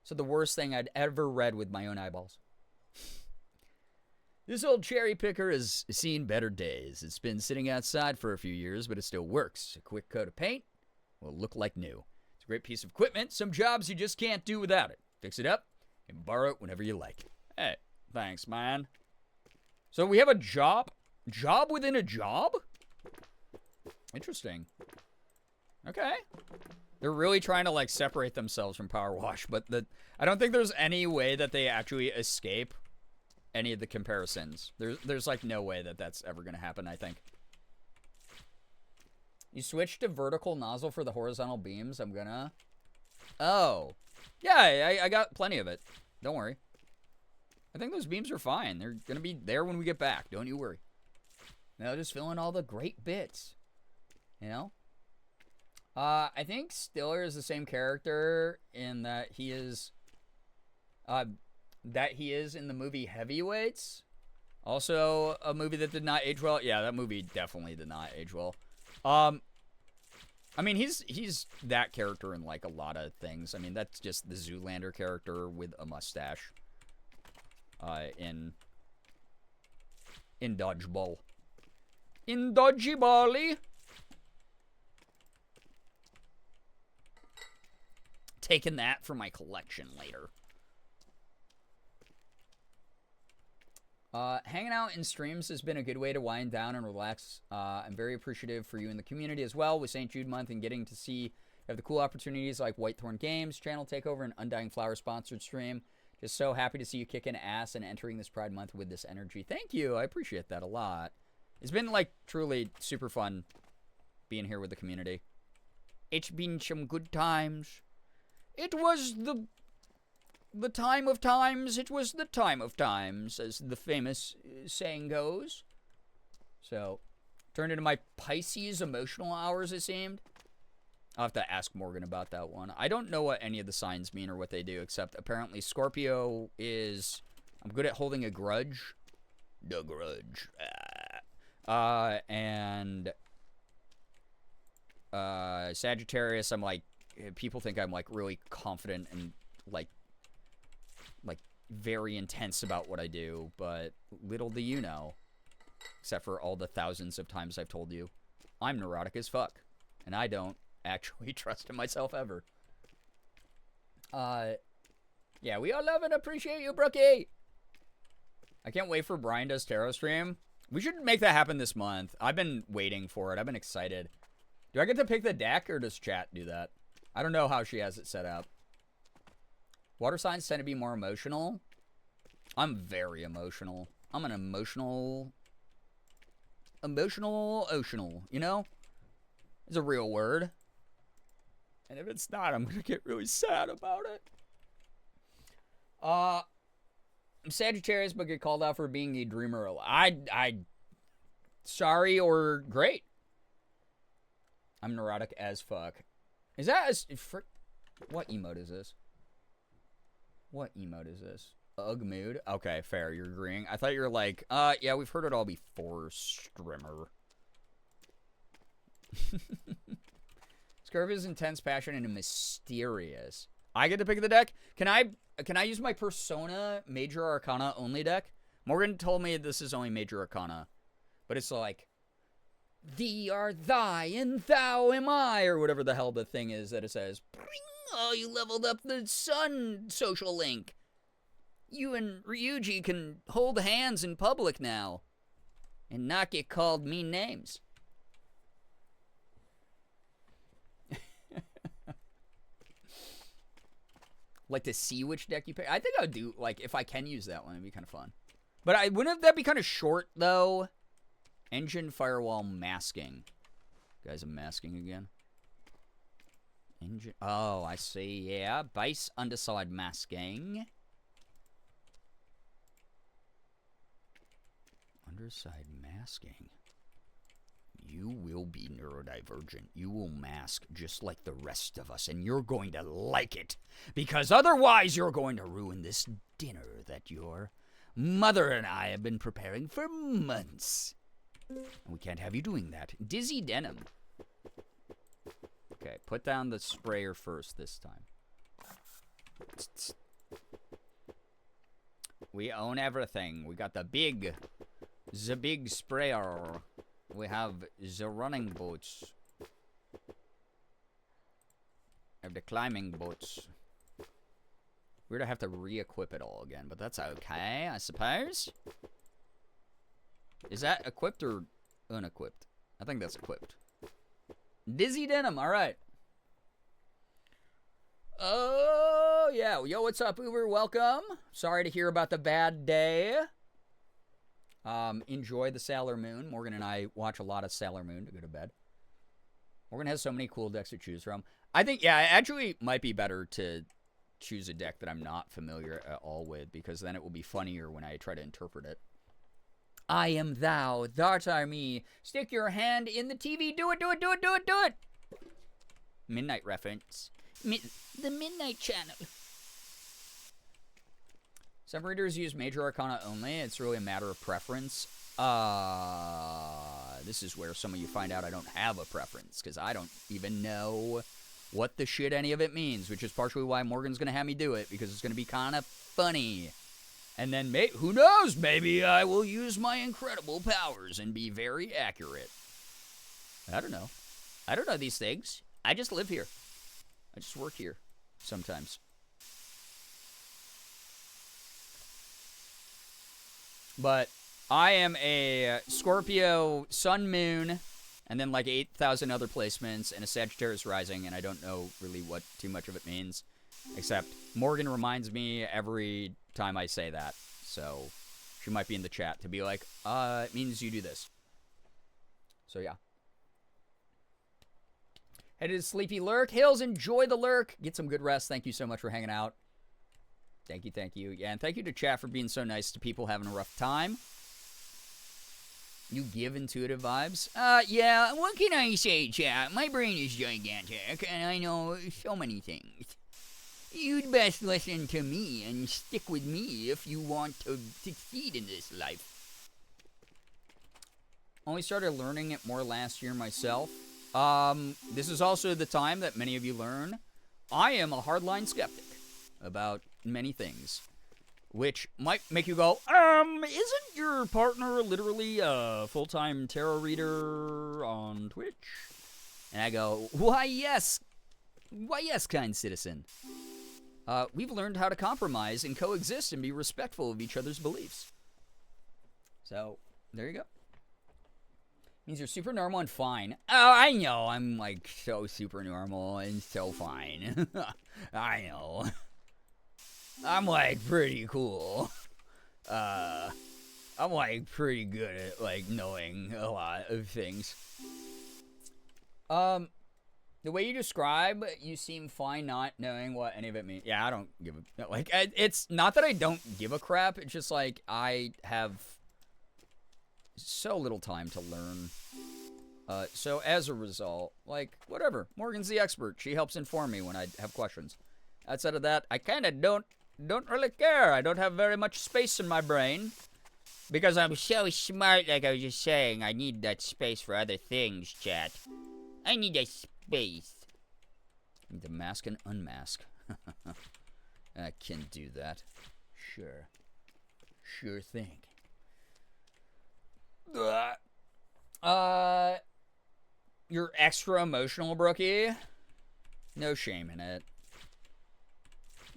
said the worst thing I'd ever read with my own eyeballs. This old cherry picker has seen better days. It's been sitting outside for a few years, but it still works. A quick coat of paint will look like new. It's a great piece of equipment. Some jobs you just can't do without it. Fix it up and borrow it whenever you like. Hey, thanks, man. So we have a job? Job within a job? Interesting. Okay. They're really trying to, like, separate themselves from Power Wash, but I don't think there's any way that they actually escape any of the comparisons. There's like no way that that's ever going to happen, I think. You switched to vertical nozzle for the horizontal beams. I'm gonna... Oh. Yeah, I got plenty of it. Don't worry. I think those beams are fine. They're going to be there when we get back. Don't you worry. Now just fill in all the great bits. You know? I think Stiller is the same character in that he is... in the movie Heavyweights. Also, a movie that did not age well. Yeah, that movie definitely did not age well. I mean, he's that character in, like, a lot of things. I mean, that's just the Zoolander character with a mustache. In Dodgeball. In Dodgebally. Taking that for my collection later. Hanging out in streams has been a good way to wind down and relax. I'm very appreciative for you in the community as well with St. Jude Month and getting to see have the cool opportunities like Whitethorn Games, Channel Takeover, and Undying Flower sponsored stream. Just so happy to see you kicking ass and entering this Pride Month with this energy. Thank you. I appreciate that a lot. It's been, like, truly super fun being here with the community. It's been some good times. It was the time of times, it was the time of times, as the famous saying goes. So, turned into my Pisces emotional hours, it seemed. I'll have to ask Morgan about that one. I don't know what any of the signs mean or what they do, except apparently Scorpio is... I'm good at holding a grudge. The grudge. And... Sagittarius, I'm like... People think I'm, like, really confident and, like, very intense about what I do, but little do you know, except for all the thousands of times I've told you, I'm neurotic as fuck, and I don't actually trust in myself ever. Yeah, we all love and appreciate you, Brookie! I can't wait for Brian Does Tarot stream. We should make that happen this month. I've been waiting for it. I've been excited. Do I get to pick the deck, or does chat do that? I don't know how she has it set up. Water signs tend to be more emotional. I'm very emotional. I'm an emotional, oceanal, you know? It's a real word. And if it's not, I'm going to get really sad about it. I'm Sagittarius, but get called out for being a dreamer. Sorry or great. I'm neurotic as fuck. Is that what emote is this? What emote is this? Ugh mood? Okay, fair. You're agreeing. I thought you were like, yeah, we've heard it all before, Strimmer. Scurv is intense, passionate, and mysterious. I get to pick the deck? Can I use my Persona Major Arcana only deck? Morgan told me this is only Major Arcana. But it's like, Thee are thy, and thou am I, or whatever the hell the thing is that it says. Oh, you leveled up the sun social link. You and Ryuji can hold hands in public now. And not get called mean names. Like to see which deck you pick. I think I would do, like, if I can use that one, it'd be kind of fun. But wouldn't that be kind of short, though? Engine, firewall, masking. Guys, I'm masking again. Engine. Oh, I see. Yeah. Base, underside, masking. Underside masking. You will be neurodivergent. You will mask just like the rest of us, and you're going to like it. Because otherwise, you're going to ruin this dinner that your mother and I have been preparing for months. We can't have you doing that. Dizzy denim. Okay, put down the sprayer first this time. We own everything. We got the big sprayer. We have the running boots. Have the climbing boots. We're gonna have to re-equip it all again, but that's okay, I suppose. Is that equipped or unequipped? I think that's equipped. Dizzy denim, alright. Oh, yeah. Yo, what's up, Uber? Welcome. Sorry to hear about the bad day. Enjoy the Sailor Moon. Morgan and I watch a lot of Sailor Moon to go to bed. Morgan has so many cool decks to choose from. I think, yeah, it actually might be better to choose a deck that I'm not familiar at all with, because then it will be funnier when I try to interpret it. I am thou, thou art me. Stick your hand in the TV. Do it, do it, do it, do it, do it. Midnight reference. The Midnight Channel. Some readers use Major Arcana only. It's really a matter of preference. This is where some of you find out I don't have a preference, because I don't even know what the shit any of it means, which is partially why Morgan's going to have me do it, because it's going to be kind of funny. And then, who knows, maybe I will use my incredible powers and be very accurate. I don't know. I don't know these things. I just live here. I just work here sometimes. But I am a Scorpio Sun Moon, and then like 8,000 other placements, and a Sagittarius Rising, and I don't know really what too much of it means. Except Morgan reminds me every time I say that. So she might be in the chat to be like, it means you do this. So yeah. Headed to Sleepy Lurk. Hills, enjoy the lurk. Get some good rest. Thank you so much for hanging out. Thank you, thank you. Yeah, and thank you to chat for being so nice to people having a rough time. You give intuitive vibes. Yeah, what can I say, chat? My brain is gigantic, and I know so many things. You'd best listen to me and stick with me if you want to succeed in this life. Only started learning it more last year myself. This is also the time that many of you learn I am a hardline skeptic about many things, which might make you go, isn't your partner literally a full-time tarot reader on Twitch? And I go, why yes, kind citizen. We've learned how to compromise and coexist and be respectful of each other's beliefs. So, there you go. Means you're super normal and fine. Oh, I know. I'm, like, so super normal and so fine. I know. I'm, like, pretty cool. I'm, like, pretty good at, like, knowing a lot of things. The way you describe, you seem fine not knowing what any of it means. Yeah, I don't give a... Like, it's not that I don't give a crap. It's just, like, I have so little time to learn. So as a result, like, whatever. Morgan's the expert. She helps inform me when I have questions. Outside of that, I kind of don't really care. I don't have very much space in my brain. Because I'm so smart, like I was just saying. I need that space for other things, chat. I need a space. Need to mask and unmask. I can do that. Sure. Sure thing. you're extra emotional, Brookie, no shame in it.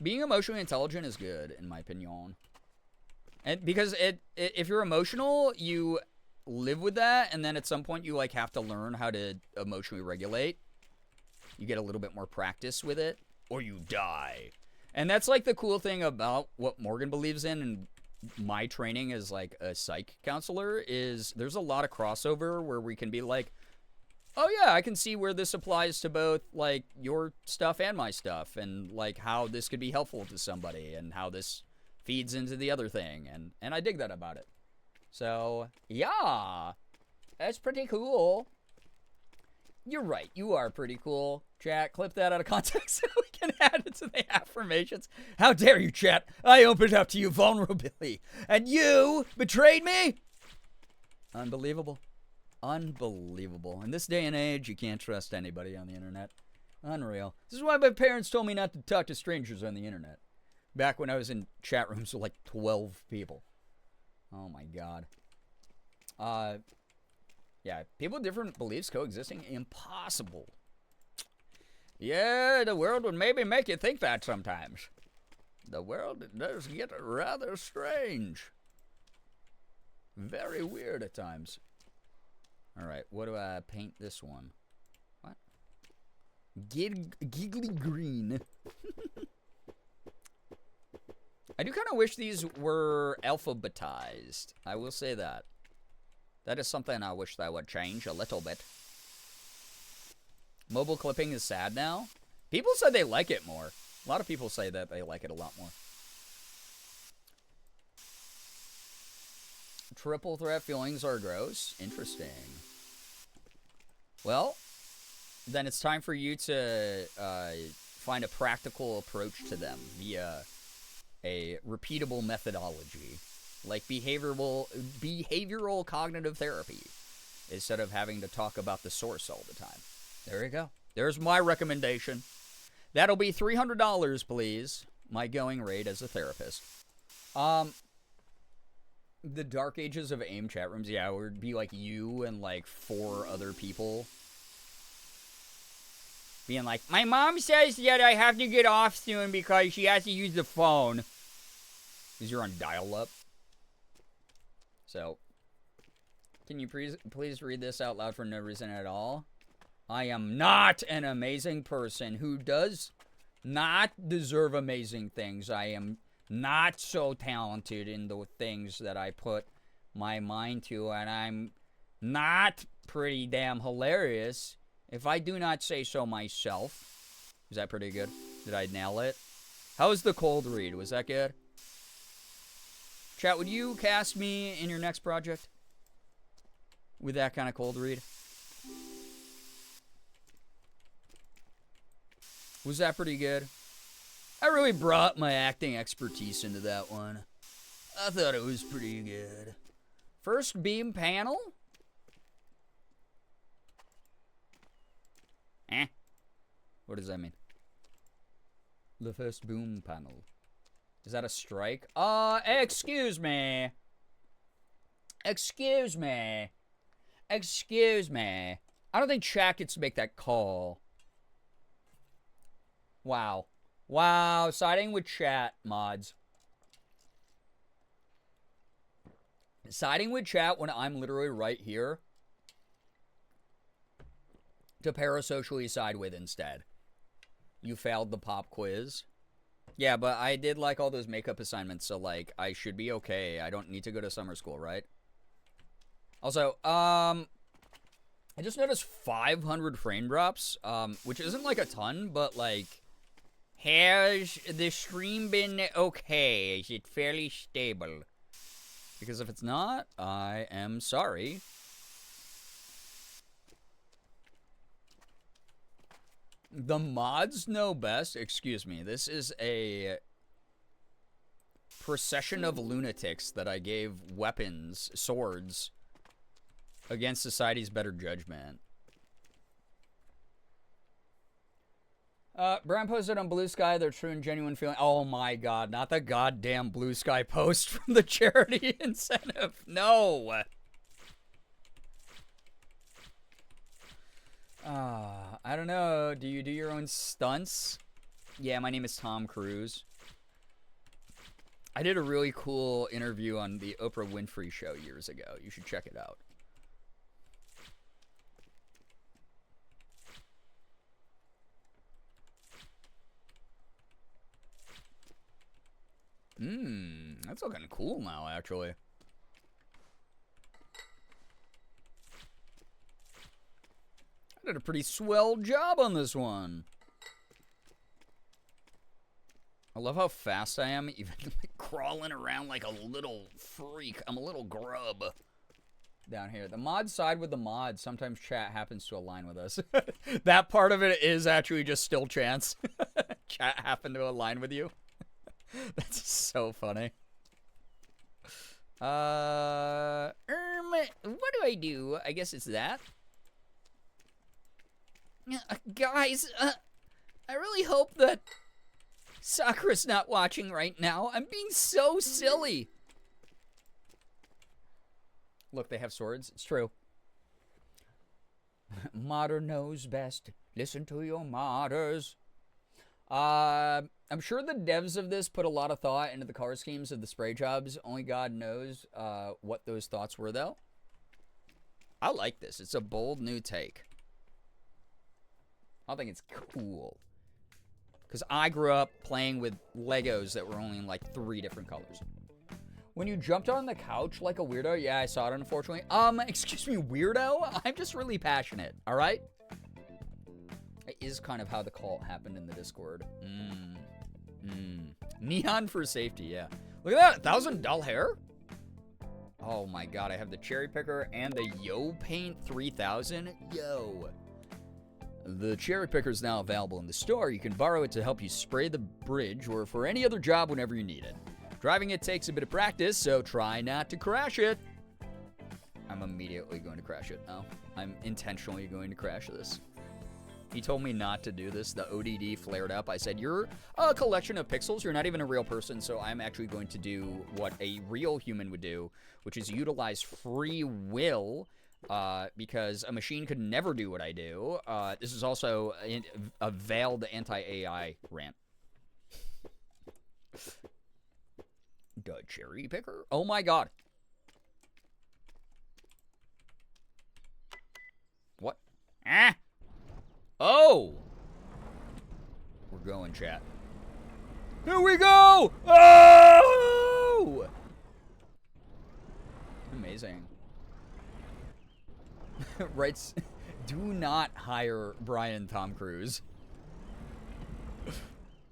Being emotionally intelligent is good, in my opinion. And because if you're emotional, you live with that, and then at some point you like have to learn how to emotionally regulate. You get a little bit more practice with it, or you die. And that's like the cool thing about what Morgan believes in, and my training as like a psych counselor is there's a lot of crossover where we can be like, oh yeah, I can see where this applies to both like your stuff and my stuff, and like how this could be helpful to somebody, and how this feeds into the other thing, and I dig that about it. So yeah, that's pretty cool. You're right, you are pretty cool. Chat, clip that out of context so we can add it to the affirmations. How dare you, chat? I opened up to you vulnerably, and you betrayed me? Unbelievable. Unbelievable. In this day and age, you can't trust anybody on the internet. Unreal. This is why my parents told me not to talk to strangers on the internet. Back when I was in chat rooms with like 12 people. Oh my god. Yeah, people with different beliefs coexisting, impossible. Yeah, the world would maybe make you think that sometimes. The world does get rather strange. Very weird at times. Alright, what do I paint this one? What? Giggly green. I do kind of wish these were alphabetized. I will say that. That is something I wish that would change a little bit. Mobile clipping is sad now. People said they like it more. A lot of people say that they like it a lot more. Triple threat feelings are gross. Interesting. Well, then it's time for you to find a practical approach to them via a repeatable methodology, like behavioral cognitive therapy, instead of having to talk about the source all the time. There you go. There's my recommendation. That'll be $300, please. My going rate as a therapist. The dark ages of AIM chat rooms, yeah, would be like you and like 4 other people being like, my mom says that I have to get off soon because she has to use the phone. Because you're on dial-up. So, can you please read this out loud for no reason at all? I am not an amazing person who does not deserve amazing things. I am not so talented in the things that I put my mind to, and I'm not pretty damn hilarious, if I do not say so myself. Is that pretty good? Did I nail it? How was the cold read? Was that good? Chat, would you cast me in your next project with that kind of cold read? Was that pretty good? I really brought my acting expertise into that one. I thought it was pretty good. First beam panel? What does that mean? The first boom panel. Is that a strike? Excuse me. Excuse me. Excuse me. I don't think chat gets to make that call. Wow. Wow. Siding with chat, mods. Siding with chat when I'm literally right here to parasocially side with instead. You failed the pop quiz. Yeah, but I did like all those makeup assignments, so like I should be okay. I don't need to go to summer school, right? Also, I just noticed 500 frame drops, which isn't like a ton, but like, has the stream been okay? Is it fairly stable? Because if it's not, I am sorry. The mods know best. Excuse me. This is a procession of lunatics that I gave weapons, swords, against society's better judgment. Brian posted on Blue Sky their true and genuine feeling. Oh my god, not the goddamn Blue Sky post from the charity incentive. No. I don't know. Do you do your own stunts? Yeah, my name is Tom Cruise. I did a really cool interview on the Oprah Winfrey Show years ago. You should check it out. That's looking cool now, actually. I did a pretty swell job on this one. I love how fast I am, even crawling around like a little freak. I'm a little grub down here. The mods side with the mods. Sometimes chat happens to align with us. That part of it is actually just still chance. Chat happened to align with you. That's so funny. What do I do? I guess it's that. Guys, I really hope that Sakura's not watching right now. I'm being so silly. Look, they have swords. It's true. Modder knows best. Listen to your modders. I'm sure the devs of this put a lot of thought into the color schemes of the spray jobs. Only God knows what those thoughts were, though. I like this. It's a bold new take. I think it's cool. Because I grew up playing with Legos that were only in like 3 different colors. When you jumped on the couch like a weirdo, yeah, I saw it, unfortunately. Excuse me, weirdo? I'm just really passionate, all right? It is kind of how the call happened in the Discord. Neon for safety, yeah. Look at that, 1,000 dull hair? Oh my god, I have the cherry picker and the Yo Paint 3000. Yo. The cherry picker is now available in the store. You can borrow it to help you spray the bridge or for any other job whenever you need it. Driving it takes a bit of practice, so try not to crash it. I'm immediately going to crash it now. I'm intentionally going to crash this. He told me not to do this. The ODD flared up. I said, you're a collection of pixels. You're not even a real person, so I'm actually going to do what a real human would do, which is utilize free will, because a machine could never do what I do. This is also a veiled anti-AI rant. The cherry picker? Oh my god. What? Ah! Oh! We're going, chat. Here we go! Oh! Amazing. Writes, do not hire Brian Tom Cruise.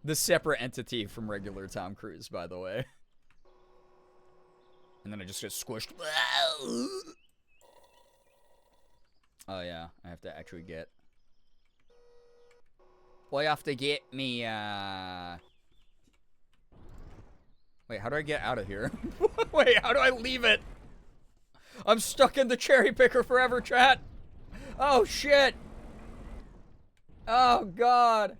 The separate entity from regular Tom Cruise, by the way. And then I just get squished. Oh yeah, I have to actually get... Well, I have to get me, Wait, how do I get out of here? Wait, how do I leave it? I'm stuck in the cherry picker forever, chat. Oh, shit. Oh, God.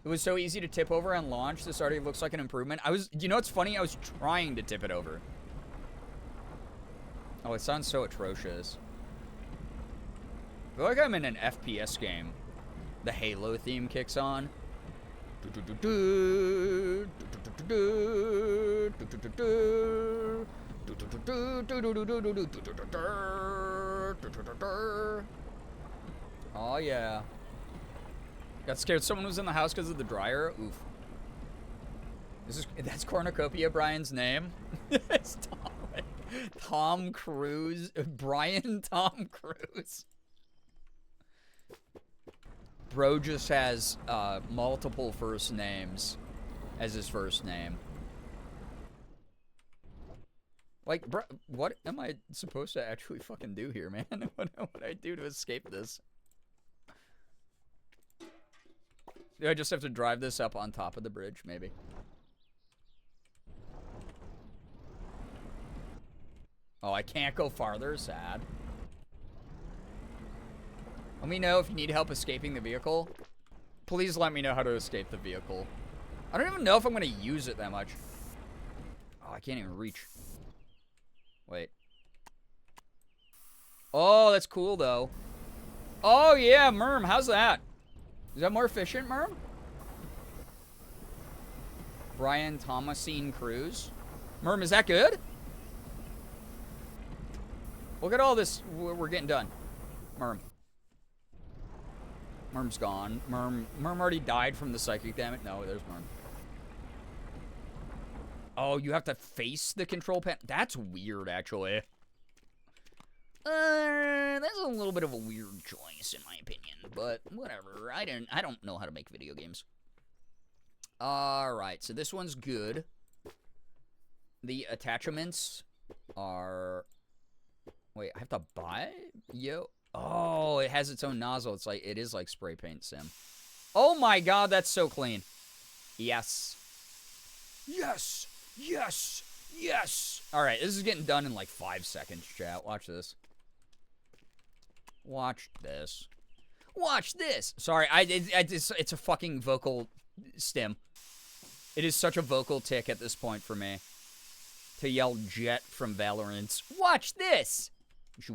It was so easy to tip over on launch. This already looks like an improvement. You know what's funny? I was trying to tip it over. Oh, it sounds so atrocious. I feel like I'm in an FPS game. The Halo theme kicks on. Oh yeah. Got scared someone was in the house because of the dryer. Oof. That's Cornucopia, Brian's name. It's Tom Cruise. Brian Tom Cruise. Bro just has multiple first names as his first name. Like, bro, what am I supposed to actually fucking do here, man? What would I do to escape this? Do I just have to drive this up on top of the bridge, maybe? Oh, I can't go farther? Sad. Let me know if you need help escaping the vehicle. Please let me know how to escape the vehicle. I don't even know if I'm going to use it that much. Oh, I can't even reach. Wait. Oh, that's cool, though. Oh, yeah, Merm. How's that? Is that more efficient, Merm? Brian Thomasine Cruz. Merm, is that good? Look at all this. We're getting done. Merm. Merm's gone. Merm already died from the psychic damage. No, there's Merm. Oh, you have to face the control panel. That's weird, actually. That's a little bit of a weird choice, in my opinion. But whatever. I don't know how to make video games. All right, so this one's good. The attachments are. Wait, I have to buy? Yo. Oh, it has its own nozzle. It is like spray paint sim. Oh my god, that's so clean. Yes. Yes. Yes. Yes. All right, this is getting done in like 5 seconds, chat. Watch this. Watch this. Watch this. Sorry, it's a fucking vocal stim. It is such a vocal tick at this point for me to yell Jet from Valorant. Watch this. She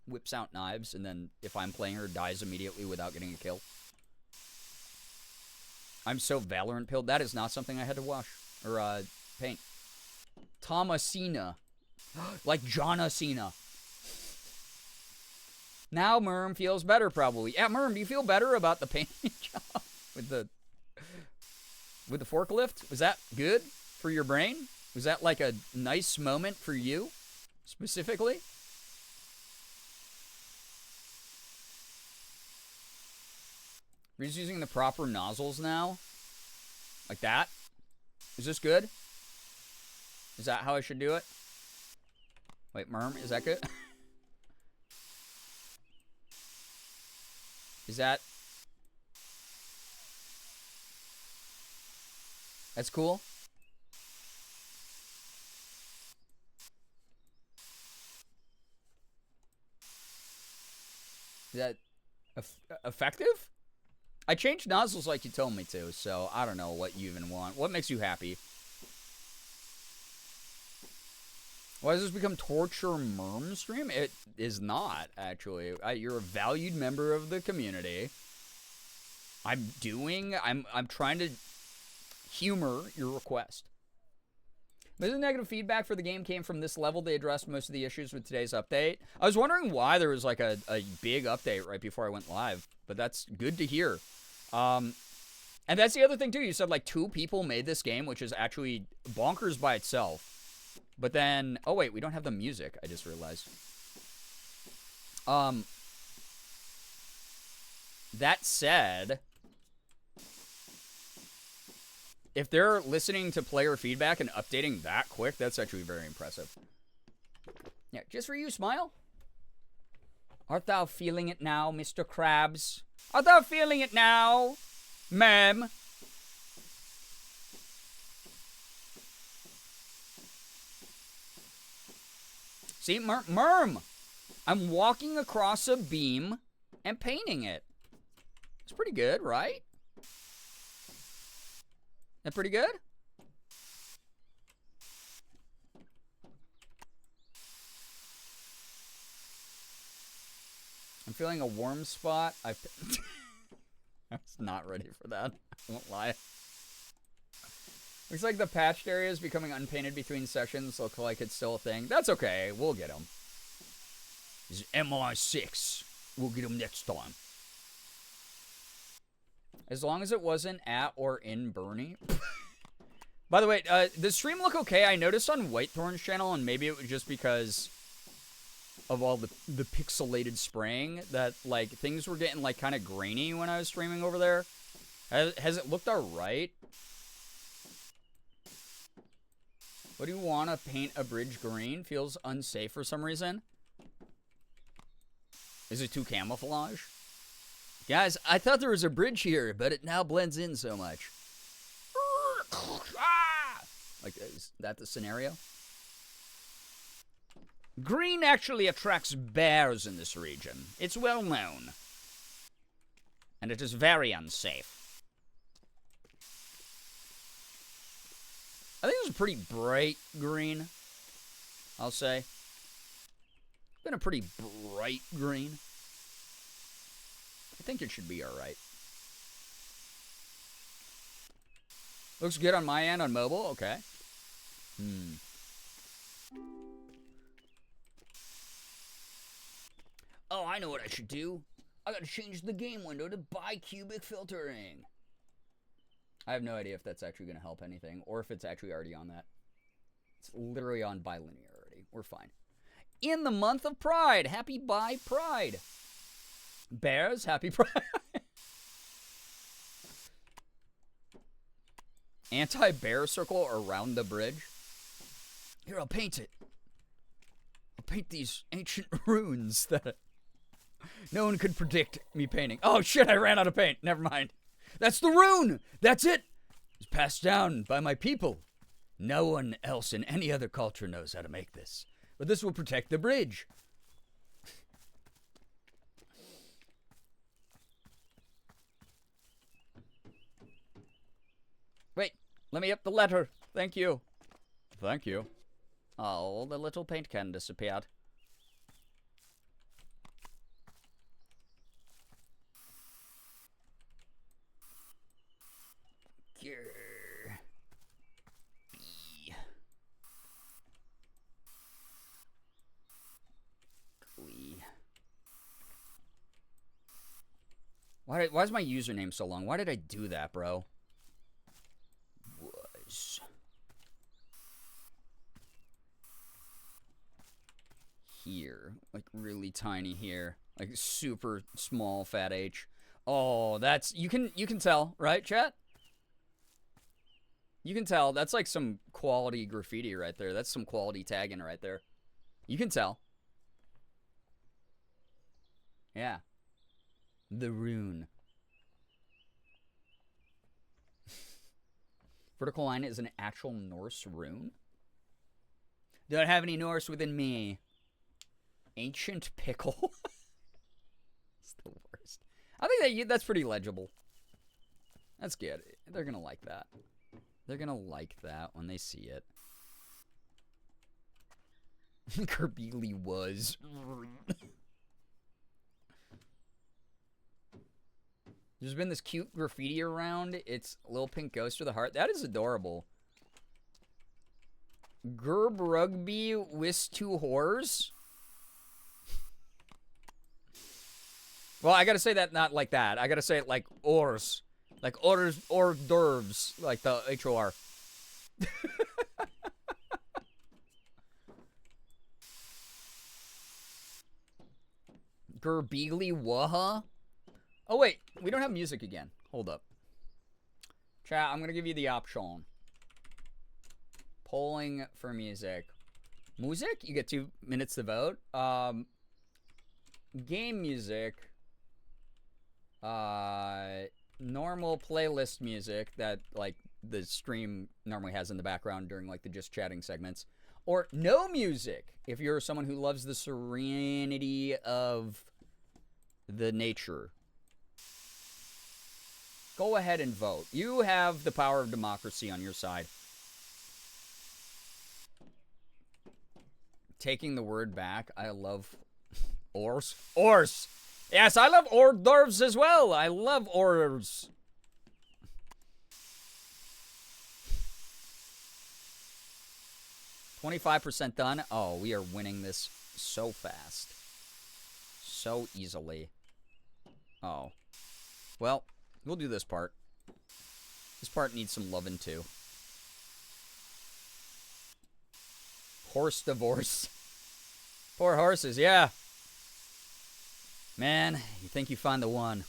whips out knives, and then if I'm playing her, dies immediately without getting a kill. I'm so Valorant pilled. That is not something I had to wash or paint. Thomasina, like John Cena. Now Merm feels better, probably. Yeah, Merm, do you feel better about the painting job with the forklift? Was that good for your brain? Was that like a nice moment for you, specifically? We're just using the proper nozzles now? Like that? Is this good? Is that how I should do it? Wait, Merm, is that good? Is that... That's cool? Is that effective? I changed nozzles like you told me to, so I don't know what you even want. What makes you happy? Why does this become Torture Merm stream? It is not, actually. You're a valued member of the community. I'm trying to humor your request. Most of the negative feedback for the game came from this level. They addressed most of the issues with today's update. I was wondering why there was like a big update right before I went live, but that's good to hear. And that's the other thing too. You said like 2 people made this game, which is actually bonkers by itself. But then, oh wait, we don't have the music. I just realized. That said, if they're listening to player feedback and updating that quick, that's actually very impressive. Yeah, just for you, Smile. Art thou feeling it now, Mr. Krabs? Art thou feeling it now, ma'am? See, Merm, I'm walking across a beam and painting it. It's pretty good, right? That pretty good? I'm feeling a warm spot. I was not ready for that. I won't lie. Looks like the patched area is becoming unpainted between sessions. Look like it's still a thing. That's okay. We'll get them. This is MI6. We'll get them next time. As long as it wasn't at or in Bernie. By the way, the stream look okay. I noticed on Whitethorn's channel, and maybe it was just because of all the pixelated spraying, that like things were getting like kind of grainy when I was streaming over there. Has it looked alright? What do you want to paint a bridge green? Feels unsafe for some reason. Is it too camouflage? Guys, I thought there was a bridge here, but it now blends in so much. Like, is that the scenario? Green actually attracts bears in this region. It's well known. And it is very unsafe. I think it was a pretty bright green, I'll say. It's been a pretty bright green. I think it should be alright. Looks good on my end on mobile. Okay. Oh, I know what I should do. I gotta change the game window to bicubic filtering. I have no idea if that's actually gonna help anything, or if it's actually already on that. It's literally on bilinear already. We're fine. In the month of Pride. Happy Bi Pride. Bears, happy Pride. Anti-bear circle around the bridge. Here, I'll paint it. I'll paint these ancient runes that no one could predict me painting. Oh shit, I ran out of paint. Never mind. That's the rune! That's it! It's passed down by my people. No one else in any other culture knows how to make this. But this will protect the bridge. Wait, let me up the letter. Thank you. Thank you. Oh, the little paint can disappeared. Why is my username so long? Why did I do that, bro? Was here, like really tiny here, like super small fat H. Oh, that's you can tell, right, chat? You can tell that's like some quality graffiti right there. That's some quality tagging right there. You can tell. Yeah. The rune. Vertical line is an actual Norse rune? Don't have any Norse within me. Ancient pickle. It's the worst. I think that's pretty legible. That's good. They're gonna like that. They're gonna like that when they see it. Girbeagly was. There's been this cute graffiti around. It's a little pink ghost with a heart. That is adorable. Girbeagly with 2 whores. Well, I gotta say that not like that. I gotta say it like ors. Like hors d'oeuvres. Like the H-O-R. Girbeagly waha? Oh, wait. We don't have music again. Hold up. Chat, I'm going to give you the option. Polling for music. Music? You get 2 minutes to vote. Game music. Normal playlist music that, like, the stream normally has in the background during, like, the just chatting segments. Or no music, if you're someone who loves the serenity of the nature. Go ahead and vote. You have the power of democracy on your side. Taking the word back, I love ors. Ors! Yes, I love hors d'oeuvres as well. I love hors. $25% done. Oh, we are winning this so fast. So easily. Oh. Well, we'll do this part. This part needs some loving too. Horse divorce. Poor horses, yeah. Man, you think you find the one.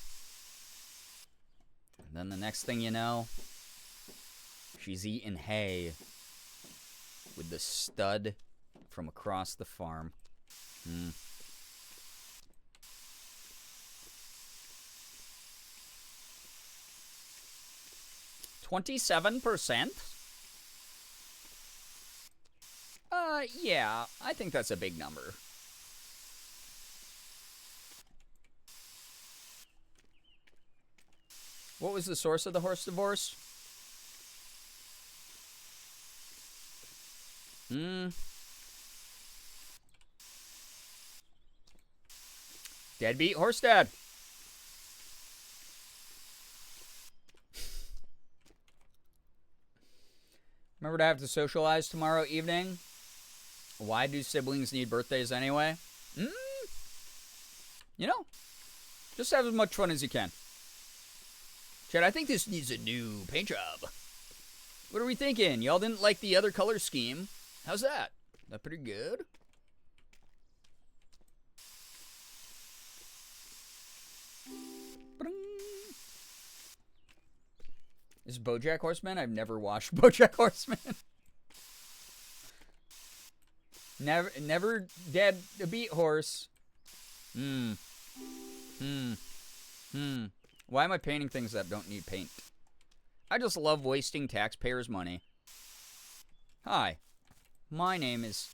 And then the next thing you know, she's eating hay with the stud from across the farm. 27%? Yeah, I think that's a big number. What was the source of the horse divorce? Deadbeat horse dad. Remember to have to socialize tomorrow evening? Why do siblings need birthdays anyway? You know, just have as much fun as you can. Chad, I think this needs a new paint job. What are we thinking? Y'all didn't like the other color scheme. How's that? That pretty good? Is BoJack Horseman? I've never watched BoJack Horseman. Never dead a beat horse. Why am I painting things that don't need paint? I just love wasting taxpayers' money. Hi, my name is...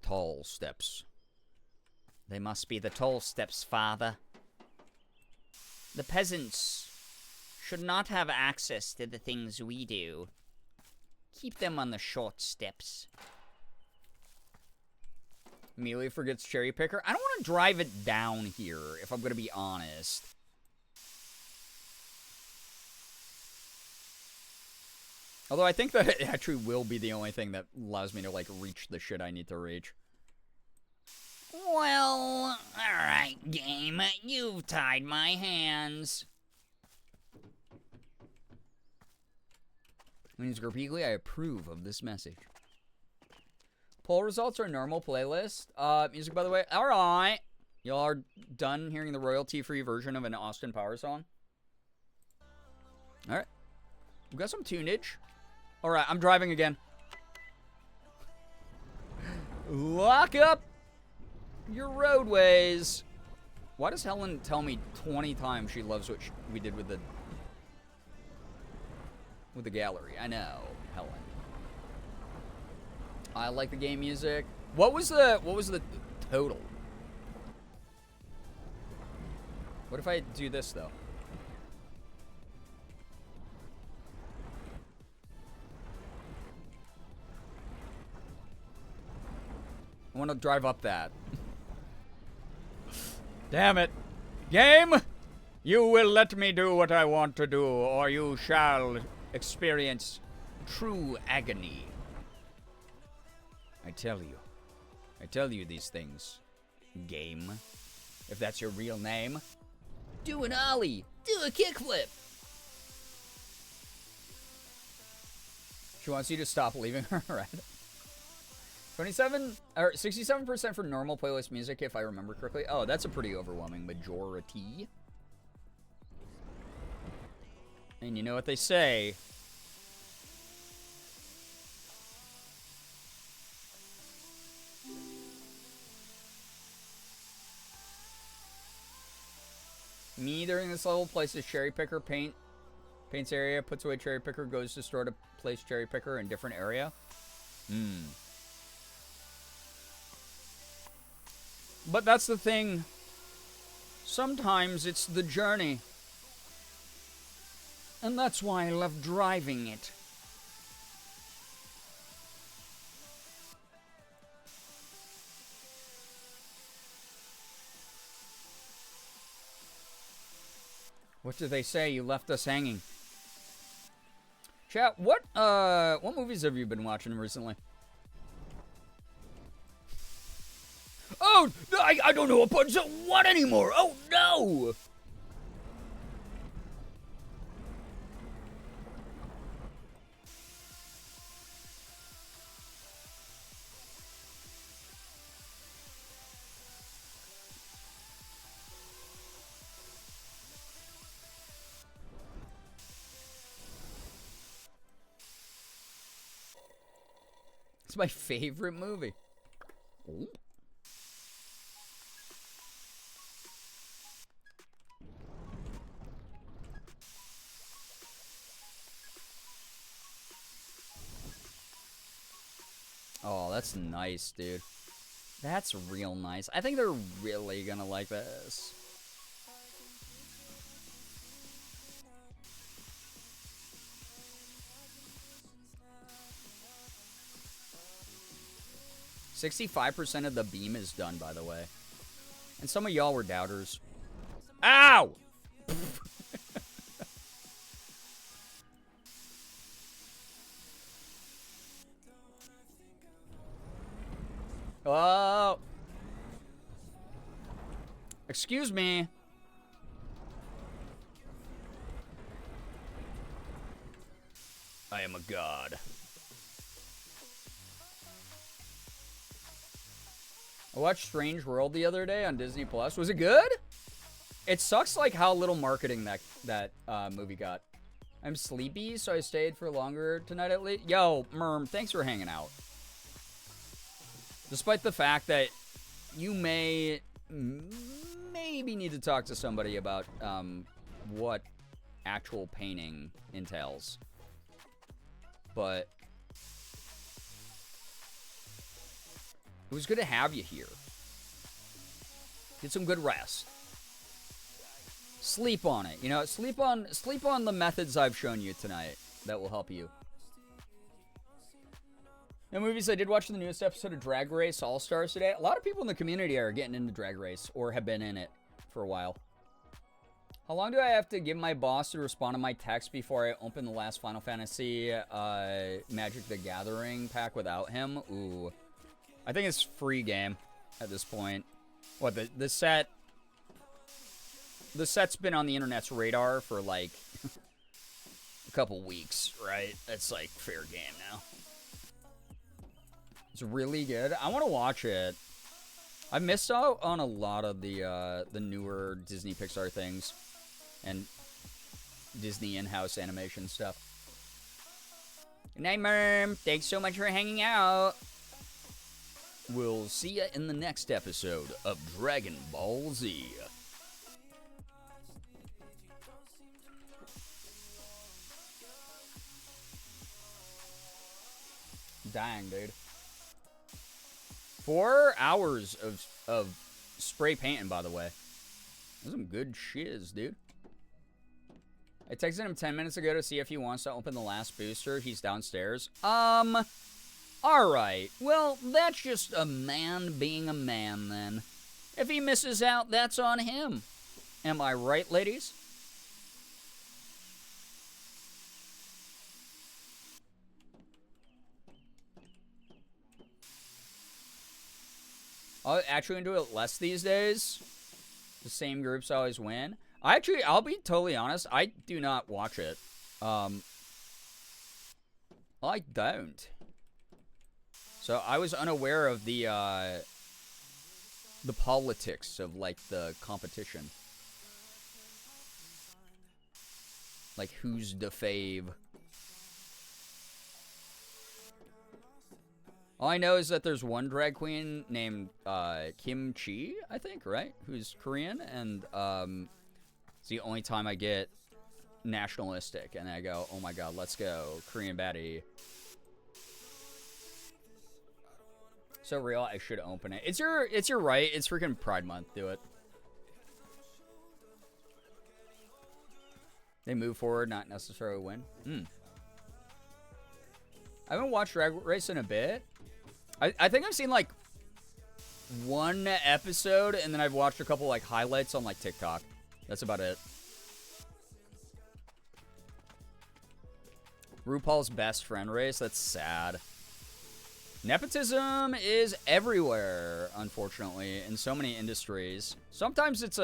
Tall steps. They must be the tall steps, father. The peasants should not have access to the things we do. Keep them on the short steps. Amelia forgets cherry picker. I don't want to drive it down here, if I'm going to be honest. Although I think that it actually will be the only thing that allows me to, like, reach the shit I need to reach. Well, alright, game. You've tied my hands. My name is Girbeagly. I approve of this message. Poll results are normal playlist. Music, by the way. Alright. Y'all are done hearing the royalty-free version of an Austin Powers song? Alright. We got some tunage. Alright, I'm driving again. Lock up your roadways. Why does Helen tell me 20 times she loves what we did with the gallery? I know, Helen. I like the game music. What was the total? What if I do this though? I want to drive up that. Damn it. Game, you will let me do what I want to do, or you shall experience true agony. I tell you these things. Game, if that's your real name. Do an ollie. Do a kickflip. She wants you to stop leaving her, right? 67% for normal playlist music, if I remember correctly. Oh, that's a pretty overwhelming majority. And you know what they say. Me during this level places cherry picker, paints area, puts away cherry picker, goes to store to place cherry picker in different area. But that's the thing. Sometimes it's the journey. And that's why I love driving it. What do they say? You left us hanging. Chat, what movies have you been watching recently? Oh, I don't know what button's what anymore. Oh, no. It's my favorite movie. Ooh. Oh, that's nice, dude. That's real nice. I think they're really gonna like this. "65% of the beam is done, by the way. And some of y'all were doubters. Ow! Oh. Excuse me. I am a god. I watched Strange World the other day on Disney Plus. Was it good? It sucks like how little marketing that movie got. I'm sleepy, so I stayed for longer tonight at least. Yo, Merm, thanks for hanging out. Despite the fact that you maybe need to talk to somebody about what actual painting entails. But it was good to have you here. Get some good rest. Sleep on it. You know, sleep on the methods I've shown you tonight. That will help you. Now, movies, I did watch the newest episode of Drag Race All-Stars today. A lot of people in the community are getting into Drag Race or have been in it for a while. How long do I have to give my boss to respond to my text before I open the last Final Fantasy Magic the Gathering pack without him? Ooh. I think it's free game at this point. What, the set... The set's been on the internet's radar for, like, a couple weeks, right? It's, like, fair game now. It's really good. I want to watch it. I missed out on a lot of the newer Disney Pixar things. And Disney in-house animation stuff. Good night, Merm. Thanks so much for hanging out. We'll see ya in the next episode of Dragon Ball Z. Dang, dude. 4 hours of spray painting, by the way. That's some good shiz, dude. I texted him 10 minutes ago to see if he wants to open the last booster. He's downstairs. Alright. Well, that's just a man being a man, then. If he misses out, that's on him. Am I right, ladies? I'm actually into it less these days. The same groups always win. I'll be totally honest, I do not watch it. I don't. So I was unaware of the politics of, like, the competition. Like, who's the fave? All I know is that there's one drag queen named Kim Chi, I think, right? Who's Korean, and it's the only time I get nationalistic, and I go, oh my god, let's go, Korean baddie. So real, I should open it. It's your right. It's freaking Pride Month. Do it. They move forward, not necessarily win. I haven't watched Drag Race in a bit. I think I've seen, like, one episode, and then I've watched a couple, like, highlights on, like, TikTok. That's about it. RuPaul's best friend race? That's sad. Nepotism is everywhere, unfortunately, in so many industries. Sometimes it's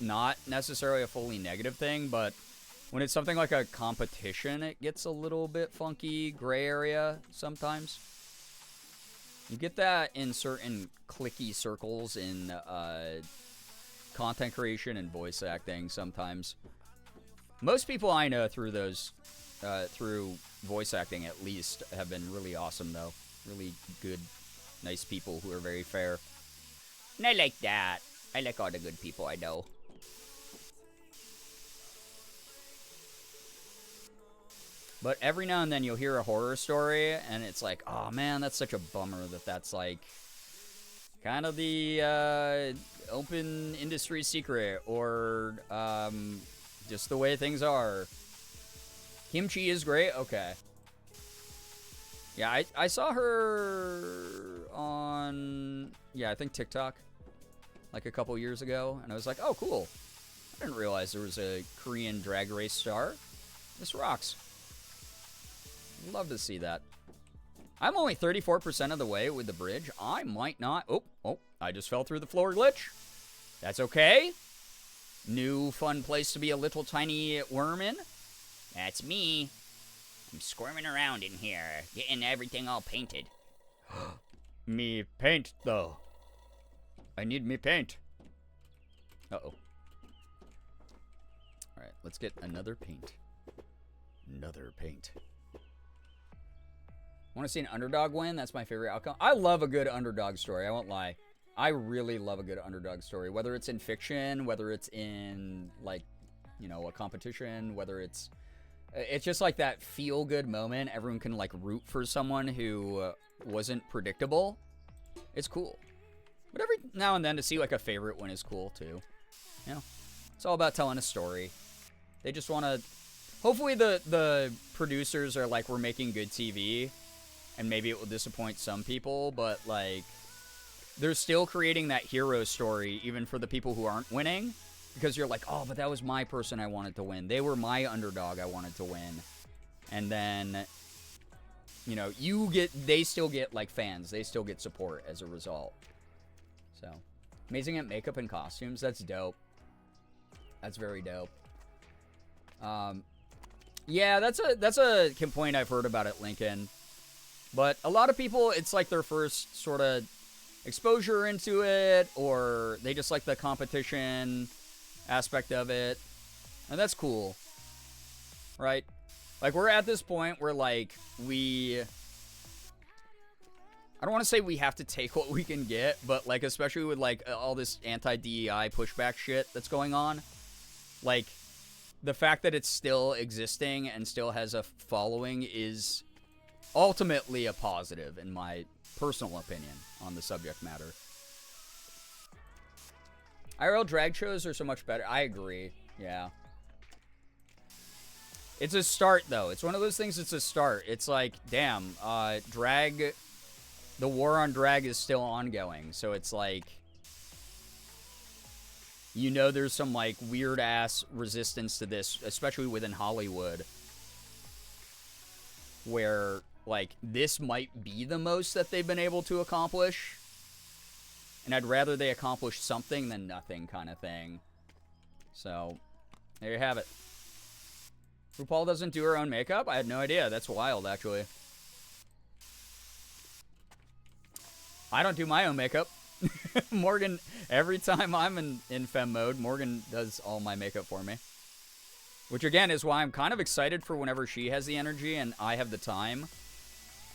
not necessarily a fully negative thing, but when it's something like a competition, it gets a little bit funky, gray area sometimes. You get that in certain cliquey circles in content creation and voice acting sometimes. Most people I know through those, through voice acting at least, have been really awesome, though. Really good, nice people who are very fair. And I like that. I like all the good people I know. But every now and then you'll hear a horror story, and it's like, oh man, that's such a bummer that's like kind of the open industry secret, or just the way things are. Kimchi is great? Okay. Yeah, I saw her on, I think TikTok, like a couple years ago, and I was like, oh, cool. I didn't realize there was a Korean Drag Race star. This rocks. Love to see that. I'm only 34% of the way with the bridge. I might not. Oh, I just fell through the floor glitch. That's okay. New fun place to be a little tiny worm in. That's me. I'm squirming around in here, getting everything all painted. Me paint, though. I need me paint. Uh-oh. Alright, let's get another paint. Another paint. Want to see an underdog win? That's my favorite outcome. I love a good underdog story, I won't lie. I really love a good underdog story. Whether it's in fiction, whether it's in, like, you know, a competition, whether it's just like that feel-good moment. Everyone can, like, root for someone who wasn't predictable. It's cool. But every now and then to see, like, a favorite win is cool, too. You know, it's all about telling a story. They just want to... Hopefully the producers are like, we're making good TV, and maybe it will disappoint some people, but, like, they're still creating that hero story, even for the people who aren't winning. Because you're like, oh, but that was my person I wanted to win. They were my underdog I wanted to win. And then, you know, they still get, like, fans. They still get support as a result. So, amazing at makeup and costumes. That's dope. That's very dope. Yeah, that's a complaint I've heard about at Lincoln. But a lot of people, it's like their first sort of exposure into it, or they just like the competition aspect of it, and that's cool, right? Like, we're at this point where, like, I don't want to say we have to take what we can get, but, like, especially with, like, all this anti-DEI pushback shit that's going on, like, the fact that it's still existing and still has a following is ultimately a positive, in my personal opinion, on the subject matter. IRL drag shows are so much better. I agree. Yeah. It's a start, though. It's one of those things, it's a start. It's like, damn, drag... The war on drag is still ongoing. So it's like... You know there's some, like, weird-ass resistance to this, especially within Hollywood. Where, like, this might be the most that they've been able to accomplish. And I'd rather they accomplish something than nothing, kind of thing. So, there you have it. RuPaul doesn't do her own makeup? I had no idea. That's wild, actually. I don't do my own makeup. Morgan, every time I'm in femme mode, Morgan does all my makeup for me. Which, again, is why I'm kind of excited for whenever she has the energy and I have the time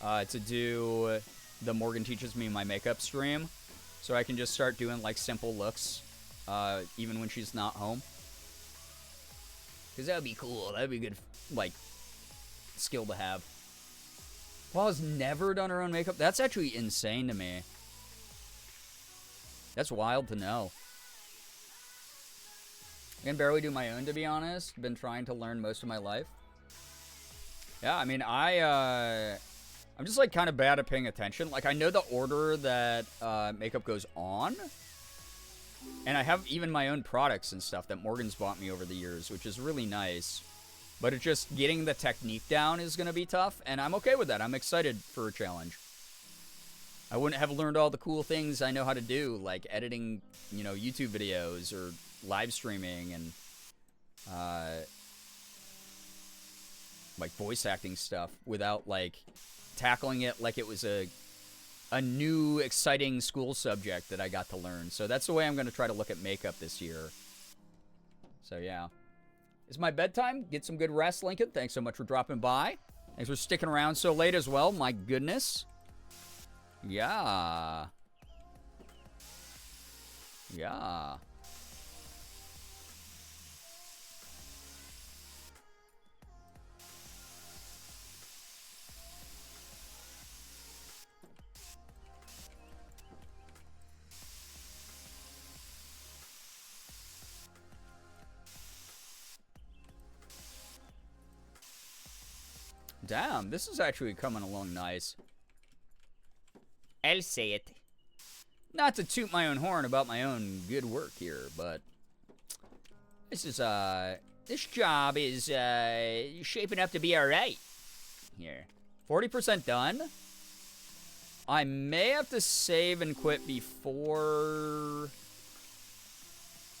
to do the Morgan Teaches Me My Makeup stream. So I can just start doing, like, simple looks, even when she's not home. Because that would be cool. That would be a good, like, skill to have. Paula's never done her own makeup? That's actually insane to me. That's wild to know. I can barely do my own, to be honest. Been trying to learn most of my life. Yeah, I mean, I'm just, like, kind of bad at paying attention. Like, I know the order that makeup goes on. And I have even my own products and stuff that Morgan's bought me over the years, which is really nice. But it's just getting the technique down is going to be tough, and I'm okay with that. I'm excited for a challenge. I wouldn't have learned all the cool things I know how to do, like editing, you know, YouTube videos or live streaming and, like, voice acting stuff without, like, tackling it like it was a new, exciting school subject that I got to learn. So that's the way I'm going to try to look at makeup this year. So, yeah. It's my bedtime. Get some good rest, Lincoln. Thanks so much for dropping by. Thanks for sticking around so late as well. My goodness. Yeah. Yeah. Damn, this is actually coming along nice. I'll say it. Not to toot my own horn about my own good work here, but this is, this job is, shaping up to be alright here. 40% done? I may have to save and quit before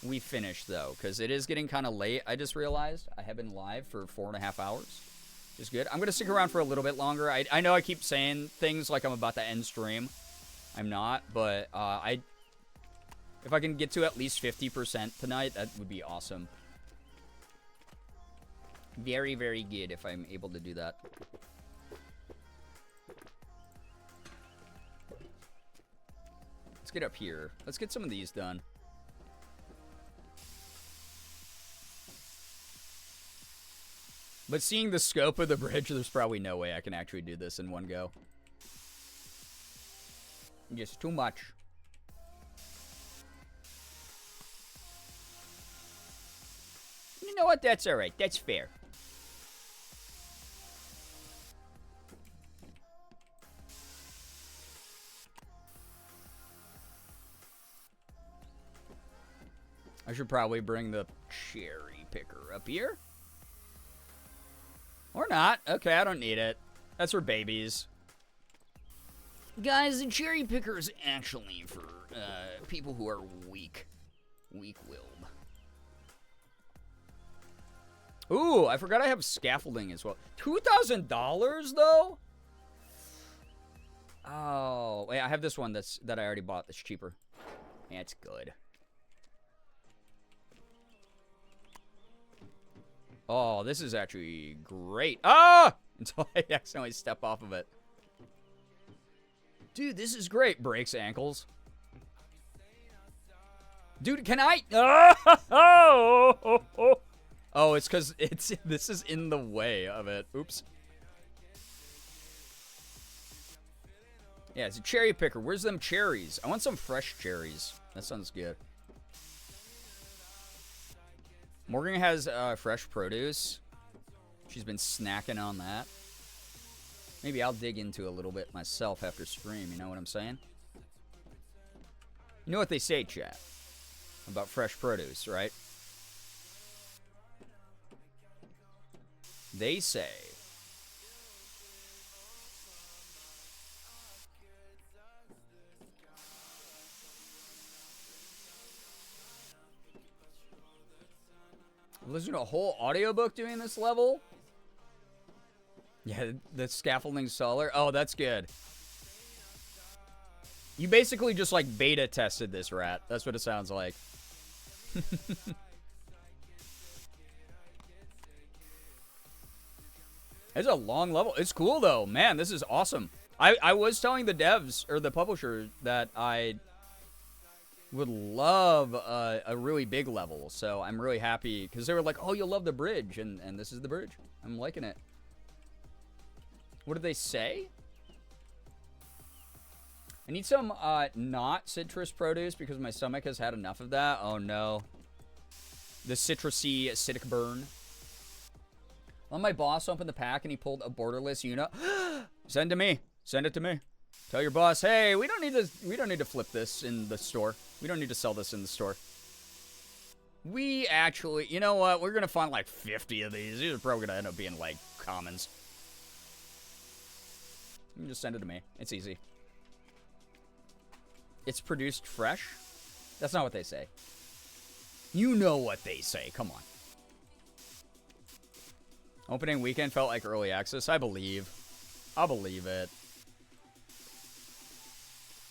we finish, though, because it is getting kind of late. I just realized I have been live for 4.5 hours. Which is good. I'm going to stick around for a little bit longer. I know I keep saying things like I'm about to end stream. I'm not, but if I can get to at least 50% tonight, that would be awesome. Very, very good if I'm able to do that. Let's get up here. Let's get some of these done. But seeing the scope of the bridge, there's probably no way I can actually do this in one go. Just too much. You know what? That's alright. That's fair. I should probably bring the cherry picker up here. Or not. Okay, I don't need it. That's for babies. Guys, the cherry picker is actually for people who are weak. Weak-willed. Ooh, I forgot I have scaffolding as well. $2,000 though? Oh, wait, I have this one that I already bought that's cheaper. Yeah, it's good. Oh, this is actually great. Ah! Until I accidentally step off of it. Dude, this is great. Breaks ankles. Dude, can I? Oh, it's because this is in the way of it. Oops. Yeah, it's a cherry picker. Where's them cherries? I want some fresh cherries. That sounds good. Morgan has fresh produce. She's been snacking on that. Maybe I'll dig into a little bit myself after stream, you know what I'm saying? You know what they say, chat, about fresh produce, right? They say listen to a whole audiobook doing this level? Yeah, the scaffolding solar. Oh, that's good. You basically just like beta tested this, Rat. That's what it sounds like. It's a long level. It's cool though. Man, this is awesome. I was telling the devs or the publisher that I would love a really big level. So I'm really happy because they were like, oh, you'll love the bridge. And this is the bridge. I'm liking it. What did they say? I need some not citrus produce because my stomach has had enough of that. Oh no. The citrusy acidic burn. Well, my boss opened the pack and he pulled a borderless unit. Send to me. Send it to me. Tell your boss, hey, we don't need to flip this in the store. We don't need to sell this in the store. We actually, you know what? We're gonna find like 50 of these. These are probably gonna end up being like commons. You can just send it to me. It's easy. It's produced fresh? That's not what they say. You know what they say. Come on. Opening weekend felt like early access. I believe. I'll believe it.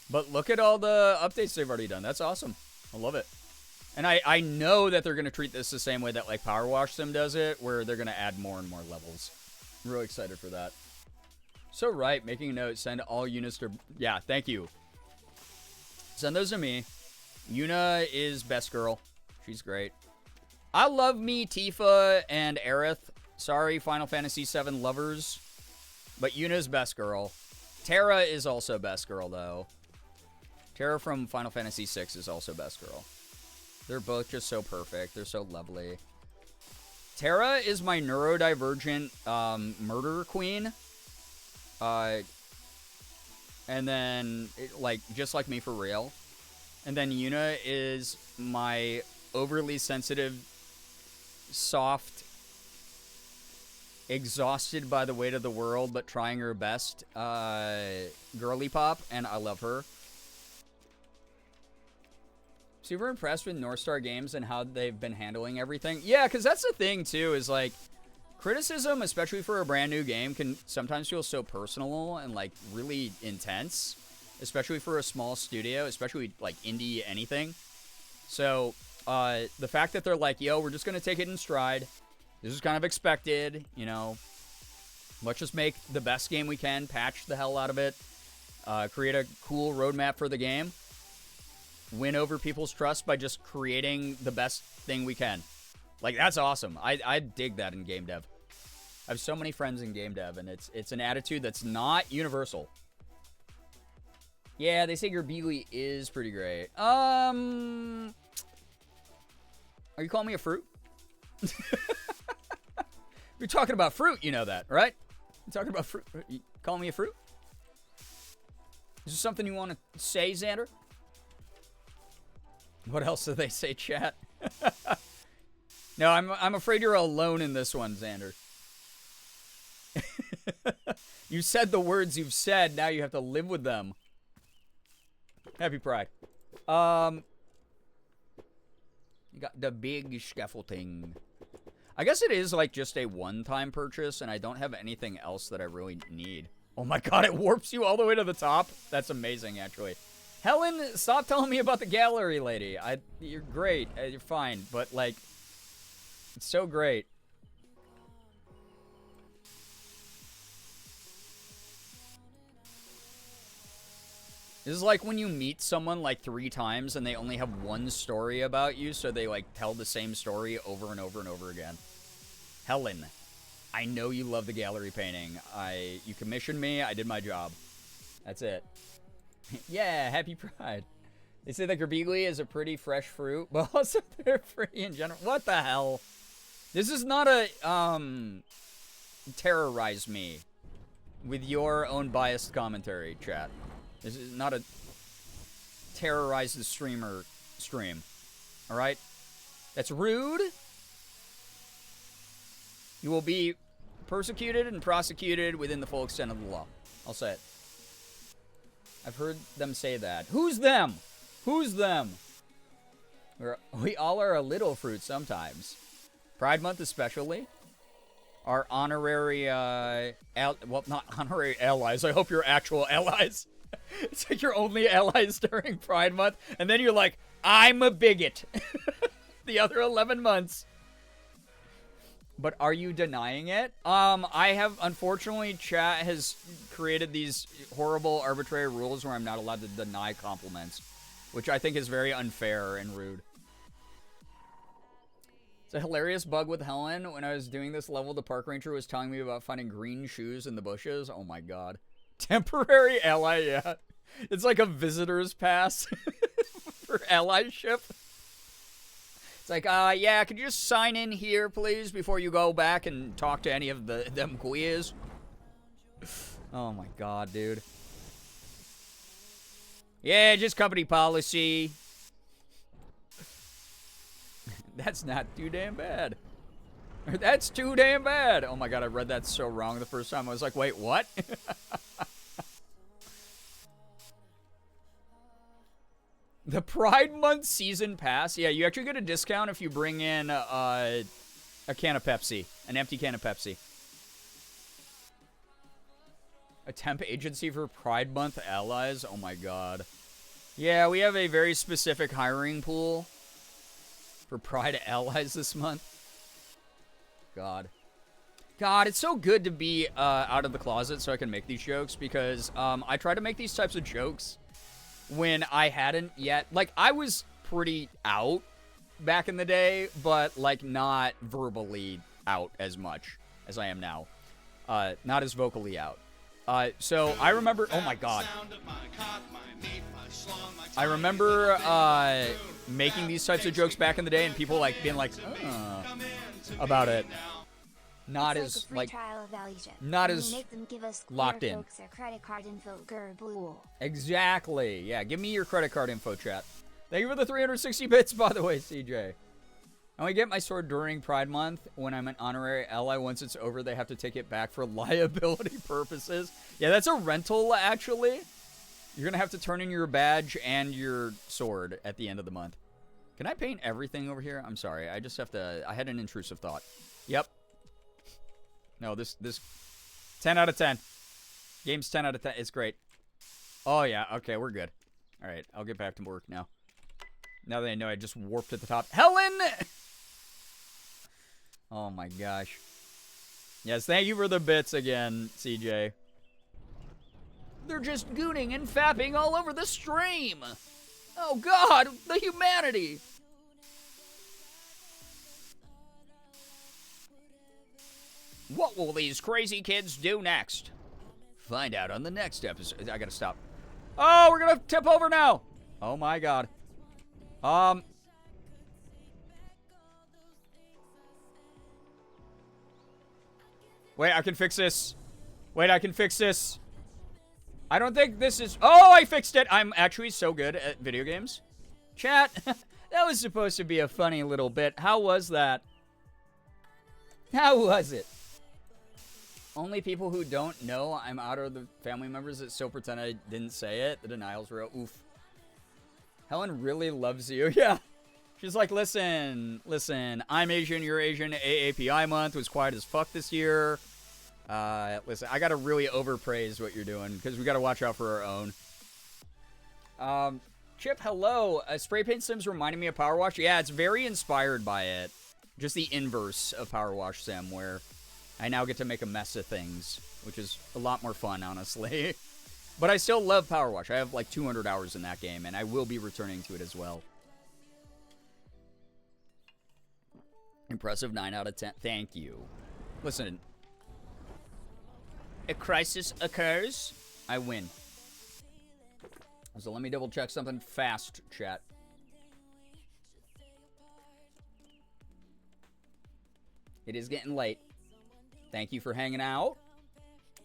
But look at all the updates they've already done. That's awesome. I love it. And I know that they're going to treat this the same way that like Power Wash Sim does it, where they're going to add more and more levels. I'm really excited for that. So right, making a note, send all units to... Yeah, thank you. Send those to me. Yuna is best girl. She's great. I love me Tifa and Aerith. Sorry, Final Fantasy VII lovers. But Yuna's best girl. Terra is also best girl, though. Terra from Final Fantasy VI is also best girl. They're both just so perfect. They're so lovely. Terra is my neurodivergent murder queen. And then, like, just like me for real. And then Yuna is my overly sensitive, soft exhausted by the weight of the world, but trying her best. Girly Pop, and I love her. Super impressed with North Star Games and how they've been handling everything. Yeah, because that's the thing, too, is, like, criticism, especially for a brand new game, can sometimes feel so personal and, like, really intense, especially for a small studio, especially, like, indie anything. So, the fact that they're like, yo, we're just going to take it in stride. This is kind of expected, you know. Let's just make the best game we can, patch the hell out of it, create a cool roadmap for the game, win over people's trust by just creating the best thing we can. Like, that's awesome. I dig that in game dev. I have so many friends in game dev, and it's an attitude that's not universal. Yeah, they say Girbeagly is pretty great. Are you calling me a fruit? You're talking about fruit, you know that, right? You're talking about fruit. You calling me a fruit? Is there something you want to say, Xander? What else do they say, chat? No, I'm afraid you're alone in this one, Xander. You said the words you've said, now you have to live with them. Happy Pride. You got the big scaffolding. I guess it is like just a one-time purchase, and I don't have anything else that I really need. Oh my god, it warps you all the way to the top? That's amazing, actually. Helen, stop telling me about the gallery, lady. You're great. You're fine, but, like, it's so great. This is like when you meet someone, like, 3 times, and they only have one story about you, so they, like, tell the same story over and over and over again. Helen, I know you love the gallery painting. You commissioned me. I did my job. That's it. Yeah, happy Pride. They say that Girbeagly is a pretty fresh fruit, but also they're free in general. What the hell? This is not a, terrorize me with your own biased commentary, chat. This is not a terrorize the streamer stream. Alright? That's rude. You will be persecuted and prosecuted within the full extent of the law. I'll say it. I've heard them say that. Who's them? Who's them? We all are a little fruit sometimes. Pride Month especially. Our honorary, well, not honorary allies. I hope you're actual allies. It's like you're only allies during Pride Month. And then you're like, I'm a bigot. The other 11 months. But are you denying it? I have, unfortunately, chat has created these horrible arbitrary rules where I'm not allowed to deny compliments, which I think is very unfair and rude. It's a hilarious bug with Helen. When I was doing this level, the park ranger was telling me about finding green shoes in the bushes. Oh my god. Temporary ally, yeah. It's like a visitor's pass for allyship. It's like, yeah, could you just sign in here, please, before you go back and talk to any of them queers? Oh my god, dude. Yeah, just company policy. That's not too damn bad. That's too damn bad. Oh my god, I read that so wrong the first time. I was like, wait, what? The Pride Month season pass. Yeah, you actually get a discount if you bring in a can of Pepsi. An empty can of Pepsi. A temp agency for Pride Month allies. Oh my god. Yeah, we have a very specific hiring pool for Pride allies this month. God. God, it's so good to be out of the closet so I can make these jokes because I try to make these types of jokes when I hadn't yet. Like, I was pretty out back in the day, but, like, not verbally out as much as I am now. Not as vocally out. So I remember, oh my god. I remember making these types of jokes back in the day and people, like, being like, about it. Not as, like, not as locked in. Exactly. Yeah, give me your credit card info, chat. Thank you for the 360 bits, by the way, CJ. I only get my sword during Pride Month when I'm an honorary ally. Once it's over, they have to take it back for liability purposes. Yeah, that's a rental, actually. You're going to have to turn in your badge and your sword at the end of the month. Can I paint everything over here? I'm sorry. I just have to... I had an intrusive thought. Yep. No, this 10 out of 10. Game's 10 out of 10. It's great. Oh, yeah. Okay, we're good. All right, I'll get back to work now. Now that I know I just warped at the top. Helen! Oh, my gosh. Yes, thank you for the bits again, CJ. They're just gooning and fapping all over the stream. Oh, God, the humanity. What will these crazy kids do next? Find out on the next episode. I gotta stop. Oh, we're gonna tip over now. Oh, my God. Wait, I can fix this. Wait, I can fix this. I don't think this is... Oh, I fixed it. I'm actually so good at video games. Chat, that was supposed to be a funny little bit. How was that? How was it? Only people who don't know I'm out of the family members that still pretend I didn't say it. The denial's real. Oof. Helen really loves you. Yeah. She's like, listen, I'm Asian, you're Asian. AAPI month was quiet as fuck this year. Listen, I gotta really overpraise what you're doing because we gotta watch out for our own. Chip, hello. Spray paint sims reminding me of Power Wash. Yeah, it's very inspired by it. Just the inverse of Power Wash sim, where I now get to make a mess of things, which is a lot more fun, honestly. But I still love Power Wash. I have like 200 hours in that game, and I will be returning to it as well. Impressive 9 out of 10. Thank you. Listen. A crisis occurs, I win. So let me double check something fast, chat. It is getting late. Thank you for hanging out.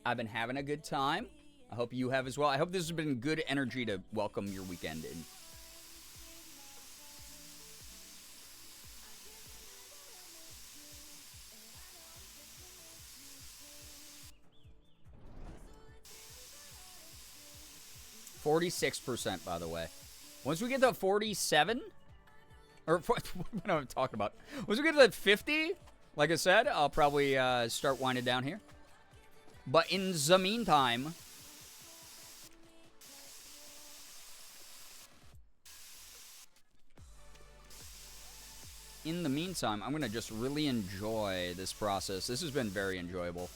I've been having a good time. I hope you have as well. I hope this has been good energy to welcome your weekend in. %, by the way. Once we get to 47, or what am I talking about? Once we get to that 50, like I said, I'll probably start winding down here. But in the meantime, I'm going to just really enjoy this process. This has been very enjoyable.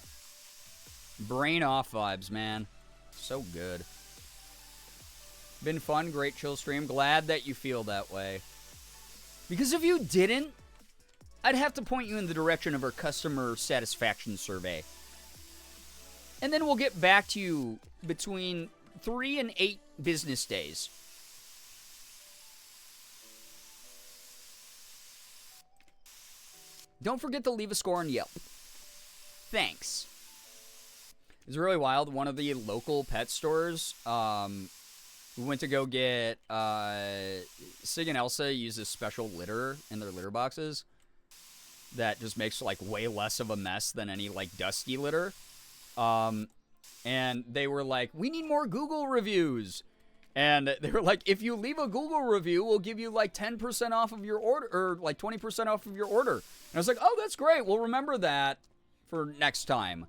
Brain off vibes, man. So good. Been fun, great chill stream. Glad that you feel that way. Because if you didn't, I'd have to point you in the direction of our customer satisfaction survey. And then we'll get back to you between 3 and 8 business days. Don't forget to leave a score on Yelp. Thanks. It's really wild. One of the local pet stores, we went to go get, Sig and Elsa use this special litter in their litter boxes that just makes, like, way less of a mess than any, like, dusty litter. And they were like, we need more Google reviews. And they were like, if you leave a Google review, we'll give you, like, 10% off of your order, or, like, 20% off of your order. And I was like, oh, that's great. We'll remember that for next time.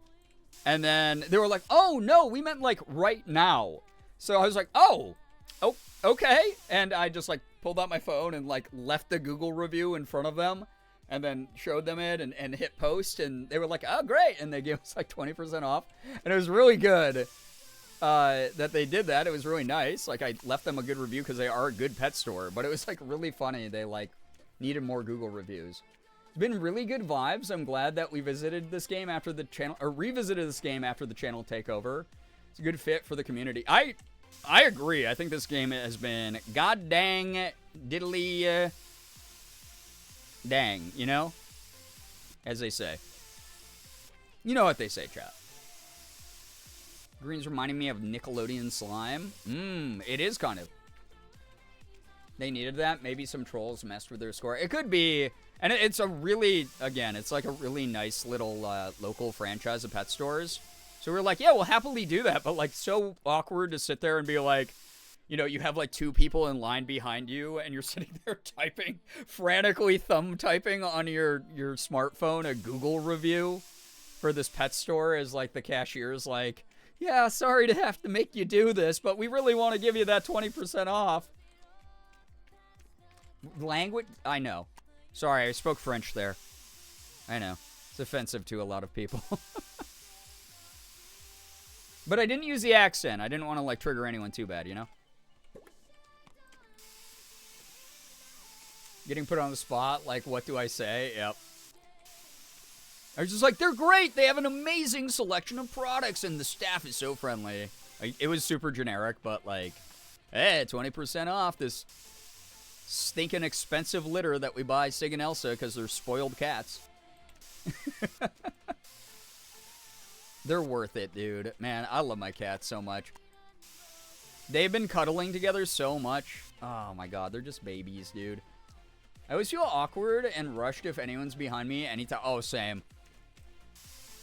And then they were like, oh, no, we meant, like, right now. So I was like, oh, okay. And I just, like, pulled out my phone and, like, left the Google review in front of them and then showed them it and hit post. And they were like, oh, great. And they gave us, like, 20% off. And it was really good that they did that. It was really nice. Like, I left them a good review because they are a good pet store. But it was, like, really funny. They, like, needed more Google reviews. It's been really good vibes. I'm glad that we visited this game after the channel, or revisited this game after the channel takeover. It's a good fit for the community. I agree. I think this game has been god dang diddly dang, you know? As they say. You know what they say, chat. Green's reminding me of Nickelodeon slime. It is kind of. They needed that. Maybe some trolls messed with their score. It could be. And it's a really, again, it's like a really nice little local franchise of pet stores. So we're like, yeah, we'll happily do that. But like, so awkward to sit there and be like, you know, you have like 2 people in line behind you and you're sitting there typing, frantically thumb typing on your smartphone a Google review for this pet store as like the cashier's like, yeah, sorry to have to make you do this, but we really want to give you that 20% off. Language? I know. Sorry, I spoke French there. I know. It's offensive to a lot of people. But I didn't use the accent. I didn't want to like trigger anyone too bad, you know? Getting put on the spot, like, what do I say? Yep. I was just like, they're great. They have an amazing selection of products, and the staff is so friendly. Like, it was super generic, but like, hey, 20% off this stinking expensive litter that we buy Sig and Elsa because they're spoiled cats. They're worth it, dude. Man, I love my cats so much. They've been cuddling together so much. Oh my god, they're just babies, dude. I always feel awkward and rushed if anyone's behind me anytime. Oh, same.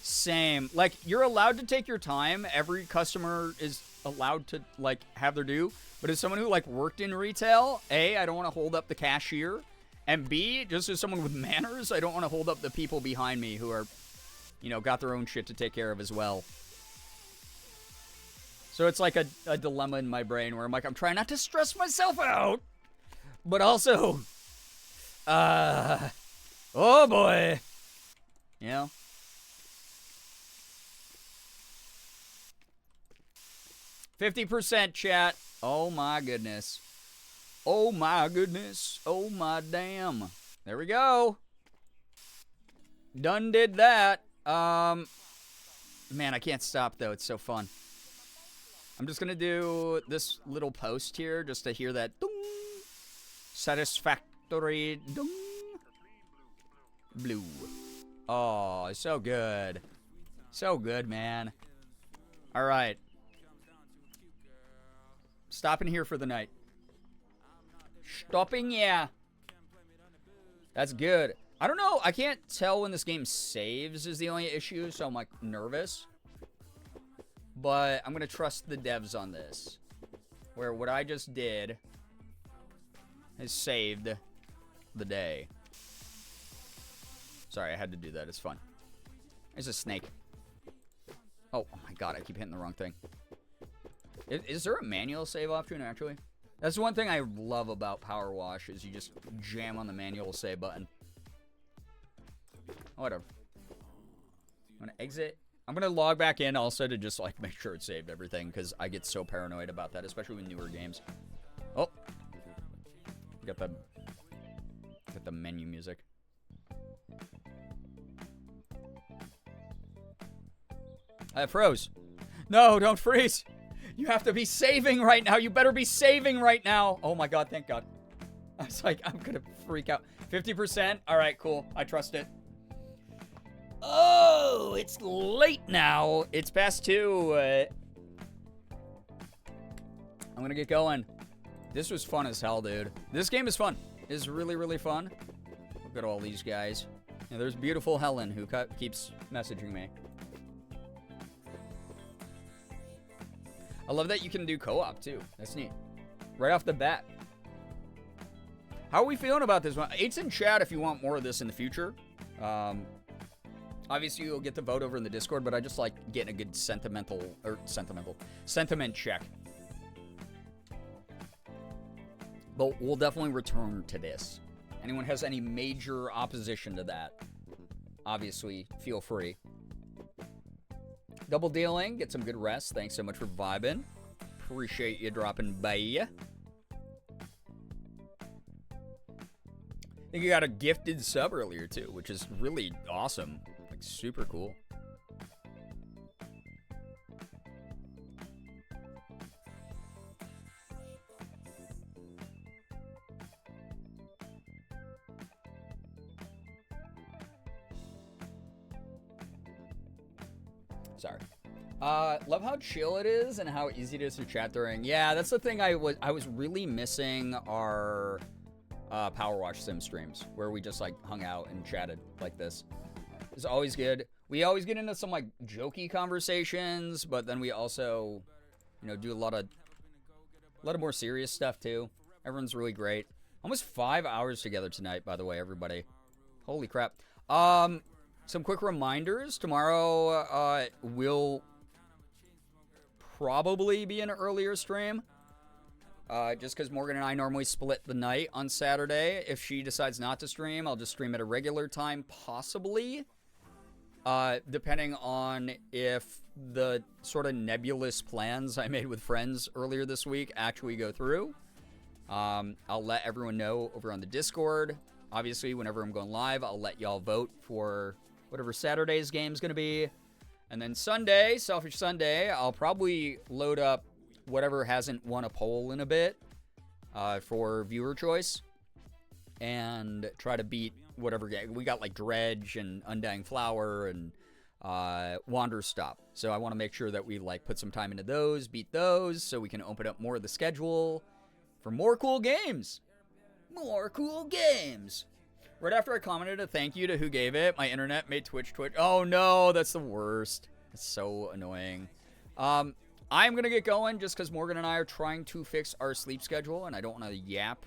Same. Like, you're allowed to take your time. Every customer is allowed to, like, have their due. But as someone who, like, worked in retail, A, I don't want to hold up the cashier. And B, just as someone with manners, I don't want to hold up the people behind me who are, you know, got their own shit to take care of as well. So it's like a dilemma in my brain where I'm like, I'm trying not to stress myself out. But also... oh boy. You know? %, chat. Oh my goodness. Oh my goodness. Oh my damn. There we go. Done did that. Man, I can't stop though. It's so fun. I'm just gonna do this little post here just to hear that ding, satisfactory ding, blue. Oh, so good. So good, man. All right. Stopping here for the night. Stopping, yeah. That's good. I don't know. I can't tell when this game saves is the only issue, so I'm like nervous. But I'm going to trust the devs on this. Where what I just did has saved the day. Sorry, I had to do that. It's fun. There's a snake. Oh my god, I keep hitting the wrong thing. Is there a manual save option, actually? That's one thing I love about Power Wash, is you just jam on the manual save button. Whatever. I'm going to exit. I'm going to log back in also to just, like, make sure it saved everything, because I get so paranoid about that, especially with newer games. Oh. Got the menu music. I froze. No, don't freeze. You have to be saving right now. You better be saving right now. Oh my god, thank god. I was like, I'm gonna freak out. 50%? Alright, cool. I trust it. Oh, it's late now. It's past 2. I'm gonna get going. This was fun as hell, dude. This game is fun. It's really, really fun. Look at all these guys. And there's beautiful Helen who keeps messaging me. I love that you can do co-op, too. That's neat. Right off the bat. How are we feeling about this one? It's in chat if you want more of this in the future. Obviously, you'll get the vote over in the Discord, but I just like getting a good sentiment check. But we'll definitely return to this. Anyone has any major opposition to that, obviously, feel free. Double dealing, get some good rest. Thanks so much for vibing. Appreciate you dropping by. I think you got a gifted sub earlier too, which is really awesome. Like, super cool. Sorry. Love how chill it is and how easy it is to chat during. Yeah, that's the thing I was really missing are Power Wash Sim streams where we just like hung out and chatted like this. It's always good. We always get into some like jokey conversations, but then we also, you know, do a lot of more serious stuff too. Everyone's really great. Almost 5 hours together tonight, by the way, everybody. Holy crap. Some quick reminders. Tomorrow will probably be an earlier stream. Just because Morgan and I normally split the night on Saturday. If she decides not to stream, I'll just stream at a regular time, possibly. Depending on if the sort of nebulous plans I made with friends earlier this week actually go through. I'll let everyone know over on the Discord. Obviously, whenever I'm going live, I'll let y'all vote for whatever Saturday's game's going to be. And then Sunday, Selfish Sunday, I'll probably load up whatever hasn't won a poll in a bit for viewer choice. And try to beat whatever game. We got like Dredge and Undying Flower and Wander Stop. So I want to make sure that we like put some time into those, beat those, so we can open up more of the schedule for more cool games. More cool games. Right after I commented a thank you to who gave it, my internet made Twitch. Oh no, that's the worst. It's so annoying. I'm going to get going just because Morgan and I are trying to fix our sleep schedule, and I don't want to yap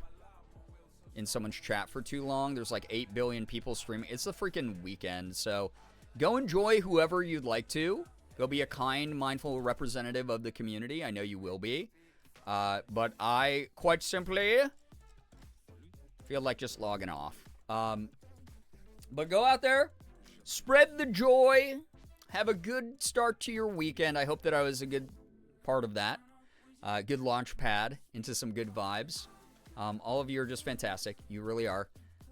in someone's chat for too long. There's like 8 billion people streaming. It's the freaking weekend, so go enjoy whoever you'd like to. Go be a kind, mindful representative of the community. I know you will be. But I, quite simply, feel like just logging off. But go out there, spread the joy, have a good start to your weekend. I hope that I was a good part of that. Good launch pad into some good vibes. All of you are just fantastic. You really are.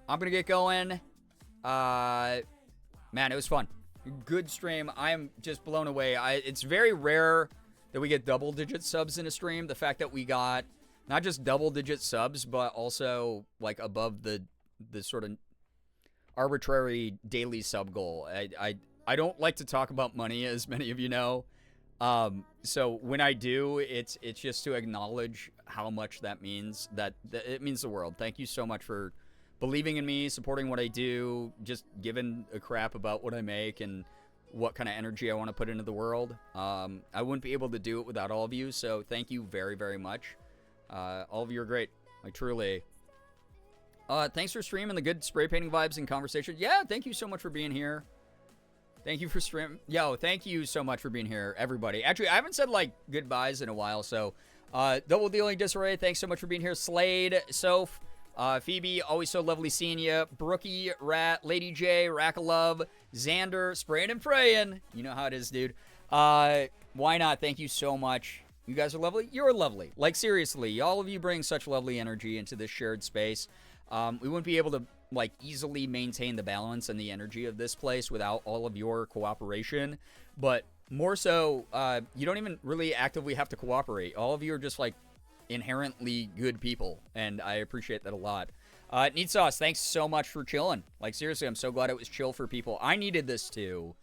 I'm going to get going. Man, it was fun. Good stream. I am just blown away. It's very rare that we get double-digit subs in a stream. The fact that we got not just double-digit subs, but also like above the sort of arbitrary daily sub goal. I don't like to talk about money, as many of you know. So when I do, it's just to acknowledge how much that means. That it means the world. Thank you so much for believing in me, supporting what I do, just giving a crap about what I make and what kind of energy I want to put into the world. I wouldn't be able to do it without all of you, so thank you very, very much. All of you are great. Like, truly. Thanks for streaming the good spray painting vibes and conversation. Yeah, thank you so much for being here. Thank you for stream. Yo, thank you so much for being here, everybody. Actually, I haven't said, like, goodbyes in a while, so Double Dealing Disarray, thanks so much for being here. Slade, Soph, Phoebe, always so lovely seeing you. Brookie, Rat, Lady J, Rack of Love, Xander, Spraying and Praying. You know how it is, dude. Why not? Thank you so much. You guys are lovely. You're lovely. Like, seriously, all of you bring such lovely energy into this shared space. We wouldn't be able to, like, easily maintain the balance and the energy of this place without all of your cooperation. But more so, you don't even really actively have to cooperate. All of you are just, like, inherently good people, and I appreciate that a lot. Neat Sauce, thanks so much for chilling. Like, seriously, I'm so glad it was chill for people. I needed this too.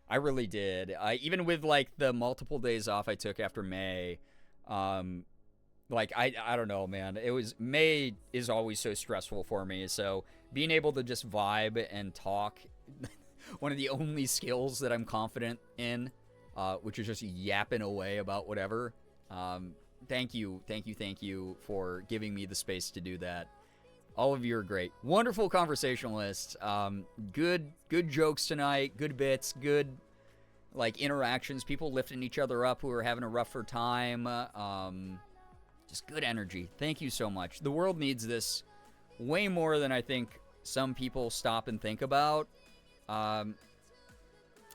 I really did. Even with, like, the multiple days off I took after May, like, I don't know, man. May is always so stressful for me, so being able to just vibe and talk, one of the only skills that I'm confident in, which is just yapping away about whatever. Thank you for giving me the space to do that. All of you are great. Wonderful conversationalists. Good jokes tonight, good bits, good, like, interactions, people lifting each other up who are having a rougher time. Just good energy. Thank you so much. The world needs this way more than I think some people stop and think about.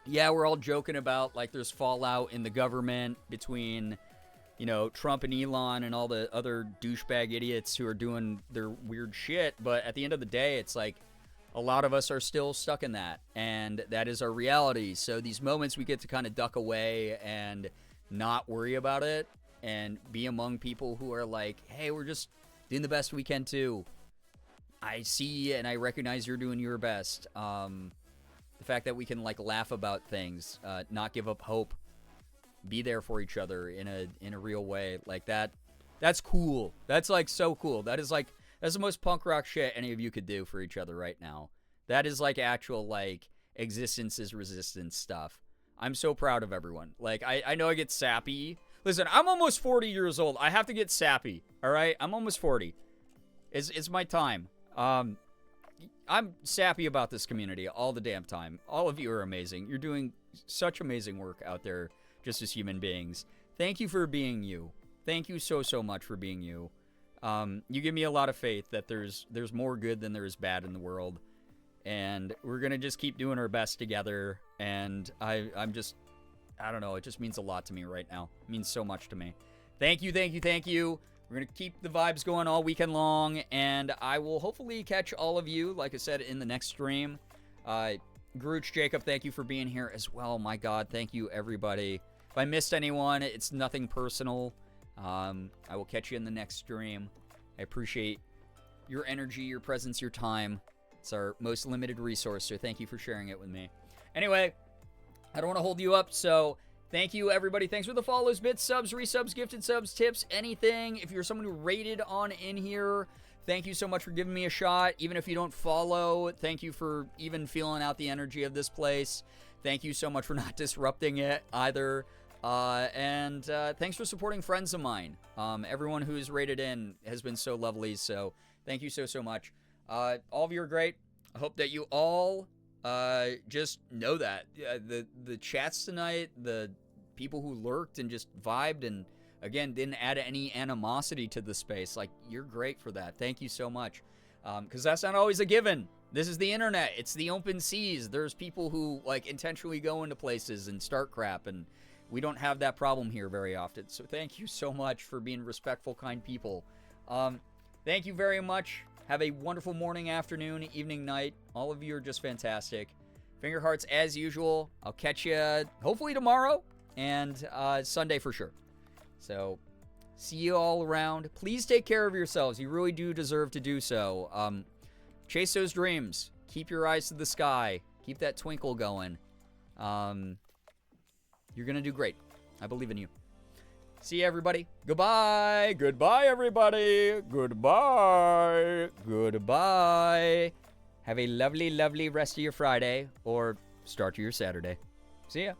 Yeah, we're all joking about, like, there's fallout in the government between, you know, Trump and Elon and all the other douchebag idiots who are doing their weird shit. But at the end of the day, it's like a lot of us are still stuck in that. And that is our reality. So these moments we get to kind of duck away and not worry about it and be among people who are like, hey, we're just doing the best we can too. I see and I recognize you're doing your best. The fact that we can, like, laugh about things, not give up hope, be there for each other in a real way, like that's cool. That's, like, so cool. That's That's the most punk rock shit any of you could do for each other right now. That is like actual, like, existence is resistance stuff. I'm so proud of everyone. Like, I know I get sappy. Listen, I'm almost 40 years old. I have to get sappy, all right? I'm almost 40. It's my time. I'm sappy about this community all the damn time. All of you are amazing. You're doing such amazing work out there just as human beings. Thank you for being you. Thank you so, so much for being you. You give me a lot of faith that there's more good than there is bad in the world. And we're going to just keep doing our best together. And I'm just, I don't know, it just means a lot to me right now. It means so much to me. Thank you, thank you, thank you. We're going to keep the vibes going all weekend long, and I will hopefully catch all of you, like I said, in the next stream. Grooch, Jacob, thank you for being here as well. My God, thank you, everybody. If I missed anyone, it's nothing personal. I will catch you in the next stream. I appreciate your energy, your presence, your time. It's our most limited resource, so thank you for sharing it with me. Anyway, I don't want to hold you up, so thank you, everybody. Thanks for the follows, bits, subs, resubs, gifted subs, tips, anything. If you're someone who rated on in here, thank you so much for giving me a shot. Even if you don't follow, thank you for even feeling out the energy of this place. Thank you so much for not disrupting it either. And thanks for supporting friends of mine. Everyone who's rated in has been so lovely, so thank you so, so much. All of you are great. I hope that you all just know that. The chats tonight, the people who lurked and just vibed and, again, didn't add any animosity to the space. Like, you're great for that. Thank you so much. Because that's not always a given. This is the internet. It's the open seas. There's people who, like, intentionally go into places and start crap, and we don't have that problem here very often. So thank you so much for being respectful, kind people. Thank you very much. Have a wonderful morning, afternoon, evening, night. All of you are just fantastic. Finger hearts as usual. I'll catch you hopefully tomorrow and Sunday for sure. So see you all around. Please take care of yourselves. You really do deserve to do so. Chase those dreams. Keep your eyes to the sky. Keep that twinkle going. You're going to do great. I believe in you. See you, everybody. Goodbye. Goodbye, everybody. Goodbye. Goodbye. Have a lovely, lovely rest of your Friday or start to your Saturday. See ya.